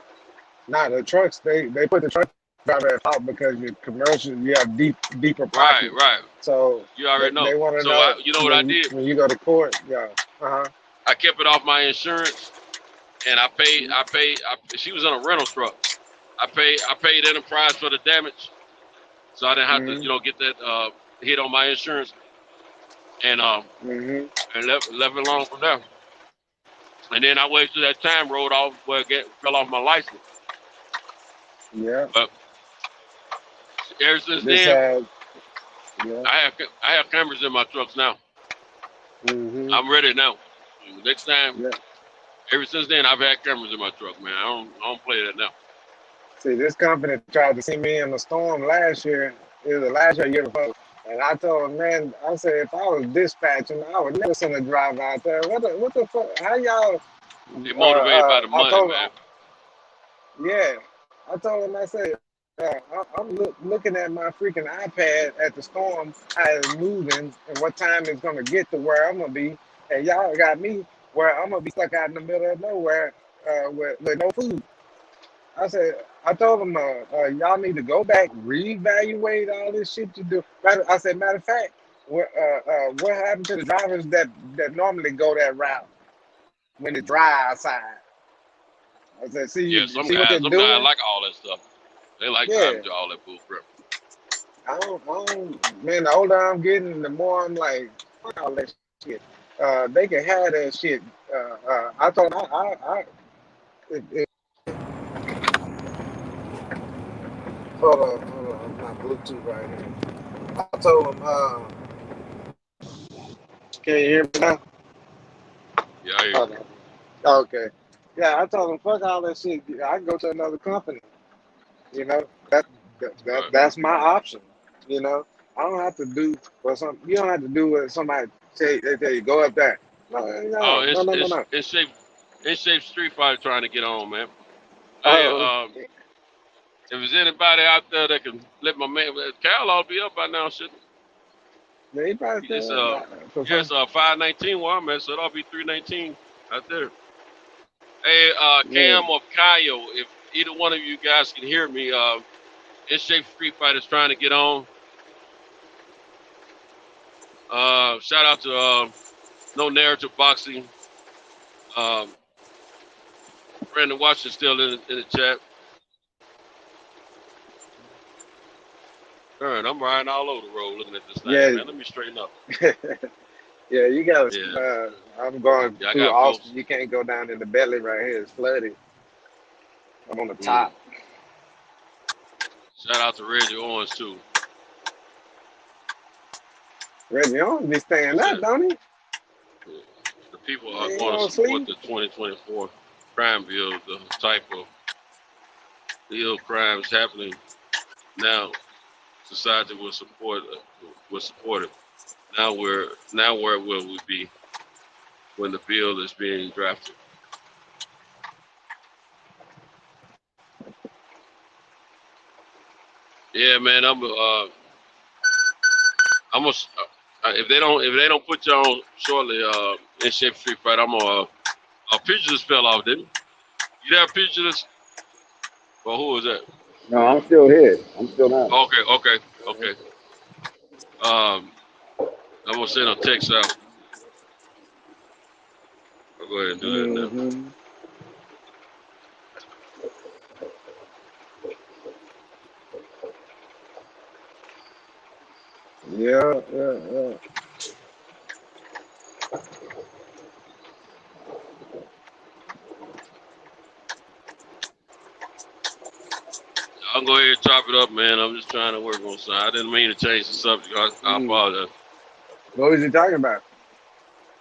Nah, the trucks they put the truck driver at fault because you're commercial, you have deeper Right, pockets. right. So You they, already know. they want to So know you know what I when did? you go to court. Yeah. Uh-huh. I kept it off my insurance, and I paid. She was in a rental truck. I paid Enterprise for the damage, so I didn't have to, Hmm. get that hit on my insurance, and Hmm. left it alone from there. And then I waited till that time rolled off where it fell off my license. Yeah. But ever since This then, has. Yeah. I have cameras in my trucks now. Hmm. I'm ready now. Next time, Yeah. ever since then, I've had cameras in my truck, man. I don't play that now. See, this company tried to see me in the storm last year. It was the last year, year before. And I told him, man, I said, if I was dispatching, I would never send a driver out there. What the fuck? How y'all? They motivated by the I money, told him, man. yeah. I told him, I said, I'm looking at my freaking iPad at the storm, how it's moving, and what time it's gonna get to where I'm gonna be. And y'all got me where I'm gonna be stuck out in the middle of nowhere with no food. I told them, y'all need to go back, reevaluate all this shit you do. I said, matter of fact, what happened to the drivers that normally go that route when it's dry outside? I said, Yeah, see what they're some guys doing? like all that stuff. They like Yeah, driving to all that bull crap. man, the older I'm getting, the more I'm like, fuck all that shit. They can have that shit. I told them, it, hold on, my Bluetooth right here. I told them, Can you hear me now? Yeah, I hear Oh, you. no. Okay. Yeah, I told him, fuck all that shit. I can go to another company. You know, Right. that's my option. You know, I don't have to do what some. You don't have to do what somebody say. They tell you go up there. No, Oh, no, no, no, no, no. it's shape Street Fighter trying to get on, man. Hey, Oh, if there's anybody out there that can let my man, Cal ought to be up by now, shit. yeah, he probably It's still for yes, some. 519 where I'm at, so that'll be 319 out there. Hey, Yeah, Cam or Kyle, if either one of you guys can hear me, it's shape Street Fighter's trying to get on. Shout out to No Narrative Boxing. Um, Brandon Washington still in the chat. All right, I'm riding all over the road looking at this thing, yeah, man. Let me straighten up. yeah. You got. Yeah, I'm going yeah, I through got folks. Austin. You can't go down in the belly right here. It's flooded. I'm on the Mm. top. Shout out to Reggie Owens too. Reggie Owens be staying What's up, that? don't he? Yeah. The people He are ain't going to gonna support sleep. the 2024 crime bill. The type of ill crimes happening now, society will support it. Now where will we be when the bill is being drafted? Yeah, man. I'm gonna if they don't put you on shortly in shape Street Fight, I'm gonna a picture just fell off, didn't it? You have pictures? Well, who was that? No, I'm still here. I'm still not. Okay. I'm gonna send a text out. I'll go ahead and do that now. Mm-hmm. Yeah. I'll go ahead and chop it up, man. I'm just trying to work on something. I didn't mean to change the subject. I Mm. apologize. What was you talking about?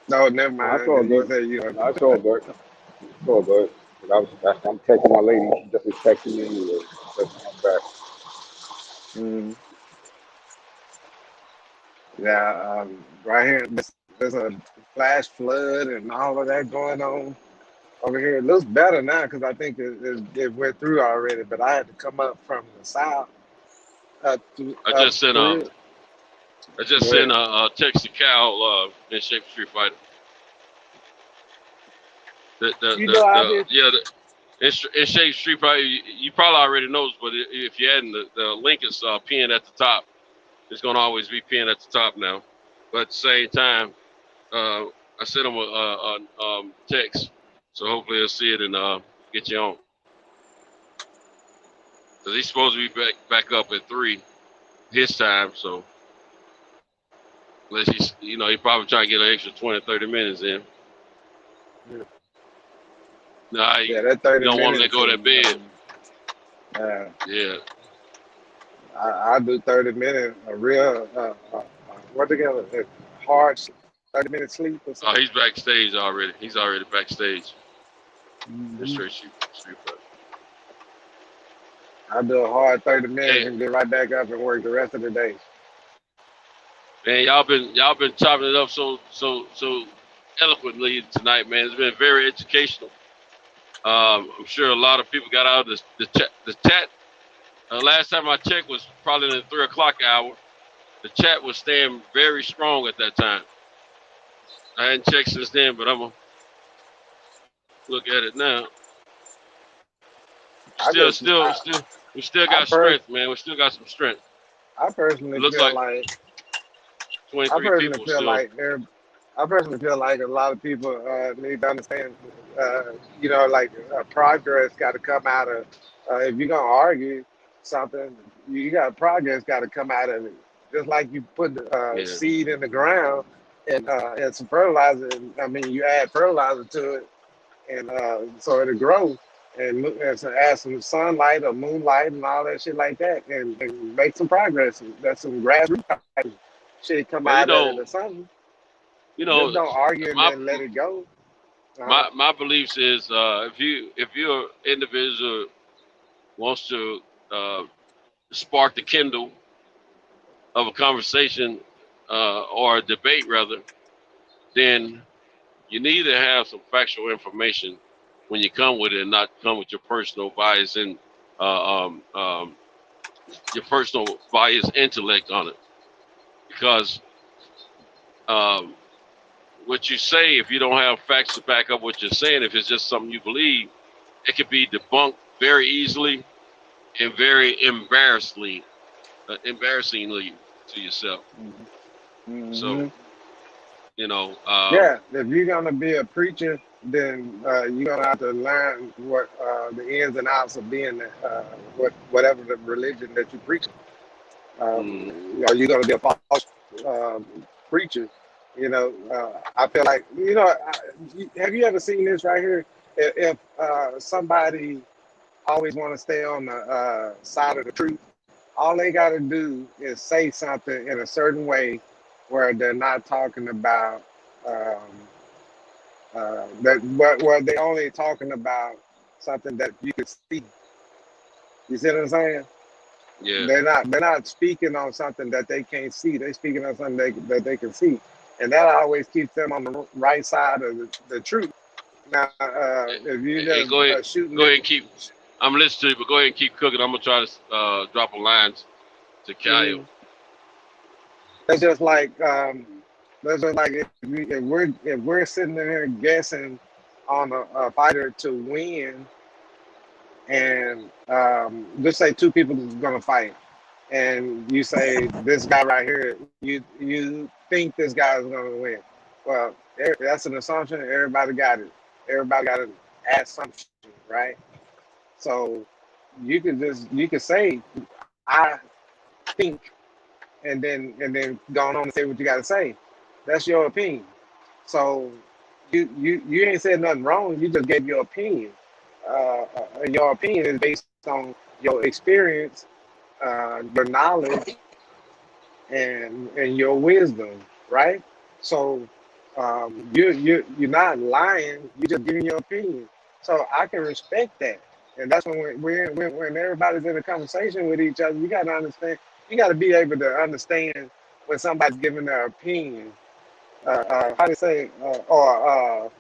No, never No, I mind. saw You good. said you. No, I saw good. It's all good. 'Cause I'm texting my lady. She just was texting me anyway. Just come back. Mm. Yeah, right here, there's a flash flood and all of that going on over here. It looks better now because I think it went through already. But I had to come up from the south I up just sent through it. Go ahead. a text to Cal in Shape Street Fighter. You know, I did. In Shape Street Fighter, you probably already knows, but if you hadn't, the link is pinned at the top. It's gonna always be pinned at the top now. But at the same time, I sent him a text, so hopefully he'll see it and get you on. Cause he's supposed to be back up at 3 his time, so unless he probably trying to get an extra 20, 30 minutes in. Nah, Yeah, you that 30 don't want him to minutes go to is. bed. Uh, Yeah. I do 30 minutes, a real, what they call it, a hard 30 minute sleep or Oh, something. he's backstage already. He's already backstage. It's Hmm. street fight. I do a hard 30 minutes Hey, and get right back up and work the rest of the day. man, y'all been chopping it up so eloquently tonight, man. It's been very educational. I'm sure a lot of people got out of the chat. The chat. Last time I checked was probably in the 3 o'clock hour. The chat was staying very strong at that time. I hadn't checked since then, but I'm gonna look at it now. I just, We still I, got pers- strength, man. We still got some strength. I It personally looks feel like like, I 23 personally people feel still. like there, I personally feel like a lot of people need to understand, uh, you know, like progress got to come out of, if you're going to argue something, you got progress got to come out of it. Just like you put Yeah. seed in the ground and some fertilizer, I mean, you add fertilizer to it and so it'll grow and so add some sunlight or moonlight and all that shit like that and make some progress. That's some grassroots type shit come Well, out of it or something. You Just know, don't argue and my then let it go. my beliefs is if your individual wants to spark the kindle of a conversation or a debate rather, then you need to have some factual information when you come with it, and not come with your personal bias and uh, um, um, your personal bias intellect on it. Because um, what you say, if you don't have facts to back up what you're saying, if it's just something you believe, it could be debunked very easily and very embarrassingly to yourself. Mm-hmm. So, you know, Yeah, if you're gonna be a preacher, then you're gonna have to learn what the ins and outs of being whatever the religion that you preach. mm, Are you gonna be a false preacher? I feel like have you ever seen this right here? If somebody always want to stay on the side of the truth, all they got to do is say something in a certain way where they're not talking about um, where they only talking about something that you could see. You see what I'm saying? yeah, They're not speaking on something that they can't see. They're speaking on something that they can see, and that always keeps them on the right side of the truth. Now, if you hey, just shooting go it, ahead and keep. I'm listening to you, but go ahead and keep cooking. I'm gonna try to drop a line to Kyle. mm, that's just like if we're sitting there guessing on a fighter to win, and just say two people is gonna fight, and you say this guy right here, you think this guy is gonna win. Well, that's an assumption. Everybody got it. Everybody got an assumption, right? So you can say I think, and then go on and say what you got to say. That's your opinion. So you ain't said nothing wrong. You just gave your opinion. And your opinion is based on your experience, your knowledge, and your wisdom, right? So you're not lying. You're just giving your opinion. So I can respect that, and that's when everybody's in a conversation with each other. You got to understand. You got to be able to understand when somebody's giving their opinion. How to say or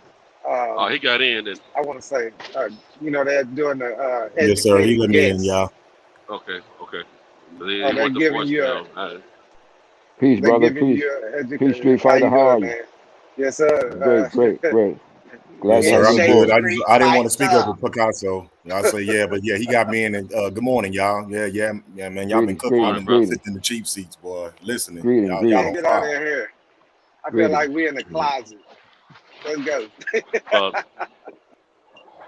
Oh, he got in and I want to say they're doing the Yes, sir. He educated let me in, guess. y'all. okay, okay. Or He they're went to giving you voicemail. Peace, they're brother. giving Peace. you an Peace, educated. Street How Fighter. you How doing, are you? man? Yes, Great, sir. great, great. Glad Yes, to have sir. you I'm It's on your good. board. street I didn't want to speak fighter. over Picasso. I say yeah, but yeah, he got me in. And good morning, y'all. Yeah, man. Y'all been Greetings, cooking. I've greetings, Morning, been brother. greetings, sitting in the cheap seats, boy, listening. greetings, Y'all Let's greetings, on get on fire. in here. I feel greetings. like we're in the closet. Let's go. Closet.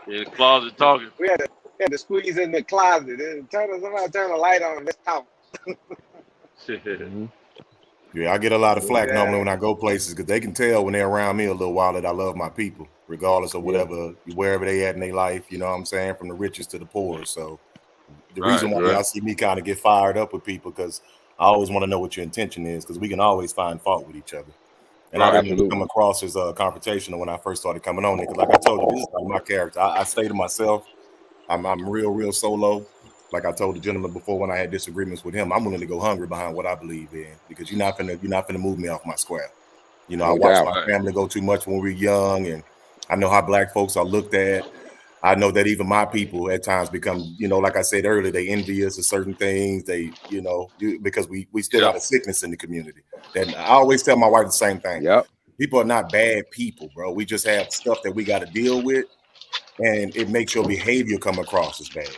In the closet talking. We had to squeeze in the closet. Somebody turn the light on. Let's talk. Hmm. Yeah, I get a lot of flack normally Yeah. when I go places because they can tell when they're around me a little while that I love my people, regardless of Yeah, whatever, wherever they at in their life. You know what I'm saying? From the richest to the poor. So the reason Right, why right, y'all see me kind of get fired up with people because I always want to know what your intention is because we can always find fault with each other. And I right. didn't want to come absolutely. across as confrontational when I first started coming on it because, like I told you, this is like my character. I stay to myself. I'm real solo. Like I told the gentleman before when I had disagreements with him, I'm willing to go hungry behind what I believe in because you're not finna move me off my square. You know, I No watched doubt. my Right. family go too much when we were young, and I know how black folks are looked at. I know that even my people at times become, like I said earlier, they envy us of certain things. Because we still Yep. got a sickness in the community. That I always tell my wife the same thing. Yep. People are not bad people, bro. We just have stuff that we got to deal with and it makes your behavior come across as bad.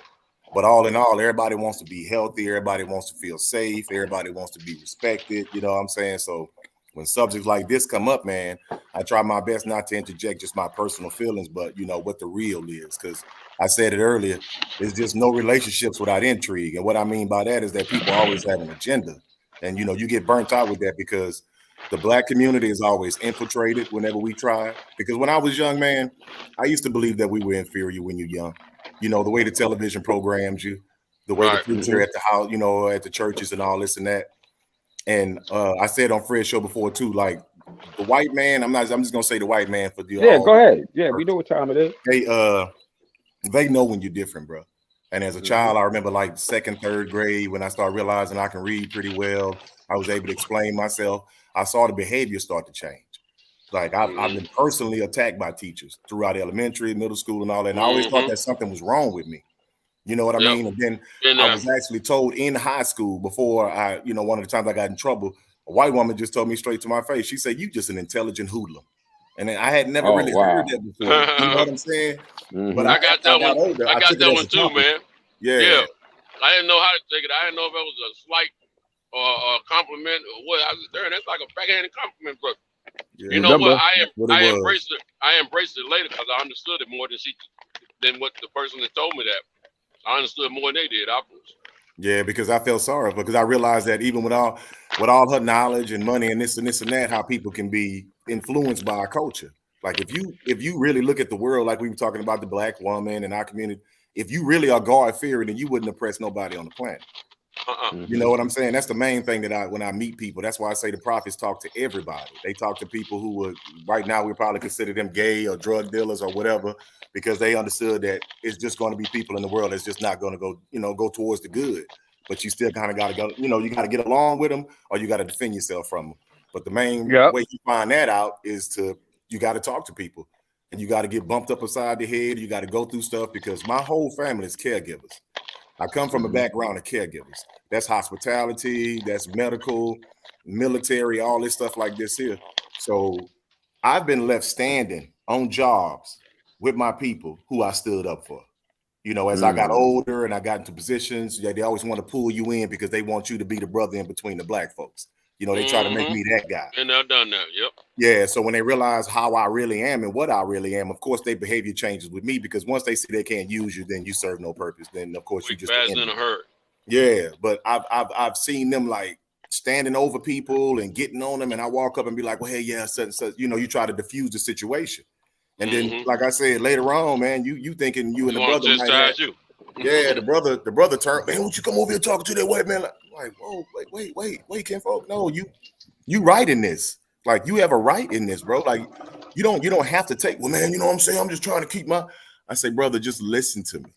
But all in all, everybody wants to be healthy. Everybody wants to feel safe. Everybody wants to be respected. You know what I'm saying? So when subjects like this come up, man, I try my best not to interject just my personal feelings, but what the real is. Because I said it earlier, there's just no relationships without intrigue. And what I mean by that is that people always have an agenda. And you get burnt out with that because the black community is always infiltrated whenever we try. Because when I was young, man, I used to believe that we were inferior when you're young. The way the television programs you, the way the Right. preacher at the house, at the churches and all this and that. And I said on Fred's show before too, like the white man. I'm just gonna say the white man for the Yeah, go ahead. Yeah, we know what time it is. They know when you're different, bro. And as a child, I remember like second, third grade when I started realizing I can read pretty well. I was able to explain myself. I saw the behavior start to change. Like I've been personally attacked by teachers throughout elementary, middle school, and all that. And I always thought that something was wrong with me. You know what I mean? And then I was actually told in high school before one of the times I got in trouble, a white woman just told me straight to my face. She said, "You just an intelligent hoodlum." And I had never really heard that before. You know what I'm saying? But I got that one. Older, I got took it that as one a too, compliment. man. Yeah. I didn't know how to take it. I didn't know if it was a slight or a compliment or what. I was there. That's like a backhanded compliment, but you know what? I embraced it. I embraced it later because I understood it more than what the person that told me that. I understood more than they did afterwards. Yeah, because I felt sorry, because I realized that even with all her knowledge and money and this and that, how people can be influenced by our culture. Like if you really look at the world, like we were talking about the black woman and our community, if you really are God-fearing, then you wouldn't oppress nobody on the planet. You know what I'm saying? That's the main thing that when I meet people, that's why I say the prophets talk to everybody. They talk to people who would right now we probably consider them gay or drug dealers or whatever, because they understood that it's just going to be people in the world that's just not going to go towards the good. But you still kind of got to go, you got to get along with them or you got to defend yourself from them. But the main way you find that out is you got to talk to people and you got to get bumped up aside the head. You got to go through stuff because my whole family is caregivers. I come from a background of caregivers. That's hospitality, that's medical, military, all this stuff like this here. So I've been left standing on jobs with my people who I stood up for. As I got older and I got into positions, they always want to pull you in because they want you to be the brother in between the black folks. They try to make me that guy. And I've done that, yep. Yeah, so when they realize how I really am and what I really am, of course, their behavior changes with me because once they see they can't use you, then you serve no purpose. Then, of course, you just fast in a hurry. Yeah, but I've seen them like standing over people and getting on them, and I walk up and be like, "Well, hey, yeah," you try to diffuse the situation, and then, like I said, later on, man, you thinking you and the brother might have. Yeah, the brother turned, man, won't you come over here talking to that white man? Like, whoa, wait, kinfolk. No, you right in this. Like, you have a right in this, bro. Like, you don't have to take, well, man, you know what I'm saying? I'm just trying to keep I say, brother, just listen to me.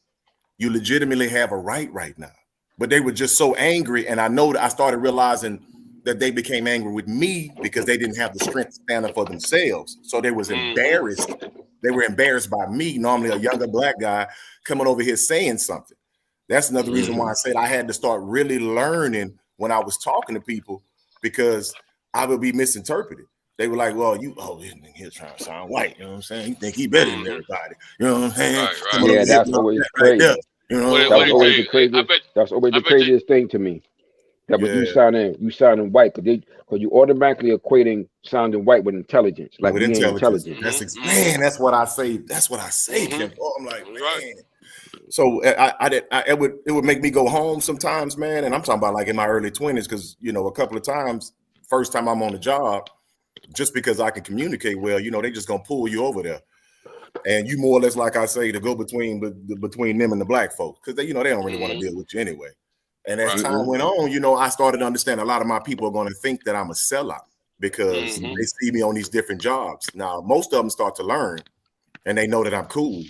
You legitimately have a right now. But they were just so angry. And I know that I started realizing that they became angry with me because they didn't have the strength to stand up for themselves. So they was embarrassed. They were embarrassed by me, normally a younger black guy, coming over here saying something. That's another reason why I said I had to start really learning when I was talking to people, because I would be misinterpreted. They were like, well, this nigga here trying to sound white. You know what I'm saying? You think he better than everybody. You know what I'm saying? Right. Yeah, that's always crazy. Right, that was always the craziest. That's always the craziest thing to me. That was you sounding white because you automatically equating sounding white with intelligence, like we ain't intelligent. That's what I say. That's what I say, Kim. I'm like, man. So it would make me go home sometimes, man. And I'm talking about like in my early 20s, because a couple of times, first time I'm on the job, just because I can communicate well, they just gonna pull you over there. And you more or less, like I say, to go between them and the black folks, because they don't really want to deal with you anyway. And as time went on, I started to understand a lot of my people are going to think that I'm a sellout because they see me on these different jobs. Now, most of them start to learn and they know that I'm cool.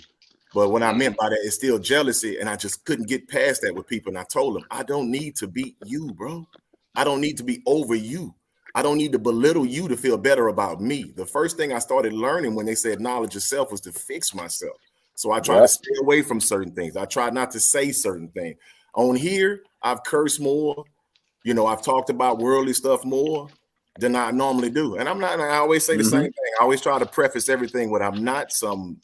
But what I meant by that is still jealousy. And I just couldn't get past that with people. And I told them, I don't need to beat you, bro. I don't need to be over you. I don't need to belittle you to feel better about me. The first thing I started learning when they said knowledge of self was to fix myself. So I try to stay away from certain things. I try not to say certain things. On here, I've cursed more. I've talked about worldly stuff more than I normally do. And I always say the same thing. I always try to preface everything with I'm not some,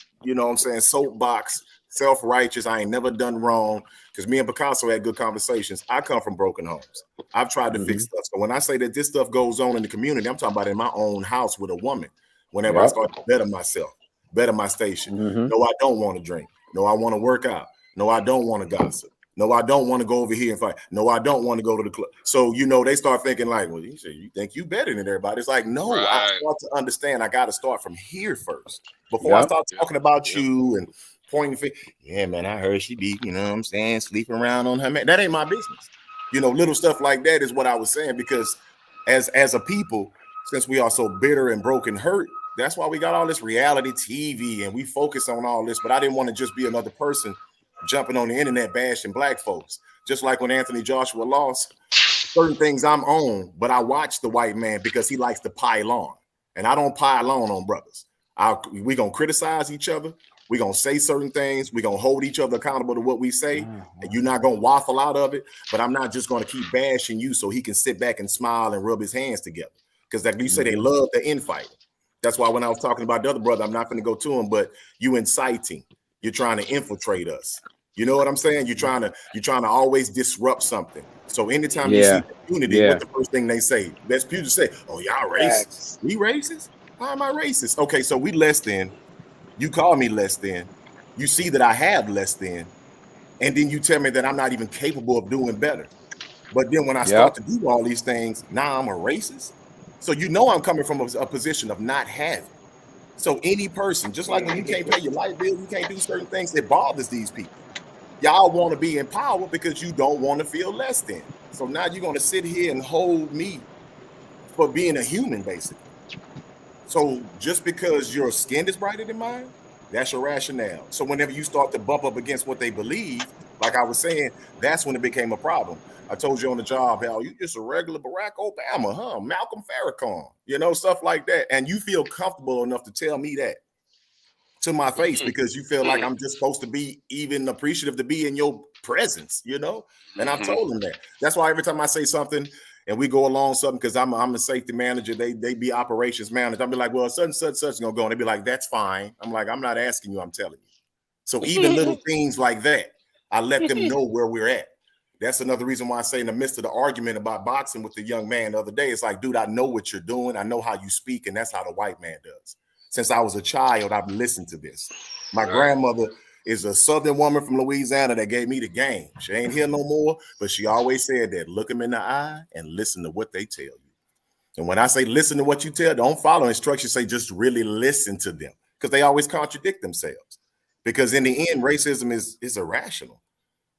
soapbox, self-righteous. I ain't never done wrong. Because me and Picasso had good conversations. I come from broken homes. I've tried to fix stuff. So when I say that this stuff goes on in the community, I'm talking about in my own house with a woman. Whenever I start to better myself, better my station. No, I don't want to drink. No, I want to work out. No, I don't want to gossip. No, I don't want to go over here and fight. No, I don't want to go to the club. So, they start thinking like, well, you think you better than everybody. It's like, no, I start to understand I got to start from here first. Before I start talking about you and pointing finger. Yeah, man, I heard she be, sleeping around on her man. That ain't my business. Little stuff like that is what I was saying, because as a people, since we are so bitter and broken hurt, that's why we got all this reality TV and we focus on all this. But I didn't want to just be another person jumping on the internet bashing black folks. Just like when Anthony Joshua lost, certain things I'm on, but I watch the white man because he likes to pile on. And I don't pile on brothers. We're going to criticize each other. We're going to say certain things. We're going to hold each other accountable to what we say. And you're not going to waffle out of it. But I'm not just going to keep bashing you so he can sit back and smile and rub his hands together. Because like you say, they love the infight. That's why when I was talking about the other brother, I'm not going to go to him, but you inciting. You're trying to infiltrate us. You know what I'm saying? You're trying to always disrupt something. So anytime you see unity, what's the first thing they say? Best people say, "Oh, y'all racist. We racist? How am I racist?" Okay, so we less than. You call me less than. You see that I have less than, and then you tell me that I'm not even capable of doing better. But then when I start to do all these things, now I'm a racist. So you know I'm coming from a position of not having. So any person, just like when you can't pay your light bill, you can't do certain things, it bothers these people. Y'all want to be in power because you don't want to feel less than. So now you're going to sit here and hold me for being a human, basically. So just because your skin is brighter than mine, that's your rationale. So whenever you start to bump up against what they believe, like I was saying, that's when it became a problem. I told you on the job, hell, you just a regular Barack Obama, huh? Malcolm Farrakhan, stuff like that. And you feel comfortable enough to tell me that to my face because you feel like I'm just supposed to be even appreciative to be in your presence, And I've told them that. That's why every time I say something and we go along something, because I'm a safety manager, they be operations manager. I'll be like, well, such is gonna go. And they be like, that's fine. I'm like, I'm not asking you, I'm telling you. So even little things like that, I let them know where we're at. That's another reason why I say in the midst of the argument about boxing with the young man the other day, it's like, dude, I know what you're doing. I know how you speak, and that's how the white man does. Since I was a child, I've listened to this. My grandmother is a Southern woman from Louisiana that gave me the game. She ain't here no more, but she always said that look them in the eye and listen to what they tell you. And when I say listen to what you tell, don't follow instructions, say just really listen to them because they always contradict themselves. Because in the end, racism is irrational.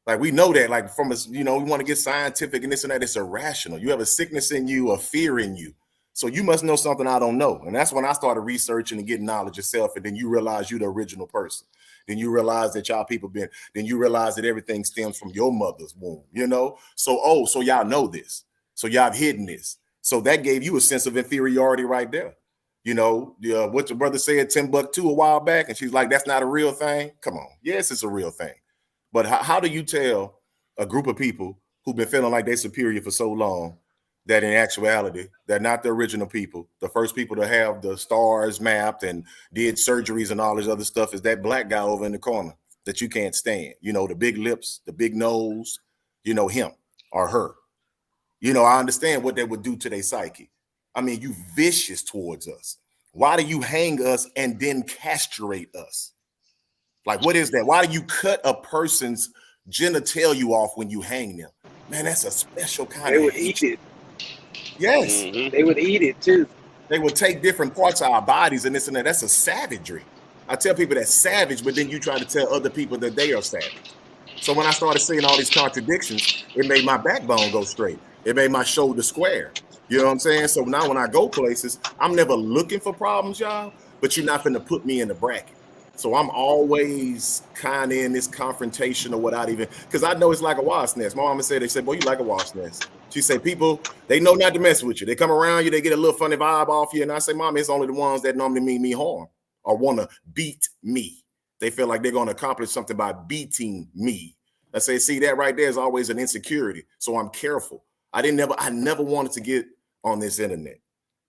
Like we know that, like from us, we want to get scientific and this and that. It's irrational. You have a sickness in you, a fear in you. So you must know something I don't know. And that's when I started researching and getting knowledge yourself. And then you realize you're the original person. Then you realize that y'all people then you realize that everything stems from your mother's womb, So y'all know this. So y'all have hidden this. So that gave you a sense of inferiority right there. What your brother said, Timbuktu a while back. And she's like, that's not a real thing. Come on. Yes, it's a real thing. But how do you tell a group of people who've been feeling like they're superior for so long that in actuality, they're not the original people? The first people to have the stars mapped and did surgeries and all this other stuff is that black guy over in the corner that you can't stand. The big lips, the big nose, him or her. I understand what that would do to their psyche. I mean, you vicious towards us. Why do you hang us and then castrate us? Like, what is that? Why do you cut a person's genitalia off when you hang them? Man, that's a special kind of hate. Eat it. Yes. They would eat it too. They would take different parts of our bodies and this and that. That's a savagery. I tell people that's savage, but then you try to tell other people that they are savage. So when I started seeing all these contradictions, it made my backbone go straight. It made my shoulder square. You know what I'm saying? So now when I go places, I'm never looking for problems, y'all, but you're not going to put me in the bracket. So I'm always kind of in this confrontation or without even, because I know it's like a wasp nest. My mama said, they said, boy, you like a wasp nest. She said, people, they know not to mess with you. They come around you, they get a little funny vibe off you. And I say, mom, it's only the ones that normally mean me harm or want to beat me. They feel like they're going to accomplish something by beating me. I say, see, that right there is always an insecurity. So I'm careful. I never wanted to get on this internet.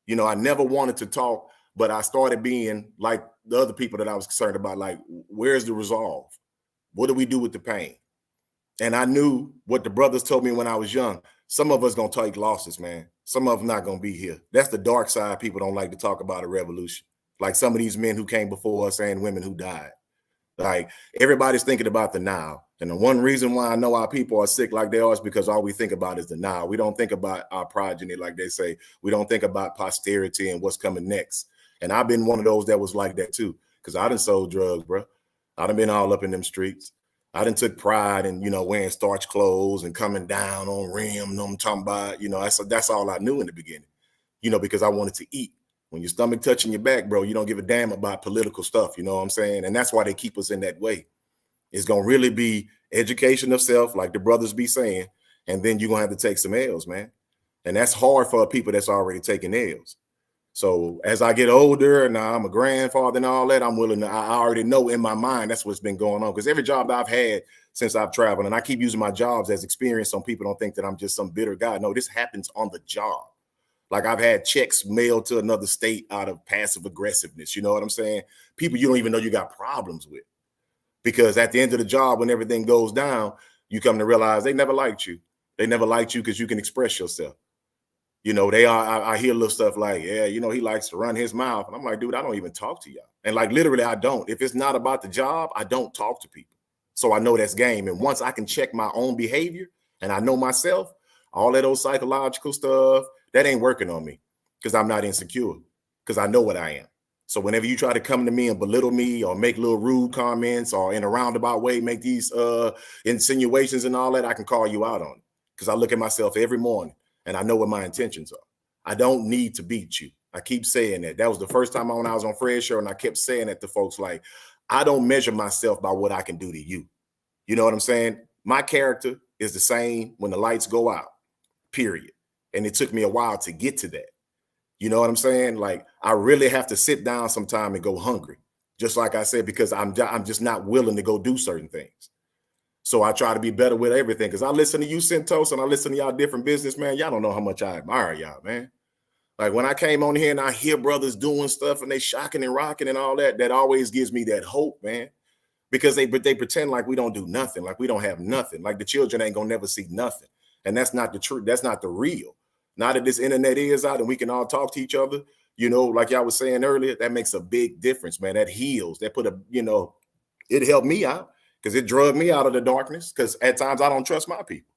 I never wanted to talk, but I started being like the other people that I was concerned about, like, where's the resolve? What do we do with the pain? And I knew what the brothers told me when I was young. Some of us going to take losses, man. Some of them not going to be here. That's the dark side. People don't like to talk about a revolution. Like some of these men who came before us and women who died. Like everybody's thinking about the now. And the one reason why I know our people are sick like they are is because all we think about is the now. We don't think about our progeny, like they say. We don't think about posterity and what's coming next. And I've been one of those that was like that too, because I done sold drugs, bro. I done been all up in them streets. I done took pride in, wearing starch clothes and coming down on rim. I'm talking about, that's all I knew in the beginning. because I wanted to eat. When your stomach touching your back, bro, you don't give a damn about political stuff. You know what I'm saying? And that's why they keep us in that way. It's going to really be education of self, like the brothers be saying. And then you're going to have to take some L's, man. And that's hard for people that's already taking L's. So as I get older and I'm a grandfather and all that, I'm willing to, I already know in my mind, that's what's been going on. Because every job that I've had since I've traveled, and I keep using my jobs as experience, so people don't think that I'm just some bitter guy. No, this happens on the job. Like I've had checks mailed to another state out of passive aggressiveness. You know what I'm saying? People you don't even know you got problems with. Because at the end of the job, when everything goes down, you come to realize they never liked you. They never liked you because you can express yourself. I hear little stuff like, yeah, he likes to run his mouth. And I'm like, dude, I don't even talk to y'all. And like, literally, I don't. If it's not about the job, I don't talk to people. So I know that's game. And once I can check my own behavior and I know myself, all that old psychological stuff, that ain't working on me because I'm not insecure because I know what I am. So whenever you try to come to me and belittle me or make little rude comments or in a roundabout way, make these insinuations and all that, I can call you out on it because I look at myself every morning and I know what my intentions are. I don't need to beat you. I keep saying that. That was the first time when I was on Fred's show and I kept saying that to folks like, I don't measure myself by what I can do to you. You know what I'm saying? My character is the same when the lights go out, period. And it took me a while to get to that. You know what I'm saying? Like, I really have to sit down sometime and go hungry, just like I said, because I'm just not willing to go do certain things. So I try to be better with everything because I listen to you, Centos, and I listen to y'all different business, man. Y'all don't know how much I admire y'all, man. Like when I came on here and I hear brothers doing stuff and they shocking and rocking and all that, that always gives me that hope, man. Because they pretend like we don't do nothing, like we don't have nothing, like the children ain't gonna never see nothing. And that's not the truth. That's not the real. Now that this internet is out and we can all talk to each other, like y'all was saying earlier, that makes a big difference, man. That heals. That it helped me out because it drug me out of the darkness. Because at times I don't trust my people.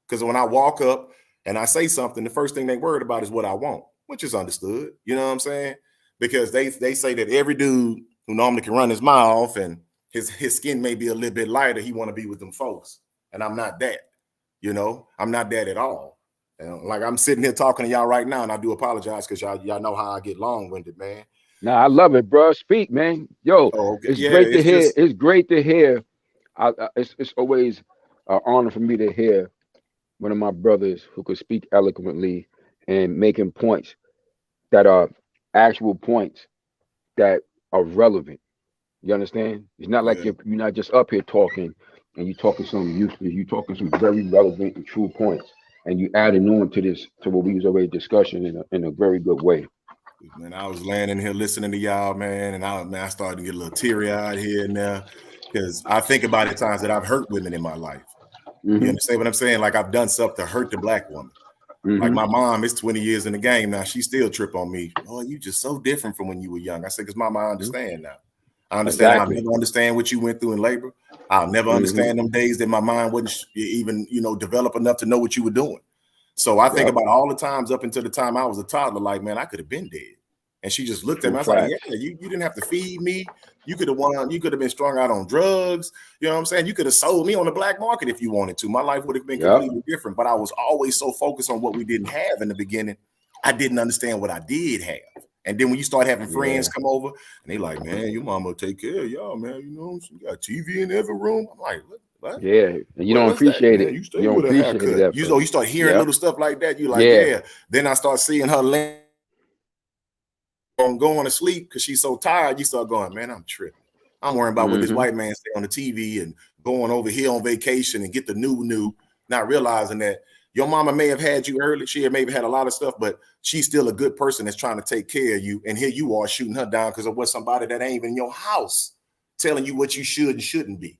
Because when I walk up and I say something, the first thing they worried about is what I want, which is understood. You know what I'm saying? Because they say that every dude who normally can run his mouth and his skin may be a little bit lighter, he want to be with them folks. And I'm not that. I'm not that at all. And like I'm sitting here talking to y'all right now, and I do apologize because y'all know how I get long-winded, man. Nah, I love it, bro. Speak, man. Yo, okay. It's great to hear. It's great to hear. It's always an honor for me to hear one of my brothers who could speak eloquently and making points that are actual points that are relevant. You understand? It's not like you're not just up here talking and you're talking something useless. You're talking some very relevant and true points, and you adding on to what we was already discussing in a very good way. Man, I was laying in here listening to y'all, man, and I started to get a little teary-eyed here and there because I think about the times that I've hurt women in my life. You understand what I'm saying? Like I've done stuff to hurt the black woman. Like my mom is 20 years in the game now. She still trip on me. Oh, you just so different from when you were young. I said, because mama, I understand now. I understand. Exactly. I'll never understand what you went through in labor. I'll never understand them days that my mind wouldn't even, develop enough to know what you were doing. So I think about all the times up until the time I was a toddler, like, man, I could have been dead. And she just looked at me. I was like, yeah, you didn't have to feed me. You could have won. You could have been strung out on drugs. You know what I'm saying? You could have sold me on the black market if you wanted to. My life would have been completely different. But I was always so focused on what we didn't have in the beginning. I didn't understand what I did have. And then when you start having friends come over and they like, man, your mama take care of y'all, man. You got TV in every room. I'm like, what? Yeah, and you don't appreciate it. You stay with a haircut. You start hearing little stuff like that. You like, yeah. Then I start seeing her laying on going to sleep because she's so tired. You start going, man, I'm tripping. I'm worrying about what this white man say on the TV and going over here on vacation and get the new, not realizing that your mama may have had you early. She had maybe had a lot of stuff, but she's still a good person that's trying to take care of you. And here you are shooting her down because of what somebody that ain't even in your house telling you what you should and shouldn't be.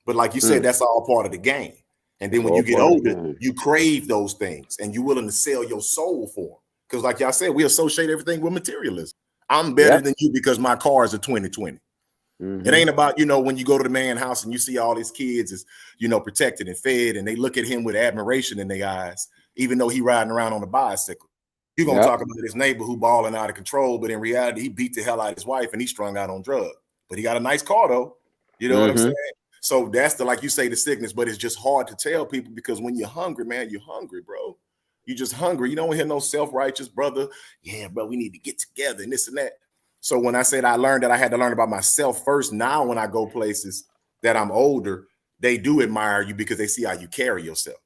But like you said, that's all part of the game. And then when you get older, you crave those things and you're willing to sell your soul for them. Because like y'all said, we associate everything with materialism. I'm better than you because my car is a 2020. It ain't about, when you go to the man's house and you see all his kids is, protected and fed and they look at him with admiration in their eyes, even though he riding around on a bicycle. You're going to talk about his neighbor who balling out of control, but in reality, he beat the hell out of his wife and he's strung out on drugs. But he got a nice car though. You know what I'm saying? So that's like you say, the sickness, but it's just hard to tell people because when you're hungry, man, you're hungry, bro. You just hungry. You don't hear no self-righteous brother. Yeah, bro, we need to get together and this and that. So when I said I learned that I had to learn about myself first, now when I go places that I'm older, they do admire you because they see how you carry yourself.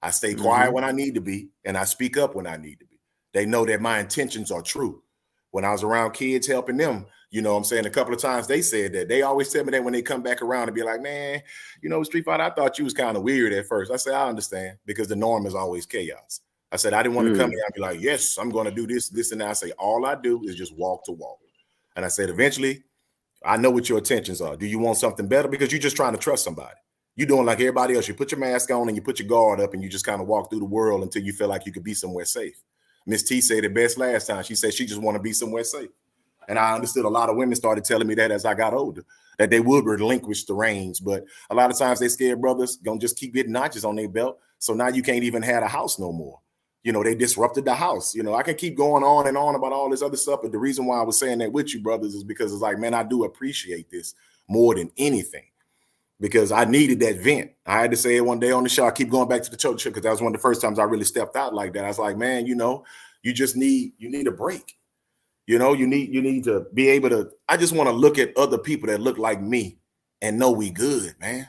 I stay quiet when I need to be, and I speak up when I need to be. They know that my intentions are true. When I was around kids helping them, you know what I'm saying? A couple of times they said that. They always tell me that when they come back around and be like, man, you know, Street Fighter, I thought you was kind of weird at first. I said, I understand, because the norm is always chaos. I said, I didn't want to come here and be like, yes, I'm going to do this, this, and that. I say, all I do is just walk to walk. And I said, eventually, I know what your intentions are. Do you want something better? Because you're just trying to trust somebody. You're doing like everybody else. You put your mask on and you put your guard up and you just kind of walk through the world until you feel like you could be somewhere safe. Miss T said it best last time. She said she just want to be somewhere safe. And I understood a lot of women started telling me that as I got older, that they would relinquish the reins. But a lot of times they scared brothers gonna just keep getting notches on their belt. So now you can't even have a house no more. You know, they disrupted the house. You know, I can keep going on and on about all this other stuff. But the reason why I was saying that with you, brothers, is because it's like, man, I do appreciate this more than anything. Because I needed that vent. I had to say it one day on the show. I keep going back to the church because that was one of the first times I really stepped out like that. I was like, man, you know, you need a break. You know, you need to be able to. I just want to look at other people that look like me and know we good, man.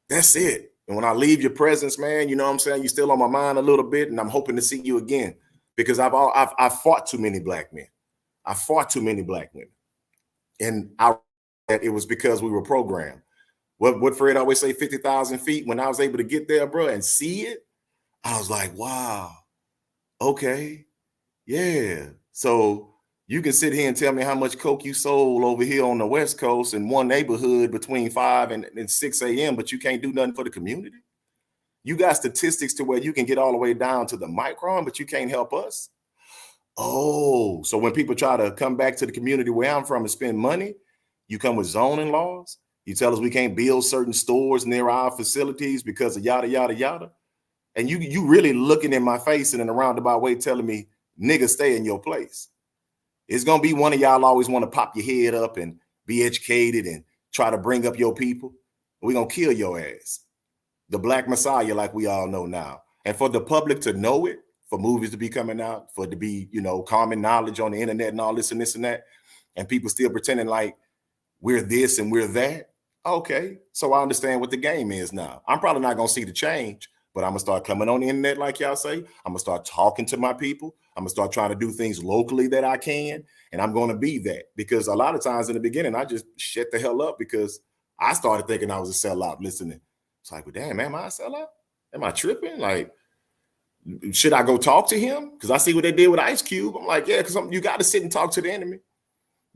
That's it. And when I leave your presence, man, you know what I'm saying? You're still on my mind a little bit, and I'm hoping to see you again because I've fought too many black men. I fought too many black women, and it was because we were programmed. What Fred always say, 50,000 feet. When I was able to get there, bro, and see it, I was like, wow, okay, yeah. So you can sit here and tell me how much coke you sold over here on the West Coast in one neighborhood between 5 and 6 a.m., but you can't do nothing for the community. You got statistics to where you can get all the way down to the micron, but you can't help us. Oh, so when people try to come back to the community where I'm from and spend money, you come with zoning laws. You tell us we can't build certain stores near our facilities because of yada, yada, yada. And you really looking in my face and in a roundabout way telling me, nigga, stay in your place. It's going to be one of y'all always want to pop your head up and be educated and try to bring up your people. We're going to kill your ass. The Black Messiah, like we all know now. And for the public to know it, for movies to be coming out, for it to be, you know, common knowledge on the internet and all this and this and that, and people still pretending like we're this and we're that. Okay, so I understand what the game is now. I'm probably not going to see the change, but I'm going to start coming on the internet like y'all say. I'm going to start talking to my people. I'm going to start trying to do things locally that I can, and I'm going to be that. Because a lot of times in the beginning, I just shut the hell up because I started thinking I was a sellout listening. It's like, well, damn, am I a sellout? Am I tripping? Like, should I go talk to him? Because I see what they did with Ice Cube. I'm like, yeah, because you got to sit and talk to the enemy.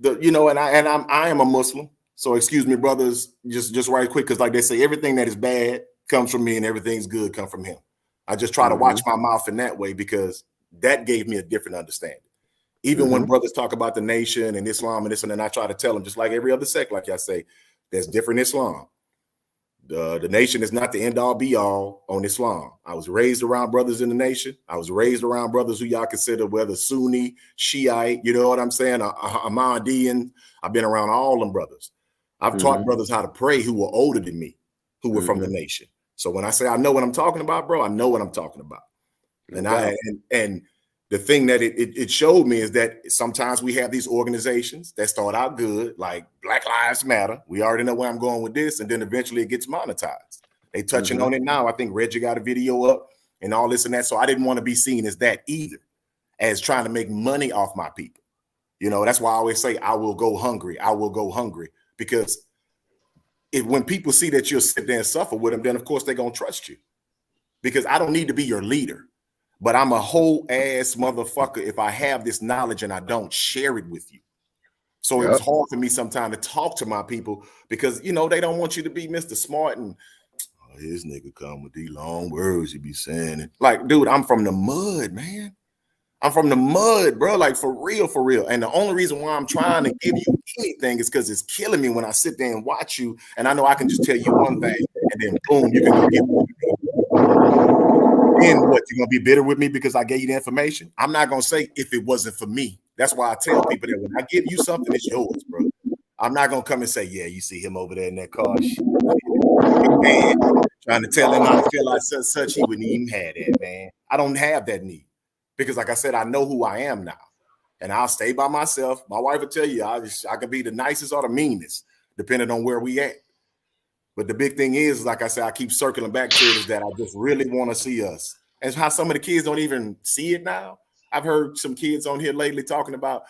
I am a Muslim. So excuse me, brothers, just right quick, because like they say, everything that is bad comes from me and everything's good come from him. I just try to watch my mouth in that way because that gave me a different understanding. Even when brothers talk about the nation and Islam and this and then I try to tell them, just like every other sect, like I say, there's different Islam. The nation is not the end all be all on Islam. I was raised around brothers in the nation. I was raised around brothers who y'all consider whether Sunni, Shiite, you know what I'm saying, Ahmadiyyan. I've been around all them brothers. I've taught brothers how to pray who were older than me, who were from the nation. So when I say I know what I'm talking about, bro, I know what I'm talking about. And the thing that it showed me is that sometimes we have these organizations that start out good, like Black Lives Matter. We already know where I'm going with this, and then eventually it gets monetized. They touching on it now. I think Reggie got a video up and all this and that. So I didn't want to be seen as that either, as trying to make money off my people. You know, that's why I always say I will go hungry. I will go hungry. Because when people see that you'll sit there and suffer with them, then of course they're going to trust you. Because I don't need to be your leader. But I'm a whole ass motherfucker if I have this knowledge and I don't share it with you. So it was hard for me sometimes to talk to my people because, you know, they don't want you to be Mr. Smart and his nigga come with these long words he be saying it. Like, dude, I'm from the mud, man. I'm from the mud, bro. Like, for real, for real. And the only reason why I'm trying to give you anything is because it's killing me when I sit there and watch you. And I know I can just tell you one thing and then boom, you can go get one. Then what? You're gonna be bitter with me because I gave you the information? I'm not gonna say if it wasn't for me. That's why I tell people that when I give you something, it's yours, bro. I'm not gonna come and say, yeah, you see him over there in that car. Man, trying to tell him how to feel like such, he wouldn't even have that, man. I don't have that need because, like I said, I know who I am now, and I'll stay by myself. My wife will tell you I can be the nicest or the meanest, depending on where we at. But the big thing is, like I said, I keep circling back to it, is that I just really want to see us. And how some of the kids don't even see it now. I've heard some kids on here lately talking about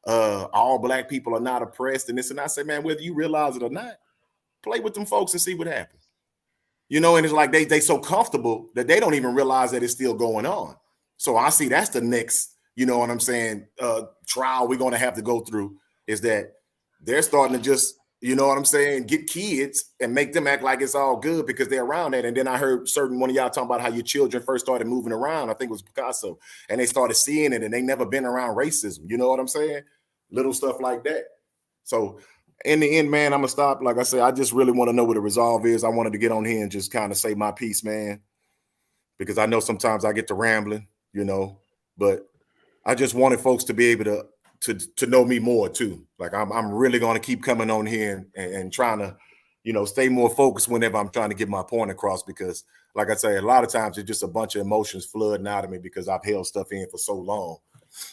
all black people are not oppressed and this, and I say, man, whether you realize it or not, play with them folks and see what happens. You know, and it's like they so comfortable that they don't even realize that it's still going on. So I see that's the next, you know what I'm saying, trial we're going to have to go through, is that they're starting to just, you know what I'm saying, get kids and make them act like it's all good because they're around that. And then I heard one of y'all talking about how your children first started moving around. I think it was Picasso. And they started seeing it and they never been around racism. You know what I'm saying? Little stuff like that. So in the end, man, I'm going to stop. Like I said, I just really want to know what the resolve is. I wanted to get on here and just kind of say my piece, man, because I know sometimes I get to rambling, you know, but I just wanted folks to be able to know me more too. Like I'm really going to keep coming on here and trying to, you know, stay more focused whenever I'm trying to get my point across, because like I say, a lot of times it's just a bunch of emotions flooding out of me because I've held stuff in for so long,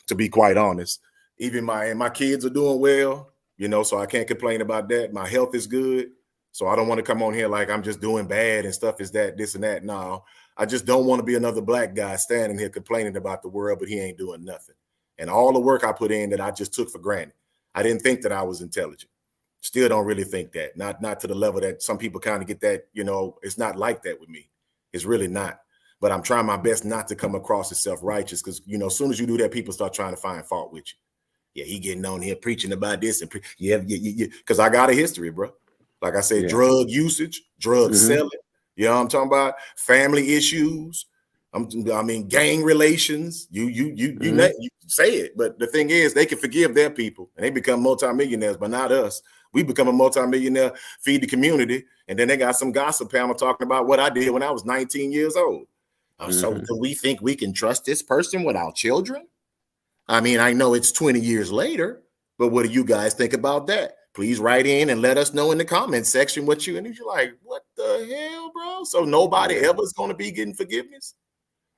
to be quite honest. Even my kids are doing well, you know, so I can't complain about that. My health is good. So I don't want to come on here like I'm just doing bad and stuff is that, this and that. No, I just don't want to be another black guy standing here complaining about the world, but he ain't doing nothing. And all the work I put in that I just took for granted. I didn't think that I was intelligent. Still don't really think that. Not to the level that some people kind of get that, you know, it's not like that with me. It's really not. But I'm trying my best not to come across as self-righteous because, you know, as soon as you do that, people start trying to find fault with you. Yeah, he getting on here preaching about this and yeah, because I got a history, bro. Like I said, drug usage, drug selling. You know what I'm talking about? Family issues. I mean, gang relations. You say it, but the thing is, they can forgive their people and they become multimillionaires, but not us. We become a multimillionaire, feed the community, and then they got some gossip panel talking about what I did when I was 19 years old. So do we think we can trust this person with our children? I mean, I know it's 20 years later, but what do you guys think about that? Please write in and let us know in the comments section what you, and you're like, what the hell, bro? So nobody ever is going to be getting forgiveness?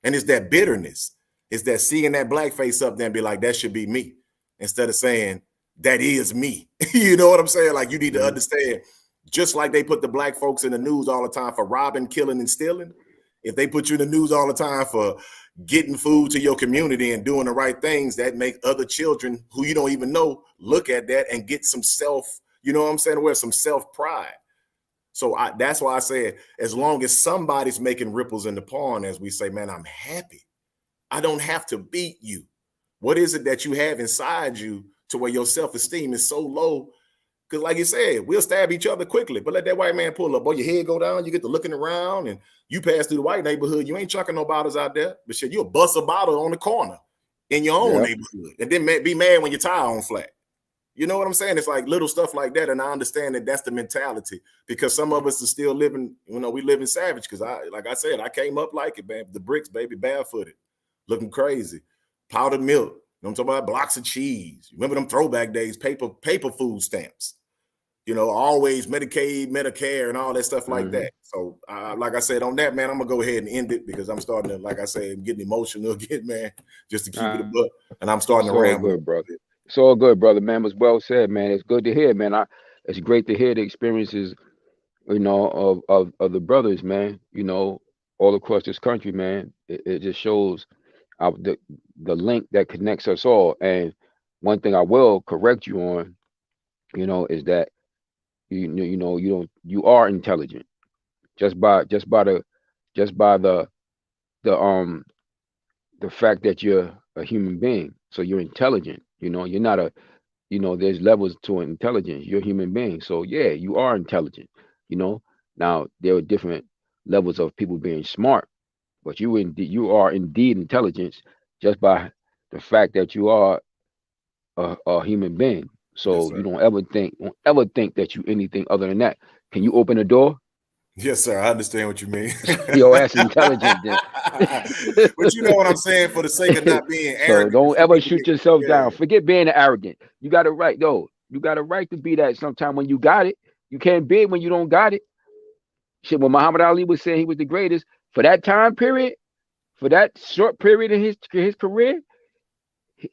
And it's that bitterness. It's that seeing that black face up there and be like, that should be me. Instead of saying, that is me. You know what I'm saying? Like, you need to understand, just like they put the black folks in the news all the time for robbing, killing, and stealing. If they put you in the news all the time for getting food to your community and doing the right things, that make other children who you don't even know look at that and get some self, you know what I'm saying, where some self-pride. So that's why I said, as long as somebody's making ripples in the pond, as we say, man, I'm happy. I don't have to beat you. What is it that you have inside you to where your self-esteem is so low? Because like you said, we'll stab each other quickly, but let that white man pull up, boy, your head go down, you get to looking around, and you pass through the white neighborhood, you ain't chucking no bottles out there, but shit, you'll bust a bottle on the corner in your own neighborhood, and then be mad when your tire on flat. You know what I'm saying? It's like little stuff like that, and I understand that that's the mentality, because some of us are still living, you know, we live in savage, because like I said, I came up like it, man, the bricks, baby, barefooted, looking crazy, powdered milk, you know what I'm talking about, blocks of cheese. Remember them throwback days, paper food stamps. You know, always Medicaid, Medicare, and all that stuff like that. So, like I said, on that, man, I'm gonna go ahead and end it because I'm starting to, like I said, getting emotional again, man, just to keep it a book. And I'm starting to ramble. Good, brother. It's all good, brother, man. It was well said, man. It's good to hear, man. It's great to hear the experiences, you know, of the brothers, man. You know, all across this country, man. It just shows the link that connects us all. And one thing I will correct you on, you know, is that you are intelligent just by the fact that you're a human being. So you're intelligent. You know, you're not there's levels to intelligence. You're a human being. So yeah, you are intelligent. You know, now there are different levels of people being smart, but you are indeed intelligent just by the fact that you are a human being. So you don't ever think that you anything other than that. Can you open a door? Yes, sir. I understand what you mean. Your ass intelligent then. But you know what I'm saying, for the sake of not being arrogant. So don't ever shoot yourself down. Forget being arrogant. You got a right, though. You got a right to be that sometime when you got it. You can't be it when you don't got it. Shit, when Muhammad Ali was saying he was the greatest, for that time period, for that short period in his career,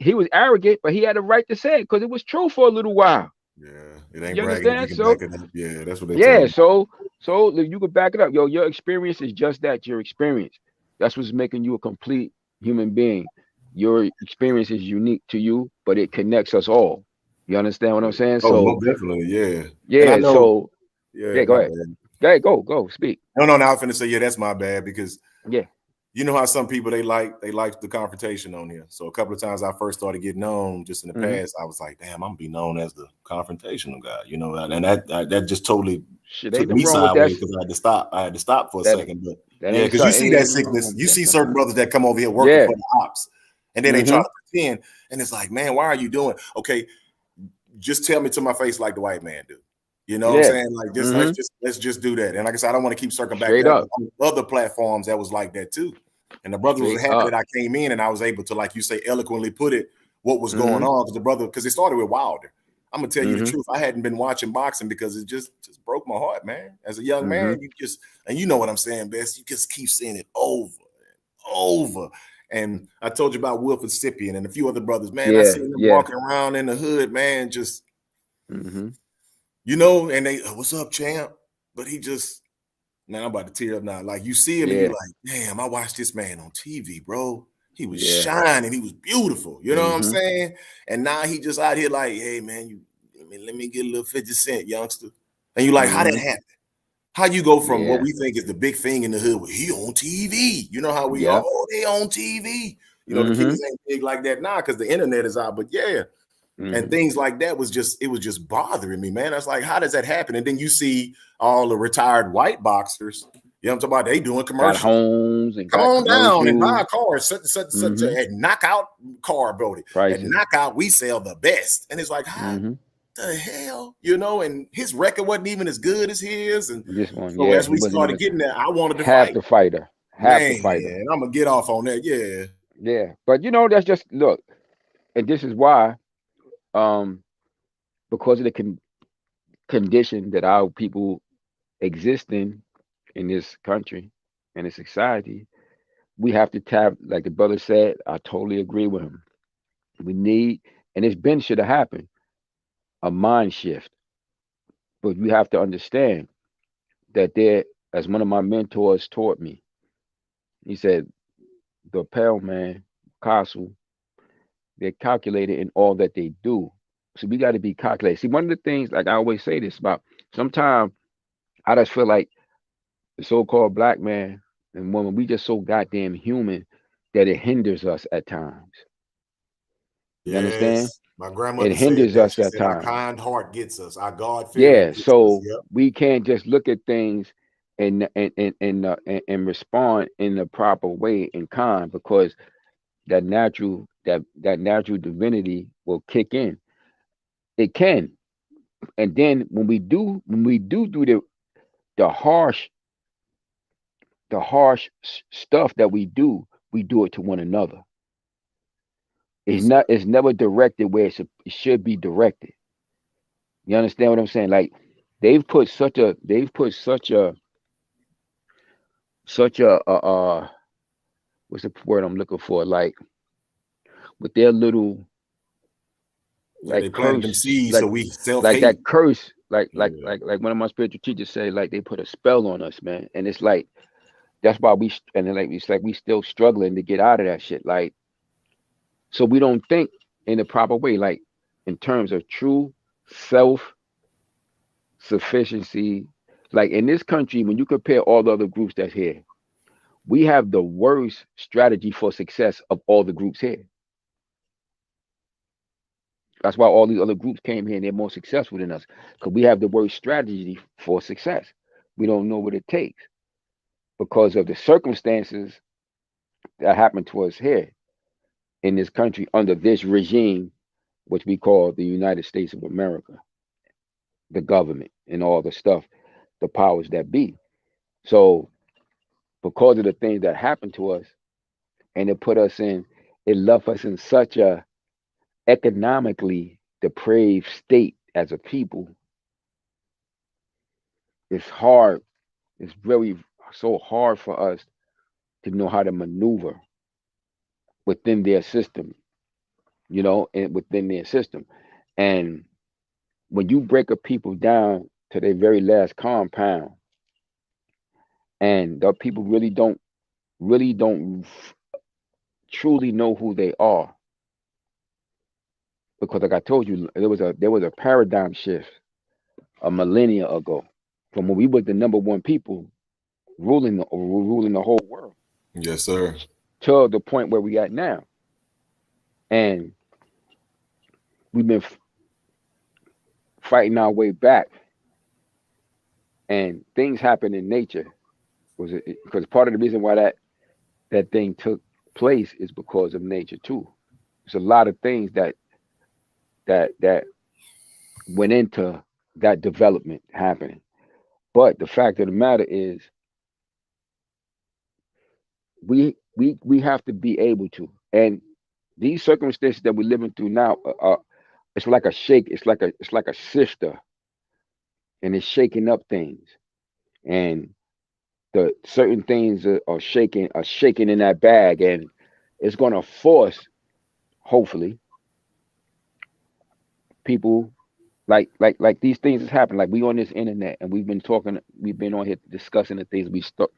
he was arrogant, but he had a right to say it because it was true for a little while. Yeah, it ain't You bragging if you understand? can So back it up. Yeah, that's what they yeah, talking about. so you could back it up. Yo, your experience is just that, your experience. That's what's making you a complete human being. Your experience is unique to you, but it connects us all. You understand what I'm saying? Oh, So most definitely, yeah. And I yeah, know, so yeah, yeah, go my ahead. bad. Go ahead, go, speak. No, I was finna say, yeah, that's my bad because Yeah. you know how some people they like the confrontation on here. So a couple of times I first started getting known just in the Mm-hmm. past, I was like, damn, I'm gonna be known as the confrontational guy, you know, and that just totally Shit, took ain't me nothing wrong with that. sideways because I had to stop. I had to stop for a That second, but that yeah, ain't because you something. see Ain't that nothing sickness. wrong with You that see certain sometimes. brothers that come over here working Yeah. for the ops, and then they try Mm-hmm. to pretend, and it's like, man, why are you doing? Okay, just tell me to my face like the white man do. You know what I'm Yeah. saying? Like just Mm-hmm. let's just do that. And like I said, I don't want to keep circling back. Straight There up. were other platforms that was like that too. And the brothers was Straight happy up. that I came in and I was able to, like you say, eloquently put it what was going Mm-hmm. on. Because it started with Wilder. I'm gonna tell you the Mm-hmm. truth. I hadn't been watching boxing because it just broke my heart, man. As a young Mm-hmm. man, and you know what I'm saying, best. You just keep seeing it over and over. And I told you about Wilford Sippian and a few other brothers, man. I Yeah, seen them yeah. walking around in the hood, man, just Mm-hmm. and they, what's up, champ? But he just, man, I'm about to tear up now. Like you see him and you're Yeah. like, damn, I watched this man on TV, bro. He was Yeah. shining, he was beautiful. You know what I'm Mm-hmm. saying? And now he just out here like, hey man, let me get a little 50 cent, youngster. And you like, how that Mm-hmm. happen? How you go from what Yeah. we think is the big thing in the hood, well, he on TV. You know how we are, Yep. oh, they on TV. You know, the Mm-hmm. kids ain't big like that now because the internet is out. But yeah, and Mm-hmm. things like that was just bothering me, man. I was like, how does that happen? And then you see all the retired white boxers, you know what I'm talking about? They doing Got commercials. homes and Come got on down and buy commercials. a car, such Mm-hmm. a knockout car, Brody. At Prices. knockout, we sell the best. And it's like, how Mm-hmm. the hell? You know, and his record wasn't even as good as his. And This one, so yeah, as he we wasn't started even getting there, I wanted to half fight. the fighter. Half the fighter. Man, I'm gonna get off on that. Yeah. Yeah. But that's just look, and this is why, um, because of the condition that our people exist in this country and in society, we have to tap, like the brother said, I totally agree with him. We need, and it's been should have happened, a mind shift. But you have to understand that there, as one of my mentors taught me, he said, the pale man, castle, they're calculated in all that they do. So we got to be calculated. See, one of the things, like I always say this about, sometimes I just feel like the so-called black man and woman, we just so goddamn human that it hinders us at times. You understand? Yes. My It grandmother said hinders that. us She at said, our times. kind heart gets us, our God fearing Yeah, gets us. so Yep. we can't just look at things and respond in the proper way in kind because that natural divinity will kick in. It can, and then when we do the harsh stuff that we do it to one another. It's never directed where it should be directed. You understand what I'm saying? Like they've put such a what's the word I'm looking for? Like with their little Yeah, they like planted them curse, seeds so like we self-hate. that curse, like like Yeah. like like one of my spiritual teachers say, like they put a spell on us, man. And it's like that's why and then like it's like we still struggling to get out of that shit. Like so we don't think in the proper way, like in terms of true self sufficiency. Like in this country, when you compare all the other groups that's here, we have the worst strategy for success of all the groups here. That's why all these other groups came here and they're more successful than us because we have the worst strategy for success. We don't know what it takes because of the circumstances that happen to us here in this country under this regime, which we call the United States of America, the government and all the stuff, the powers that be. So because of the things that happened to us, and it left us in such a economically depraved state as a people. It's hard. It's very so hard for us to know how to maneuver within their system, and within their system. And when you break a people down to their very last compound, and the people really don't truly know who they are, because like I told you, there was a paradigm shift a millennia ago from when we was the number one people ruling the whole world Yes, sir. to the point where we at now. And we've been fighting our way back, and things happen in nature. Was it because part of the reason why that thing took place is because of nature too. There's a lot of things that went into that development happening. But the fact of the matter is, we have to be able to. And these circumstances that we're living through now, it's like a shake. It's like a sister, and it's shaking up things. And the certain things are shaking in that bag, and it's gonna force, hopefully, people like these things has happened. Like we on this internet, and we've been on here discussing the things we start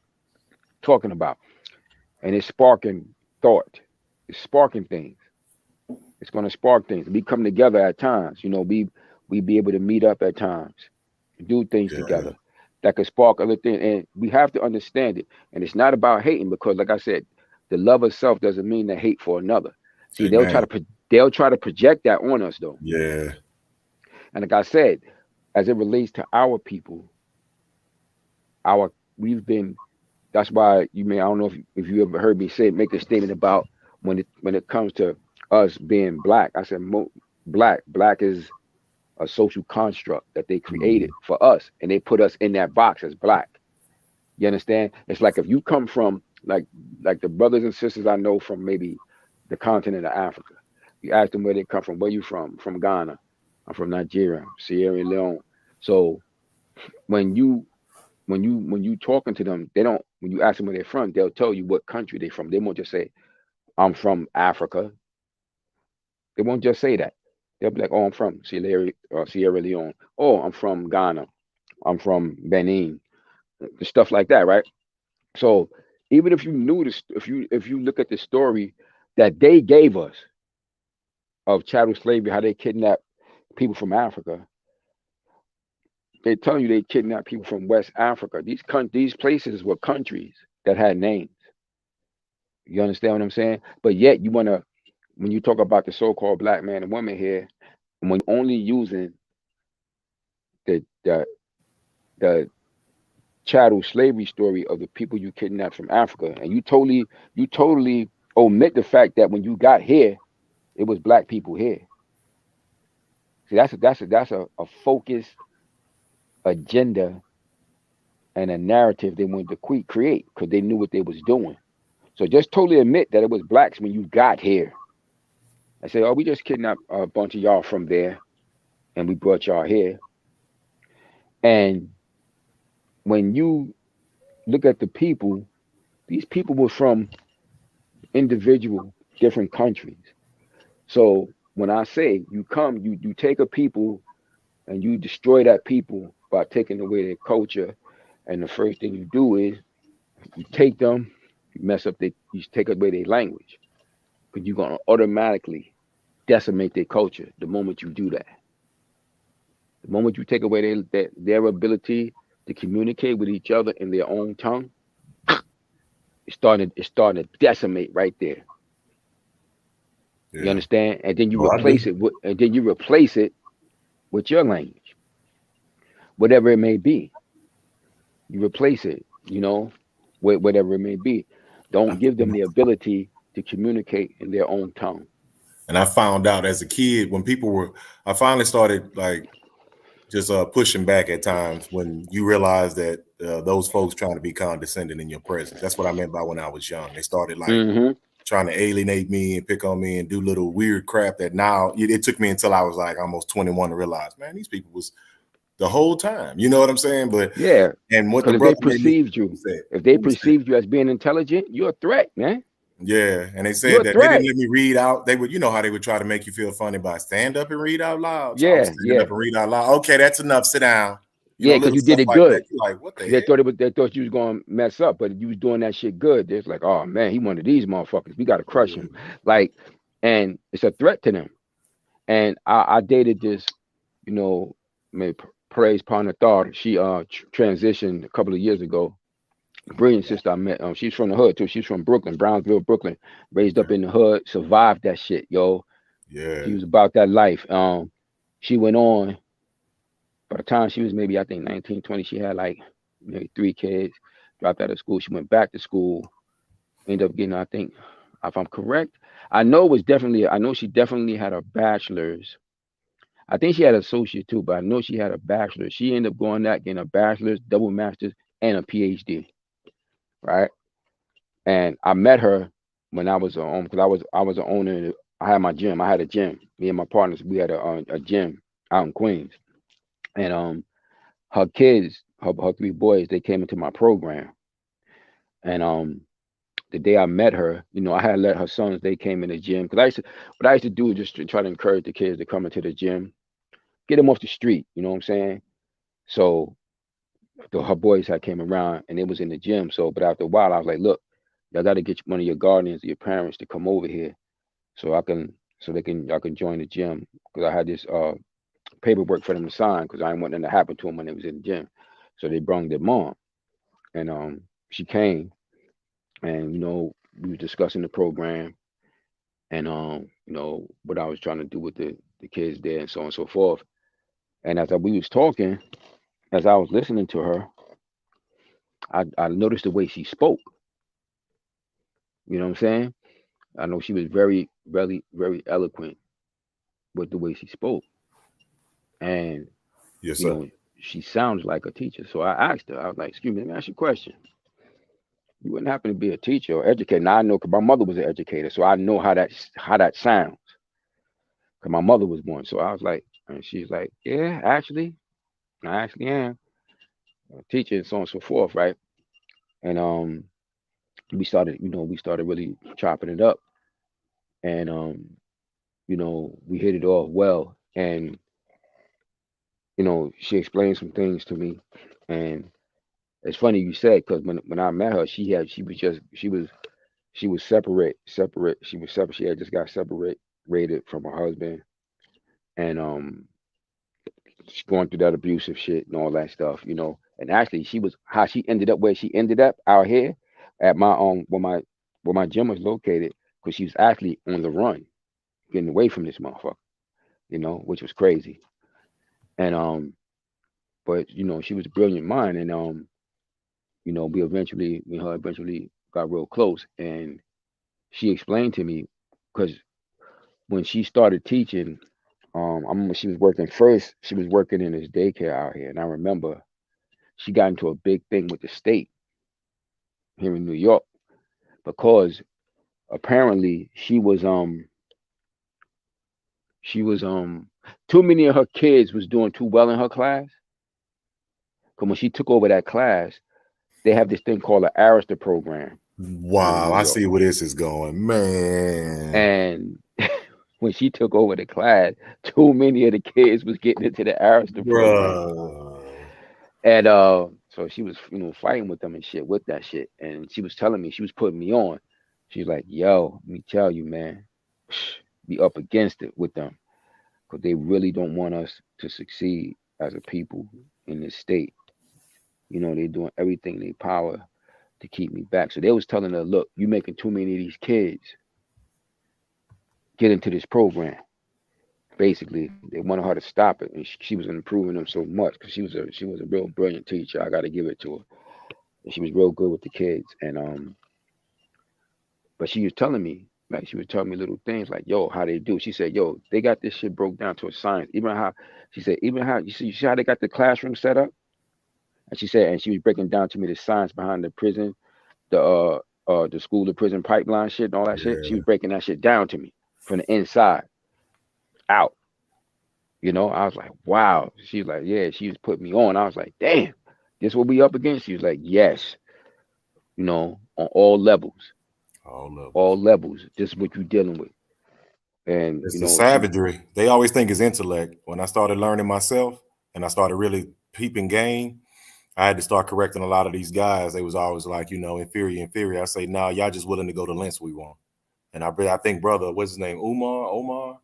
talking about, and it's sparking thought. It's sparking things. It's going to spark things. We come together at times. We be able to meet up at times, do things Yeah. together that could spark other things. And we have to understand it. And it's not about hating, because, like I said, the love of self doesn't mean the hate for another. See, Amen. they'll try to project that on us, though. Yeah. And like I said, as it relates to our people, we've been. That's why I don't know if you ever heard me make a statement about when it comes to us being black. I said black is a social construct that they created for us, and they put us in that box as black. You understand? It's like if you come from like the brothers and sisters I know from maybe the continent of Africa. You ask them where they come from. Where you from? From Ghana. I'm from Nigeria, Sierra Leone. So when you talking to them, they don't. When you ask them where they're from, they'll tell you what country they're from. They won't just say, "I'm from Africa." They won't just say that. They'll be like, "Oh, I'm from Sierra Leone. Oh, I'm from Ghana. I'm from Benin." Stuff like that, right? So even if you knew this, if you look at the story that they gave us of chattel slavery, how they kidnapped people from Africa, they tell you they kidnapped people from West Africa. These places were countries that had names. You understand what I'm saying? But yet when you talk about the so-called black man and woman here, when you're only using the the the chattel slavery story of the people you kidnapped from Africa, and you totally omit the fact that when you got here, it was black people here. See, that's a focused agenda and a narrative they wanted to create because they knew what they was doing. So just totally admit that it was blacks when you got here. I say, oh, we just kidnapped a bunch of y'all from there, and we brought y'all here. And when you look at the people, these people were from individual different countries. So when I say you take a people and you destroy that people by taking away their culture, and the first thing you do is you take them, you take away their language, because you're gonna automatically decimate their culture the moment you do that. The moment you take away their ability to communicate with each other in their own tongue, it's starting to decimate right there. You Yeah. understand? And then you Oh, I do. replace it with your language, whatever it may be. You replace it, with whatever it may be. Don't give them the ability to communicate in their own tongue. And I found out as a kid when I finally started like just pushing back at times when you realize that those folks trying to be condescending in your presence. That's what I meant by when I was young. They started like Mm-hmm. trying to alienate me and pick on me and do little weird crap that now it took me until I was like almost 21 to realize, man, these people was the whole time. You know what I'm saying? But Yeah, and what the because if they brother made me perceived you, say, if they what he said. perceived you as being intelligent, you're a threat, man. Yeah, and they You're said a that they didn't threat. let me read out. They would, you know how they would try to make you feel funny by stand up and read out loud. So I was Yeah, standing yeah, up and read out loud. Okay, that's enough. Sit down. You know, yeah, because little you did stuff it like that. good. You're like, what the They hell? thought you was gonna mess up, but you was doing that shit good. It's like, oh man, he one of these motherfuckers. We gotta crush him. Like, and it's a threat to them. And I dated this, you know, may praise upon the thought. She transitioned a couple of years ago. Brilliant sister I met. She's from the hood too. She's from Brooklyn, Brownsville, Brooklyn. Raised up in the hood, survived that shit, yo. Yeah. She was about that life. She went on. By the time she was maybe I think 19, 20, she had like maybe 3 kids. Dropped out of school. She went back to school. Ended up getting, I think, if I'm correct, I know she definitely had a bachelor's. I think she had an associate too, but I know she had a bachelor's. She ended up getting a bachelor's, double master's, and a PhD. Right. And I met her when I was because I was an owner. I had my gym. I had a gym. Me and my partners, we had a gym out in Queens. And her kids, her 3 boys, they came into my program. And the day I met her, you know, I had let her sons, they came in the gym. Because what I used to do is just to try to encourage the kids to come into the gym, get them off the street, you know what I'm saying? So her boys had came around and it was in the gym. So, but after a while, I was like, look, y'all got to get one of your guardians, your parents, to come over here, so y'all can join the gym. Because I had this paperwork for them to sign, because I didn't want nothing to happen to them when they was in the gym. So they brought their mom, and she came, and you know, we was discussing the program, and you know, what I was trying to do with the kids there, and so on and so forth. And we was talking, as I was listening to her, I noticed the way she spoke. You know what I'm saying? I know she was very, very, very eloquent with the way she spoke, and Yes, you sir. know, she sounds like a teacher. So I asked her, I was like, "Excuse me, let me ask you a question. You wouldn't happen to be a teacher or educator?" Now I know because my mother was an educator, so I know how that sounds. Because my mother was one. So I was like, and she's like, "Yeah, actually, I actually am a teacher," and so on and so forth, right? And we started really chopping it up, and you know, we hit it off well, and you know, she explained some things to me, and it's funny you said, because when I met her, she was separate. She was separate. She had just got separated from her husband, and she's going through that abusive shit and all that stuff, you know. And actually, how she ended up where she ended up out here at my where my gym was located, because she was actually on the run, getting away from this motherfucker, you know, which was crazy. And but you know, she was a brilliant mind, and you know, me and her eventually got real close, and she explained to me, because when she started teaching, I remember she was working first. She was working in this daycare out here, and I remember she got into a big thing with the state here in New York, because apparently she was too many of her kids was doing too well in her class. Because when she took over that class, they have this thing called an Arista program here in Wow, New I York, see where this is going, man. and when she took over the class, too many of the kids was getting into the Arista program. Bruh. And so she was, you know, fighting with them and shit with that shit. And she was telling me, she was putting me on. She was like, yo, let me tell you, man, be up against it with them. Because they really don't want us to succeed as a people in this state. You know, they're doing everything in their power to keep me back. So they was telling her, look, you making too many of these kids get into this program. Basically, they wanted her to stop it, and she was improving them so much, because she was a real brilliant teacher. I got to give it to her. And she was real good with the kids, and but she was telling me, like, she was telling me little things like, yo, how they do. She said, yo, they got this shit broke down to a science. Even how she said, even how you see how they got the classroom set up. And she said, and she was breaking down to me the science behind the prison, the school to prison pipeline shit and all that shit. She Yeah. was breaking that shit down to me from the inside out. You know, I was like, wow. She was like, yeah, she was putting me on. I was like, damn, this what we up against? She was like, yes, you know, on all levels. All levels. All levels. This is what you're dealing with. And It's you the know, she savagery. They always think it's intellect. When I started learning myself and I started really peeping game, I had to start correcting a lot of these guys. They was always like, inferior, inferior. I say, nah, y'all just willing to go to lengths we want. And I think brother, what's his name? Omar.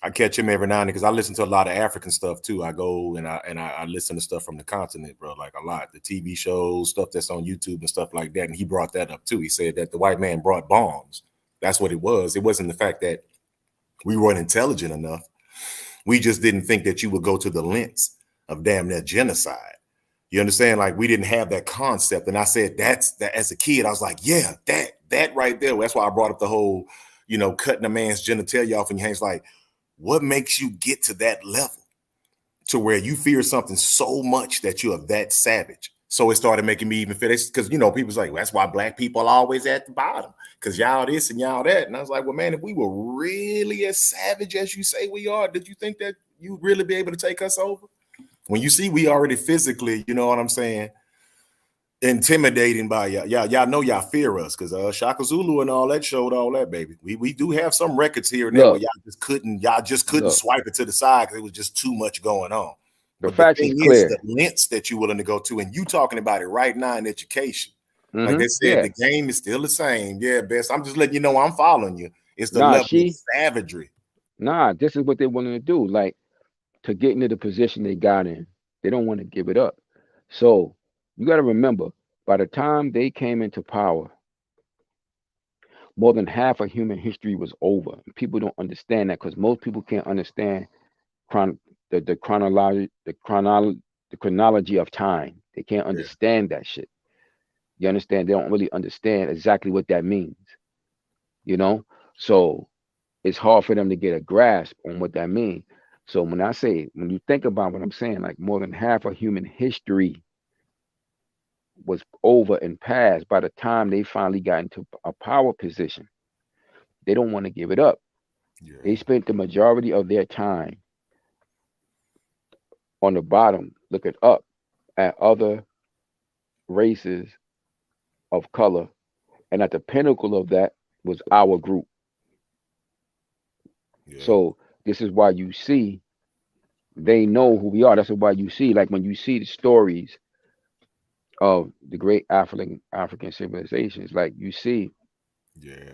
I catch him every now and then because I listen to a lot of African stuff too. I go and I listen to stuff from the continent, bro, like a lot. The TV shows, stuff that's on YouTube and stuff like that. And he brought that up too. He said that the white man brought bombs. That's what it was. It wasn't the fact that we weren't intelligent enough. We just didn't think that you would go to the lengths of damn near genocide. You understand? Like we didn't have that concept. And I said that's that as a kid. I was like, yeah, that right there. That's why I brought up the whole, cutting a man's genitalia off in your hands. Like, what makes you get to that level to where you fear something so much that you are that savage? So it started making me even feel this because people's like, well, that's why black people are always at the bottom because y'all this and y'all that. And I was like, well, man, if we were really as savage as you say we are, did you think that you'd really be able to take us over? When you see we already physically, you know what I'm saying, intimidating by y'all. Y'all know y'all fear us because Shaka Zulu and all that showed all that, baby. We do have some records here and there where look, y'all just couldn't look. swipe it to the side because it was just too much going on. The But the facts is thing is the clear. lengths that you're willing to go to, and you talking about it right now in education. Like they said, Yeah. the game is still the same. Yeah, best. I'm just letting you know I'm following you. It's the Nah, level of she savagery. nah, this is what they wanted to do. Like to get into the position they got in. They don't want to give it up. So you got to remember, by the time they came into power, more than half of human history was over. And people don't understand that because most people can't understand chron- the chronology, the chronology of time. They can't Yeah. understand that shit. You understand? They don't really understand exactly what that means. You know, so it's hard for them to get a grasp on what that means. So when you think about what I'm saying, like more than half of human history was over and past by the time they finally got into a power position. They don't want to give it up. Yeah. They spent the majority of their time on the bottom looking up at other races of color. And at the pinnacle of that was our group. Yeah. So this is why you see they know who we are. That's why you see, like when you see the stories of the great African civilizations, like you see, Yeah.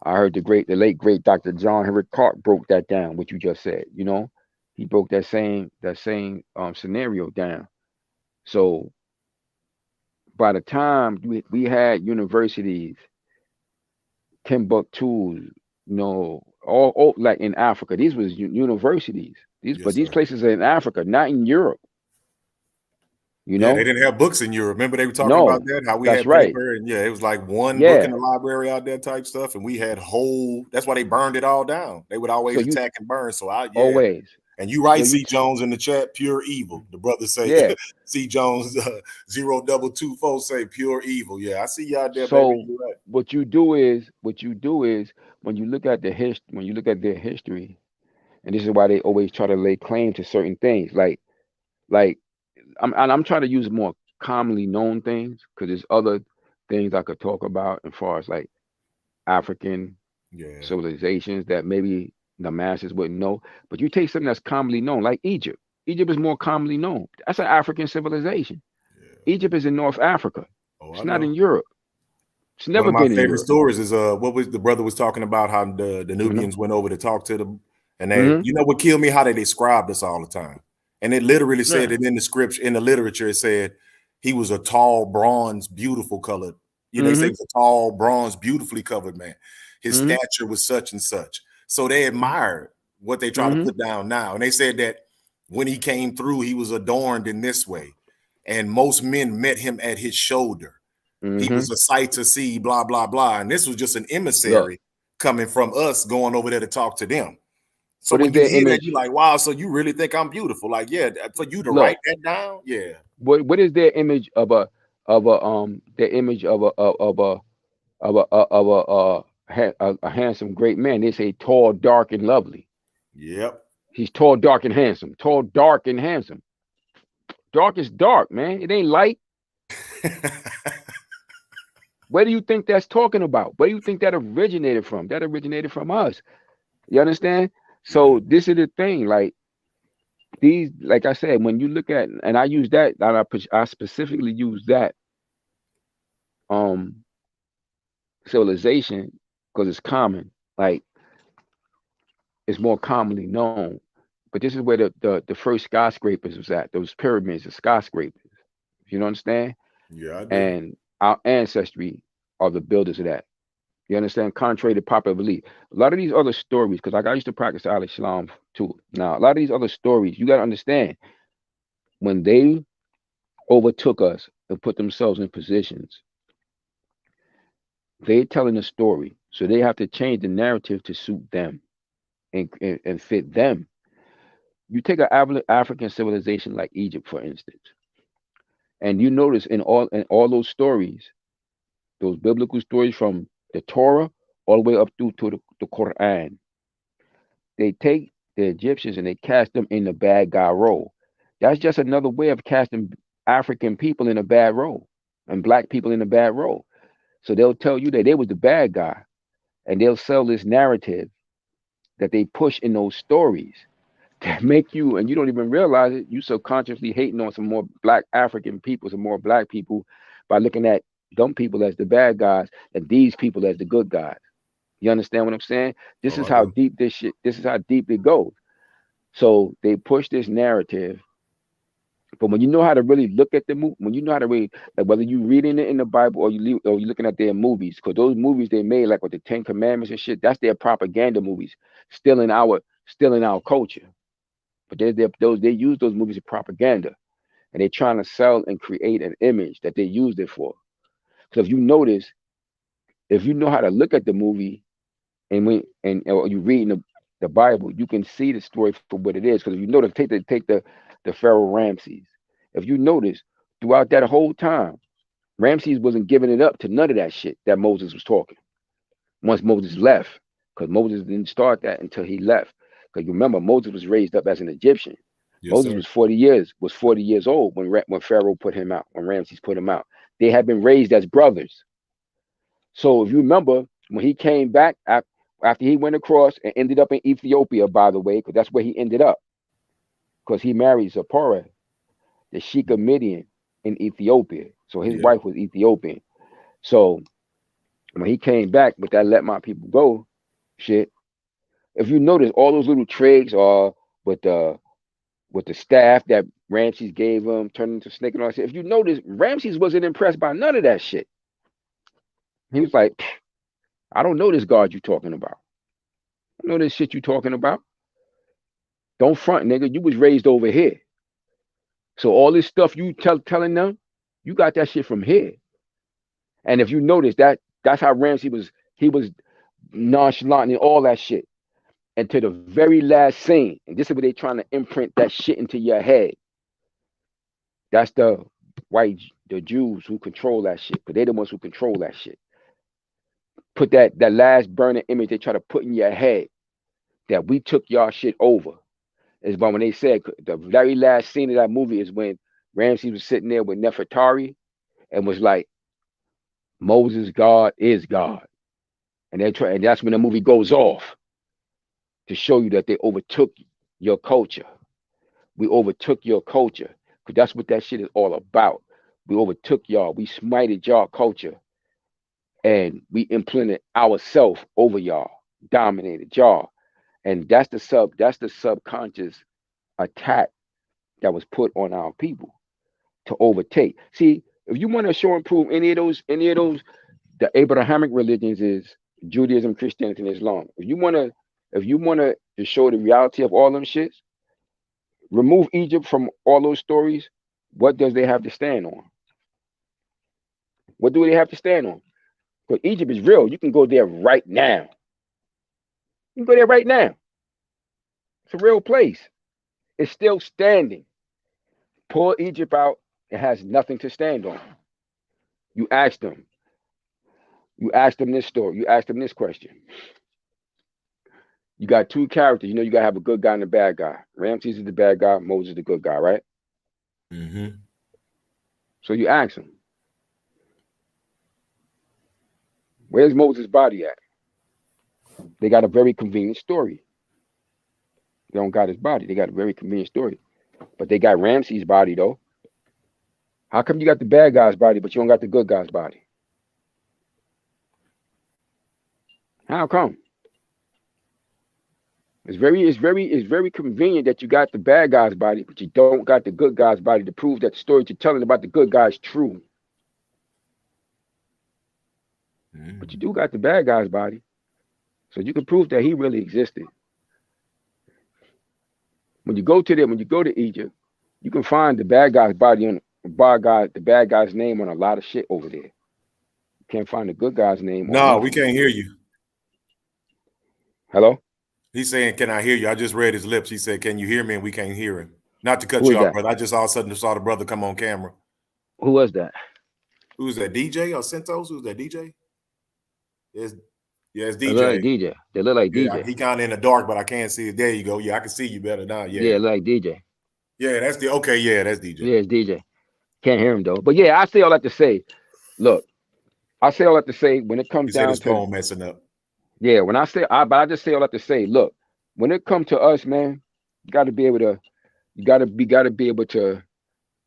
I heard the late great Dr. John Henrik Clark broke that down, what you just said. You know, he broke that same scenario down. So by the time we had universities, Timbuktu, all like in Africa, these was universities. But Yes, these sir. places are in Africa, not in Europe. You Yeah, they know, didn't have books in Europe. Remember they were talking about no, that? How we that's had right. paper and yeah, it was like one book in Yeah. the library out there type stuff, and we had whole. That's why they burned it all down. They would So always you attack and burn. So yeah, always. and you So right, you C Jones in the chat, pure evil. The brother say yeah. C Jones 0224 say pure evil. Yeah, I see you out there, baby. So You right. what you do is when you look at when you look at their history, and this is why they always try to lay claim to certain things. Like I'm trying to use more commonly known things because there's other things I could talk about as far as like African Yeah, civilizations that maybe the masses wouldn't know. But you take something that's commonly known, like Egypt. Egypt is more commonly known. That's an African civilization. yeah. Egypt is in North Africa. Oh, I It's not know. in Europe. It's One never of my been in favorite Europe. stories is what was the brother was talking about how the You know. Nubians went over to talk to them, and they Hmm. what killed me how they described us all the time, and it literally said Yeah. it in the scripture in the literature. It said he was a tall, bronze, beautiful colored. They say he Hmm. was a tall, bronze, beautifully covered man. His Hmm. stature was such and such. So they admired what they try to Hmm. put down now, and they said that when he came through, he was adorned in this way, and most men met him at his shoulder. He Hmm. was a sight to see, blah, blah, blah. And this was just an Look, emissary coming from us going over there to talk to them. So what is when you their hear that, image? you're like, wow, so you really think I'm beautiful? Like, yeah, for you to write Look, that down, yeah. what is their image of their image of a handsome great man? They say tall, dark, and lovely. Yep. He's tall, dark, and handsome. Tall, dark, and handsome. Dark is dark, man. It ain't light. Where do you think that's talking about? Where do you think that originated from? That originated from us. You understand? So this is the thing. Like these, like I said, when you look at, and I use that, I specifically use that um civilization because it's common. Like it's more commonly known. But this is where the first skyscrapers was at. Those pyramids, the skyscrapers. You know understand? Yeah, I do. And our ancestry are the builders of that. You understand? Contrary to popular belief. A lot of these other stories, because like I used to practice Al Islam too. Now, a lot of these other stories, you got to understand, when they overtook us and put themselves in positions, they're telling a story. So they have to change the narrative to suit them and fit them. You take an African civilization like Egypt, for instance, and you notice in all those stories, those biblical stories from the Torah all the way up through to the Quran, they take the Egyptians and they cast them in the bad guy role. That's just another way of casting African people in a bad role and black people in a bad role. So they'll tell you that they was the bad guy, and they'll sell this narrative that they push in those stories that make you, and you don't even realize it, you subconsciously hating on some more black African people, some more black people, by looking at them people as the bad guys and these people as the good guys. You understand what I'm saying? This Oh, is I how do. deep this is how deep it goes. So they push this narrative, but when you know how to really look at the movie, when you know how to read, like whether you reading it in the Bible or you looking at their movies, because those movies they made, like with the Ten Commandments and shit, that's their propaganda movies, still in our culture. But they use those movies as propaganda, and they're trying to sell and create an image that they used it for. So if you notice, if you know how to look at the movie and or you read in the Bible, you can see the story for what it is. Because if you notice, take the Pharaoh Ramses. If you notice, throughout that whole time, Ramses wasn't giving it up to none of that shit that Moses was talking. Once Moses left, because Moses didn't start that until he left. Because remember, Moses was raised up as an Egyptian. Yes, Moses sir. was 40 years old when Pharaoh put him out, when Ramses put him out. They had been raised as brothers. So if you remember, when he came back after he went across and ended up in Ethiopia, by the way, because that's where he ended up, because he married Zipporah, the Sheikh of Midian in Ethiopia. So his Yeah. wife was Ethiopian. So when he came back with that "let my people go" shit, if you notice, all those little tricks are with the staff that Ramses gave him, turning into snake and all that shit. If you notice, Ramses wasn't impressed by none of that shit. He was like, I don't know this God you talking about. I don't know this shit you talking about. Don't front, nigga. You was raised over here. So all this stuff you telling them, you got that shit from here. And if you notice that's how Ramsey he was nonchalant and all that shit. And to the very last scene, and this is where they trying to imprint that shit into your head. That's the Jews who control that shit, but they're the ones who control that shit. Put that last burning image they try to put in your head that we took y'all shit over. Is but when they said the very last scene of that movie is when Ramsey was sitting there with Nefertari and was like, Moses, God is God. And that's when the movie goes off to show you that they overtook your culture. We overtook your culture. Because that's what that shit is all about. We overtook y'all. We smited y'all culture. And we implanted ourselves over y'all, dominated y'all. And that's the subconscious attack that was put on our people to overtake. See, if you want to show and prove any of those, the Abrahamic religions is Judaism, Christianity, and Islam. If you wanna to show the reality of all them shits, remove Egypt from all those stories. What does they have to stand on? What do they have to stand on? Because Egypt is real. You can go there right now. You can go there right now. It's a real place. It's still standing. Pull Egypt out, it has nothing to stand on. You ask them. You ask them this story. You ask them this question. you got two characters. You know, you gotta have a good guy and a bad guy. Ramses is the bad guy, Moses is the good guy, right? Mm-hmm. So you ask him, where's Moses' body at? They got a very convenient story. They don't got his body. They got a very convenient story. But they got Ramses' body though. How come you got the bad guy's body, but you don't got the good guy's body? How come? It's very convenient that you got the bad guy's body, but you don't got the good guy's body to prove that the story you're telling about the good guy is true. But you do got the bad guy's body, so you can prove that he really existed. When you go to Egypt, you can find the bad guy's body on the bad guy's name on a lot of shit over there. You can't find the good guy's name on No, we nothing. can't hear you. Hello? He's saying, "Can I hear you?" I just read his lips. He said, "Can you hear me?" And we can't hear him. Not to cut Who you is off, that? brother. I just all of a sudden saw the brother come on camera. Who was that? Who's that? DJ or Centos? Who's that? DJ? It's They look like DJ. DJ. They look like Yeah, DJ. he kind of in the dark, but I can't see it. There you go. Yeah, I can see you better now. Yeah, Yeah, they look like DJ. yeah, that's the okay. Yeah, that's DJ. Yeah, it's DJ. Can't hear him though. But yeah, I say all that to say, look, I say all that to say when it comes He said down his to phone messing up. yeah, when I say but I just say all that to say, look, when it comes to us, man, you gotta be able to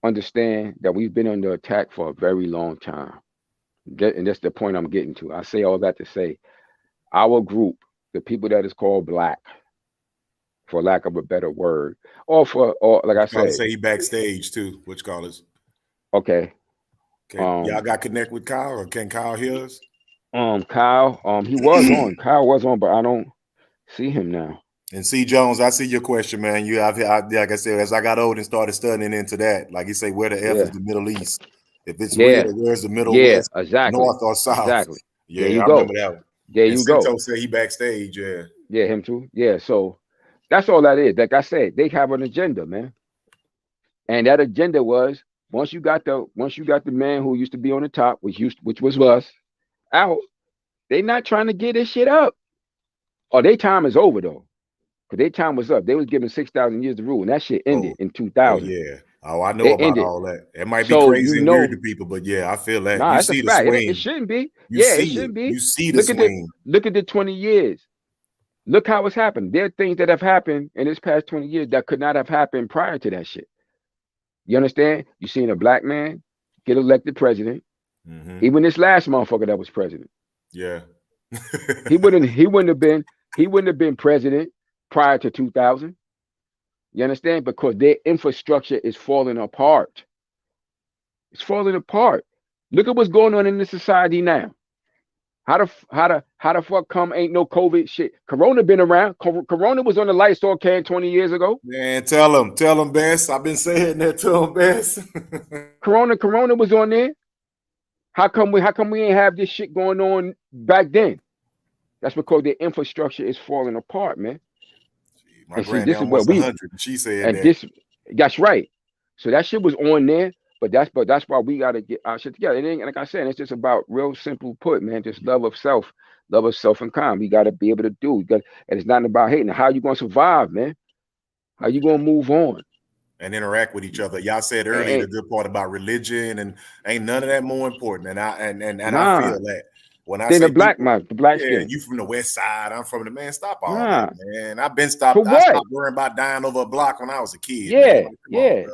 understand that we've been under attack for a very long time. And that's the point I'm getting to. I say all that to say our group, the people that is called black, for lack of a better word, or like I Call said, say he backstage too. Which callers? okay. Y'all got connect with Kyle, or can Kyle hear us? Kyle, he was on. Kyle was on, but I don't see him now. And C. Jones, I see your question, man. Like I said, as I got old and started studying into that, like you say, where the F Yeah. is the Middle East? If it's Yeah. real, where's the Middle Yeah, West, exactly. North or South? Exactly. Yeah, There you I go. remember that one. There And you go. Cinto said he backstage. Yeah. Yeah, him too. Yeah, so that's all that is. Like I said, they have an agenda, man. And that agenda was once you got the man who used to be on the top, which was us, out, they not trying to get this shit up. Oh, their time is over though. Because their time was up. They was given 6,000 years to rule, and that shit ended in 2000. Yeah. Oh, I know It about ended. all that. It might be So crazy and weird to people, but yeah, I feel that. Nah, You it's a see the fact. swing. It shouldn't be. You Yeah, see it shouldn't be. You see the swing. Look at the 20 years. Look how it's happened. There are things that have happened in this past 20 years that could not have happened prior to that shit. You understand? You seen a black man get elected president. Mm-hmm. Even this last motherfucker that was president. Yeah. he wouldn't have been president prior to 2000. You understand? Because their infrastructure is falling apart. It's falling apart. Look at what's going on in the society now. How the fuck come ain't no COVID shit? Corona been around. Corona was on the Lysol can 20 years ago. Man, tell them, Bess. I've been saying that to him, Bess. Corona was on there. How come we ain't have this shit going on back then? That's because their infrastructure is falling apart, man. My granddad almost 100. She said that. That's right. So that shit was on there, but that's why we gotta get our shit together. It ain't, like I said, it's just about real simple put, man. Just love of self and kind. We gotta be able to do. And it's not about hating. How you gonna survive, man? How you gonna move on? And interact with each other. Y'all said earlier the good part about religion, and ain't none of that more important. And I feel that when I say the black skin. You from the west side, I'm from the man. Stop all Nah. that, man. I've been stopped. For I what? stopped worrying about dying over a block when I was a kid. Yeah, man. yeah.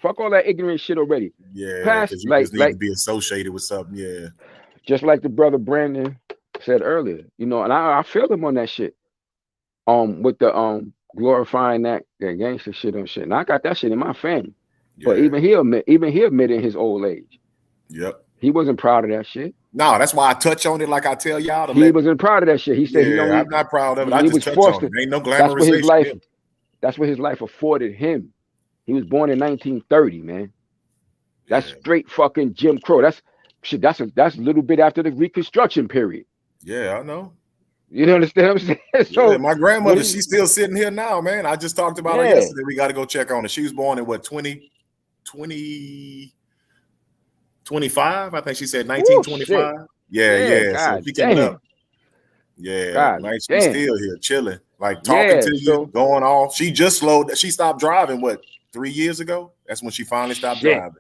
Fuck all that ignorant shit already. Yeah, because you just need to be associated with something. Yeah. Just like the brother Brandon said earlier, and I feel him on that shit. With the glorifying that gangster shit on shit. And I got that shit in my family. Yeah. But even he admitted in his old age. Yep. He wasn't proud of that shit. No, that's why I touch on it like I tell y'all. He wasn't proud of that shit. He said I'm not proud of it. I just touch on it. Ain't no glamorization. That's what his life afforded him. He was born in 1930, man. That's straight fucking Jim Crow. That's shit. That's a little bit after the Reconstruction period. Yeah, I know. You understand what I'm saying? So yeah, my grandmother, she's still sitting here now, man. I just talked about her yesterday. We got to go check on her. She was born in what, 25? I think she said 1925. Yeah. God so she came up. Yeah, God nice. damn. She's still here chilling. like talking Yeah. to you, So going off. She just slowed. She stopped driving. What 3 years ago? That's when she finally stopped shit. driving.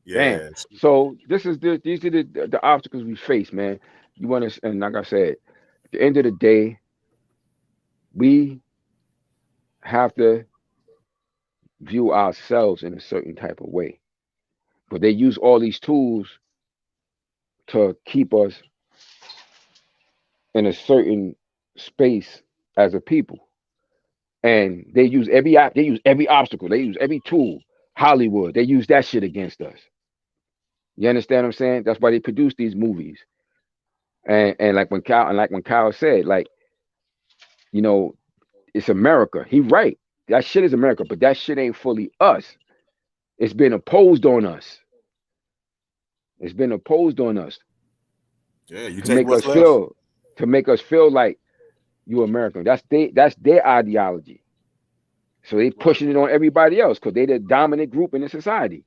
Damn. Yeah. So these are the obstacles we face, man. You want to, and like I said, at the end of the day, we have to view ourselves in a certain type of way. But they use all these tools to keep us in a certain space as a people. And they use every obstacle, they use every tool. Hollywood, they use that shit against us. You understand what I'm saying? That's why they produce these movies. And like when Kyle said, like, you know, it's America. He right. That shit is America, but that shit ain't fully us. It's been imposed on us. It's been imposed on us Yeah, you to take make what's us left. feel like you American. That's their ideology. So they pushing it on everybody else because they the dominant group in the society.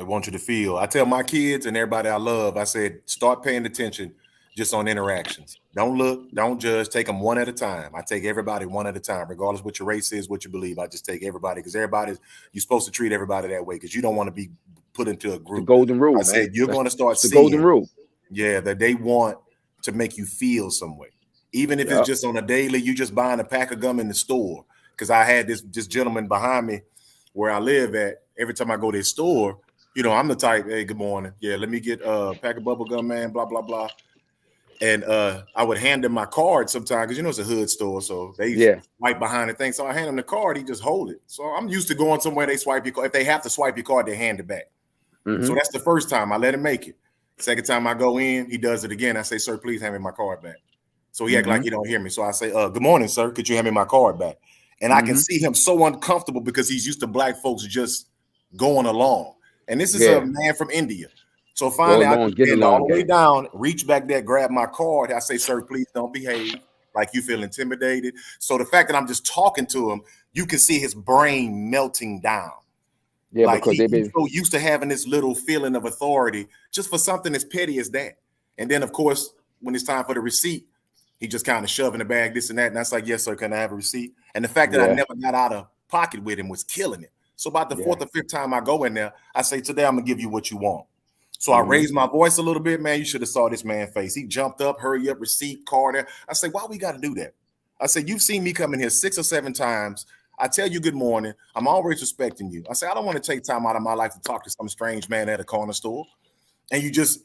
I want you to feel. I tell my kids and everybody I love, I said, start paying attention just on interactions. Don't look, don't judge, take them one at a time. I take everybody one at a time, regardless what your race is, what you believe. I just take everybody because you're supposed to treat everybody that way because you don't want to be put into a The group. golden rule, I man. said, you're going to start It's the golden seeing, rule. yeah, that they want to make you feel some way. Even if it's Yep. just on a daily, you just buying a pack of gum in the store. Because I had this gentleman behind me where I live at. Every time I go to his store, you know, I'm the type, hey, good morning. Yeah, let me get a pack of bubble gum, man, blah, blah, blah. And I would hand him my card sometimes because, you know, it's a hood store. So they right behind the thing. So I hand him the card. He just hold it. So I'm used to going somewhere, they swipe your card. If they have to swipe your card, they hand it back. Mm-hmm. So that's the first time I let him make it. Second time I go in, he does it again. I say, sir, please hand me my card back. So he act like he don't hear me. So I say, good morning, sir. Could you hand me my card back? And I can see him so uncomfortable because he's used to black folks just going along. And this is a man from India. So finally, I just bend all the way down, reach back there, grab my card. I say, sir, please don't behave like you feel intimidated. So the fact that I'm just talking to him, you can see his brain melting down. Yeah, like because he's so used to having this little feeling of authority just for something as petty as that. And then, of course, when it's time for the receipt, he just kind of shoving the bag, this and that. And that's like, yes, sir, can I have a receipt? And the fact that I never got out of pocket with him was killing it. So about the fourth or fifth time I go in there, I say, today I'm going to give you what you want. So I raised my voice a little bit, man. You should have saw this man's face. He jumped up, hurry up, receipt, card. I say, why we got to do that? I said, you've seen me come in here 6 or 7 times. I tell you good morning. I'm always respecting you. I say, I don't want to take time out of my life to talk to some strange man at a corner store. And you just,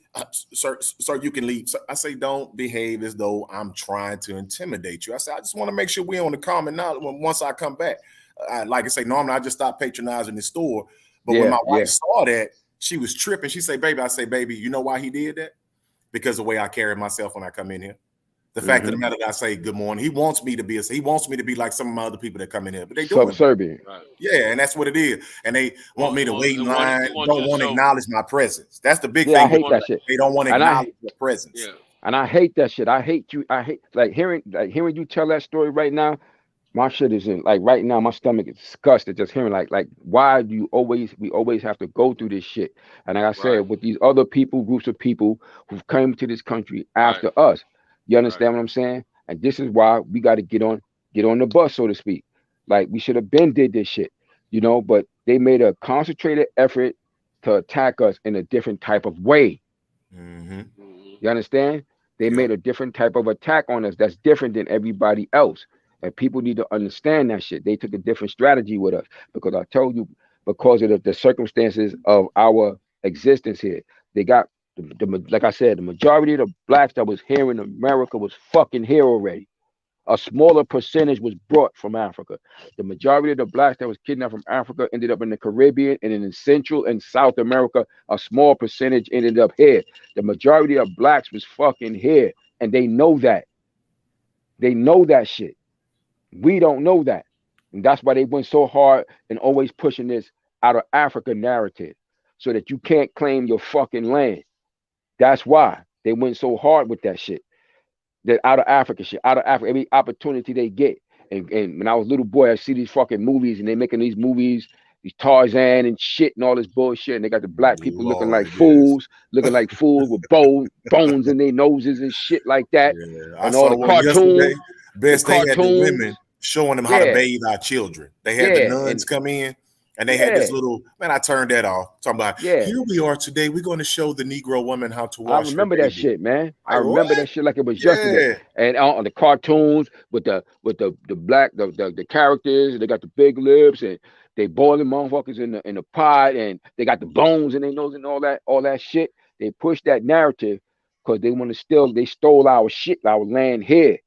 sir, you can leave. So I say, don't behave as though I'm trying to intimidate you. I say, I just want to make sure we're on the common knowledge once I come back. Like I say, normally I just stop patronizing the store. But when my wife saw that, she was tripping. She said, baby, I say, baby, you know why he did that? Because the way I carry myself when I come in here. The fact of the matter that I say good morning, he wants me to be like some of my other people that come in here, but they doing subservient. Yeah, and that's what it is. And they want me to wait in line, don't want to acknowledge my presence. That's the big thing. I hate that shit. They don't want to acknowledge your presence. Yeah. And I hate that shit. I hate you. I hate hearing you tell that story right now. My shit is in right now. My stomach is disgusted just hearing like why do we always have to go through this shit? And like I said, with these other groups of people who've come to this country after us, you understand what I'm saying? And this is why we got to get on the bus, so to speak. Like we should have been did this shit, but they made a concentrated effort to attack us in a different type of way. You understand? They made a different type of attack on us that's different than everybody else. And people need to understand that shit. They took a different strategy with us because I told you, because of the circumstances of our existence here, they got like I said, the majority of the blacks that was here in America was fucking here already. A smaller percentage was brought from Africa. The majority of the blacks that was kidnapped from Africa ended up in the Caribbean, and in Central and South America, a small percentage ended up here. The majority of blacks was fucking here, and they know that. They know that shit. We don't know that. And that's why they went so hard and always pushing this out of Africa narrative so that you can't claim your fucking land. That's why they went so hard with that shit. That out of Africa shit, out of Africa, every opportunity they get. And when I was a little boy, I see these fucking movies and they making these movies, these Tarzan and shit and all this bullshit. And they got the black people looking like fools with bones in their noses and shit like that. I And all saw the one yesterday. cartoons. Best thing had the women. showing them how to Yeah, bathe our children. They had the yeah, nuns and come in, and they had yeah, this little, man, I turned that off. Talking about, yeah. here we are today. We're going to show the Negro woman how to I wash her remember that baby. shit, man. I Like, remember what? that shit like it was yesterday. Yeah. And on the cartoons with the black the characters, they got the big lips and they boiling motherfuckers in the pot and they got the bones in their nose and all that shit. They push that narrative because they want to steal. They stole our shit, our land here,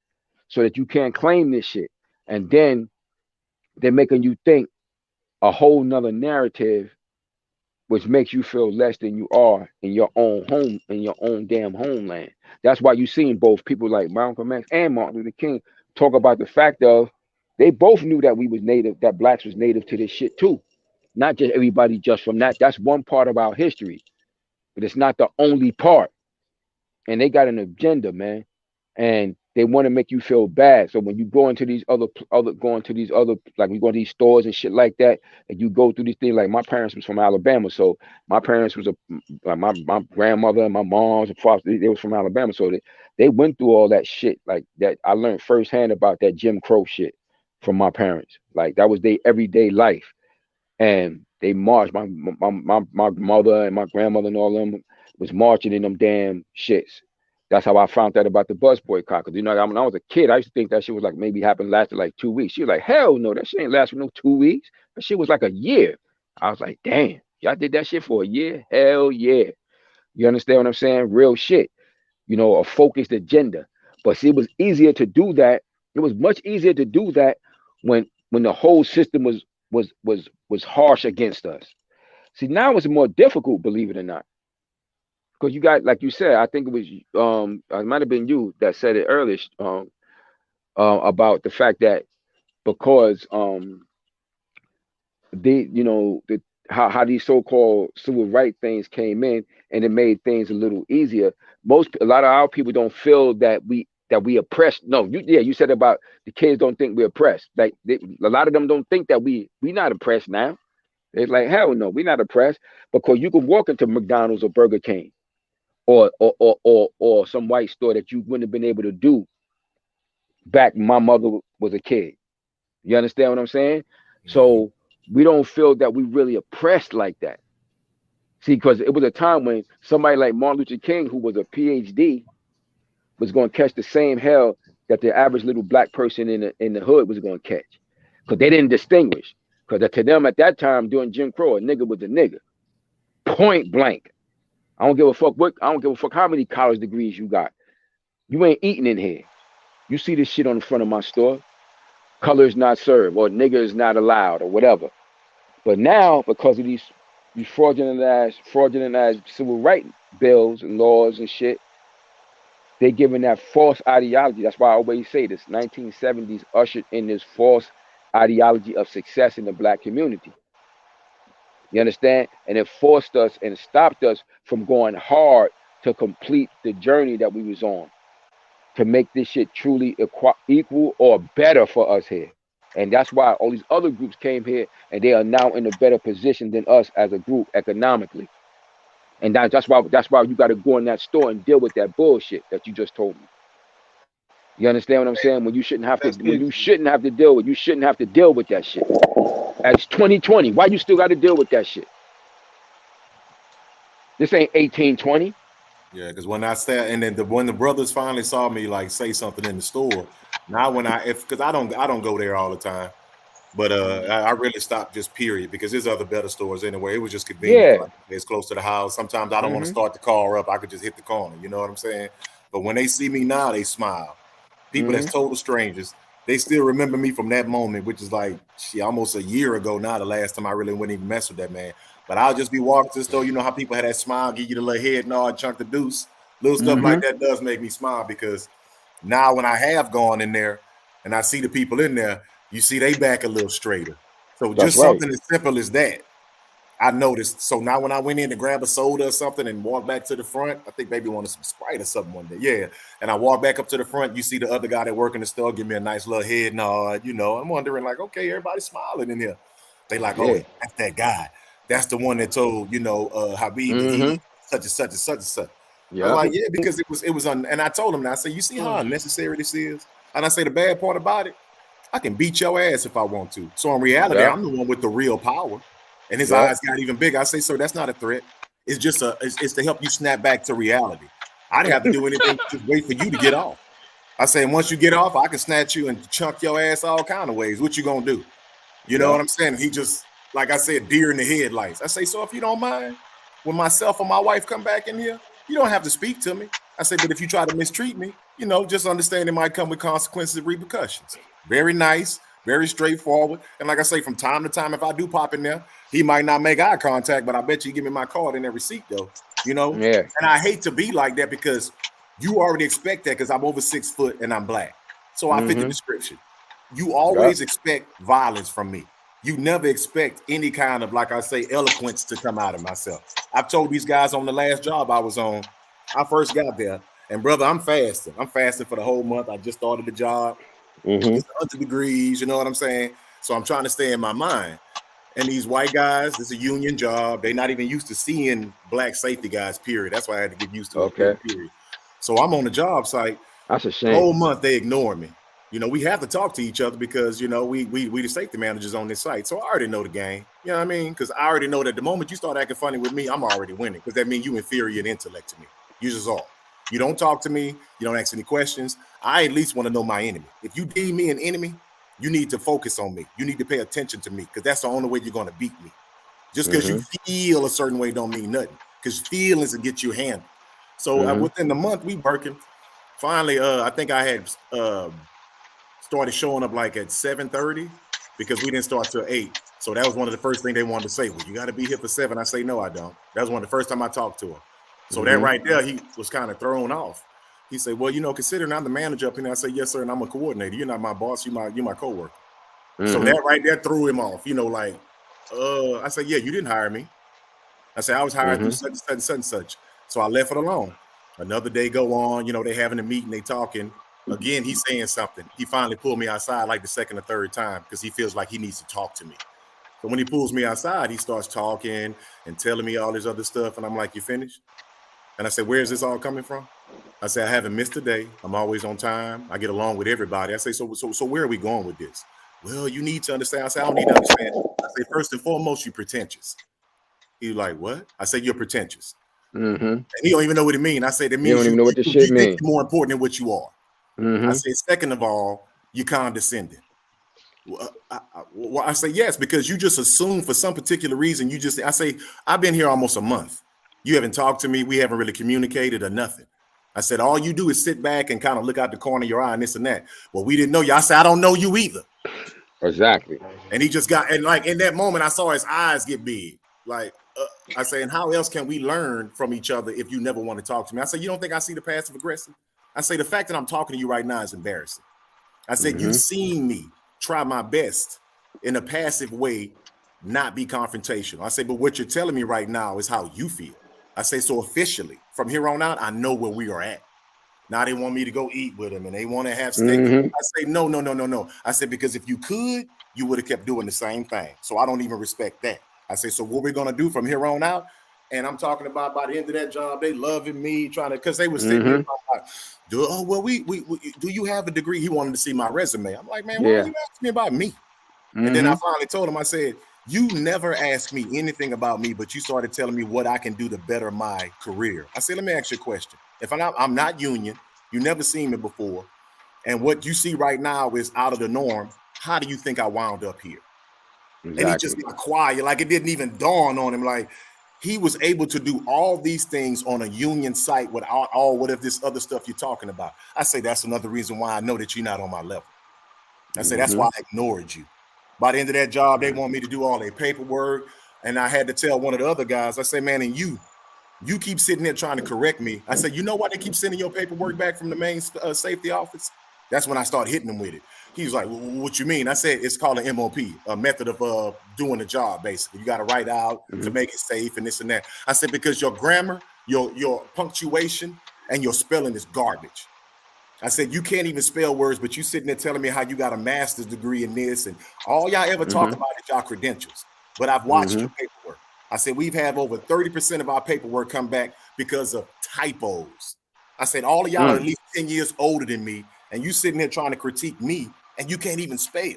so that you can't claim this shit. And then they're making you think a whole nother narrative which makes you feel less than you are in your own home, in your own damn homeland. That's why you seen both people like Malcolm X and Martin Luther King talk about the fact of they both knew that we was native, that blacks was native to this shit too. Not just everybody just from that. That's one part of our history, but it's not the only part. And they got an agenda, man, and they want to make you feel bad. So when you go into these going to these other, like we go to these stores and shit like that, and you go through these things. Like my parents was from Alabama, so my parents was my grandmother and my mom's and father, they was from Alabama, so they went through all that shit like that. I learned firsthand about that Jim Crow shit from my parents. Like that was their everyday life, and they marched. My mother and my grandmother and all them was marching in them damn shits. That's how I found out about the bus boycott. Cause when I was a kid, I used to think that shit was like maybe happened lasted like 2 weeks. She was like, hell no, that shit ain't lasted no 2 weeks. That shit was like a year. I was like, damn, y'all did that shit for a year? Hell yeah. You understand what I'm saying? Real shit. A focused agenda. But see, it was easier to do that. It was much easier to do that when the whole system was harsh against us. See, now it's more difficult, believe it or not. Because you got, like you said, I think it was it might have been you that said it earlier, about the fact that because the how these so-called civil rights things came in and it made things a little easier. A lot of our people don't feel that we oppressed. No, you said about the kids don't think we're oppressed. Like a lot of them don't think that we not oppressed now. They're like, hell no, we're not oppressed, because you can walk into McDonald's or Burger King or some white store that you wouldn't have been able to do back when my mother was a kid. You understand what I'm saying? So we don't feel that we really oppressed like that. See, because it was a time when somebody like Martin Luther King, who was a PhD, was going to catch the same hell that the average little black person in the hood was going to catch, because they didn't distinguish. Because to them at that time during Jim Crow, a nigga was a nigga, point blank. I don't give a fuck how many college degrees you got. You ain't eating in here. You see this shit on the front of my store. Color is not served, or nigga is not allowed, or whatever. But now, because of these fraudulent civil rights bills and laws and shit, they giving that false ideology. That's why I always say this. 1970s ushered in this false ideology of success in the black community. You understand? And it forced us and stopped us from going hard to complete the journey that we was on, to make this shit truly equal or better for us here. And that's why all these other groups came here, and they are now in a better position than us as a group economically. And that's why you got to go in that store and deal with that bullshit that you just told me. You understand what I'm saying? When you shouldn't have to you shouldn't have to deal with that shit. It's 2020. Why you still got to deal with that shit? This ain't 1820. Yeah, because when I said, and then when the brothers finally saw me like say something in the store, now when because I don't go there all the time, but I really stopped just period, because there's other better stores anyway. It was just convenient. Yeah. Like it's close to the house. Sometimes I don't want to Mm-hmm. start the car up. I could just hit the corner. You know what I'm saying? But when they see me now, they smile. People that's total strangers, they still remember me from that moment, which is like shit, almost a year ago now. The last time I really wouldn't even mess with that man. But I'll just be walking to the store. You know how people have that smile, give you the little head nod, chunk the deuce, little stuff Mm-hmm. like that does make me smile, because now when I have gone in there and I see the people in there, you see they back a little straighter. So That's just right. something as simple as that, I noticed. So now when I went in to grab a soda or something and walk back to the front, I think baby wanted some Sprite or something one day. Yeah. And I walk back up to the front, you see the other guy that work in the store give me a nice little head nod. I'm wondering like, okay, everybody's smiling in here. They like, oh, Yeah. that's that guy. That's the one that told, Habib that Mm-hmm. he such and such and such and such. I was Yep. like, yeah, because and I told him, I said, you see how unnecessary this is? And I say the bad part about it, I can beat your ass if I want to. So in reality, Yeah. I'm the one with the real power. And his Yeah. eyes got even bigger. I say, sir, that's not a threat. It's just it's to help you snap back to reality. I didn't have to do anything, just wait for you to get off. I say, once you get off, I can snatch you and chunk your ass all kind of ways. What you gonna do? You know Yeah. what I'm saying? He just, like I said, deer in the headlights. I say, so if you don't mind, when myself or my wife come back in here, you don't have to speak to me. I say, but if you try to mistreat me, just understand it might come with consequences and repercussions. Very nice, very straightforward. And like I say, from time to time, if I do pop in there, he might not make eye contact, but I bet you give me my card and that receipt, though. Yeah. And I hate to be like that because you already expect that because I'm over 6 foot and I'm black. So I fit the description. You always expect violence from me. You never expect any kind of, like I say, eloquence to come out of myself. I've told these guys on the last job I was on, I first got there, and brother, I'm fasting. I'm fasting for the whole month. I just started the job. It's 100 degrees, you know what I'm saying? So I'm trying to stay in my mind. And these white guys, it's a union job. They're not even used to seeing black safety guys, period. That's why I had to get used to it, period. So I'm on the job site. That's a The shame. whole month they ignore me. We have to talk to each other because, we the safety managers on this site. So I already know the game. You know what I mean? Because I already know that the moment you start acting funny with me, I'm already winning. Because that means you inferior in intellect to me. You just are. You don't talk to me. You don't ask any questions. I at least want to know my enemy. If you deem me an enemy, you need to focus on me. You need to pay attention to me because that's the only way you're going to beat me. Just because you feel a certain way don't mean nothing. Because feelings will get you handled. So within the month we working. Finally, I think I had started showing up like at 7:30 because we didn't start till 8. So that was one of the first things they wanted to say. Well, you got to be here for 7. I say, no, I don't. That was one of the first time I talked to him. So that right there, he was kind of thrown off. He said, well, considering I'm the manager up here, I say, yes, sir, and I'm a coordinator. You're not my boss. You're my coworker. So that right there threw him off. I said, yeah, you didn't hire me. I said, I was hired through such and such and such. So I left it alone. Another day go on, they having a meeting, they talking. Again, he's saying something. He finally pulled me outside like the second or third time because he feels like he needs to talk to me. So when he pulls me outside, he starts talking and telling me all this other stuff. And I'm like, you finished? And I said, where is this all coming from? I said, I haven't missed a day. I'm always on time. I get along with everybody. I say, so where are we going with this? Well, you need to understand. I said, I don't need to understand. I say, first and foremost, you're pretentious. He's like, what? I said, you're pretentious. And he don't even know what it means. I said, it means you don't even know what this shit think means. you're more important than what you are. I said, second of all, you're condescending. I say, yes, because you just assume for some particular reason, I say, I've been here almost a month. You haven't talked to me. We haven't really communicated or nothing. I said, all you do is sit back and kind of look out the corner of your eye and this and that. Well, we didn't know you. I said, I don't know you either. Exactly. And he just got, and like in that moment, I saw his eyes get big. Like, I say, and how else can we learn from each other if you never want to talk to me? I say, you don't think I see the passive aggressive? I say, the fact that I'm talking to you right now is embarrassing. I said, you've seen me try my best in a passive way, not be confrontational. I say, but what you're telling me right now is how you feel. I say, so officially, from here on out, I know where we are at. Now they want me to go eat with them and they want to have steak. I say, no. I said, because if you could, you would have kept doing the same thing. So I don't even respect that. I say, so what we're going to do from here on out, and I'm talking about by the end of that job, they loving me, trying to, because they were sitting there like, do you have a degree? He wanted to see my resume. I'm like, man, why are you asking me about me? And then I finally told him, I said, you never asked me anything about me, but you started telling me what I can do to better my career. I said, let me ask you a question. If I'm not union, you never seen me before, and what you see right now is out of the norm, how do you think I wound up here? Exactly. And he just got quiet, like it didn't even dawn on him. Like he was able to do all these things on a union site without all what if this other stuff you're talking about. I say that's another reason why I know that you're not on my level. I say that's why I ignored you. By the end of that job, they want me to do all their paperwork, and I had to tell one of the other guys, I say, man, and you keep sitting there trying to correct me. I said, you know why they keep sending your paperwork back from the main safety office? That's when I started hitting him with it. He was like, well, what you mean? I said, it's called an MOP, a method of doing the job, basically. You got to write out to make it safe and this and that. I said, because your grammar, your punctuation, and your spelling is garbage. I said, you can't even spell words, but you sitting there telling me how you got a master's degree in this, and all y'all ever talk about is y'all credentials. But I've watched your paperwork. I said, we've had over 30% of our paperwork come back because of typos. I said, all of y'all are at least 10 years older than me, and you sitting there trying to critique me and you can't even spell.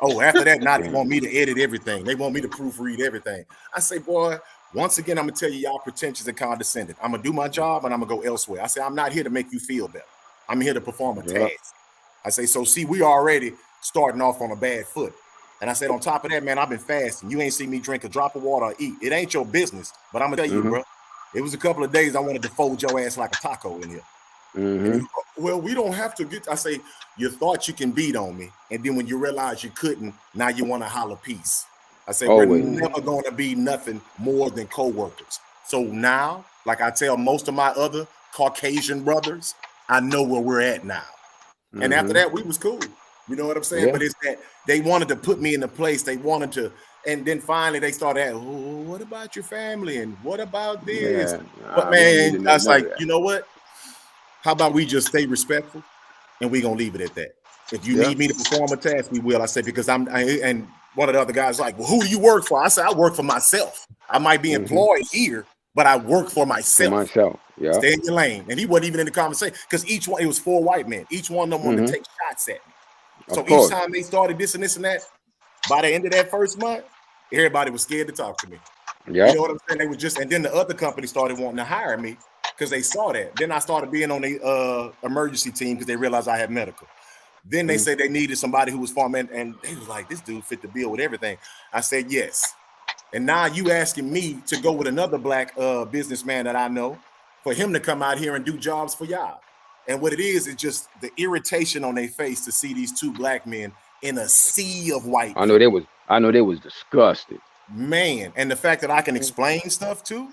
Oh, after that, now they want me to edit everything. They want me to proofread everything. I say, boy, once again, I'm gonna tell you, y'all pretentious and condescending. I'm gonna do my job and I'm gonna go elsewhere. I say, I'm not here to make you feel better. I'm here to perform a task. I say, so see, we already starting off on a bad foot. And I said, on top of that, man, I've been fasting. You ain't seen me drink a drop of water or eat. It ain't your business, but I'm gonna tell you, bro. It was a couple of days I wanted to fold your ass like a taco in here. And he, well, we don't have to get. I say, you thought you can beat on me, and then when you realize you couldn't, now you want to holler peace. I say, we're never going to be nothing more than co-workers. So now, like I tell most of my other Caucasian brothers, I know where we're at now. And after that, we was cool. You know what I'm saying? But it's that they wanted to put me in the place. They wanted to, and then finally they started asking, oh, what about your family? And what about this? But man, I was like, you know what? How about we just stay respectful and we're going to leave it at that. If you need me to perform a task, we will. I said, because and one of the other guys like, well, who do you work for? I said, I work for myself. I might be employed here, but I work for myself. Stay in your lane. And he wasn't even in the conversation because each one, it was 4 white men. Each one of them wanted to take shots at me. So each time they started this and this and that, by the end of that first month, everybody was scared to talk to me. You know what I'm saying? They were just, and then the other company started wanting to hire me because they saw that. Then I started being on the emergency team because they realized I had medical. Then they said they needed somebody who was farming, and they was like, this dude fit the bill with everything. I said, yes. And now you asking me to go with another black businessman that I know for him to come out here and do jobs for y'all. And what it is just the irritation on their face to see these 2 black men in a sea of white. I know they was disgusted. Man, and the fact that I can explain stuff too.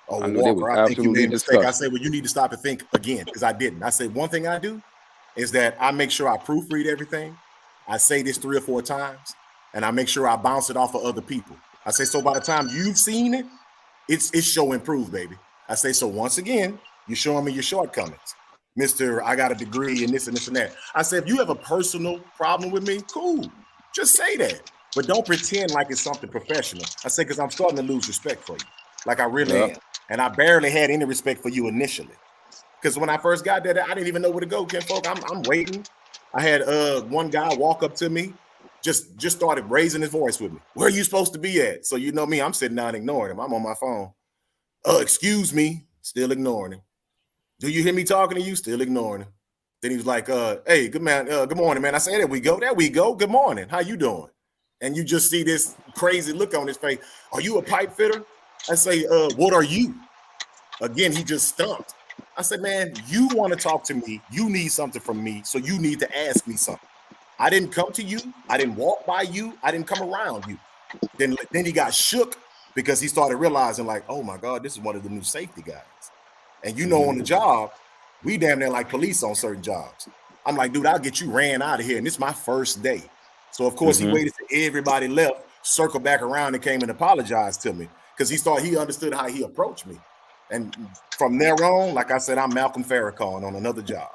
Oh, I know Walker, I think you made a mistake. Disgusted. I said, well, you need to stop and think again, because I didn't. I said, one thing I do is that I make sure I proofread everything. I say this 3 or 4 times, and I make sure I bounce it off of other people. I say, so by the time you've seen it, it's show improved, baby. I say, so once again, you're showing me your shortcomings. Mr. I got a degree in this and this and that. I said, if you have a personal problem with me, cool. Just say that. But don't pretend like it's something professional. I say, because I'm starting to lose respect for you. Like I really am. And I barely had any respect for you initially. Because when I first got there, I didn't even know where to go, kinfolk. I'm waiting. I had one guy walk up to me, just started raising his voice with me. Where are you supposed to be at? So you know me, I'm sitting down ignoring him. I'm on my phone. Excuse me, still ignoring him. Do you hear me talking to you? Still ignoring him. Then he was like, hey, good man, good morning, man. I said, there we go. Good morning. How you doing? And you just see this crazy look on his face. Are you a pipe fitter? I say, what are you? Again, he just stumped. I said, man, you want to talk to me. You need something from me. So you need to ask me something. I didn't come to you. I didn't walk by you. I didn't come around you. Then he got shook because he started realizing like, oh my God, this is one of the new safety guys. And you know, on the job, we damn near like police on certain jobs. I'm like, dude, I'll get you ran out of here. And it's my first day. So of course he waited till everybody left, circled back around and came and apologized to me because he understood how he approached me. And from there on, like I said, I'm Malcolm Farrakhan on another job.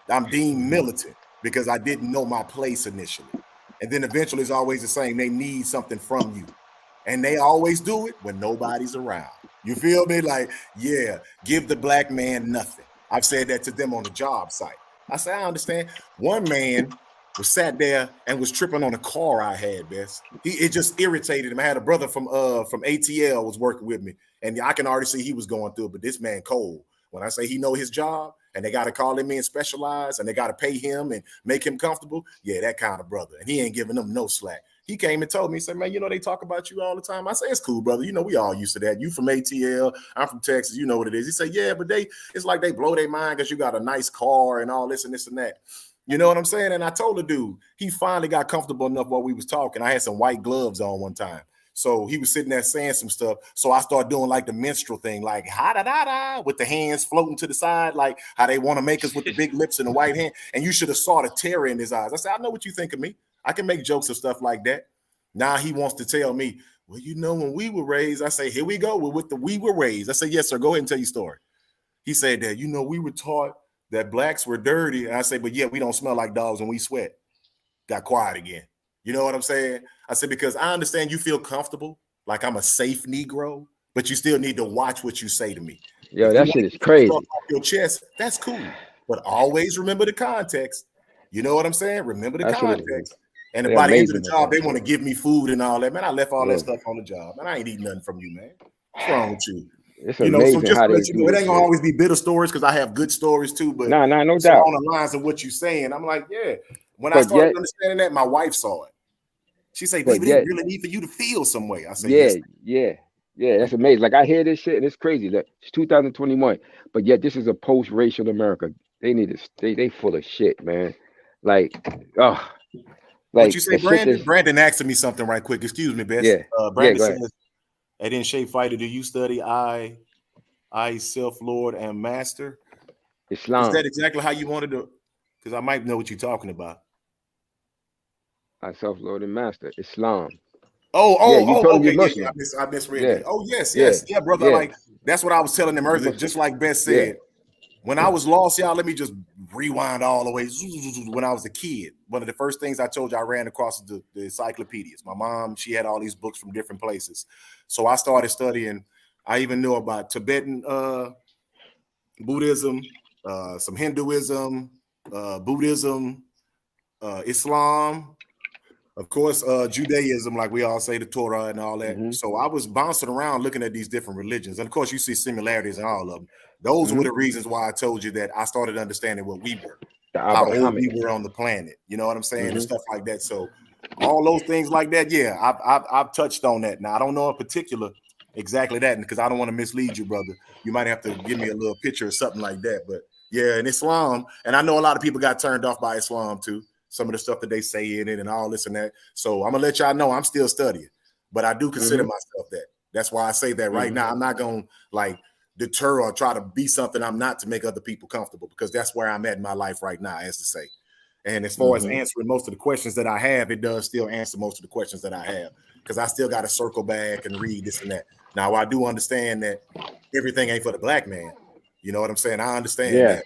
I'm deemed militant because I didn't know my place initially. And then eventually it's always the same. They need something from you. And they always do it when nobody's around. You feel me? Like, yeah, give the black man nothing. I've said that to them on the job site. I say, I understand. One man was sat there and was tripping on a car I had, Bess. It just irritated him. I had a brother from ATL was working with me, and I can already see he was going through it, but this man cold. When I say he know his job and they got to call him in specialized and they got to pay him and make him comfortable, yeah, that kind of brother. And he ain't giving them no slack. He came and told me, he said, man, you know, they talk about you all the time. I say, it's cool, brother. You know, we all used to that. You from ATL, I'm from Texas. You know what it is. He said, yeah, but it's like they blow their mind because you got a nice car and all this and this and that. You know what I'm saying? And I told the dude, he finally got comfortable enough while we was talking. I had some white gloves on one time. So he was sitting there saying some stuff. So I started doing like the minstrel thing, like ha-da-da-da, with the hands floating to the side, like how they want to make us with the big lips and the white hand. And you should have saw the terror in his eyes. I said, I know what you think of me. I can make jokes of stuff like that. Now he wants to tell me, well, you know, when we were raised, I say, here we go. We're with the we were raised. I said, yes, sir. Go ahead and tell your story. He said that, you know, we were taught that blacks were dirty. And I say, but yeah, we don't smell like dogs when we sweat. Got quiet again. You know what I'm saying? I said, because I understand you feel comfortable, like I'm a safe Negro, but you still need to watch what you say to me. Yo, that shit is crazy. Off your chest, that's cool. But always remember the context. You know what I'm saying? Remember the Absolutely. context. And They're by the end of amazing the with job, that. they want to give me food and all that. Man, I left all that Yeah. stuff on the job. Man, I ain't eating nothing from you, man. What's wrong with you? It's You know, so amazing just how to they let you know, do it this ain't gonna shit. always be bitter stories because I have good stories too. But Nah, no so doubt. on the lines of what you're saying, I'm like, yeah. When I But started yet, understanding that, my wife saw it. She said, but baby, they yet, really need for you to feel some way. I said, yeah, yes. yeah. That's amazing. Like I hear this shit and it's crazy. Like it's 2021, but yet this is a post-racial America. They need to they full of shit, man. Like, oh, What you like say, the shit Brandon? is Brandon asking me something right quick. Excuse me, Bess. yeah. Brandon Go ahead. says, "And then Shape Fighter, do you study I self Lord and Master? Is Islam. that exactly how you wanted to? Because I might know what you're talking about. I self-Lord and Master. Islam. Yeah, you told Oh, him you're okay, yeah, Muslim. I misread Yeah, that. Oh, yes, yeah, yeah, brother. yeah. Like that's what I was telling them You earlier. Muslim. Just like Bess Yeah. said, when I was lost, y'all, let me just rewind all the way. When I was a kid, one of the first things I told you I ran across the encyclopedias. My mom, she had all these books from different places. So I started studying. I even knew about Tibetan Buddhism, some Hinduism, Buddhism, Islam, of course, Judaism, like we all say, the Torah and all that. Mm-hmm. So I was bouncing around looking at these different religions. And of course, you see similarities in all of them. Those were Mm-hmm. the reasons why I told you that I started understanding what we were, The how old we Abrahamic. were on the planet. You know what I'm saying? And Mm-hmm. stuff like that. So all those things like that, yeah, I've touched on that. Now, I don't know in particular exactly that because I don't want to mislead you, brother. You might have to give me a little picture or something like that. But yeah, in Islam, and I know a lot of people got turned off by Islam too. Some of the stuff that they say in it and all this and that. So I'm gonna let y'all know I'm still studying, but I do consider Mm-hmm. myself that. That's why I say that right Mm-hmm. now. I'm not gonna like deter or try to be something I'm not to make other people comfortable because that's where I'm at in my life right now, as to say. And as far as Mm-hmm. answering most of the questions that I have, it does still answer most of the questions that I have because I still got to circle back and read this and that. Now I do understand that everything ain't for the black man. You know what I'm saying? I understand Yeah. that.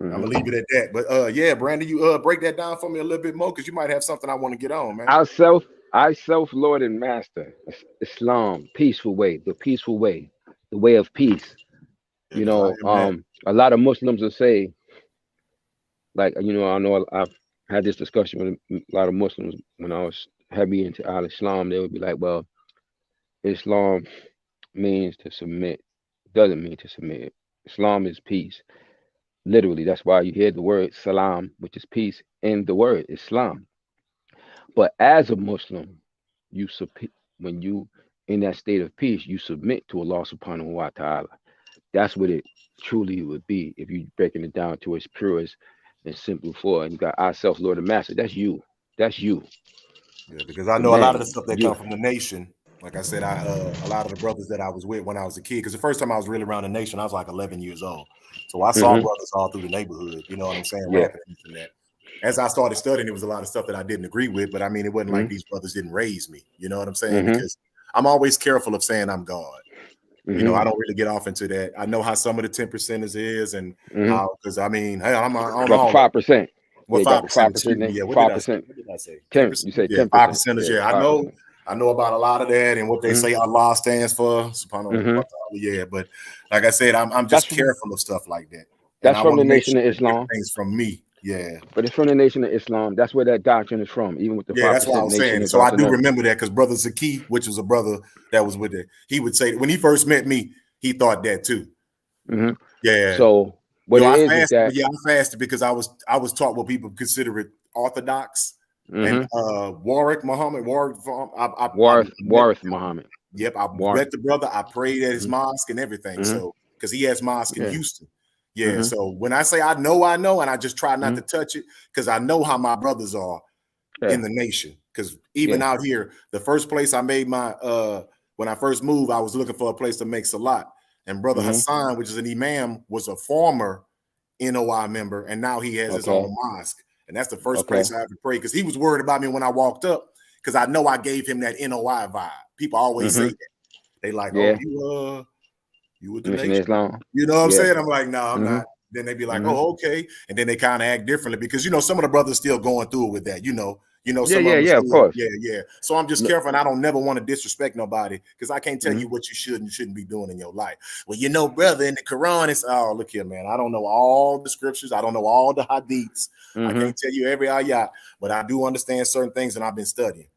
I'm gonna Mm-hmm. leave it at that. But yeah, Brandon, you break that down for me a little bit more because you might have something I want to get on, man. I self Lord and Master. Islam, peaceful way, the peaceful way, the way of peace. Yeah, because I am that. A lot of Muslims will say, like, I know I've had this discussion with a lot of Muslims when I was heavy into Al Islam. They would be like, well, Islam means to submit, doesn't mean to submit. Islam is peace. Literally, that's why you hear the word salam, which is peace, in the word Islam. But as a Muslim, when you in that state of peace, you submit to Allah subhanahu wa ta'ala. That's what it truly would be if you breaking it down to its purest and simple form. And you got ourselves, Lord and Master. That's you. That's you. Yeah, because I The know a lot of man. the stuff that You. come from the nation. Like I said, I a lot of the brothers that I was with when I was a kid, because the first time I was really around the nation, I was like 11 years old. So I saw Hmm. brothers all through the neighborhood, you know what I'm saying, Yeah. rapping and this and that. As I started studying, it was a lot of stuff that I didn't agree with, but I mean, it wasn't Hmm. like these brothers didn't raise me, you know what I'm saying? Hmm. Because I'm always careful of saying I'm God. You know, Hmm. I don't really get off into that. I know how some of the 10 percenters is and Hmm. how, because I mean, hey, I'm on Got the all of them. 5%. Yeah, What you got 5%? the 5%. Excuse me. Yeah, what did I say? 5%. What did I say? 10%? 10. You say Yeah, 5 10%. percenters. Yeah, Yeah, I 5%. know about a lot of that and what they Hmm. say Allah stands for. Subhanahu Hmm. wa ta'ala. Yeah, but like I said, I'm That's just careful of stuff like that. And that's I from want the to make Nation sure of that Islam. everything's from me. Yeah. But it's from the Nation of Islam. That's where that doctrine is from. Even with the Yeah, that's what I 5% was nation saying. And is so I also do known. remember that because Brother Zaki, which was a brother that was with it, he would say when he first met me, he thought that too. Hmm. Yeah. So You what know, it I is fasted, that. but yeah, I fasted because I was taught what people consider it orthodox. And Hmm. Warwick Muhammad, I met, Warith Muhammad. yep, I Warith. met the brother. I prayed at his Hmm. mosque and everything. Hmm. So because he has mosque in Yeah. Houston. Yeah. Hmm. So when I say I know, and I just try not Hmm. to touch it because I know how my brothers are in Yeah. the nation. Because even Yeah. out here, the first place I made my when I first moved, I was looking for a place to make salat. And Brother Hmm. Hassan, which is an imam, was a former NOI member, and now he has his Okay. own mosque. And that's the first Okay. place I ever prayed because he was worried about me when I walked up because I know I gave him that NOI vibe. People always say Hmm. that. They like, oh, Yeah. you with the Nation of nation. Islam. You know what I'm Yeah. saying? I'm like, no, I'm Hmm. not. Then they be like, Hmm. oh, okay. And then they kind of act differently because, you know, some of the brothers still going through it with that. You know, You know, Yeah, some of yeah, them are yeah. Of still, course. yeah, yeah. So I'm just Look, careful, and I don't never want to disrespect nobody because I can't tell mhm, you what you should and shouldn't be doing in your life. Well, you know, brother, in the Quran, it's look here, man. I don't know all the scriptures, I don't know all the hadiths. I mhm. can't tell you every ayat, but I do understand certain things, and I've been studying.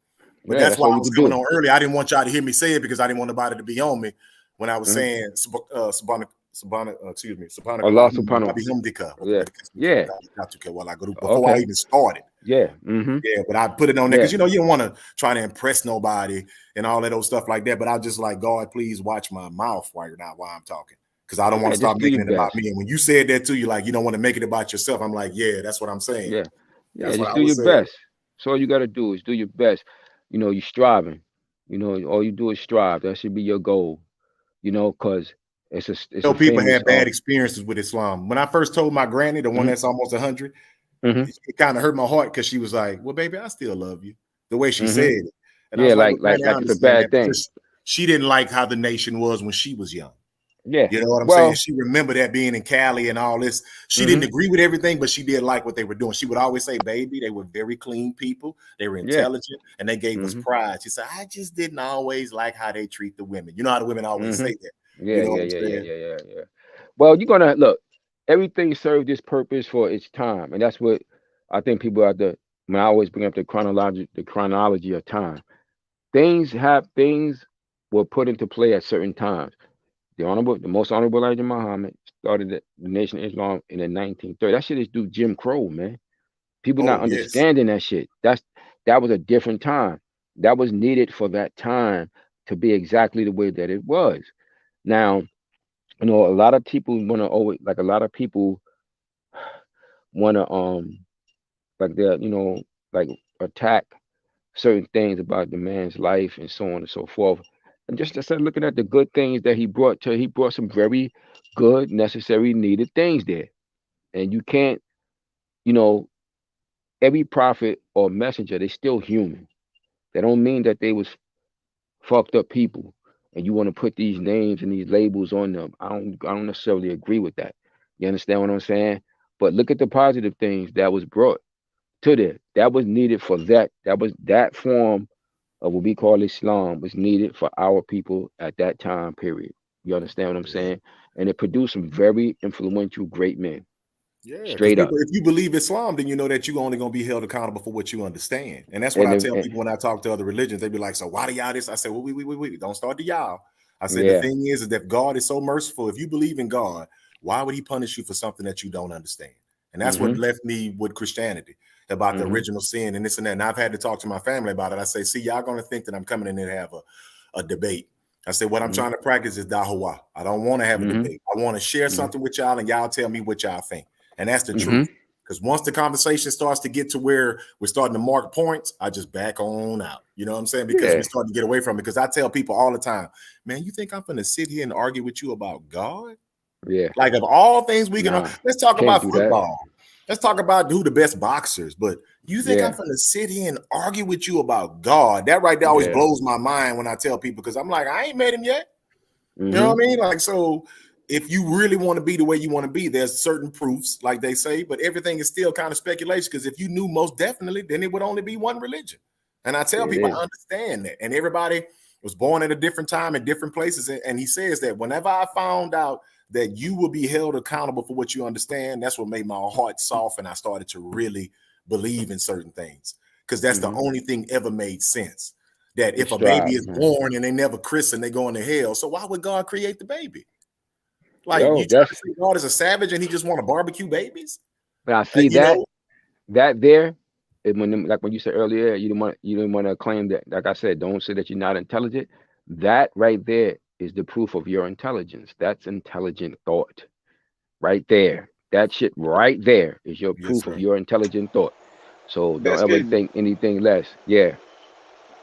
But Yeah, that's that's why all I you was can coming do. on early. I didn't want y'all to hear me say it because I didn't want nobody to be on me when I was Mhm. saying excuse me, Allah subhanahu. Yeah, yeah. before I Okay. even started. Yeah. Mhm. Yeah, but I put it on there because Yeah. you know you don't want to try to impress nobody and all that old stuff like that. But I just like God, please watch my mouth while I'm talking because I don't want Yeah. to start Just do making your it about best. me. And when you said that too, you like you don't want to make it about yourself. I'm like, yeah, that's what I'm saying. Yeah. Yeah. That's what Just I do your was saying. best. So all you got to do is do your best. You know, you're striving. You know, all you do is strive. That should be your goal. You know, because it's You a know, people famous had bad experiences with Islam. When I first told my granny, the one mhm, that's almost 100, mhm, it kind of hurt my heart because she was like, "Well, baby, I still love you." The way she said mhm. it, and I Yeah, was like, "Well, Granny, I like it's a understand bad that thing. because she didn't like how the nation was when she was young." Yeah. You know what I'm saying? Well. She remembered that being in Cali and all this. She didn't Mhm. agree with everything, but she did like what they were doing. She would always say, "Baby, they were very clean people. They were Yeah. intelligent, and they gave us Mhm. pride." She said, "I just didn't always like how they treat the women." You know how the women always say Mhm. that. You Yeah. know what Yeah. I'm Yeah. Yeah. saying? Yeah. Yeah. Yeah. Well, you're gonna look. Everything served its purpose for its time, and that's what I think people have to. When I always bring up the chronology of time, things were put into play at certain times. The most honorable Elijah Muhammad started the Nation of Islam in the 1930s. That shit is due Jim Crow, man. People Oh not yes. understanding that shit. That was a different time. That was needed for that time to be exactly the way that it was. Now, you know, a lot of people want to always like a lot of people want to like they're like attack certain things about the man's life and so on and so forth. And just to start looking at the good things that he brought some very good, necessary, needed things there. And you can't, you know, every prophet or messenger, they still human. They don't mean that they was fucked up people. And you want to put these names and these labels on them. I don't necessarily agree with that. You understand what I'm saying? But look at the positive things that was brought to there. That was needed for that. That form of what we call Islam was needed for our people at that time period. You understand what I'm Yeah. saying? And it produced some very influential great men. Yeah, because Straight up. people, if you believe Islam, then you know that you're only going to be held accountable for what you understand. And that's what And, I then- tell and people when I talk to other religions. They be like, "So why do y'all this?" I say, "Well, wait. Don't start the y'all." I said, "The yeah. thing is that God is so merciful. If you believe in God, why would He punish you for something that you don't understand?" And that's what Mm-hmm. left me with Christianity about the Mm-hmm. original sin and this and that. And I've had to talk to my family about it. I say, "See, y'all going to think that I'm coming in there to have a debate." I said, "What I'm Mm-hmm. trying to practice is dahwa. I don't want to have a Mm-hmm. debate. I want to share Mm-hmm. something with y'all, and y'all tell me what y'all think." And that's the Mm-hmm. truth. Because once the conversation starts to get to where we're starting to mark points, I just back on out. You know what I'm saying? Because we're Yeah. starting to get away from it. Because I tell people all the time, "Man, you think I'm going to sit here and argue with you about God? Yeah. Like, of all things we can, Nah. let's talk Can't about do that. football. Let's talk about who the best boxers. But you think I'm Yeah. going to sit here and argue with you about God?" That right there always Yeah. blows my mind when I tell people, because I'm like, I ain't met him yet. You know Mm-hmm. what I mean? Like, so if you really want to be the way you want to be, there's certain proofs, like they say, but everything is still kind of speculation. Because if you knew most definitely, then it would only be one religion. And I tell It people, is. I understand that. And everybody was born at a different time in different places. And he says that whenever I found out that you will be held accountable for what you understand, that's what made my heart soft. And I started to really believe in certain things because that's the Mm-hmm. only thing ever made sense, that We if a baby strive, is man. born and they never christen, they going to hell. So why would God create the baby? Like, Yo, you trying that's to say God is a savage and he just want to barbecue babies? now see You that know, that there like when you said earlier, you didn't want to claim that, like I said, don't say that you're not intelligent. That right there is the proof of your intelligence. That's intelligent thought. Right there. That shit right there is your yes, proof of sir. your intelligent thought. So don't ever Biscuit, think anything less. Yeah.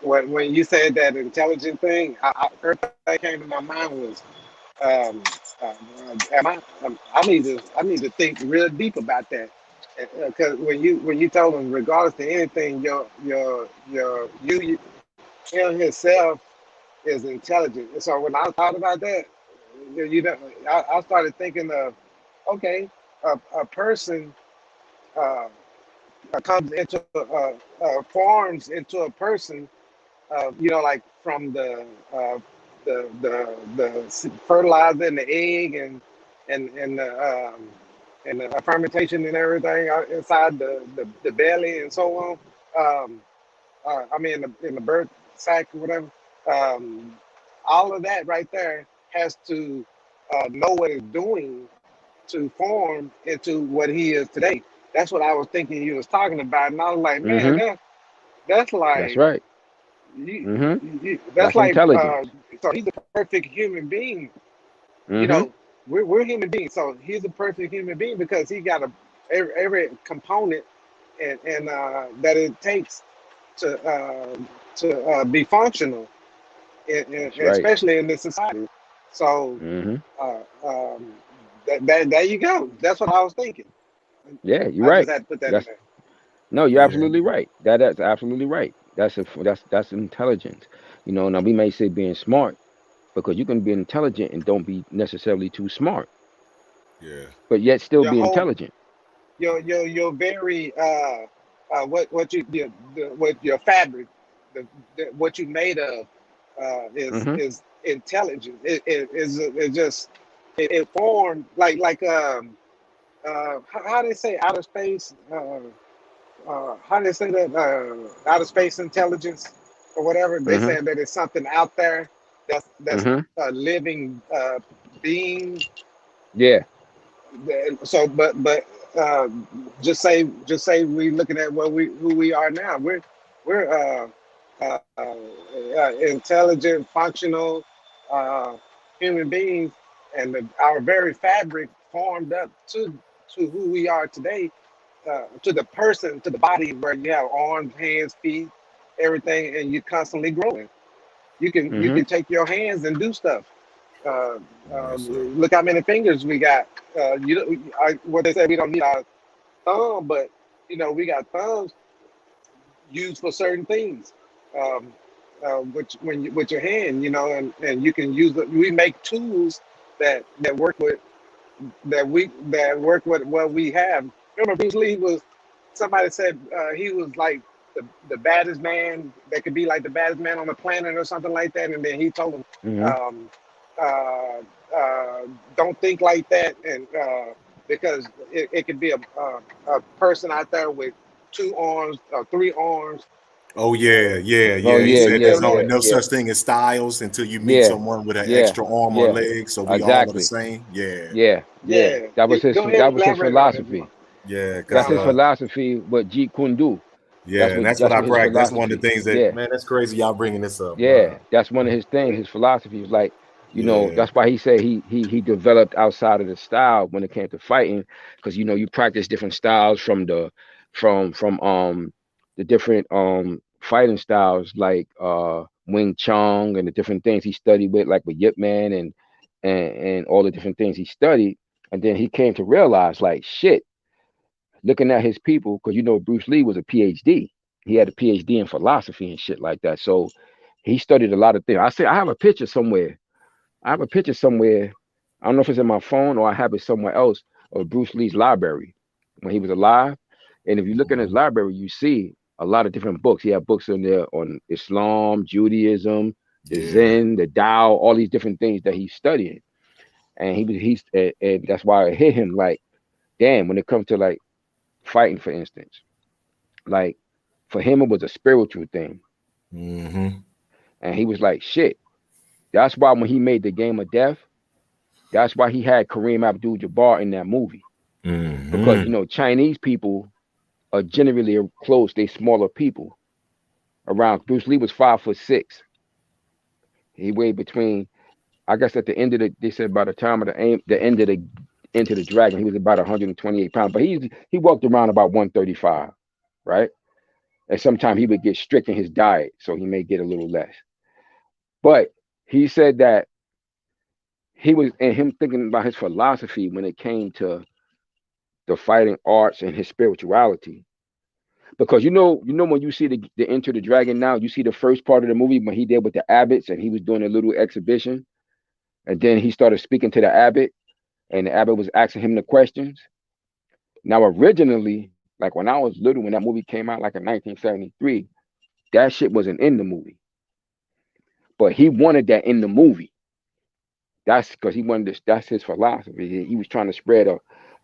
when you said that intelligent thing, first thing that came to my mind was, um, am I need to think real deep about that, because when you told him, regardless to anything, him himself is intelligent. And so when I thought about that, I started thinking of, okay, a person. Uh, comes into forms into a person, you know, like from the fertilizer and the egg and the fermentation and everything inside the belly and so on. I mean, in the birth sac or whatever. Um, all of that right there has to know what it's doing to form into what he is today. That's what I was thinking you was talking about, and I was like, man, Mm-hmm. that's That's like right. you, Mm-hmm. that's That's like intelligence. so he's a perfect human being. You Mm-hmm. know, we're human beings, so he's a perfect human being because he got every component that it takes to be functional, That's right. especially in this society. So Mm-hmm. uh, um, that there you go. That's what I was thinking. Yeah, you're I just right. had to put that in That's there. no, you're Yeah, absolutely right. That's absolutely right. That's intelligence. You know, now we may say being smart because you can be intelligent and don't be necessarily too smart, yeah. but yet still Your be whole intelligent. your very what you what your fabric, what you made of Mm-hmm. is intelligent. It just it formed how they say outer space. How they say that outer space intelligence or whatever. They Mm-hmm. say that it's something out there that's Mm-hmm. a living being. Yeah. So, but uh, just say we looking at what we who we are now. We're intelligent, functional human beings, and our very fabric formed up to who we are today, to the person, to the body, where you have arms, hands, feet, everything, and you're constantly growing. You Mm-hmm. can take your hands and do stuff. Uh, Yes, sir. look how many fingers we got. What they say, we don't need our thumb, but we got thumbs used for certain things. Um, with your hand, and you can use it. We make tools that work with that work with what we have. Remember, Bruce Lee was somebody said he was like the baddest man that could be like the baddest man on the planet or something like that. And then he told him, Mm-hmm. um, uh, don't think like that, and because it could be a person out there with two arms or three arms. Oh yeah, yeah, Oh yeah. He yeah, said yeah, there's yeah, no yeah, such thing as styles until you meet yeah, someone with an yeah, extra arm or yeah. leg. So we all are the Exactly. same. Yeah, Yeah, yeah. Yeah, That was his. go ahead That and was his elaborate on it more. philosophy. yeah. That's Because his Uh-huh. philosophy. What Jeet Kune Do. That's yeah, and what. that's what That's I what his practice. That's one of philosophy. the things that Yeah, man. That's crazy. Y'all bringing this up. yeah. Wow. That's one of his things. His philosophy was like, Yeah, that's why he said he developed outside of the style when it came to fighting, because you practice different styles from the different fighting styles like Wing Chun and the different things he studied with, like with Yip Man and all the different things he studied, and then he came to realize like shit, looking at his people, because Bruce Lee was a PhD. He had a PhD in philosophy and shit like that. So he studied a lot of things. I have a picture somewhere. I have a picture somewhere. I don't know if it's in my phone or I have it somewhere else of Bruce Lee's library when he was alive. And if you look in his library, you see a lot of different books. He had books in there on Islam, Judaism, the yeah. Zen, the Tao, all these different things that he's studying. And and that's why it hit him like, damn, when it comes to like fighting, for instance, like for him it was a spiritual thing. Mm-hmm. And he was like, shit. That's why when he made the Game of Death, that's why he had Kareem Abdul-Jabbar in that movie, because Mm-hmm. Chinese people are generally close. They smaller people. Around Bruce Lee was 5'6". He weighed between, I guess, at the end of they said by the time of the end of the Into the Dragon, he was about 128 pounds. But he walked around about 135, right? And sometimes he would get strict in his diet, so he may get a little less. But he said that he was, and him thinking about his philosophy when it came to the fighting arts and his spirituality. Because when you see the Enter the Dragon now, you see the first part of the movie when he did with the abbots and he was doing a little exhibition, and then he started speaking to the abbot, and the abbot was asking him the questions. Now, originally, Like when I was little, when that movie came out, like in 1973, that shit wasn't in the movie. But he wanted that in the movie. That's because he wanted this. That's his philosophy. He was trying to spread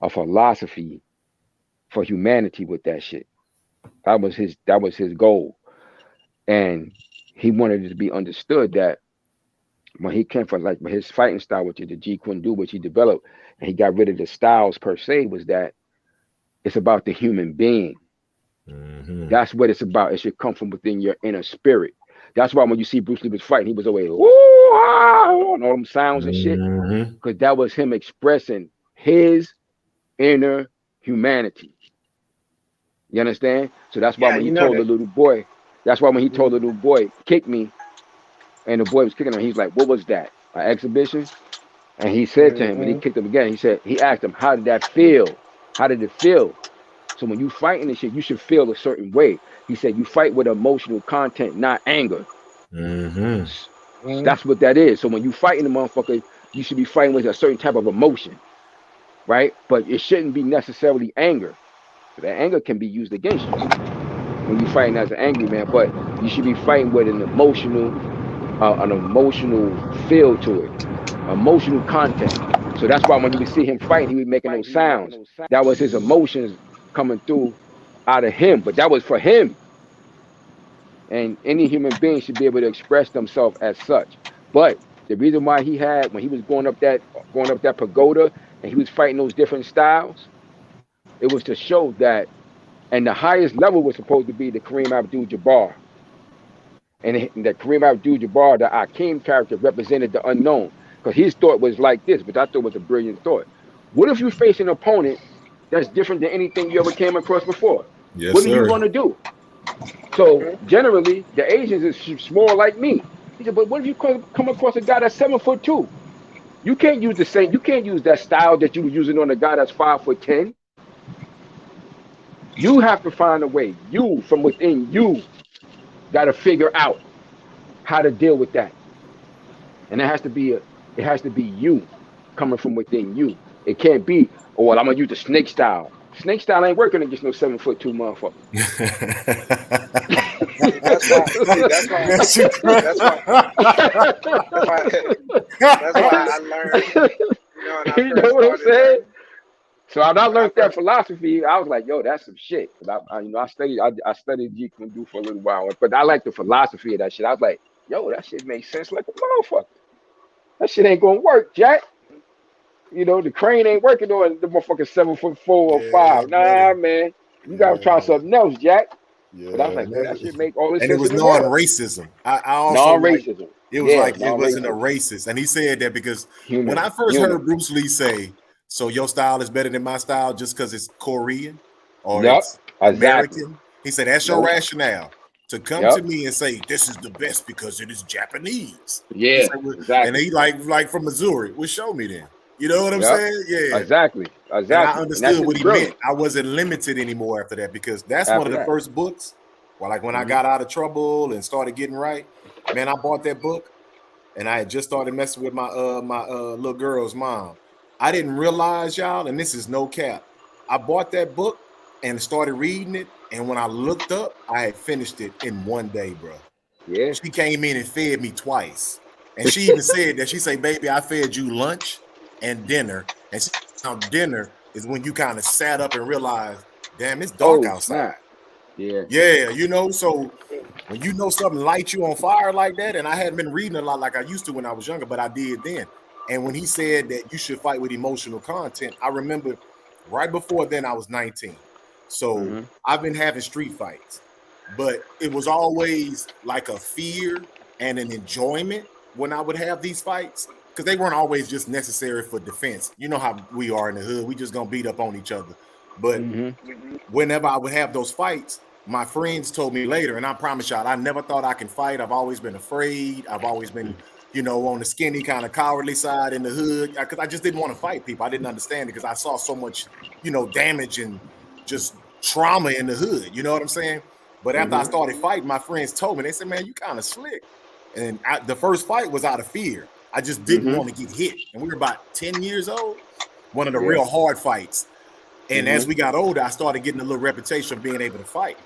a philosophy for humanity with that shit. That was his goal, and he wanted it to be understood that when he came from like his fighting style, which is the Jeet Kune Do, which he developed, and he got rid of the styles per se, was that it's about the human being. That's what it's about. It should come from within your inner spirit. That's why when you see Bruce Lee was fighting, he was always and all them sounds and shit, because that was him expressing his inner humanity. You understand? So that's why Yeah, when he you know told the that. little boy, that's why when he told the little boy, kick me, and the boy was kicking him, he's like, what was that? An exhibition? And he said to him, when he kicked him again, he asked him, how did that feel? How did it feel? So when you fighting this shit, you should feel a certain way. He said, you fight with emotional content, not anger. That's what that is. So when you fighting the motherfucker, you should be fighting with a certain type of emotion, right? But it shouldn't be necessarily anger. That anger can be used against you when you're fighting as an angry man, but you should be fighting with an emotional feel to it, emotional content. So that's why when you would see him fighting, he was making those sounds. That was his emotions coming through out of him, but that was for him. And any human being should be able to express themselves as such. But the reason why when he was going up that pagoda and he was fighting those different styles, it was to show that, and the highest level was supposed to be the Kareem Abdul-Jabbar. And the Kareem Abdul-Jabbar, the Akeem character, represented the unknown. Because his thought was like this, but I thought was a brilliant thought. What if you face an opponent that's different than anything you ever came across before? Yes, What are you sir. going to do? So generally, the Asians is small like me. He said, but what if you come across a guy that's 7'2"? You can't use you can't use that style that you were using on a guy that's 5'10". You have to find a way. You from within you got to figure out how to deal with that. And it has to be you coming from within you. It can't be, oh well, I'm gonna use the snake style. Snake style ain't working against no 7'2" motherfucker. See, that's why. See, that's why. That's your That's why. That's why. That's why I learned. You know, when I You know first what I'm started saying? learning. So when I When I learned that first. philosophy, I was like, yo, that's some shit. Cause I studied Jeet Kune Do for a little while, but I like the philosophy of that shit. I was like, yo, that shit makes sense like a motherfucker. That shit ain't gonna work, Jack. You know, the crane ain't working on the motherfucking 7'4" or Yeah, 5. Nah, buddy. man. You gotta try Yeah, something else, Jack. But I was yeah. like, yo, that shit make all the And it sense was in the world. non-racism. I also like Non-racism. it was Yeah, like it wasn't a non-racism. racist. And he said that because when Human. I first Human. heard Bruce Lee say, so your style is better than my style just because it's Korean or Yep. it's Exactly. American, he said, that's your Nope. rationale to come Yep. to me and say this is the best because it is Japanese. He Yeah. said, well, and Exactly. he like from Missouri. Well, show me then. You know what I'm Yep. saying? Yeah. Exactly. And I Exactly. And that understood shit's what he meant. brilliant. I wasn't limited anymore after that because that's one After of the that. first books. Well, like when I Hmm. got out of trouble and started getting right, man, I bought that book and I had just started messing with my little girl's mom. I didn't realize, y'all, and this is no cap. I bought that book and started reading it, and when I looked up, I had finished it in one day, bro. Yeah. She came in and fed me twice, and she even said that she said, "Baby, I fed you lunch and dinner." And now dinner is when you kind of sat up and realized, damn, it's dark Oh outside. snap. Yeah. Yeah, you know, so when you know something lights you on fire like that, and I hadn't been reading a lot like I used to when I was younger, but I did then. And when he said that you should fight with emotional content, I remember right before then I was 19. So Hmm. I've been having street fights, but it was always like a fear and an enjoyment when I would have these fights because they weren't always just necessary for defense. You know how we are in the hood, we just gonna beat up on each other. But Hmm. whenever I would have those fights, my friends told me later, and I promise y'all, I never thought I can fight. I've always been afraid. I've always been, you know, on the skinny kind of cowardly side in the hood because I just didn't want to fight people. I didn't understand it because I saw so much, you know, damage and just trauma in the hood. You know what I'm saying? But after I Hmm. started fighting, my friends told me, they said, man, you kind of slick. And the first fight was out of fear. I just didn't Hmm. want to get hit. And we were about 10 years old. One of the Yeah. real hard fights. And as we got older, I started getting a little reputation of being able to fight.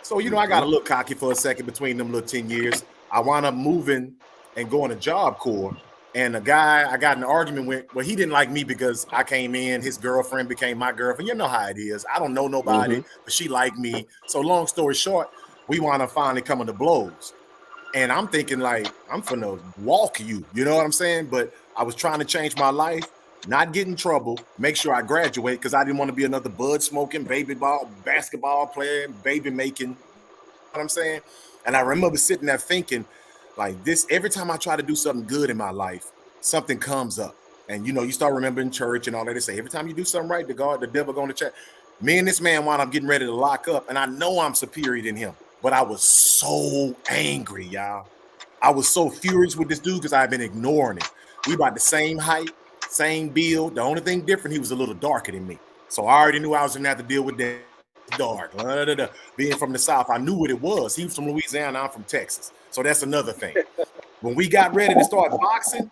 So, I got a little cocky for a second between them little 10 years. I wound up moving and going to Job Corps. And a guy I got in an argument with, well, he didn't like me because I came in, his girlfriend became my girlfriend. You know how it is. I don't know nobody, but she liked me. So long story short, we wound up finally coming to blows. And I'm thinking like, I'm finna walk you, you know what I'm saying? But I was trying to change my life, not get in trouble, make sure I graduate because I didn't want to be another bud smoking, basketball player, baby making, you know what I'm saying? And I remember sitting there thinking like this, every time I try to do something good in my life, something comes up. And you start remembering church and all that. They say every time you do something right, the devil going to check. Me and this man, while I'm getting ready to lock up, and I know I'm superior than him, but I was so angry, y'all. I was so furious with this dude because I've been ignoring him. We about the same height, same build. The only thing different, he was a little darker than me. So I already knew I was gonna have to deal with that. Dark. Being from the South, I knew what it was. He was from Louisiana, I'm from Texas. So that's another thing. When we got ready to start boxing,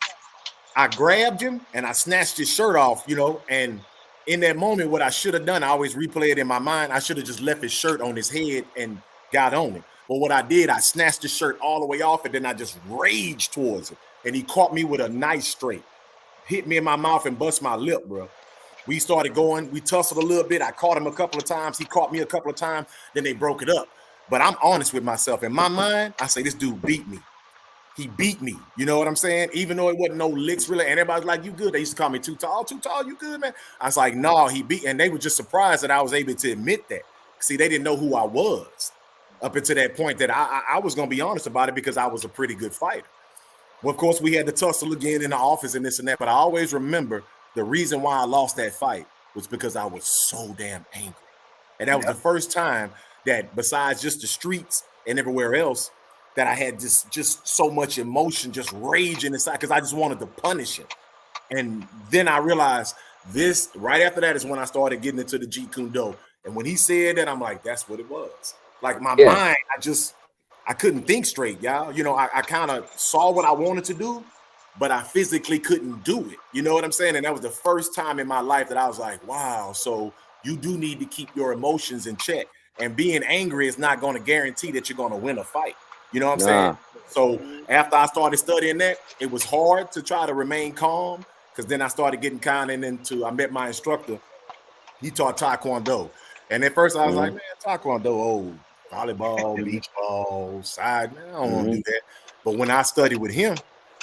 I grabbed him and I snatched his shirt off, and in that moment, what I should have done, I always replay it in my mind. I should have just left his shirt on his head and got on him. But what I did, I snatched his shirt all the way off, and then I just raged towards him. And he caught me with a nice straight, hit me in my mouth and bust my lip, bro. We started going, we tussled a little bit. I caught him a couple of times. He caught me a couple of times. Then they broke it up. But I'm honest with myself. In my mind, I say, this dude beat me. He beat me. You know what I'm saying? Even though it wasn't no licks really. And everybody's like, you good. They used to call me too tall, you good, man? I was like, no, he beat. And they were just surprised that I was able to admit that. See, they didn't know who I was up until that point that I was going to be honest about it because I was a pretty good fighter. Well, of course, we had to tussle again in the office and this and that. But I always remember the reason why I lost that fight was because I was so damn angry. And that was the first time that besides just the streets and everywhere else, that I had just so much emotion, just raging inside because I just wanted to punish him. And then I realized this right after that is when I started getting into the Jeet Kune Do. And when he said that, I'm like, that's what it was. Like my mind, I couldn't think straight, y'all. I kind of saw what I wanted to do, but I physically couldn't do it. You know what I'm saying? And that was the first time in my life that I was like, wow, so you do need to keep your emotions in check. And being angry is not going to guarantee that you're going to win a fight. You know what I'm saying? So after I started studying that, it was hard to try to remain calm because then I started getting kind of into, I met my instructor. He taught Taekwondo. And at first I was like, man, Taekwondo, volleyball, beach ball, side, man, I don't want to do that. But when I studied with him,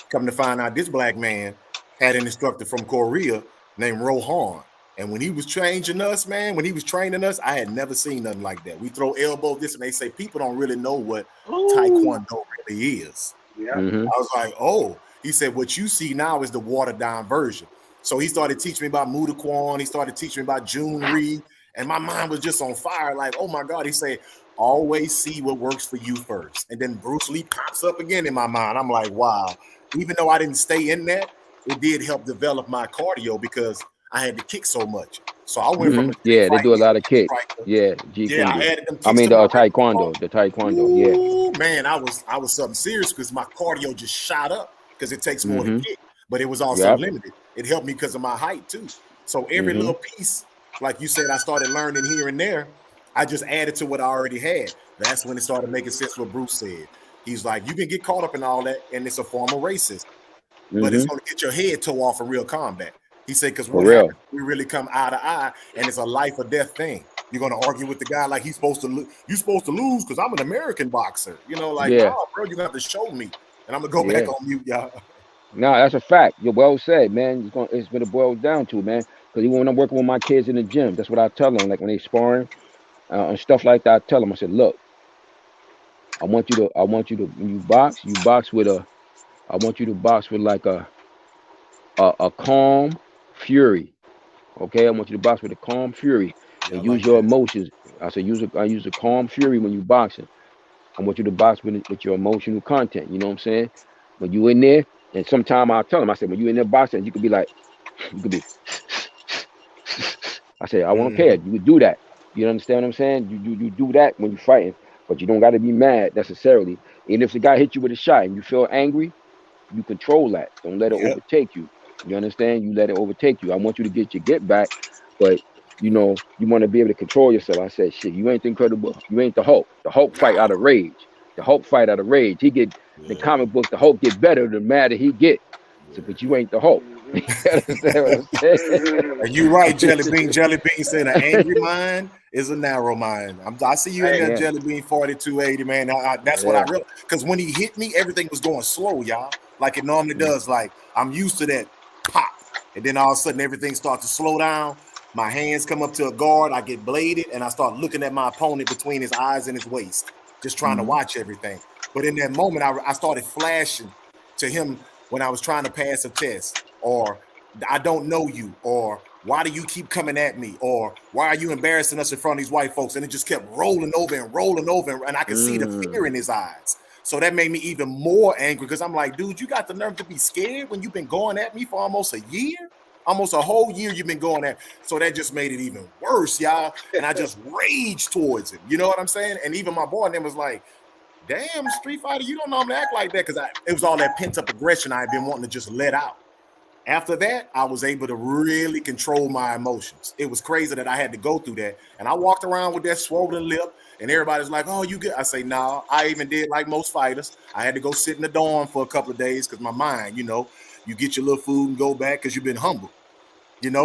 come to find out this black man had an instructor from Korea named Rohan. And when he was training us, I had never seen nothing like that. We throw elbows, this, and they say people don't really know what Taekwondo really is. Yeah. I was like, oh. He said, what you see now is the watered down version. So he started teaching me about Muda Kwan. He started teaching me about Jun Ri. And my mind was just on fire. Like, oh my God. He said, always see what works for you first. And then Bruce Lee pops up again in my mind. I'm like, wow. Even though I didn't stay in that, it did help develop my cardio because I had to kick so much. So I went from a they do a lot of kicks. Yeah, I added them kicks the taekwondo. Ooh, man, I was something serious because my cardio just shot up because it takes more to kick, but it was also limited. It helped me because of my height too. So every little piece, like you said, I started learning here and there. I just added to what I already had. That's when it started making sense what Bruce said. He's like, you can get caught up in all that, and it's a form of racism, but it's going to get your head tore off in real combat. He said, because what happens, we really come eye to eye, and it's a life or death thing. You're going to argue with the guy like he's supposed to lose. You're supposed to lose because I'm an American boxer. Nah, bro, you're going to have to show me. And I'm going to go back on mute, y'all. No, that's a fact. You're well said, man. It's what it boils down to, man. Because even when I'm working with my kids in the gym, that's what I tell them. Like when they sparring and stuff like that, I tell them, I said, look, I want you to, when you box with I want you to box with like a calm fury. Okay, I want you to box with a calm fury and use your emotions. I said, I use a calm fury when you boxing. I want you to box with your emotional content. You know what I'm saying? When you in there, and sometime I'll tell them, I said, when you in there boxing, you could be like, I said, I won't care. You would do that. You understand what I'm saying? You do that when you're fighting, but you don't got to be mad necessarily. And if the guy hit you with a shot and you feel angry, you control that. Don't let it overtake you. You understand? You let it overtake you. I want you to get your get back, but you know, you want to be able to control yourself. I said, shit, you ain't the Incredible. You ain't the Hulk. The Hulk fight out of rage. The Hulk fight out of rage. He get the comic book. The Hulk get better the madder he get. So, but you ain't the Hulk. You understand what I'm saying? And you right, Jelly Bean. Jelly Bean said an angry mind is a narrow mind. I see you in Hey, there, Yeah, Jelly Bean 4280, man. That's what I yeah. realized. Because when he hit me, everything was going slow, y'all. Like it normally Mm, does. Like I'm used to that pop. And then all of a sudden everything starts to slow down. My hands come up to a guard, I get bladed, and I start looking at my opponent between his eyes and his waist, just trying to mm, watch everything. But in that moment, I started flashing to him when I was trying to pass a test, or I don't know you, or why do you keep coming at me, or why are you embarrassing us in front of these white folks? And it just kept rolling over and rolling over, and I could see the fear in his eyes. So that made me even more angry because I'm like, dude, you got the nerve to be scared when you've been going at me for almost a year? Almost a whole year you've been going at. So that just made it even worse, y'all. And I just raged towards him. You know what I'm saying? And even my boy and them was like, damn, Street Fighter, you don't normally act like that, because it was all that pent-up aggression I had been wanting to just let out. After that, I was able to really control my emotions. It was crazy that I had to go through that. And I walked around with that swollen lip, and everybody's like, oh, you good? I say, no, I even did like most fighters. I had to go sit in the dorm for a couple of days because my mind, you get your little food and go back because you've been humbled.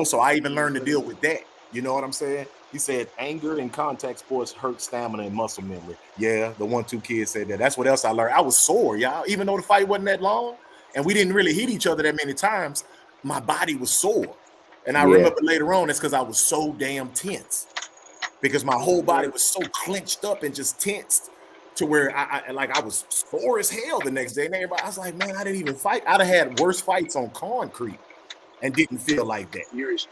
So I even learned to deal with that. You know what I'm saying? He said anger in contact sports hurt stamina and muscle memory. Yeah, the 1-2 kid said that. That's what else I learned. I was sore, y'all. Even though the fight wasn't that long and we didn't really hit each other that many times, my body was sore. And I yeah. remember later on, it's because I was so damn tense, because my whole body was so clenched up and just tensed to where I was sore as hell the next day. And everybody, I was like, man, I didn't even fight. I'd have had worse fights on concrete and didn't feel like that.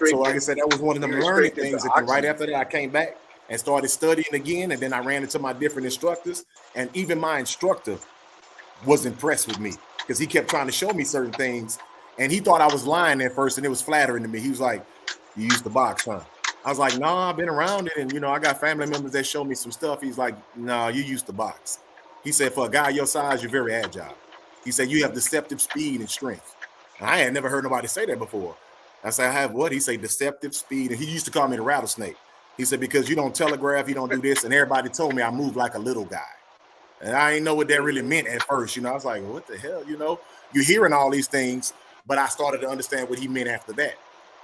So like I said, that was one of them learning things. And then right after that, I came back and started studying again. And then I ran into my different instructors. And even my instructor was impressed with me because he kept trying to show me certain things. And he thought I was lying at first, and it was flattering to me. He was like, you used to box, huh? I was like, no, I've been around it. And, I got family members that show me some stuff. He's like, no, you used to box. He said, for a guy your size, you're very agile. He said, you have deceptive speed and strength. And I had never heard nobody say that before. I said, I have what? He said, deceptive speed. And he used to call me the rattlesnake. He said, because you don't telegraph, you don't do this. And everybody told me I move like a little guy. And I didn't know what that really meant at first. I was like, what the hell? You're hearing all these things, but I started to understand what he meant after that.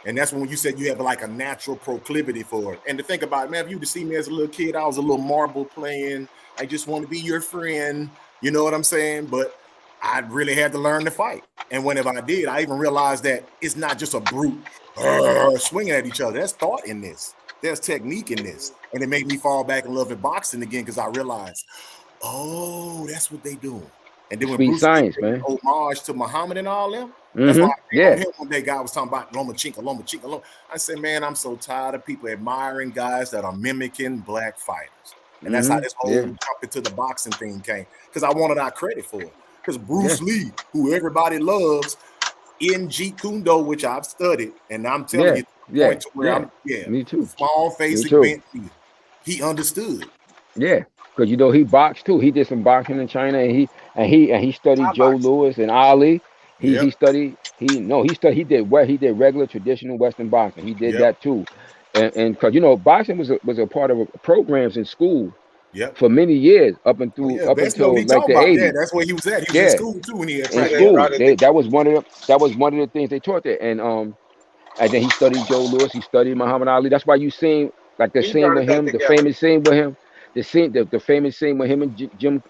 And that's when you said you have like a natural proclivity for it. And to think about it, man, if you to see me as a little kid, I was a little marble playing. I just want to be your friend. You know what I'm saying? But I really had to learn to fight. And whenever I did, I even realized that it's not just a brute swinging at each other. There's thought in this. There's technique in this. And it made me fall back in love with boxing again because I realized, oh, that's what they doing. And then when Sweet Bruce Lee science, paid man. homage to Muhammad and all them, that's why I came on here one day. Guy was talking about Loma Chinka, Loma Chinka, Loma. I said, man, I'm so tired of people admiring guys that are mimicking black fighters. And that's how this whole Yeah, jump into the boxing thing came. Because I wanted our credit for it. Because yeah, Bruce Lee, who everybody loves, in Jeet Kune Do, which I've studied, and I'm telling yeah, you, to the yeah, point to where yeah. I'm, Me too. small face Me and too. bent knee. He understood. Yeah, because he boxed too. He did some boxing in China, and he studied I Joe box. Louis and Ali. He Yep, studied he studied he did regular traditional Western boxing. He did yep, that too, and because boxing was a part of programs in school yep. for many years Oh yeah, up best know what until he like talking the about. Yeah, 80s. that's where he was at. He was in Yeah, school too when he had in Yeah, they practiced. school brought it. that was one of the things they taught there, and then he studied Joe Louis. He studied Muhammad Ali. That's why you seen like the He scene brought it with back him, the together. famous scene with him, the famous scene with him and Jim,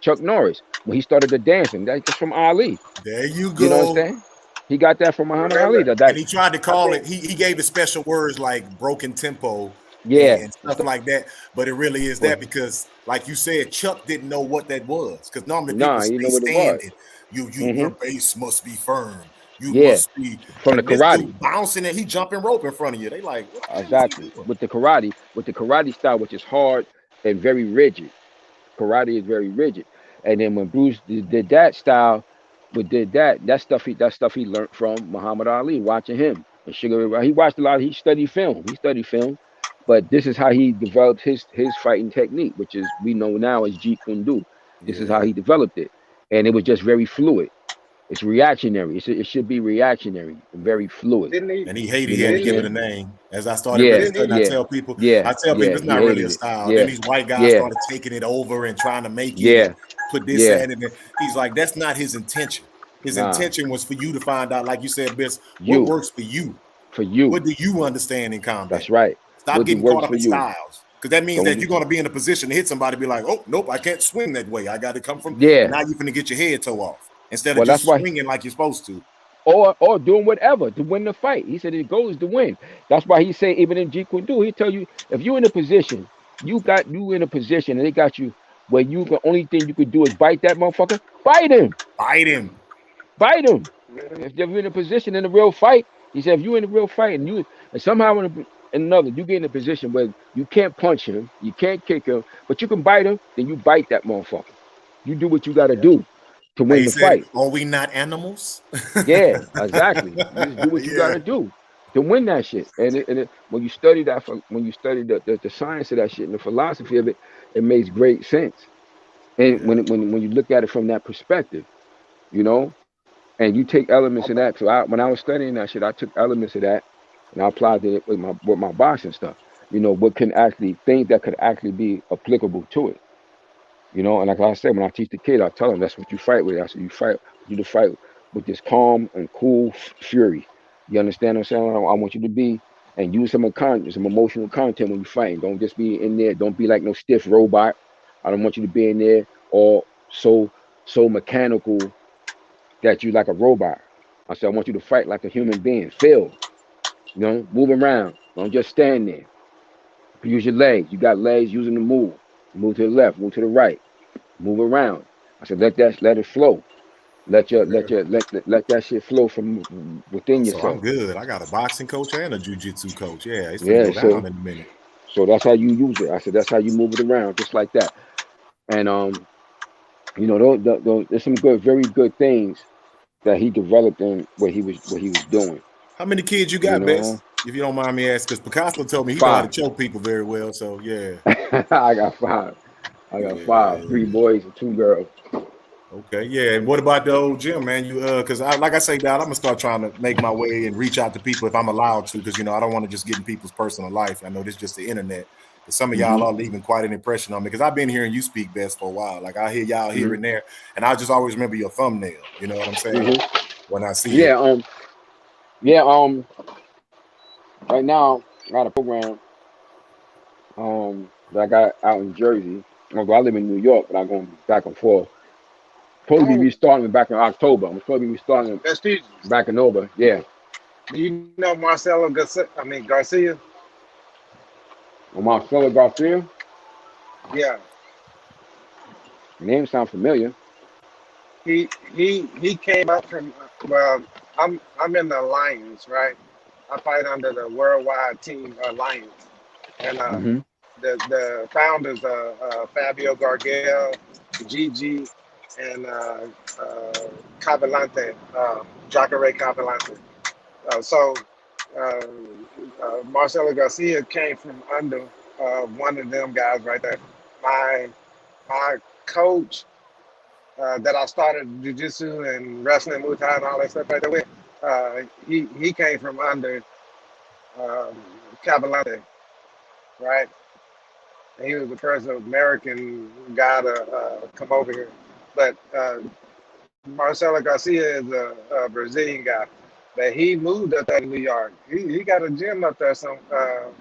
Chuck Norris when he started the dancing. That's from Ali. There you You know what I'm go. saying? He got that from Muhammad Ali. Remember, And he tried to I call think it. He gave it special words like broken tempo Yeah, and stuff like that. But it really is well, that because, like you said, Chuck didn't know what that was. Because normally people nah, you stay know what it was. standing. Your Hmm. base must be firm. You Yeah, must be. from the And this karate. dude bouncing and he jumping rope in front of you. They like, what the hell is he Exactly. doing? With the karate style, which is hard and very rigid. Karate is very rigid. And then when Bruce did that style, did that stuff he learned from Muhammad Ali, watching him and Sugar Ray. He watched a lot. He studied film. But this is how he developed his fighting technique, which is we know now as Jeet Kune Do. This is how Yeah, he developed it, and it was just very fluid. It's reactionary. It should be reactionary and very fluid. And he hated You he know had what to I'm give it a saying? name. As I started really Yeah, studying, yeah, I tell people it's he not really hated a it. style. Yeah, Then these white guys yeah, started taking it over and trying to make it and yeah, put this, yeah. that, and then he's like, that's not his intention. His Nah, intention was for you to find out, like you said, Biss, what you works for you. for you. What do you understand in combat? That's right. Stop What getting caught works up for in you? styles. Because that means Don't that get. you're going to be in a position to hit somebody, be like, oh, nope, I can't swing that way. I got to come from, and Yeah. now you're going to get your head toe off instead of Well, that's just why. swinging like you're supposed to. Or doing whatever to win the fight. He said his goal is to win. That's why he say even in Jeet Kune Do, he tell you if you're in a position, you in a position and they got you where you the only thing you could do is bite that motherfucker, bite him. Bite him. Bite him. If you're in a position in a real fight, he said if you're in a real fight and somehow in another you get in a position where you can't punch him, you can't kick him, but you can bite him, then you bite that motherfucker. You do what you gotta do to win He the said, fight. are we not animals? Yeah, exactly. You just do what you Yeah. gotta do to win that shit. When you study that, when you study the science of that shit and the philosophy of it, it makes great sense. And Yeah. when you look at it from that perspective, you know, and you take elements of that. So when I was studying that shit, I took elements of that and I applied it with my boxing stuff. You know, what can actually things that could actually be applicable to it. You know, and like I said, when I teach the kid, I tell them that's what you fight with. I said you to fight with this calm and cool fury. You understand what I'm saying? I want you to be and use some some emotional content when you're fighting. Don't just be in there. Don't be like no stiff robot. I don't want you to be in there all so mechanical that you like a robot. I said I want you to fight like a human being. Feel, you know, move around. Don't just stand there. Use your legs. You got legs. Using them to move. Move to the left. Move to the right. Move around. I said, let it flow. Let that shit flow from within So I'm yourself. good. I got a boxing coach and a jiu-jitsu coach. Yeah, it's finna Yeah, go so down in a minute. that's how you use it. I said that's how you move it around, just like that. And you know, there's some very good things that he developed in what he was doing. How many kids you You got, Bess? know, If you don't mind me asking, because Picasso told me he know how to 5. choke people very well. So yeah. I got 5. I got 5. 3 Yeah. boys and 2 girls. Okay, yeah. And what about the old gym, man? You because like I say, Dad, I'm gonna start trying to make my way and reach out to people if I'm allowed to, because I don't want to just get in people's personal life. I know this is just the internet, but some of y'all Hmm. are leaving quite an impression on me because I've been hearing you speak, Best, for a while. Like I hear y'all here Hmm. and there, and I just always remember your thumbnail. You know what I'm saying? Hmm. When I see it. Yeah. Yeah. Right now, I got a program that I got out in Jersey. Although I live in New York, but I'm going back and forth. Supposed to be Oh, restarting back in October. I'm supposed to be restarting that's Steve. back in October. Yeah. Do you know Marcelo Garcia? On Marcelo Garcia. Yeah. Name sounds familiar. He came up from well, I'm in the Alliance, right? I fight under the Worldwide Team Alliance, and Hmm. the founders Fabio Gargel, Gigi, and Cavalante, Jacare Cavalante. So uh, Marcelo Garcia came from under one of them guys right there. My my coach that I started jujitsu and wrestling, Muay Thai, and all that stuff right there with. He came from under um, Cavalante, right? And he was the first American guy to come over here. But Marcelo Garcia is a Brazilian guy. But he moved up there to New York. He got a gym up there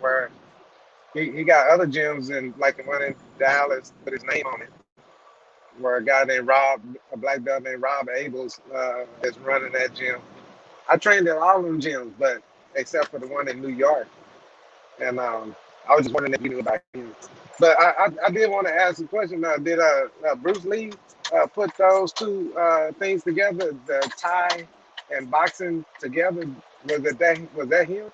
where he got other gyms in like the one in Dallas with his name on it, where a guy named Rob, a black belt named Rob Abels, is running that gym. I trained at all of them gyms, but except for the one in New York. And I was just wondering if you knew about him. But I did want to ask a question. Did Bruce Lee put those two things together, the Thai and boxing together? Was that him?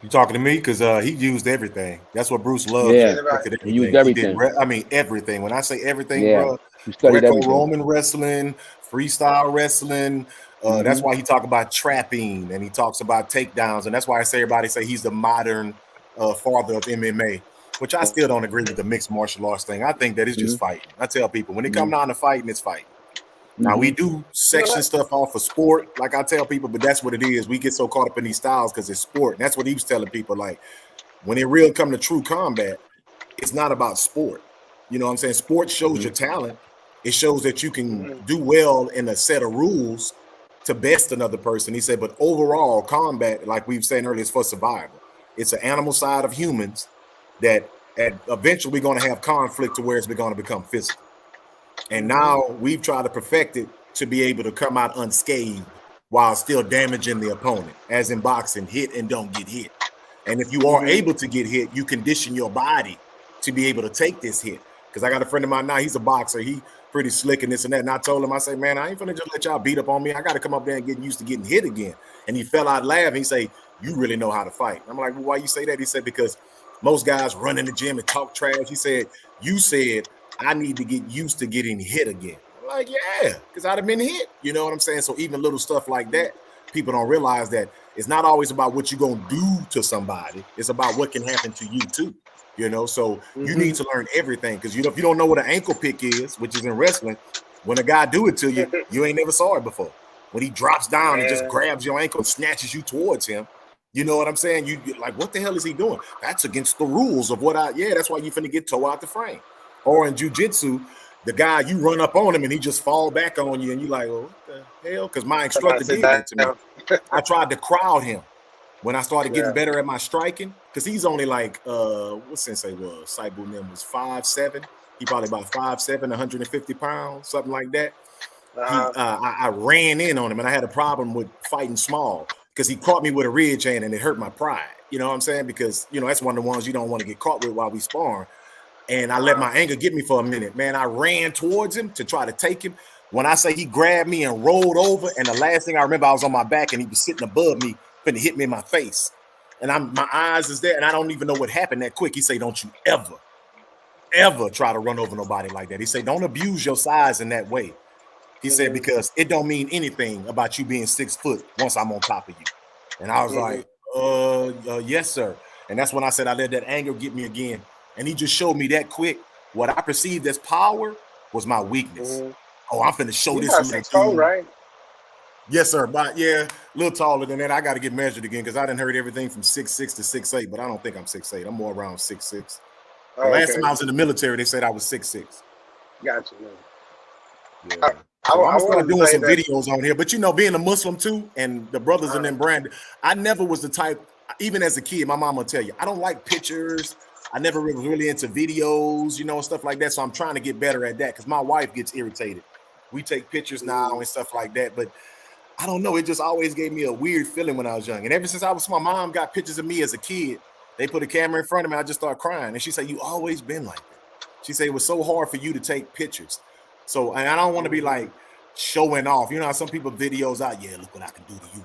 You talking to me? Because he used everything. That's what Bruce loved. He Yeah. Anybody? perfected He used everything. He did. everything. I mean, everything. When I say everything, Yeah. bro, He studied everything. Greco-Roman wrestling, freestyle wrestling. That's Hmm. why he talk about trapping and he talks about takedowns, and that's why I say everybody say he's the modern father of MMA. which I still don't agree with the mixed martial arts thing. I think that it's just fighting. I tell people when it come down to fighting, it's fighting. Now we do section stuff off of sport, like I tell people, but that's what it is. We get so caught up in these styles because it's sport. And that's what he was telling people. Like when it real come to true combat, it's not about sport. You know what I'm saying? Sport shows your talent. It shows that you can do well in a set of rules to best another person. He said, but overall, combat, like we were saying earlier, is for survival. It's an animal side of humans that eventually we're going to have conflict to where it's going to become physical. And now we've tried to perfect it to be able to come out unscathed while still damaging the opponent, as in boxing, hit and don't get hit. And if you are able to get hit, you condition your body to be able to take this hit. Because I got a friend of mine now, he's a boxer. He pretty slick and this and that. And I told him, I say, man, I ain't finna just let y'all beat up on me. I got to come up there and get used to getting hit again. And he fell out laughing. He say, you really know how to fight. I'm like, well, why you say that? He said, because most guys run in the gym and talk trash. He said, you said, I need to get used to getting hit again. I'm like, yeah, because I'd have been hit. You know what I'm saying? So even little stuff like that, people don't realize that it's not always about what you're going to do to somebody. It's about what can happen to you too. You know, so you need to learn everything because if you don't know what an ankle pick is, which is in wrestling, when a guy do it to you, you ain't never saw it before. When he drops down and just grabs your ankle and snatches you towards him, you know what I'm saying? You like, what the hell is he doing? That's against the rules of that's why you finna get toe out the frame. Or in jiu-jitsu, the guy, you run up on him and he just fall back on you and you like, oh, what the hell? Because my instructor did that to me. I tried to crowd him when I started getting better at my striking, because he's only like, what Sensei was? Saibu Nim was 5'7". He probably about 5'7", 150 pounds, something like that. I ran in on him and I had a problem with fighting small because he caught me with a ridge hand and it hurt my pride. You know what I'm saying? Because, that's one of the ones you don't want to get caught with while we sparring. And I let my anger get me for a minute. Man, I ran towards him to try to take him. When I say he grabbed me and rolled over, and the last thing I remember, I was on my back and he was sitting above me, finna hit me in my face. And my eyes is there, and I don't even know what happened that quick. He say, don't you ever try to run over nobody like that. He said, don't abuse your size in that way. He said, because it don't mean anything about you being 6 foot once I'm on top of you. And I was like, yes, sir. And that's when I said I let that anger get me again. And he just showed me that quick. What I perceived as power was my weakness. Oh, I'm finna show this little 6'4", right? Yes, sir. But yeah, a little taller than that. I got to get measured again because I didn't heard everything from 6'6" to 6'8", but I don't think I'm 6'8". I'm more around 6'6". The last time I was in the military, they said I was 6'6". Gotcha, man. Yeah. So I'm gonna start doing some videos on here. But being a Muslim too, and the brothers in them brand, I never was the type, even as a kid, my mom will tell you, I don't like pictures. I never was really into videos, and stuff like that. So I'm trying to get better at that because my wife gets irritated. We take pictures now and stuff like that, but I don't know. It just always gave me a weird feeling when I was young. And ever since my mom got pictures of me as a kid, they put a camera in front of me, I just started crying. And she said, you always been like that. She said, it was so hard for you to take pictures. So, and I don't want to be like showing off. How some people videos out, yeah, look what I can do to you.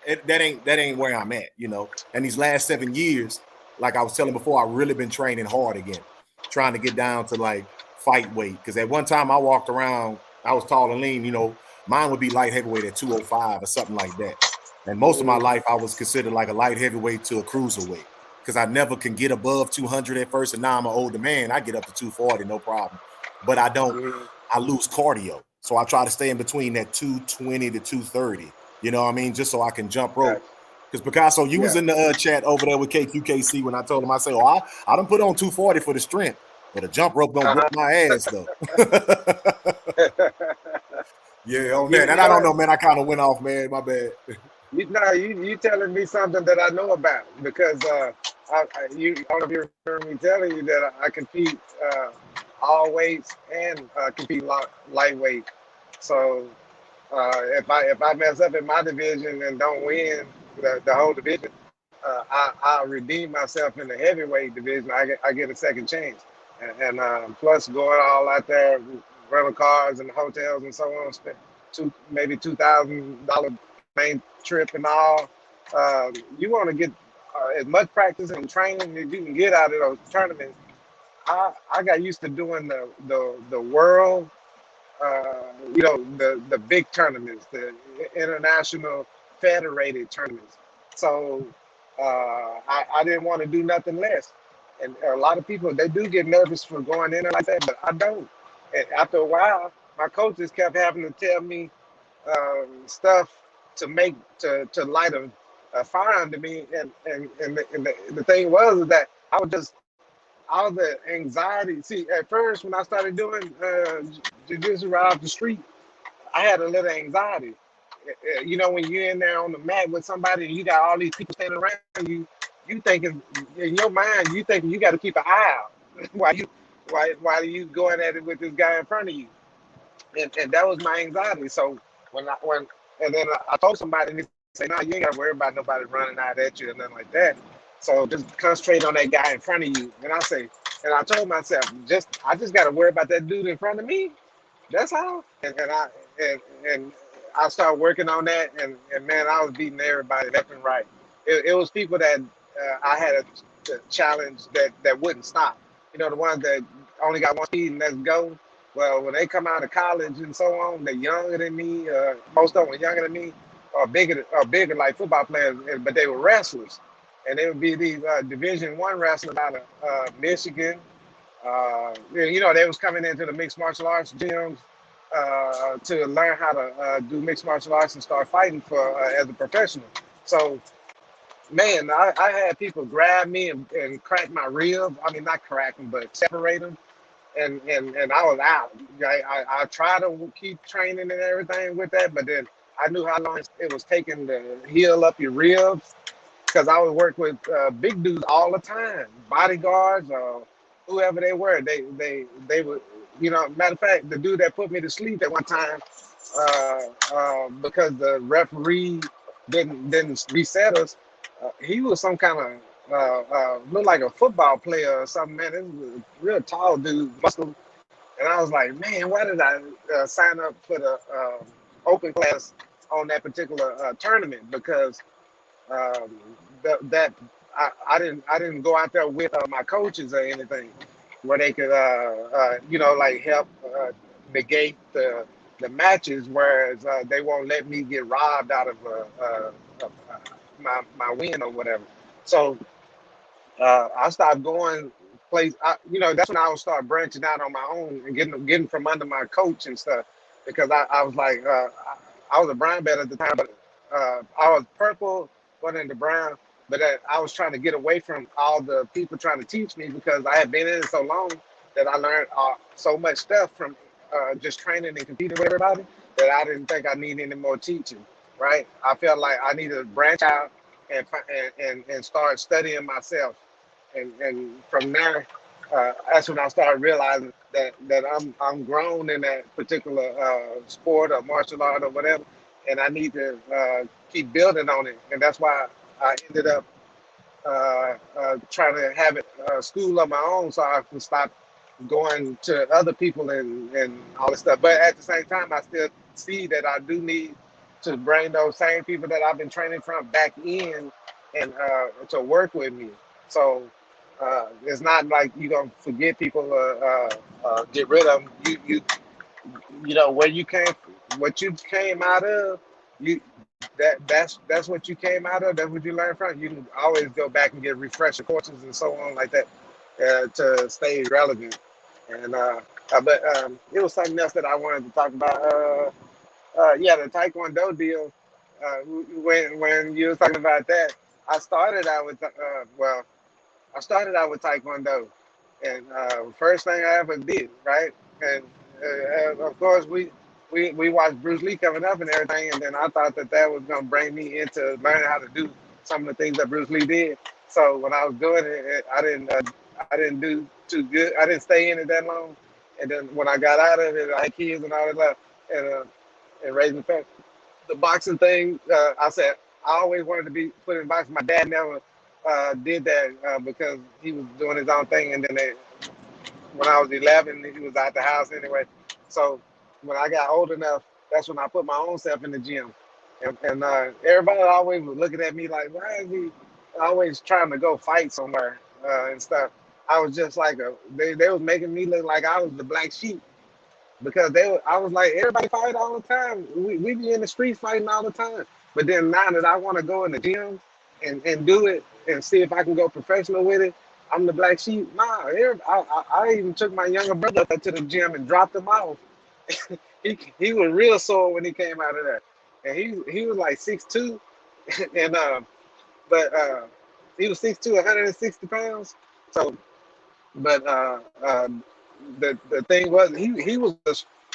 Yeah. That ain't where I'm at, And these last 7 years, like I was telling before, I've really been training hard again, trying to get down to like fight weight. Because at one time I walked around, I was tall and lean, mine would be light heavyweight at 205 or something like that. And most of my life, I was considered like a light heavyweight to a cruiserweight because I never can get above 200 at first. And now I'm an older man. I get up to 240, no problem. But I lose cardio. So I try to stay in between that 220 to 230, you know what I mean? Just so I can jump rope. Because Picasso, you was in the chat over there with KQKC when I told him, I say, I done put on 240 for the strength, but a jump rope don't whip my ass though. Yeah, on that. And I don't know, man. I kind of went off, man. My bad. You telling me something that I know about because I don't know if you heard me telling you that I compete all weights and compete lightweight. So if I mess up in my division and don't win the whole division, I'll redeem myself in the heavyweight division. I get a second chance, and plus going all out there, rental cars and hotels and so on, spend maybe $2,000 main trip and all. You want to get as much practice and training as you can get out of those tournaments. I got used to doing the world, the big tournaments, the international federated tournaments. So I didn't want to do nothing less. And a lot of people, they do get nervous for going in there like that, but I don't. And after a while, my coaches kept having to tell me stuff to make to light a fire under me, and the thing was is that I was just all the anxiety. See, at first when I started doing jiu-jitsu right off the street, I had a little anxiety. You know, when you're in there on the mat with somebody and you got all these people standing around you, you thinking in your mind, you thinking you got to keep an eye out while you going at it with this guy in front of you, and that was my anxiety. So when and then I told somebody and they say, "No, you ain't got to worry about nobody running out at you or nothing like that. So just concentrate on that guy in front of you." And I told myself, I just got to worry about that dude in front of me. That's all. And I started working on that, and man, I was beating everybody left and right. It was people that I had a challenge that wouldn't stop. You know, the ones that only got one speed and let's go. Well, when they come out of college and so on, they're younger than me. Most of them were younger than me, or bigger like football players, but they were wrestlers, and they would be these Division One wrestlers out of Michigan. You know, they was coming into the mixed martial arts gyms to learn how to do mixed martial arts and start fighting for as a professional. So, man, I had people grab me and crack my rib. I mean, not crack them, but separate them. And I was out. I tried to keep training and everything with that, but then I knew how long it was taking to heal up your ribs because I would work with big dudes all the time, bodyguards or whoever they were. They would, you know. Matter of fact, the dude that put me to sleep at one time because the referee didn't reset us. He was some kind of looked like a football player or something. Man, this was a real tall dude, muscle. And I was like, man, why did I sign up for the open class on that particular tournament? Because um, that I didn't go out there with my coaches or anything where they could you know, like help negate the matches, whereas they won't let me get robbed out of my win or whatever. So I started going place. You know, that's when I would start branching out on my own and getting from under my coach and stuff because I was like I was a brown belt at the time, but I was purple, wasn't into brown. But I was trying to get away from all the people trying to teach me because I had been in it so long that I learned so much stuff from just training and competing with everybody that I didn't think I needed any more teaching. Right? I felt like I needed to branch out and start studying myself and from there, that's when I started realizing that I'm grown in that particular sport or martial art or whatever, and I need to keep building on it. And that's why I ended up trying to have it school of my own, so I can stop going to other people and all this stuff. But at the same time, I still see that I do need to bring those same people that I've been training from back in and to work with me. So it's not like you're gonna forget people or get rid of them. You know where you came, what you came out of. You that's what you came out of. That's what you learned from. You can always go back and get refresher courses and so on like that to stay relevant. And but it was something else that I wanted to talk about. Yeah, the Taekwondo deal. When you was talking about that, I started out with well, I started out with Taekwondo, and first thing I ever did, right? And of course we watched Bruce Lee coming up and everything, and then I thought that was gonna bring me into learning how to do some of the things that Bruce Lee did. So when I was doing it, I didn't do too good. I didn't stay in it that long, and then when I got out of it, I had kids and all that stuff, and raising family. The boxing thing, I said I always wanted to be put in boxing. My dad never did that because he was doing his own thing, and then when I was 11, he was out the house anyway. So when I got old enough, that's when I put my own self in the gym, and everybody always was looking at me like, why is he always trying to go fight somewhere and stuff. I was just like they was making me look like I was the black sheep because I was like, everybody fight all the time. We be in the streets fighting all the time. But then now that I want to go in the gym and do it and see if I can go professional with it, I'm the black sheep. Nah, I even took my younger brother to the gym and dropped him off. He was real sore when he came out of there, and he was like 6'2", and but he was 6'2", 160 pounds. So, but the thing was he was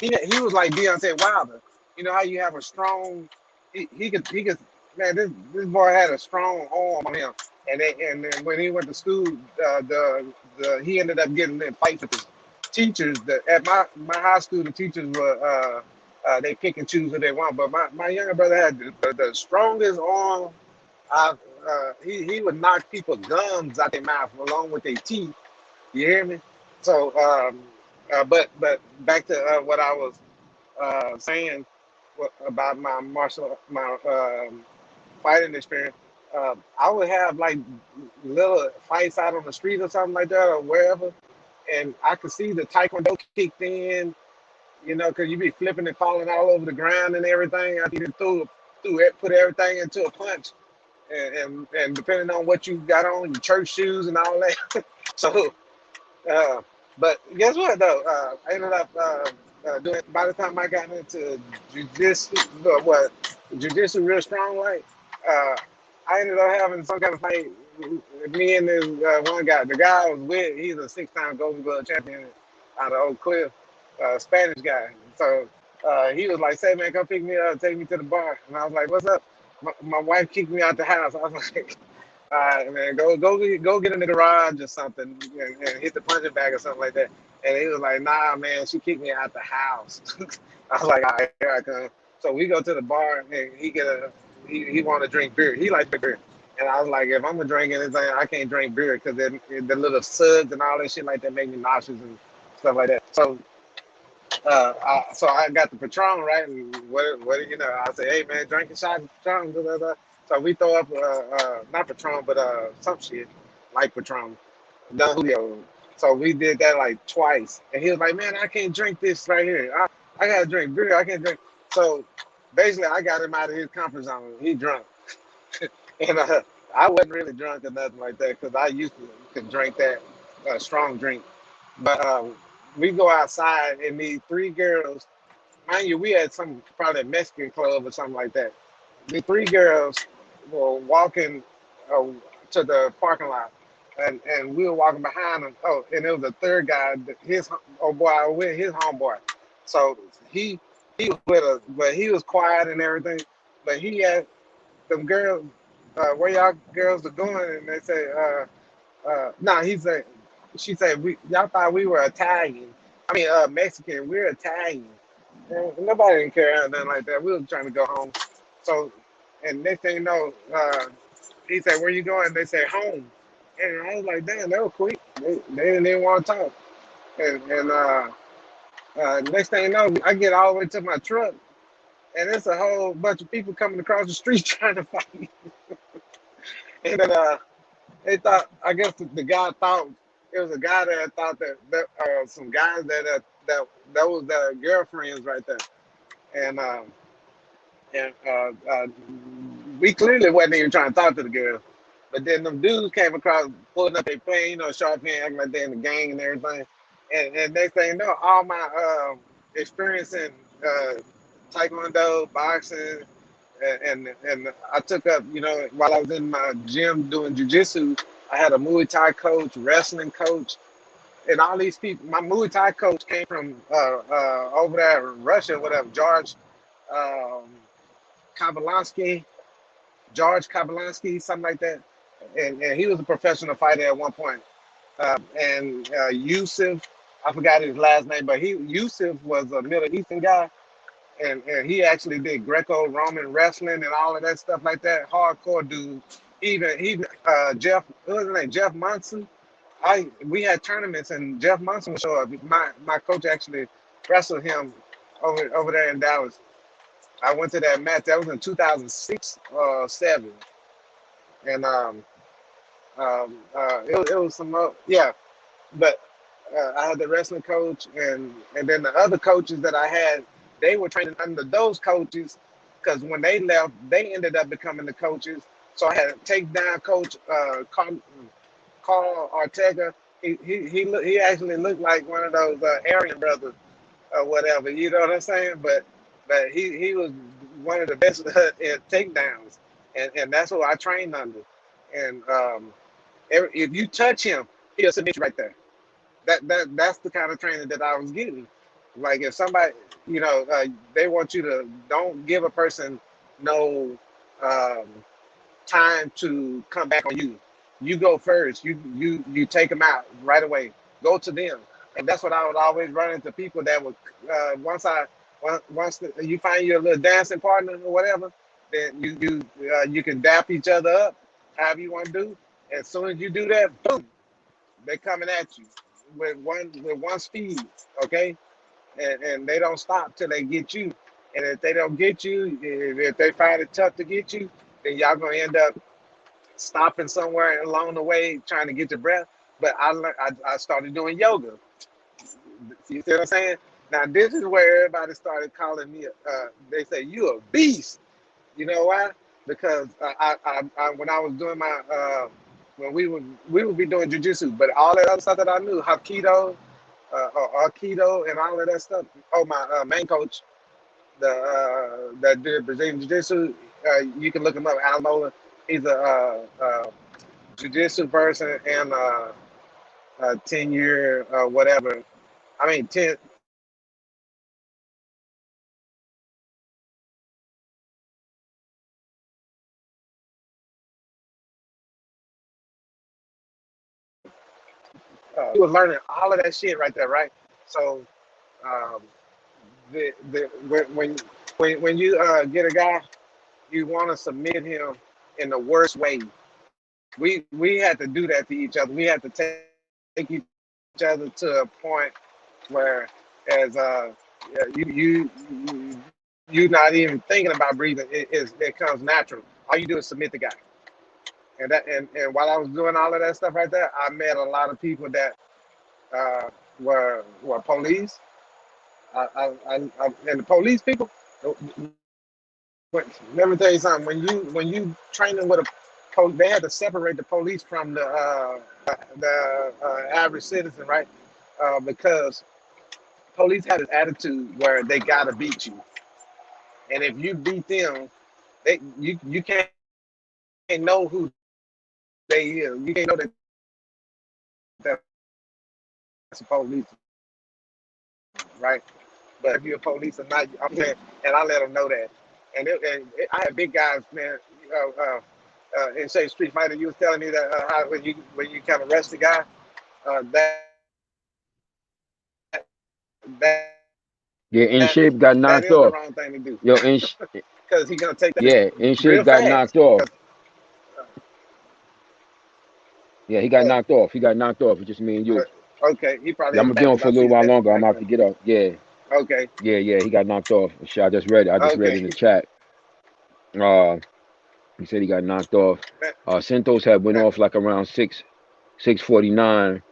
like Deontay Wilder. You know how you have a strong he could man this boy had a strong arm on him, and then when he went to school, he ended up getting in fights with his teachers. At my high school, the teachers were they pick and choose who they want, but my younger brother had the strongest arm. He would knock people's gums out their mouth along with their teeth. You hear me? So, but back to what I was saying about my fighting experience. I would have like little fights out on the street or something like that or wherever, and I could see the taekwondo kicked in. You know, because you be flipping and falling all over the ground and everything. I think put everything into a punch, and depending on what you got on, your church shoes and all that. So uh, but guess what though? I ended up doing. By the time I got into jujitsu, what jujitsu real strong like, I ended up having some kind of fight. Me and this one guy. The guy I was with, he's a 6-time Golden Glove champion out of Oak Cliff, Spanish guy. So he was like, "Say man, come pick me up, take me to the bar." And I was like, "What's up?" My wife kicked me out the house. I was like, all right, man, go get in the garage or something and hit the punching bag or something like that. And he was like, nah, man, she kicked me out the house. I was like, all right, here I come. So we go to the bar and he want to drink beer. He likes beer. And I was like, if I'm gonna drink anything, I can't drink beer because the little suds and all that shit like that make me nauseous and stuff like that. So so I got the Patron, right? And what you know, I say, hey man, drink a shot of Patron. Da, da, da. So we throw up not Patron, but some shit like Patron, Don Julio. So we did that like twice, and he was like, man, I can't drink this right here. I gotta drink beer. I can't drink. So basically, I got him out of his comfort zone. He drunk, and I wasn't really drunk or nothing like that because I used to could drink that strong drink. But we go outside and meet three girls. Mind you, we had some probably a Mexican club or something like that. The three girls were walking uh, to the parking lot, and we were walking behind them. Oh, and there was a third guy, with his homeboy. So he was with us, but he was quiet and everything. But he had them girls. Where y'all girls are going? And they say, no, he said, she said, y'all thought we were Italian. I mean, Mexican. We're Italian. And nobody didn't care or nothing like that. We were trying to go home. So, and next thing you know, he said, where you going? They said, home. And I was like, damn, they were quick. They didn't even want to talk. And next thing you know, I get all the way to my truck, and it's a whole bunch of people coming across the street trying to fight me. And then they thought, I guess the guy thought it was a guy that thought that some guys that was their girlfriends right there, and we clearly wasn't even trying to talk to the girl, but then them dudes came across pulling up their plane, you know, sharp hand, acting like they're in the gang and everything, and next thing you know, all my experience in taekwondo, boxing, and I took up, you know, while I was in my gym doing jujitsu, I had a Muay Thai coach, wrestling coach, and all these people. My Muay Thai coach came from over there in Russia, whatever, um, Kabalansky, George Kabalansky, something like that, and he was a professional fighter at one point. And Yusuf, I forgot his last name, but Yusuf was a Middle Eastern guy, and he actually did Greco-Roman wrestling and all of that stuff like that. Hardcore dude. Even Jeff, what was his name? Jeff Monson. We had tournaments and Jeff Monson would show up. My coach actually wrestled him over there in Dallas. I went to that match. That was in 2006 7, and it was some yeah. But I had the wrestling coach, and then the other coaches that I had, they were training under those coaches, because when they left, they ended up becoming the coaches. So I had a takedown coach, Carl Ortega, he actually looked like one of those Aryan brothers or whatever. You know what I'm saying? But he was one of the best in takedowns, and that's what I trained under. And if you touch him, he'll submit you right there. That's the kind of training that I was getting. Like if somebody, they want you to don't give a person no um, time to come back on you. You go first. You take them out right away. Go to them, and that's what I would always run into people that would once you find your little dancing partner or whatever, then you can dap each other up, however you want to do. As soon as you do that, boom, they're coming at you with one speed, okay? And they don't stop till they get you. And if they don't get you, if they find it tough to get you, then y'all gonna end up stopping somewhere along the way trying to get your breath. But I started doing yoga. You see what I'm saying? Now this is where everybody started calling me. They say you a beast. You know why? Because when I was doing my when we would be doing jujitsu, but all that other stuff that I knew, Hapkido, or Aikido, and all of that stuff. Oh, my main coach, that did Brazilian Jiu-Jitsu, you can look him up, Alan Mola. He's a Jiu-Jitsu person and a 10-year whatever. I mean, 10. He was learning all of that shit right there, right? So um, the when you get a guy, you want to submit him in the worst way. We had to do that to each other. We had to take each other to a point where, as yeah, you not even thinking about breathing. It comes natural. All you do is submit the guy. And while I was doing all of that stuff right there, I met a lot of people that uh, were police. And the police people. But let me tell you something. When you training with they had to separate the police from the average citizen, right? Because police had this attitude where they gotta beat you, and if you beat them, you can't know who they is. You can't know that that's a police, right? But if you're a police or not, I'm saying, and I let them know that. I had big guys, man. In say Street Fighter, you was telling me that how, when you kind of arrest the guy, that that Yeah, In Shape got that knocked is the off. wrong thing to do Yo, because he's gonna take that yeah, In real Shape got fast. knocked off. 'Cause, Yeah, he got knocked off. He got knocked off. It's just me and you. okay, he probably Yeah, I'm in the gonna be back on because for a I see little his while head longer. I'm back about there. to get up. Yeah, Okay, yeah. He got knocked off. Shit, I just read it. I just read it okay. in the chat. Uh, he said he got knocked off. Man, Santos had went man, off like around 6:49.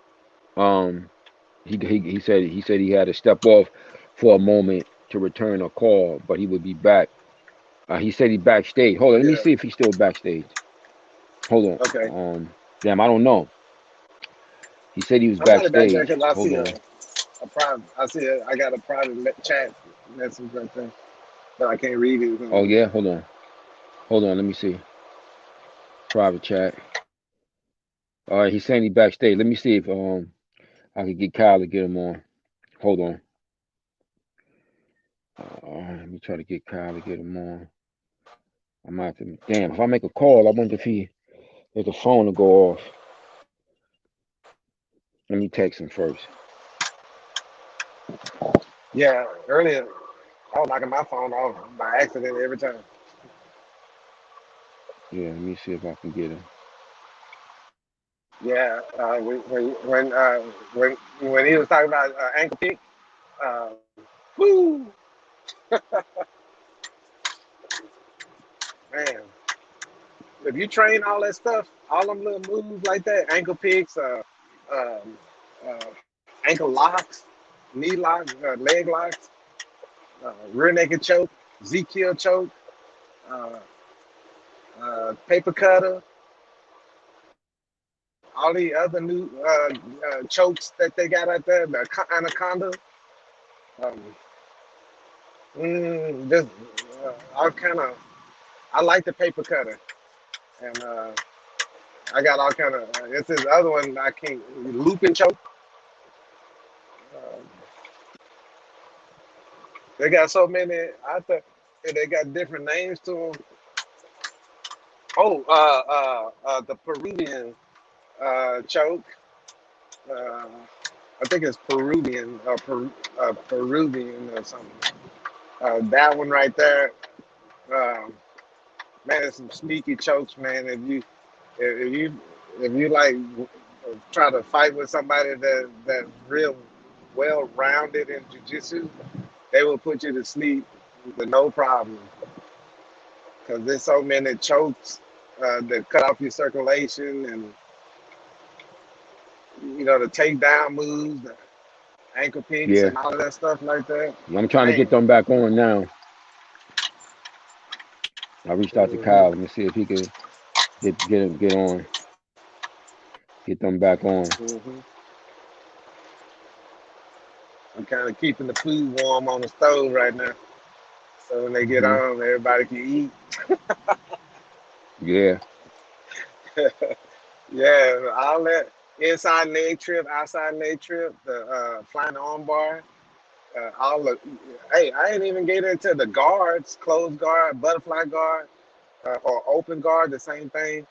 Um, he said he had to step off for a moment to return a call, but he would be back. He said he backstage. Hold on, let me yeah, see if he's still backstage. Hold okay. on. Damn, I don't know. He said he was I'm probably back there backstage. because I Hold see on. a private. I got a private chat message right there, but I can't read it. Oh yeah, hold on. Hold on, let me see. Private chat. All right, he's saying he backstage. Let me see if I could get Kyle to get him on. Hold on. Let me try to get Kyle to get him on. I might have to. Damn, if I make a call, I wonder if the phone will go off. Let me text him first. Yeah, earlier I was knocking my phone off by accident every time. Yeah, let me see if I can get him. Yeah, when he was talking about ankle pick, uh, whoo, man, if you train all that stuff, all them little moves like that, ankle picks, um, uh, ankle locks, knee locks, leg locks, rear naked choke, Z-kill choke, uh, paper cutter, all the other new chokes that they got out there, the anaconda. Um, just I kind of I like the paper cutter, and I got all kind of. It's this other one I can't loop and choke. Uh, they got so many. I thought they got different names to them. Oh, the Peruvian choke. Uh, I think it's Peruvian or Peruvian or something. That one right there. Um, Man, there's some sneaky chokes, man. If you if you like try to fight with somebody that's real well rounded in jujitsu, they will put you to sleep with no problem. Because there's so many chokes that cut off your circulation, and the takedown moves, the ankle picks, Yeah. and all of that stuff like that. I'm trying to get Man, them back on now. I reached out to hmm Kyle. Let me see if he can get on, get them back on. hmm I'm kind of keeping the food warm on the stove right now, so when they get Hmm. on, everybody can eat. Yeah. Yeah, all that inside leg trip, outside leg trip, the flying arm bar, all the. Hey, I ain't even get into the guards, closed guard, butterfly guard, or open guard, the same thing.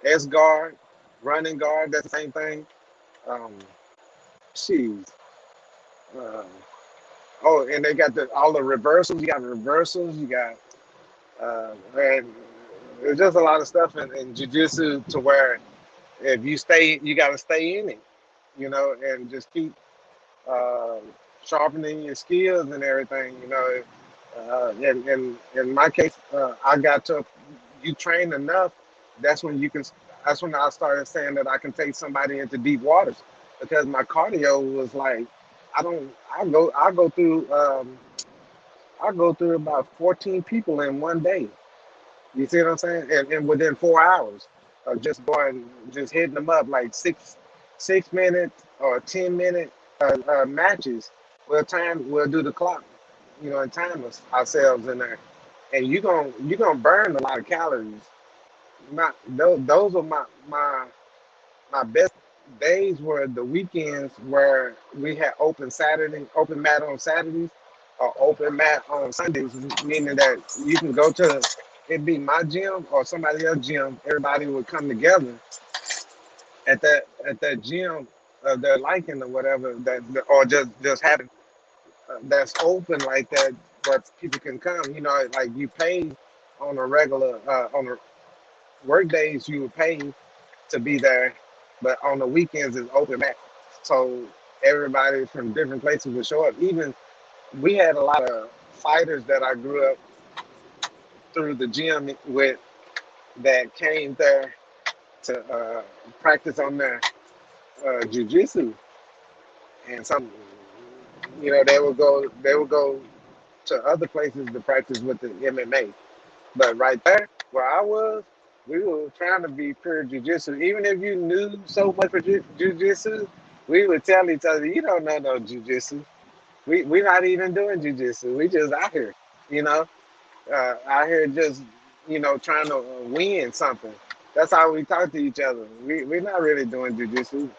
S guard, running guard, that's the same thing. Um, Jeez. Uh, oh, and they got all the reversals. You got reversals. You got man, there's just a lot of stuff in jujitsu to where if you stay, you got to stay in it, and just keep uh, sharpening your skills and everything. And in my case, I got to you train enough. That's when you can. That's when I started saying that I can take somebody into deep waters because my cardio was like, I don't. I go through. I go through about 14 people in one day. You see what I'm saying? And within 4 hours of just hitting them up like 6 minutes or 10 minute matches. We'll do the clock, and time ourselves in there. And you gonna burn a lot of calories. Not those are my best days were the weekends where we had open mat on Saturdays, or open mat on Sundays, meaning that you can go to it be my gym or somebody else's gym. Everybody would come together at that gym of their liking or whatever or just having that's open like that where people can come. Like you pay on a regular on the work days you would pay to be there, but on the weekends it's open mat. So everybody from different places would show up. Even we had a lot of fighters that I grew up through the gym with that came there to practice on their jujitsu, and some, they would go to other places to practice with the MMA. But right there, where I was, we were trying to be pure jujitsu. Even if you knew so much for jujitsu, we would tell each other, "You don't know no jujitsu. We're not even doing jujitsu. We just out here, you know, out here just, trying to win something." That's how we talk to each other. We're not really doing jujitsu.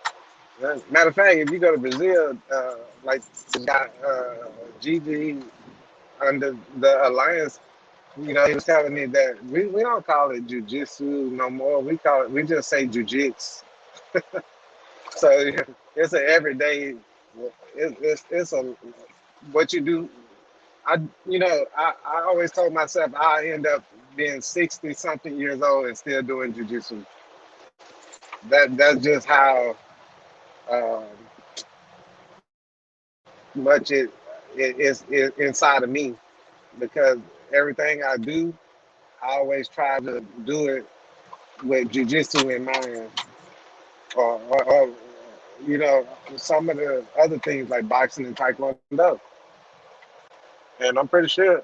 Matter of fact, if you go to Brazil, like the guy Gigi under the alliance, he was telling me that we don't call it jujitsu no more. We just say jujits. So it's an everyday. It's a what you do. I always told myself I end up being 60 something years old and still doing jujitsu. That's just how um, much it is inside of me, because everything I do, I always try to do it with jujitsu in mind, or you know some of the other things like boxing and taekwondo. And I'm pretty sure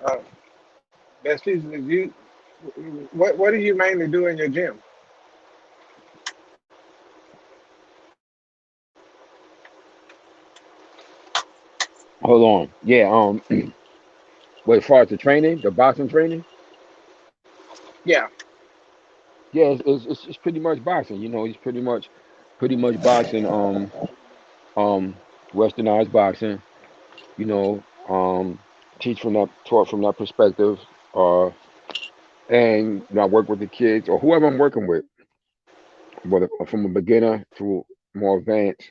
best pieces of you. What do you mainly do in your gym? hold on. Yeah. Well, as far as the training, the boxing training, Yeah. yeah, it's pretty much boxing. It's pretty much boxing. Westernized boxing. You know, taught from that perspective. And I work with the kids or whoever I'm working with, whether from a beginner to more advanced.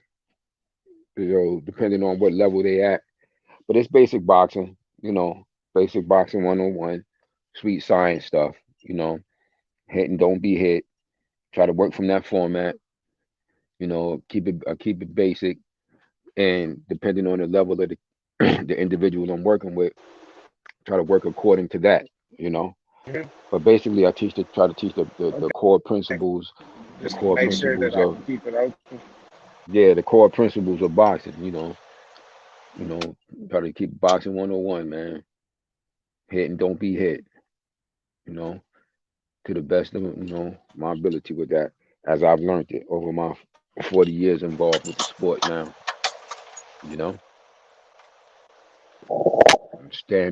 Depending on what level they at. But it's basic boxing. Basic boxing 101, sweet science stuff. You know, hit and don't be hit. Try to work from that format. Keep it basic, and depending on the level of the the individual I'm working with, try to work according to that. You know, Mhm. but basically, try to teach the Okay. core principles, the Just core make sure that principles I of can keep it open. yeah, the core principles of boxing. Try to keep boxing 101, man. Hit and don't be hit. You know, to the best of my ability with that, as I've learned it over my 40 years involved with the sport now. You know,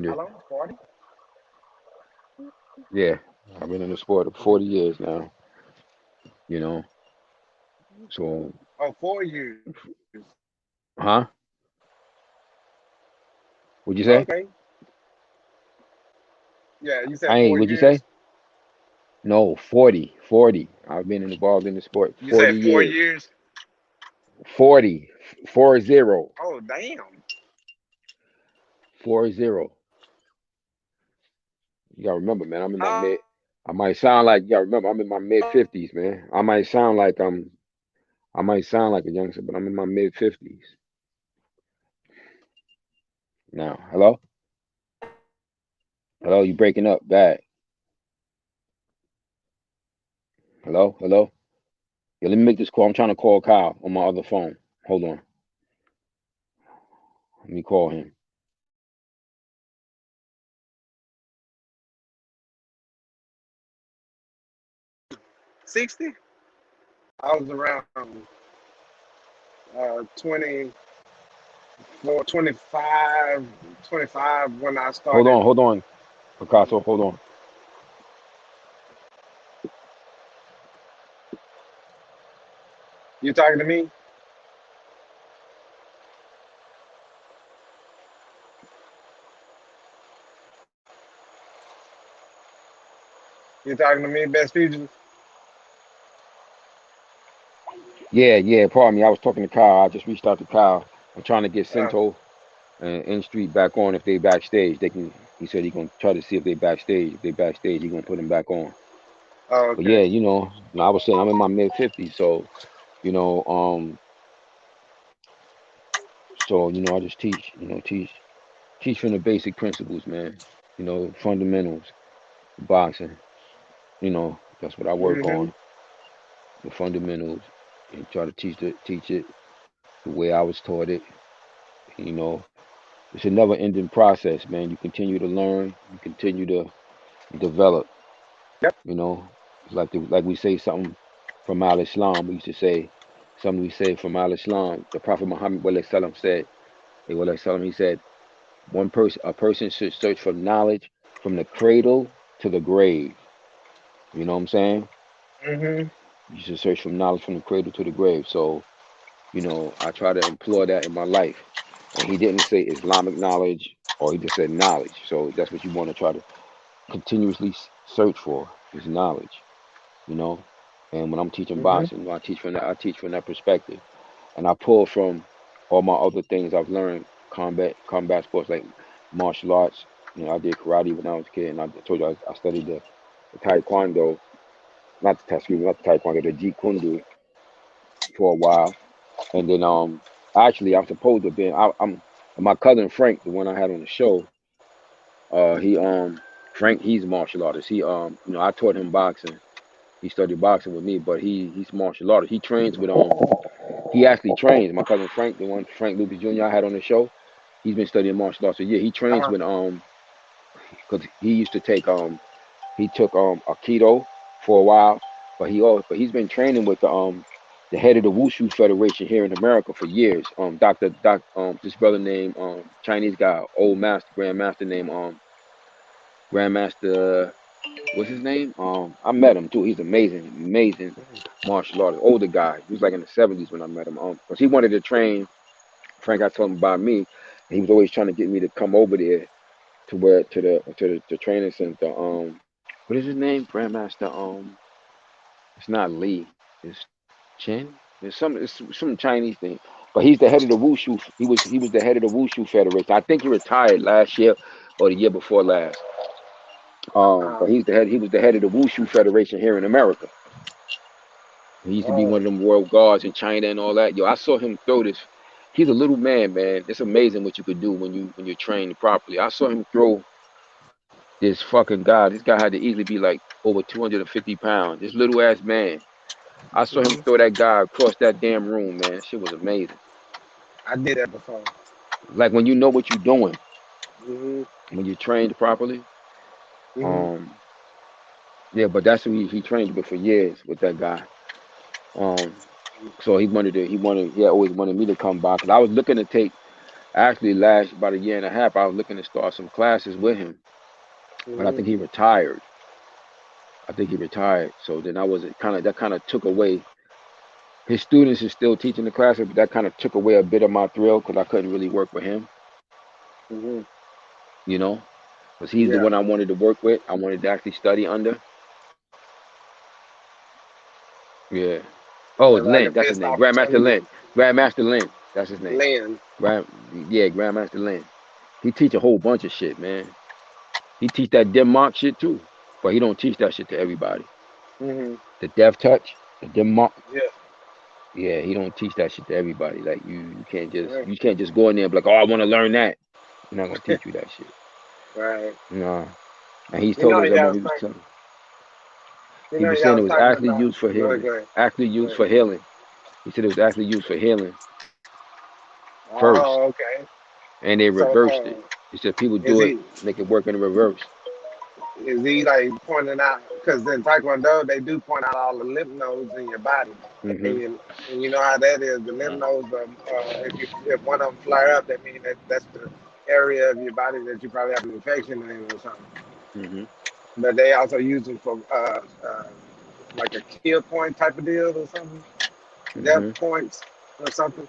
How standard. long? 40? Yeah, I've been in the sport for 40 years now. You know, so Oh, 4 years. huh? What'd you say? Okay. Yeah, you said I ain't. four What'd you say? years. No, 40, 40. I've been involved in the sport You 40 said four years. years. 40, 40, Oh, damn. 40. You gotta remember, man. I'm in my How mid. I might sound like you gotta remember. I'm in my mid 50s, man. I might sound like a youngster, but I'm in my mid 50s now. Hello, hello. You breaking up bad? Hello, hello. Yeah, let me make this call. I'm trying to call Kyle on my other phone. Hold on. Let me call him. 60? I was around 24, 25, 25 when I started. Hold on, Picasso. Hold on. You talking to me? You talking to me, Best Future? Yeah, yeah. Pardon me. I was talking to Kyle. I just reached out to Kyle. I'm trying to get Uh, Cinto and In Street back on. If they backstage, they can. He said he gonna try to see if they backstage. If they backstage, he gonna put them back on. oh, But okay. yeah, I was saying I'm in my mid 50s, so you know, I just teach, teach from the basic principles, man. Fundamentals, boxing. That's what I work Hmm. on, the fundamentals, and try to teach it the way I was taught it. You know, it's a never ending process, man. You continue to learn, you continue to develop. Yep. You know, it's like we say something from Al Islam. We used to say something we say from Al Islam. The Prophet Muhammad Sallam said, he said, a person should search for knowledge from the cradle to the grave. You know what I'm saying? Hmm. You should search for knowledge from the cradle to the grave. So, I try to employ that in my life. And he didn't say Islamic knowledge, or he just said knowledge. So that's what you want to try to continuously search for is knowledge. you know. And when I'm teaching Hmm. boxing, I teach from that perspective, and I pull from all my other things I've learned, combat sports like martial arts. I did karate when I was a kid, and I told you I studied the taekwondo, not the taekwondo, the jeet kune do for a while, and then actually I'm supposed to be I'm my cousin Frank, the one I had on the show. He Frank, he's a martial artist. I taught him boxing. He studied boxing with me, but he's martial artist. He trains with he actually trains. My cousin Frank, the one Frank Lucas Jr. I had on the show, he's been studying martial arts. So yeah, he trains Uh-huh. with because he used to take he took Aikido for a while, but he's been training with the the head of the Wushu Federation here in America for years. This brother named Chinese guy, old master, grandmaster named Grandmaster. What's his name? I met him too. He's amazing, amazing martial artist. Older guy. He was like in the 70s when I met him. Because he wanted to train. Frank, I told him about me. And he was always trying to get me to come over there to where to the training center. What is his name? Grandmaster. It's not Lee. It's Chen. It's some Chinese thing. But he's the head of the Wushu. He was the head of the Wushu Federation. I think he retired last year or the year before last. But he's the head. He was the head of the Wushu Federation here in America. He used to be one of them world guards in China and all that. Yo, I saw him throw this. He's a little man, man. It's amazing what you could do when you're trained properly. I saw him throw this fucking guy. This guy had to easily be like over 250 pounds. This little ass man. I saw him throw that guy across that damn room, man. Shit was amazing. I did that before. Like when you know what you're doing, Mm-hmm. when you're trained properly. Mm-hmm. Um, yeah, but that's who he trained with for years with that guy. Um, so he always wanted me to come by because I was looking to take actually last about a year and a half. I was looking to start some classes with him, but I Mm-hmm. think he retired. I think he retired. So then I was kind of took away. His students is still teaching the classes, but that kind of took away a bit of my thrill because I couldn't really work with him, Mm-hmm. you know, because he's the Yeah. one I wanted to work with. I wanted to actually study under. Yeah. Oh, Yeah, it's like a Lin. That's his missed name. Grandmaster opportunity. Lin. Grandmaster Lin. That's his name. Land. Yeah, Grandmaster Lin. He teach a whole bunch of shit, man. He teach that Denmark shit too, but he don't teach that shit to everybody. Mm-hmm. The Death Touch, the Denmark. Yeah. Yeah, he don't teach that shit to everybody. Like you can't just Right. you can't just go in there and be like, oh, I want to learn that. He's not gonna teach you that shit. Right. Nah. And he's You told know, us that y'all when was he was talking. telling. You He know, was y'all saying it was was talking actually about. used for Go ahead. healing. Go ahead. Actually Go used ahead. for healing. He said it was actually used for healing first, Oh, okay. and they So, reversed it. He said people is do it, he make it work in reverse. is he like pointing out? Because in Taekwondo they do point out all the lymph nodes in your body, Hmm. and you know how that is. The lymph nodes, if one of them flare up, that means that's the area of your body that you probably have an infection in or something. Hmm. But they also use them for like a kill point type of deal or something, death Hmm. points or something,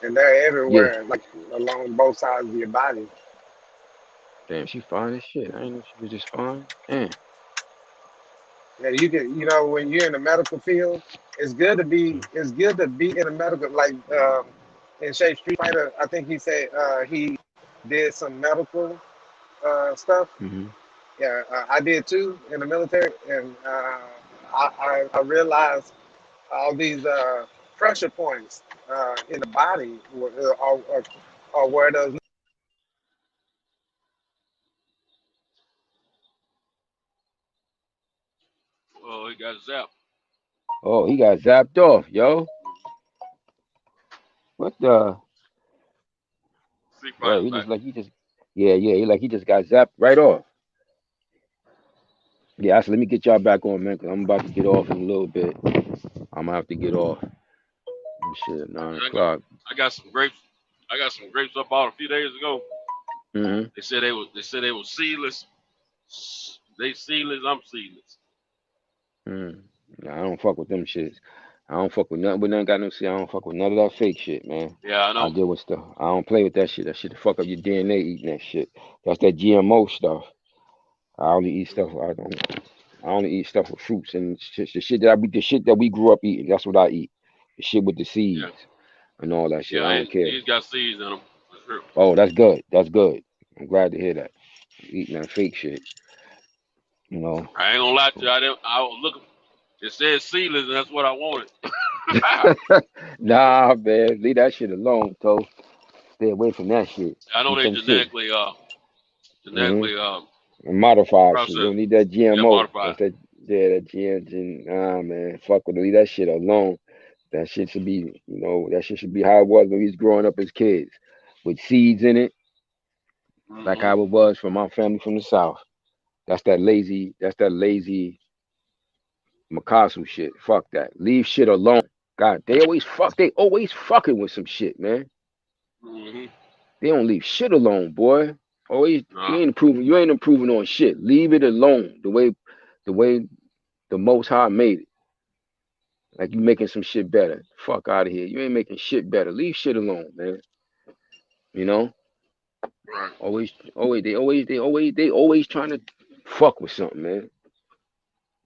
and they're Yeah. everywhere, like along both sides of your body. Damn, she fine as shit. I didn't know she was just fine. Damn. Yeah, you can, when you're in the medical field, it's good to be in a medical, like in Shape Street Fighter. I think he said he did some medical stuff. Hmm. Yeah, I did too in the military, and I realized all these pressure points in the body are where those. Oh, he got zapped. Oh, he got zapped off, yo. What the? Street Right, Fighter's he back. just like he just. Yeah, yeah. He just got zapped right off. Yeah, so let me get y'all back on, man, because I'm about to get off in a little bit. I'm gonna have to get off. Shit, nine And o'clock. I got some grapes. I got some grapes I bought a few days ago. Mm-hmm. They said they were seedless. They seedless. I'm seedless. Mm. Nah, I don't fuck with them shits. I don't fuck with nothing but nothing got no shit. I don't fuck with none of that fake shit, man. Yeah, I I know. deal with stuff. I don't play with that shit. That shit to fuck up your DNA eating that shit. That's that GMO stuff. I only eat stuff. I only eat stuff with fruits and shit, the shit that we grew up eating. That's what I eat. The shit with the Yeah, seeds and all that shit. I yeah. don't care. These got seeds in them. For sure. Oh, that's good. That's good. I'm glad to hear that. Eating that fake shit, you know. I ain't gonna lie to you. I was looking. It said seedless, and that's what I wanted. Nah, man, leave that shit alone, toe. Stay away from that shit. I know Eat they them shit. Hmm. genetically Modified shit. You processed. don't need that Yeah, GMO. modified. That's that. Yeah, that Nah, man. Fuck with it. Leave that shit alone. That shit should be, that shit should be how it was when we was growing up as kids, with seeds in it, like Hmm. how it was from my family from the south. That's that lazy. That's that lazy Makasu shit. Fuck that. Leave shit alone. God, they always fucking with some shit, man. Mm-hmm. They don't leave shit alone, boy. Always, Nah. you ain't improving on shit. Leave it alone. The way the Most High made it. Like you making some shit better. Fuck out of here. You ain't making shit better. Leave shit alone, man. You know? Right. They always trying to fuck with something, man.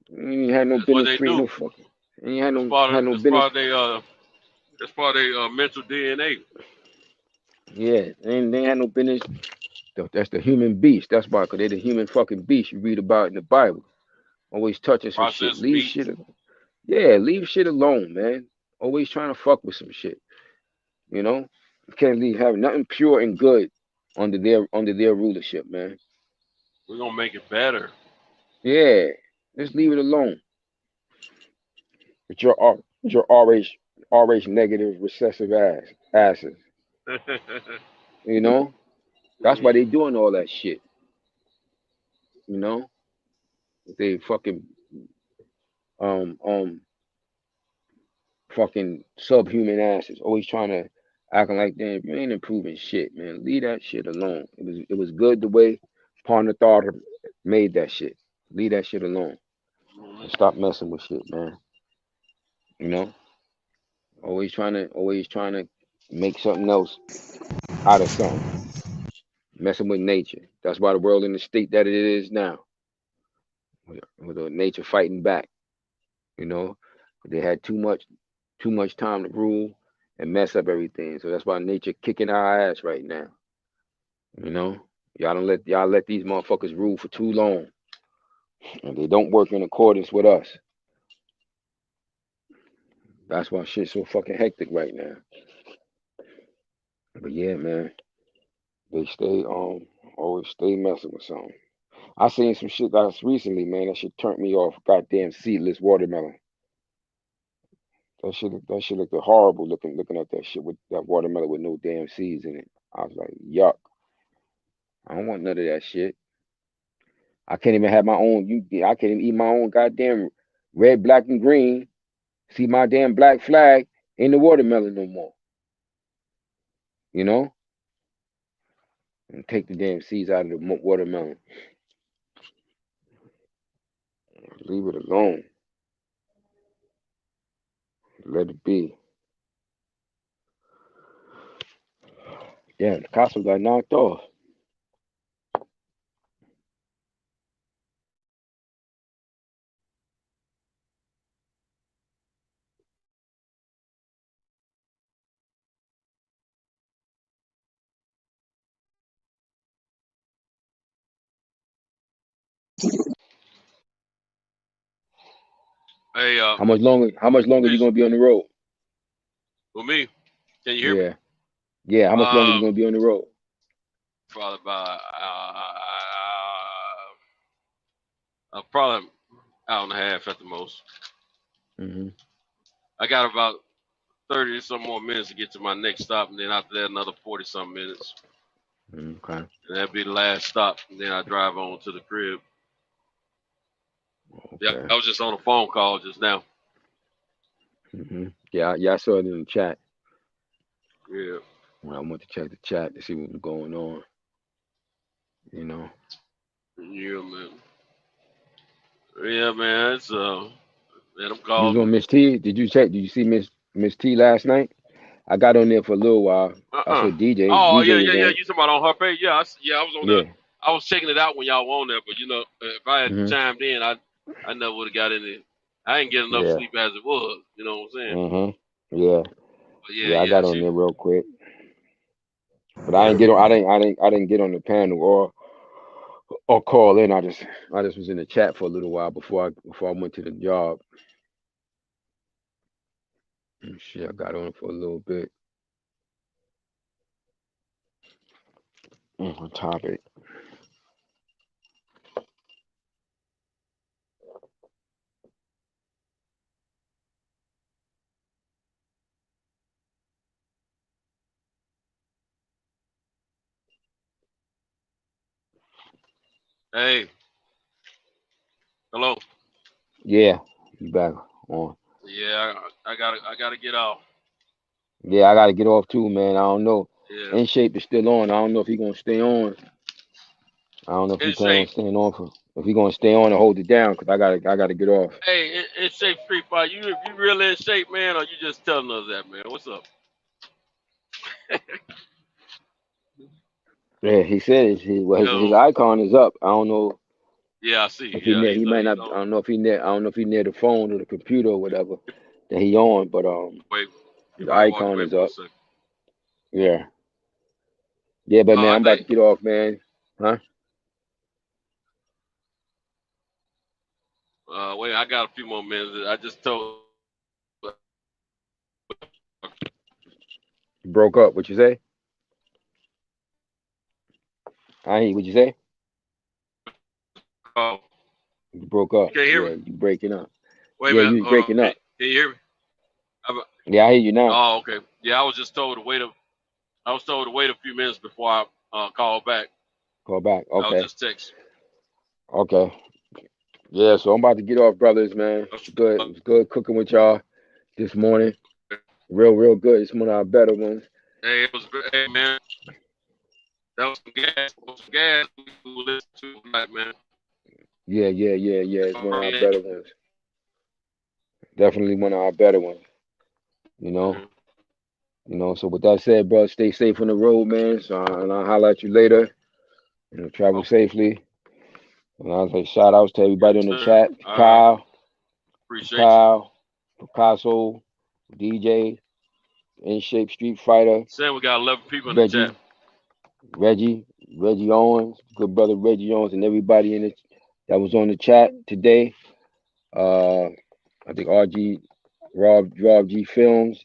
You ain't had no That's what business they creating do. no fucking. You ain't That's had part no of that's business. part of their mental DNA. Yeah, they ain't had no business. That's the human beast. That's why, cause they the human fucking beast you read about in the Bible. Always touching some shit. Processed Leave meat. shit. Yeah, leave shit alone, man. Always trying to fuck with some shit. You know, you can't leave have nothing pure and good under their rulership, man. We're gonna make it better. Yeah, just leave it alone. With your RH negative recessive asses. You know, that's why Mm-hmm. they doing all that shit. You know, they um um fucking subhuman asses, always trying to acting like damn you ain't improving shit, man. Leave that shit alone. It was good the way Parnathar made that shit. Leave that shit alone and stop messing with shit, man. You know, always trying to make something else out of something. Messing with nature. That's why the world in the state that it is now, with nature fighting back. You know, they had too much time to rule and mess up everything. So that's why nature kicking our ass right now. You know, y'all let these motherfuckers rule for too long, and they don't work in accordance with us. That's why shit's so fucking hectic right now. But yeah, man, they stay always stay messing with something. I seen some shit that's recently, man. That shit turned me off. Goddamn seedless watermelon. That shit looked horrible looking at that shit with that watermelon with no damn seeds in it. I was like, yuck. I don't want none of that shit. I can't even have my own. I can't even eat my own goddamn red, black, and green. See my damn black flag in the watermelon no more. You know, and take the damn seeds out of the watermelon. Leave it alone. Let it be. Yeah, the costume got knocked off. Hey, How much longer you Fish, gonna be on the road? with me, can you hear me? Yeah, yeah. How much longer you Um, gonna be on the road? Probably about probably hour and a half at the most. Hmm. I got about 30 some more minutes to get to my next stop, and then after that, another 40 some minutes. Okay. And that'd be the last stop. And then I drive on to the crib. Yeah, Okay. I was just on a phone call just now. Yeah, yeah. I saw it in the chat. Yeah. When I went to check the chat to see what was going on. You know. Yeah, man. Yeah, man. It's let them You call was me. on Miss T. Did you check? Did you see Miss T last night? I got on there for a little while. I saw DJ. Oh, yeah, DJ yeah, was yeah. on. You talking about on her page? Yeah, I was on there. Yeah. I was checking it out when y'all were on there, but if I had Hmm. chimed in, I never would have got in it. I didn't get enough Yeah. sleep as it was. You know what I'm saying? Hmm. Yeah. But yeah, Yeah. I yeah, got on she. there real quick, but I Yeah. didn't get on. I didn't get on the panel or call in. I just was in the chat for a little while before I went to the job. And shit, I got on for a little bit. On topic. Hey, hello. Yeah. You back on? Yeah, I gotta get off. Yeah, I gotta get off too, man. I don't know. Yeah. In shape is still on. I don't know if he gonna stay on. I don't know if he In plan on shape. staying on for if he gonna stay on and hold it down because I gotta get off. Hey, in shape street fight. You really in shape, man, or you just telling us that, man? What's up? Yeah, he said his Yo. icon is up. I don't know Yeah, I see. if he Yeah, near, he might he's not. I on. don't know if he near. I don't know if he near the phone or the computer or whatever that he on, but Wait, he his probably walked icon away is for a up. second. Yeah, yeah, but man, I I'm about think. to get off, man. Huh? Wait, I got a few more minutes. I just told. You broke up. What you say? I ain't. What you say? Oh, You broke up. you can't hear Yeah, me. you breaking up. Wait a Yeah, minute. you Hold on. breaking up. Can you hear me? I'm- Yeah, I hear you now. oh, okay. Yeah, I was just told to wait a. I was told to wait a few minutes before I call back. Call back. I was Okay. just texting. Okay. Yeah, so I'm about to get off, brothers, man. It's good. It was good cooking with y'all this morning. Real good. It's one of our better ones. Hey, it was great. Hey, man, that was some gas. That was some gas we listened to tonight, man. Yeah. It's one of our better ones. Definitely one of our better ones. You know. Mhm. So with that said, bro, stay safe on the road, man. So and I'll holler at you later. Travel Okay. safely. And I'll say shout outs to Yes, everybody in the sir. chat. All right. Kyle, Appreciate you. Kyle, Picasso, DJ, In Shape Street Fighter, Saying we got 11 people in the chat. Reggie, Reggie, Reggie Owens, good brother Reggie Owens, and everybody in it that was on the chat today. I think RG Rob G Films.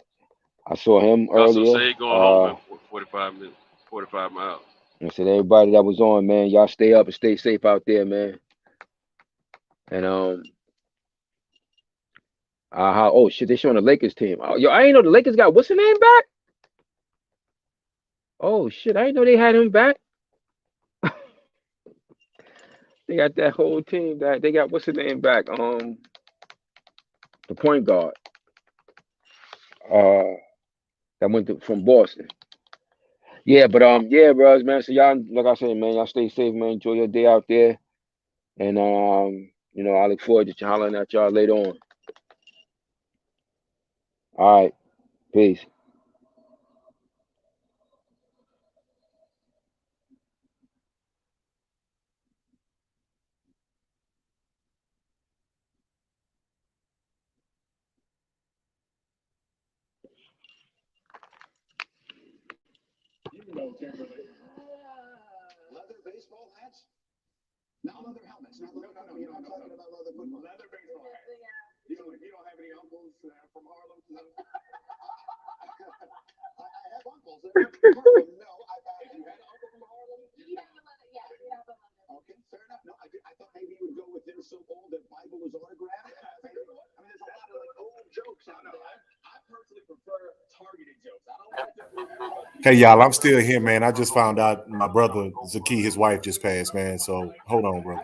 I saw him Also earlier. say he going home in 45 minutes, 45 miles. I said everybody that was on, man, y'all stay up and stay safe out there, man. And oh shit, they showing the Lakers team. Oh, yo, I ain't know the Lakers got what's the name back? Oh shit, I didn't know they had him back. They got that whole team back. They got what's the name back? The point guard. Uh, that went from Boston. Yeah, but yeah, bros, man. So y'all, like I said, man, y'all stay safe, man. Enjoy your day out there, and I look forward to hollering at y'all later on. All right, peace. Hey y'all, I'm still here, man. I just found out my brother Zaki, his wife just passed, man. So hold on, brother.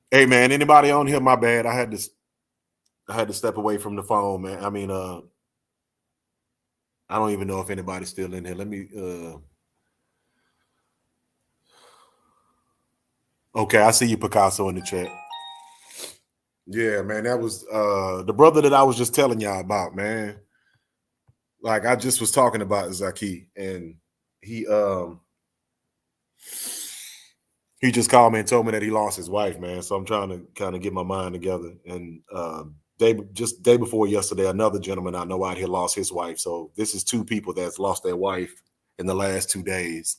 Hey man, anybody on here? My bad. I had to step away from the phone, man. I mean, I don't even know if anybody's still in here. Let me okay, I see you, Picasso, in the chat. Yeah, man, that was the brother that I was just telling y'all about, man. Like I just was talking about Zaki, and he just called me and told me that he lost his wife, man. So I'm trying to kind of get my mind together. And day before yesterday, another gentleman I know out here lost his wife. So this is two people that's lost their wife in the last 2 days.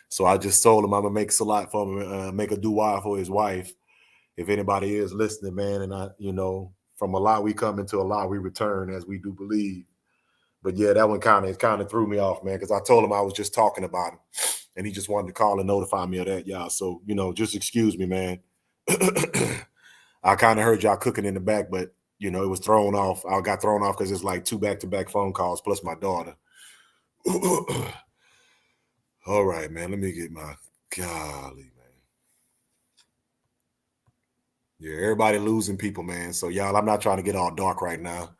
So I just told him I'm gonna make salat for him, make a dua for his wife. If anybody is listening, man, and from Allah we come, into Allah we return, as we do believe. But yeah, that one kind of threw me off, man, because I told him I was just talking about him, and he just wanted to call and notify me of that, y'all. So just excuse me, man. I kind of heard y'all cooking in the back, but it was thrown off. I got thrown off because it's like 2 back-to-back phone calls plus my daughter. All right, man. Let me get my golly, man. Yeah, everybody losing people, man. So y'all, I'm not trying to get all dark right now.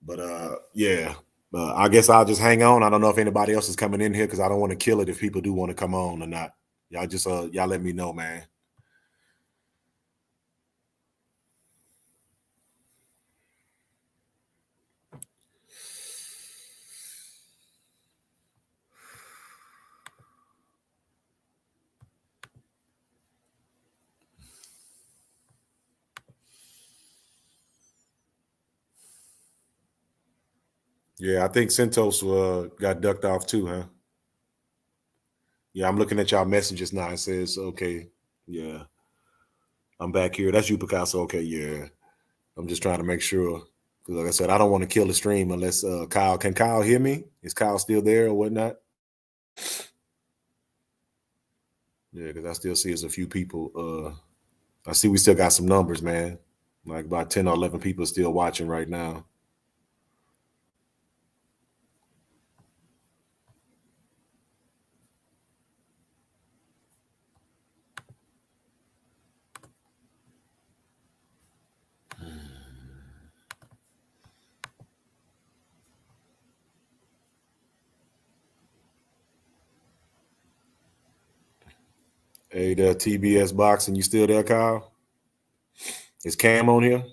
But yeah. I guess I'll just hang on. I don't know if anybody else is coming in here because I don't want to kill it if people do want to come on or not. Y'all just y'all let me know, man. Yeah, I think Centos got ducked off too, huh? Yeah, I'm looking at y'all messages now. It says, okay, yeah. I'm back here. That's you, Picasso. Okay, yeah. I'm just trying to make sure. Because like I said, I don't want to kill the stream unless Kyle. Can Kyle hear me? Is Kyle still there or whatnot? Yeah, because I still see there's a few people. I see we still got some numbers, man. Like about 10 or 11 people still watching right now. Hey, the TBS Boxing, you still there, Kyle? Is Cam on here?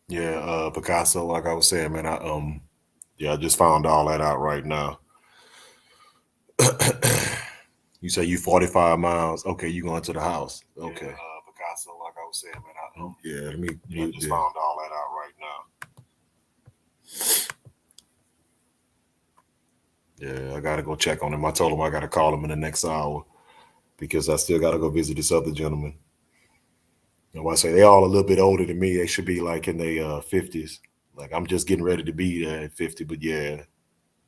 Yeah, Picasso, like I was saying, man, I just found all that out right now. You say you 45 miles. Okay, you going to the house. Okay. Yeah, Picasso, like I was saying, man, let me just found all that out right now. Yeah, I gotta go check on him. I told him I gotta call him in the next hour because I still gotta go visit this other gentleman. And when I say they all a little bit older than me, they should be like in their 50s. Like I'm just getting ready to be there at 50, but yeah.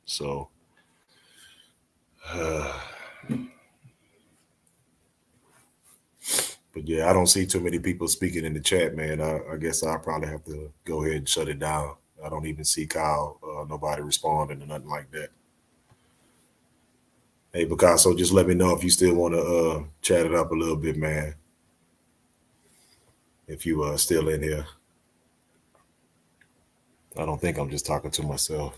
So but yeah, I don't see too many people speaking in the chat, man. I guess I'll probably have to go ahead and shut it down. I don't even see Kyle, nobody responding or nothing like that. Hey, Picasso, just let me know if you still want to chat it up a little bit, man. If you are still in here. I don't think I'm just talking to myself.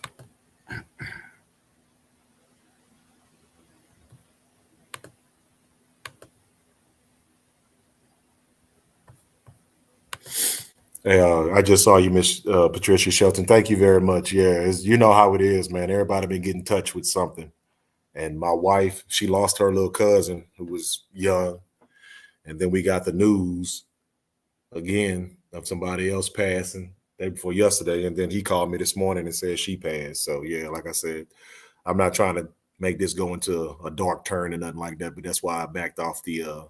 Hey, I just saw you, Miss Patricia Shelton. Thank you very much. Yeah, you know how it is, man. Everybody been getting in touch with something. And my wife, she lost her little cousin who was young. And then we got the news again of somebody else passing day before yesterday. And then he called me this morning and said she passed. So yeah, like I said, I'm not trying to make this go into a dark turn or nothing like that, but that's why I backed off the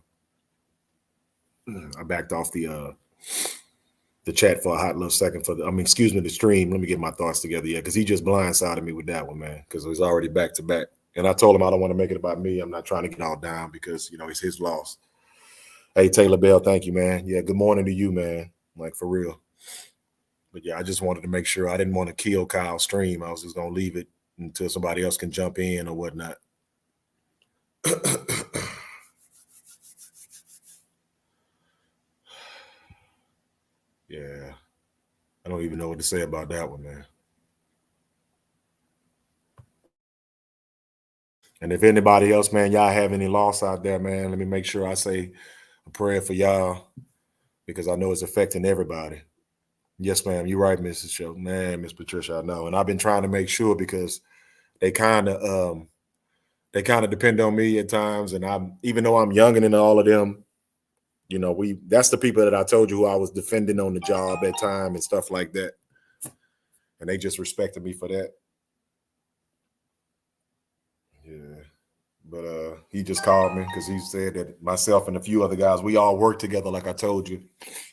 chat for a hot little second the stream. Let me get my thoughts together. Yeah, because he just blindsided me with that one, man, because it was already back to back. And I told him I don't want to make it about me. I'm not trying to get all down because, it's his loss. Hey, Taylor Bell, thank you, man. Yeah, good morning to you, man. Like, for real. But yeah, I just wanted to make sure I didn't want to kill Kyle's stream. I was just going to leave it until somebody else can jump in or whatnot. Yeah. I don't even know what to say about that one, man. And if anybody else, man, y'all have any loss out there, man, let me make sure I say a prayer for y'all because I know it's affecting everybody. Yes, ma'am. You're right, Mrs. Show. Man, Miss Patricia, I know. And I've been trying to make sure because they kind of depend on me at times. And even though I'm younger than all of them, that's the people that I told you who I was defending on the job at time and stuff like that. And they just respected me for that. Yeah. But he just called me because he said that myself and a few other guys, we all worked together, like I told you.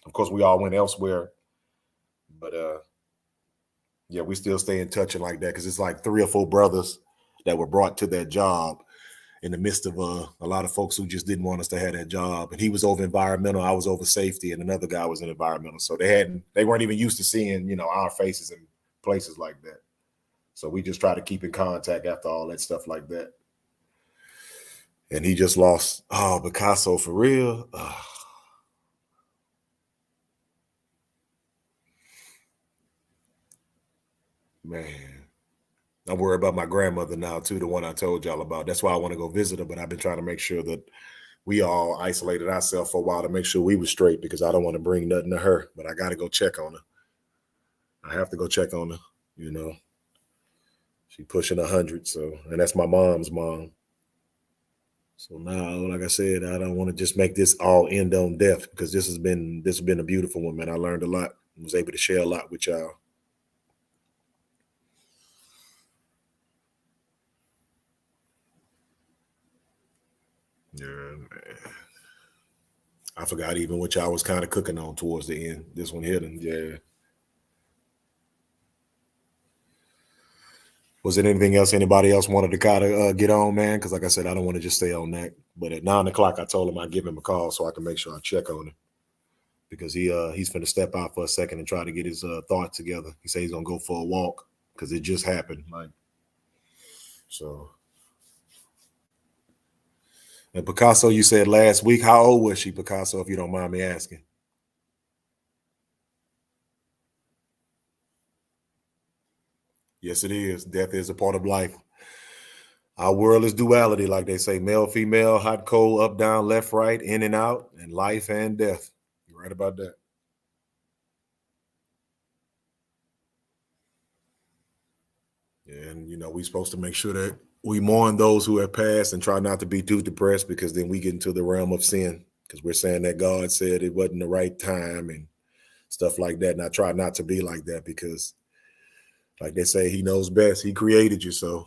Of course, we all went elsewhere. But yeah, we still stay in touch and like that because it's like 3 or 4 brothers that were brought to that job in the midst of a lot of folks who just didn't want us to have that job. And he was over environmental, I was over safety, and another guy was in environmental. So they weren't even used to seeing, our faces in places like that. So we just try to keep in contact after all that stuff like that. And he just lost, Picasso for real. Man, I'm worried about my grandmother now too, the one I told y'all about. That's why I want to go visit her, but I've been trying to make sure that we all isolated ourselves for a while to make sure we were straight because I don't want to bring nothing to her, but I got to go check on her. I have to go check on her, She pushing 100, and that's my mom's mom. So now, like I said, I don't want to just make this all end on death because this has been a beautiful one, man. I learned a lot. I was able to share a lot with y'all. Yeah, man. I forgot even what y'all was kind of cooking on towards the end. This one hit him, yeah. Was there anything else anybody else wanted to kind of get on, man? Because like I said, I don't want to just stay on that. But at 9 o'clock, I told him I'd give him a call so I can make sure I check on him. Because he's finna step out for a second and try to get his thoughts together. He said he's gonna go for a walk because it just happened. So. And Picasso, you said last week, how old was she, Picasso, if you don't mind me asking? Yes, it is. Death is a part of life. Our world is duality, like they say, male, female, hot, cold, up, down, left, right, in and out, and life and death. You're right about that. And, we're supposed to make sure that we mourn those who have passed and try not to be too depressed because then we get into the realm of sin because we're saying that God said it wasn't the right time and stuff like that. And I try not to be like that because, like they say, he knows best. He created you, so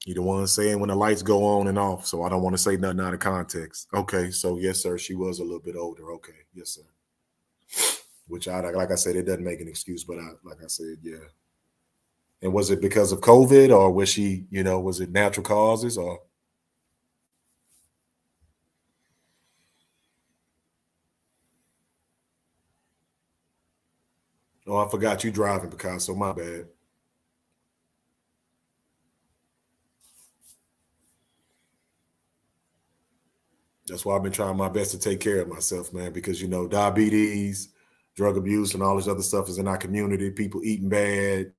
you're the one saying when the lights go on and off. So I don't want to say nothing out of context. Okay, so yes, sir, she was a little bit older. Okay, yes, sir. Which like I said, it doesn't make an excuse, but like I said, yeah. And was it because of COVID or was she, was it natural causes or? Oh, I forgot you driving, Picasso. My bad. That's why I've been trying my best to take care of myself, man, because, diabetes, drug abuse, and all this other stuff is in our community. People eating bad,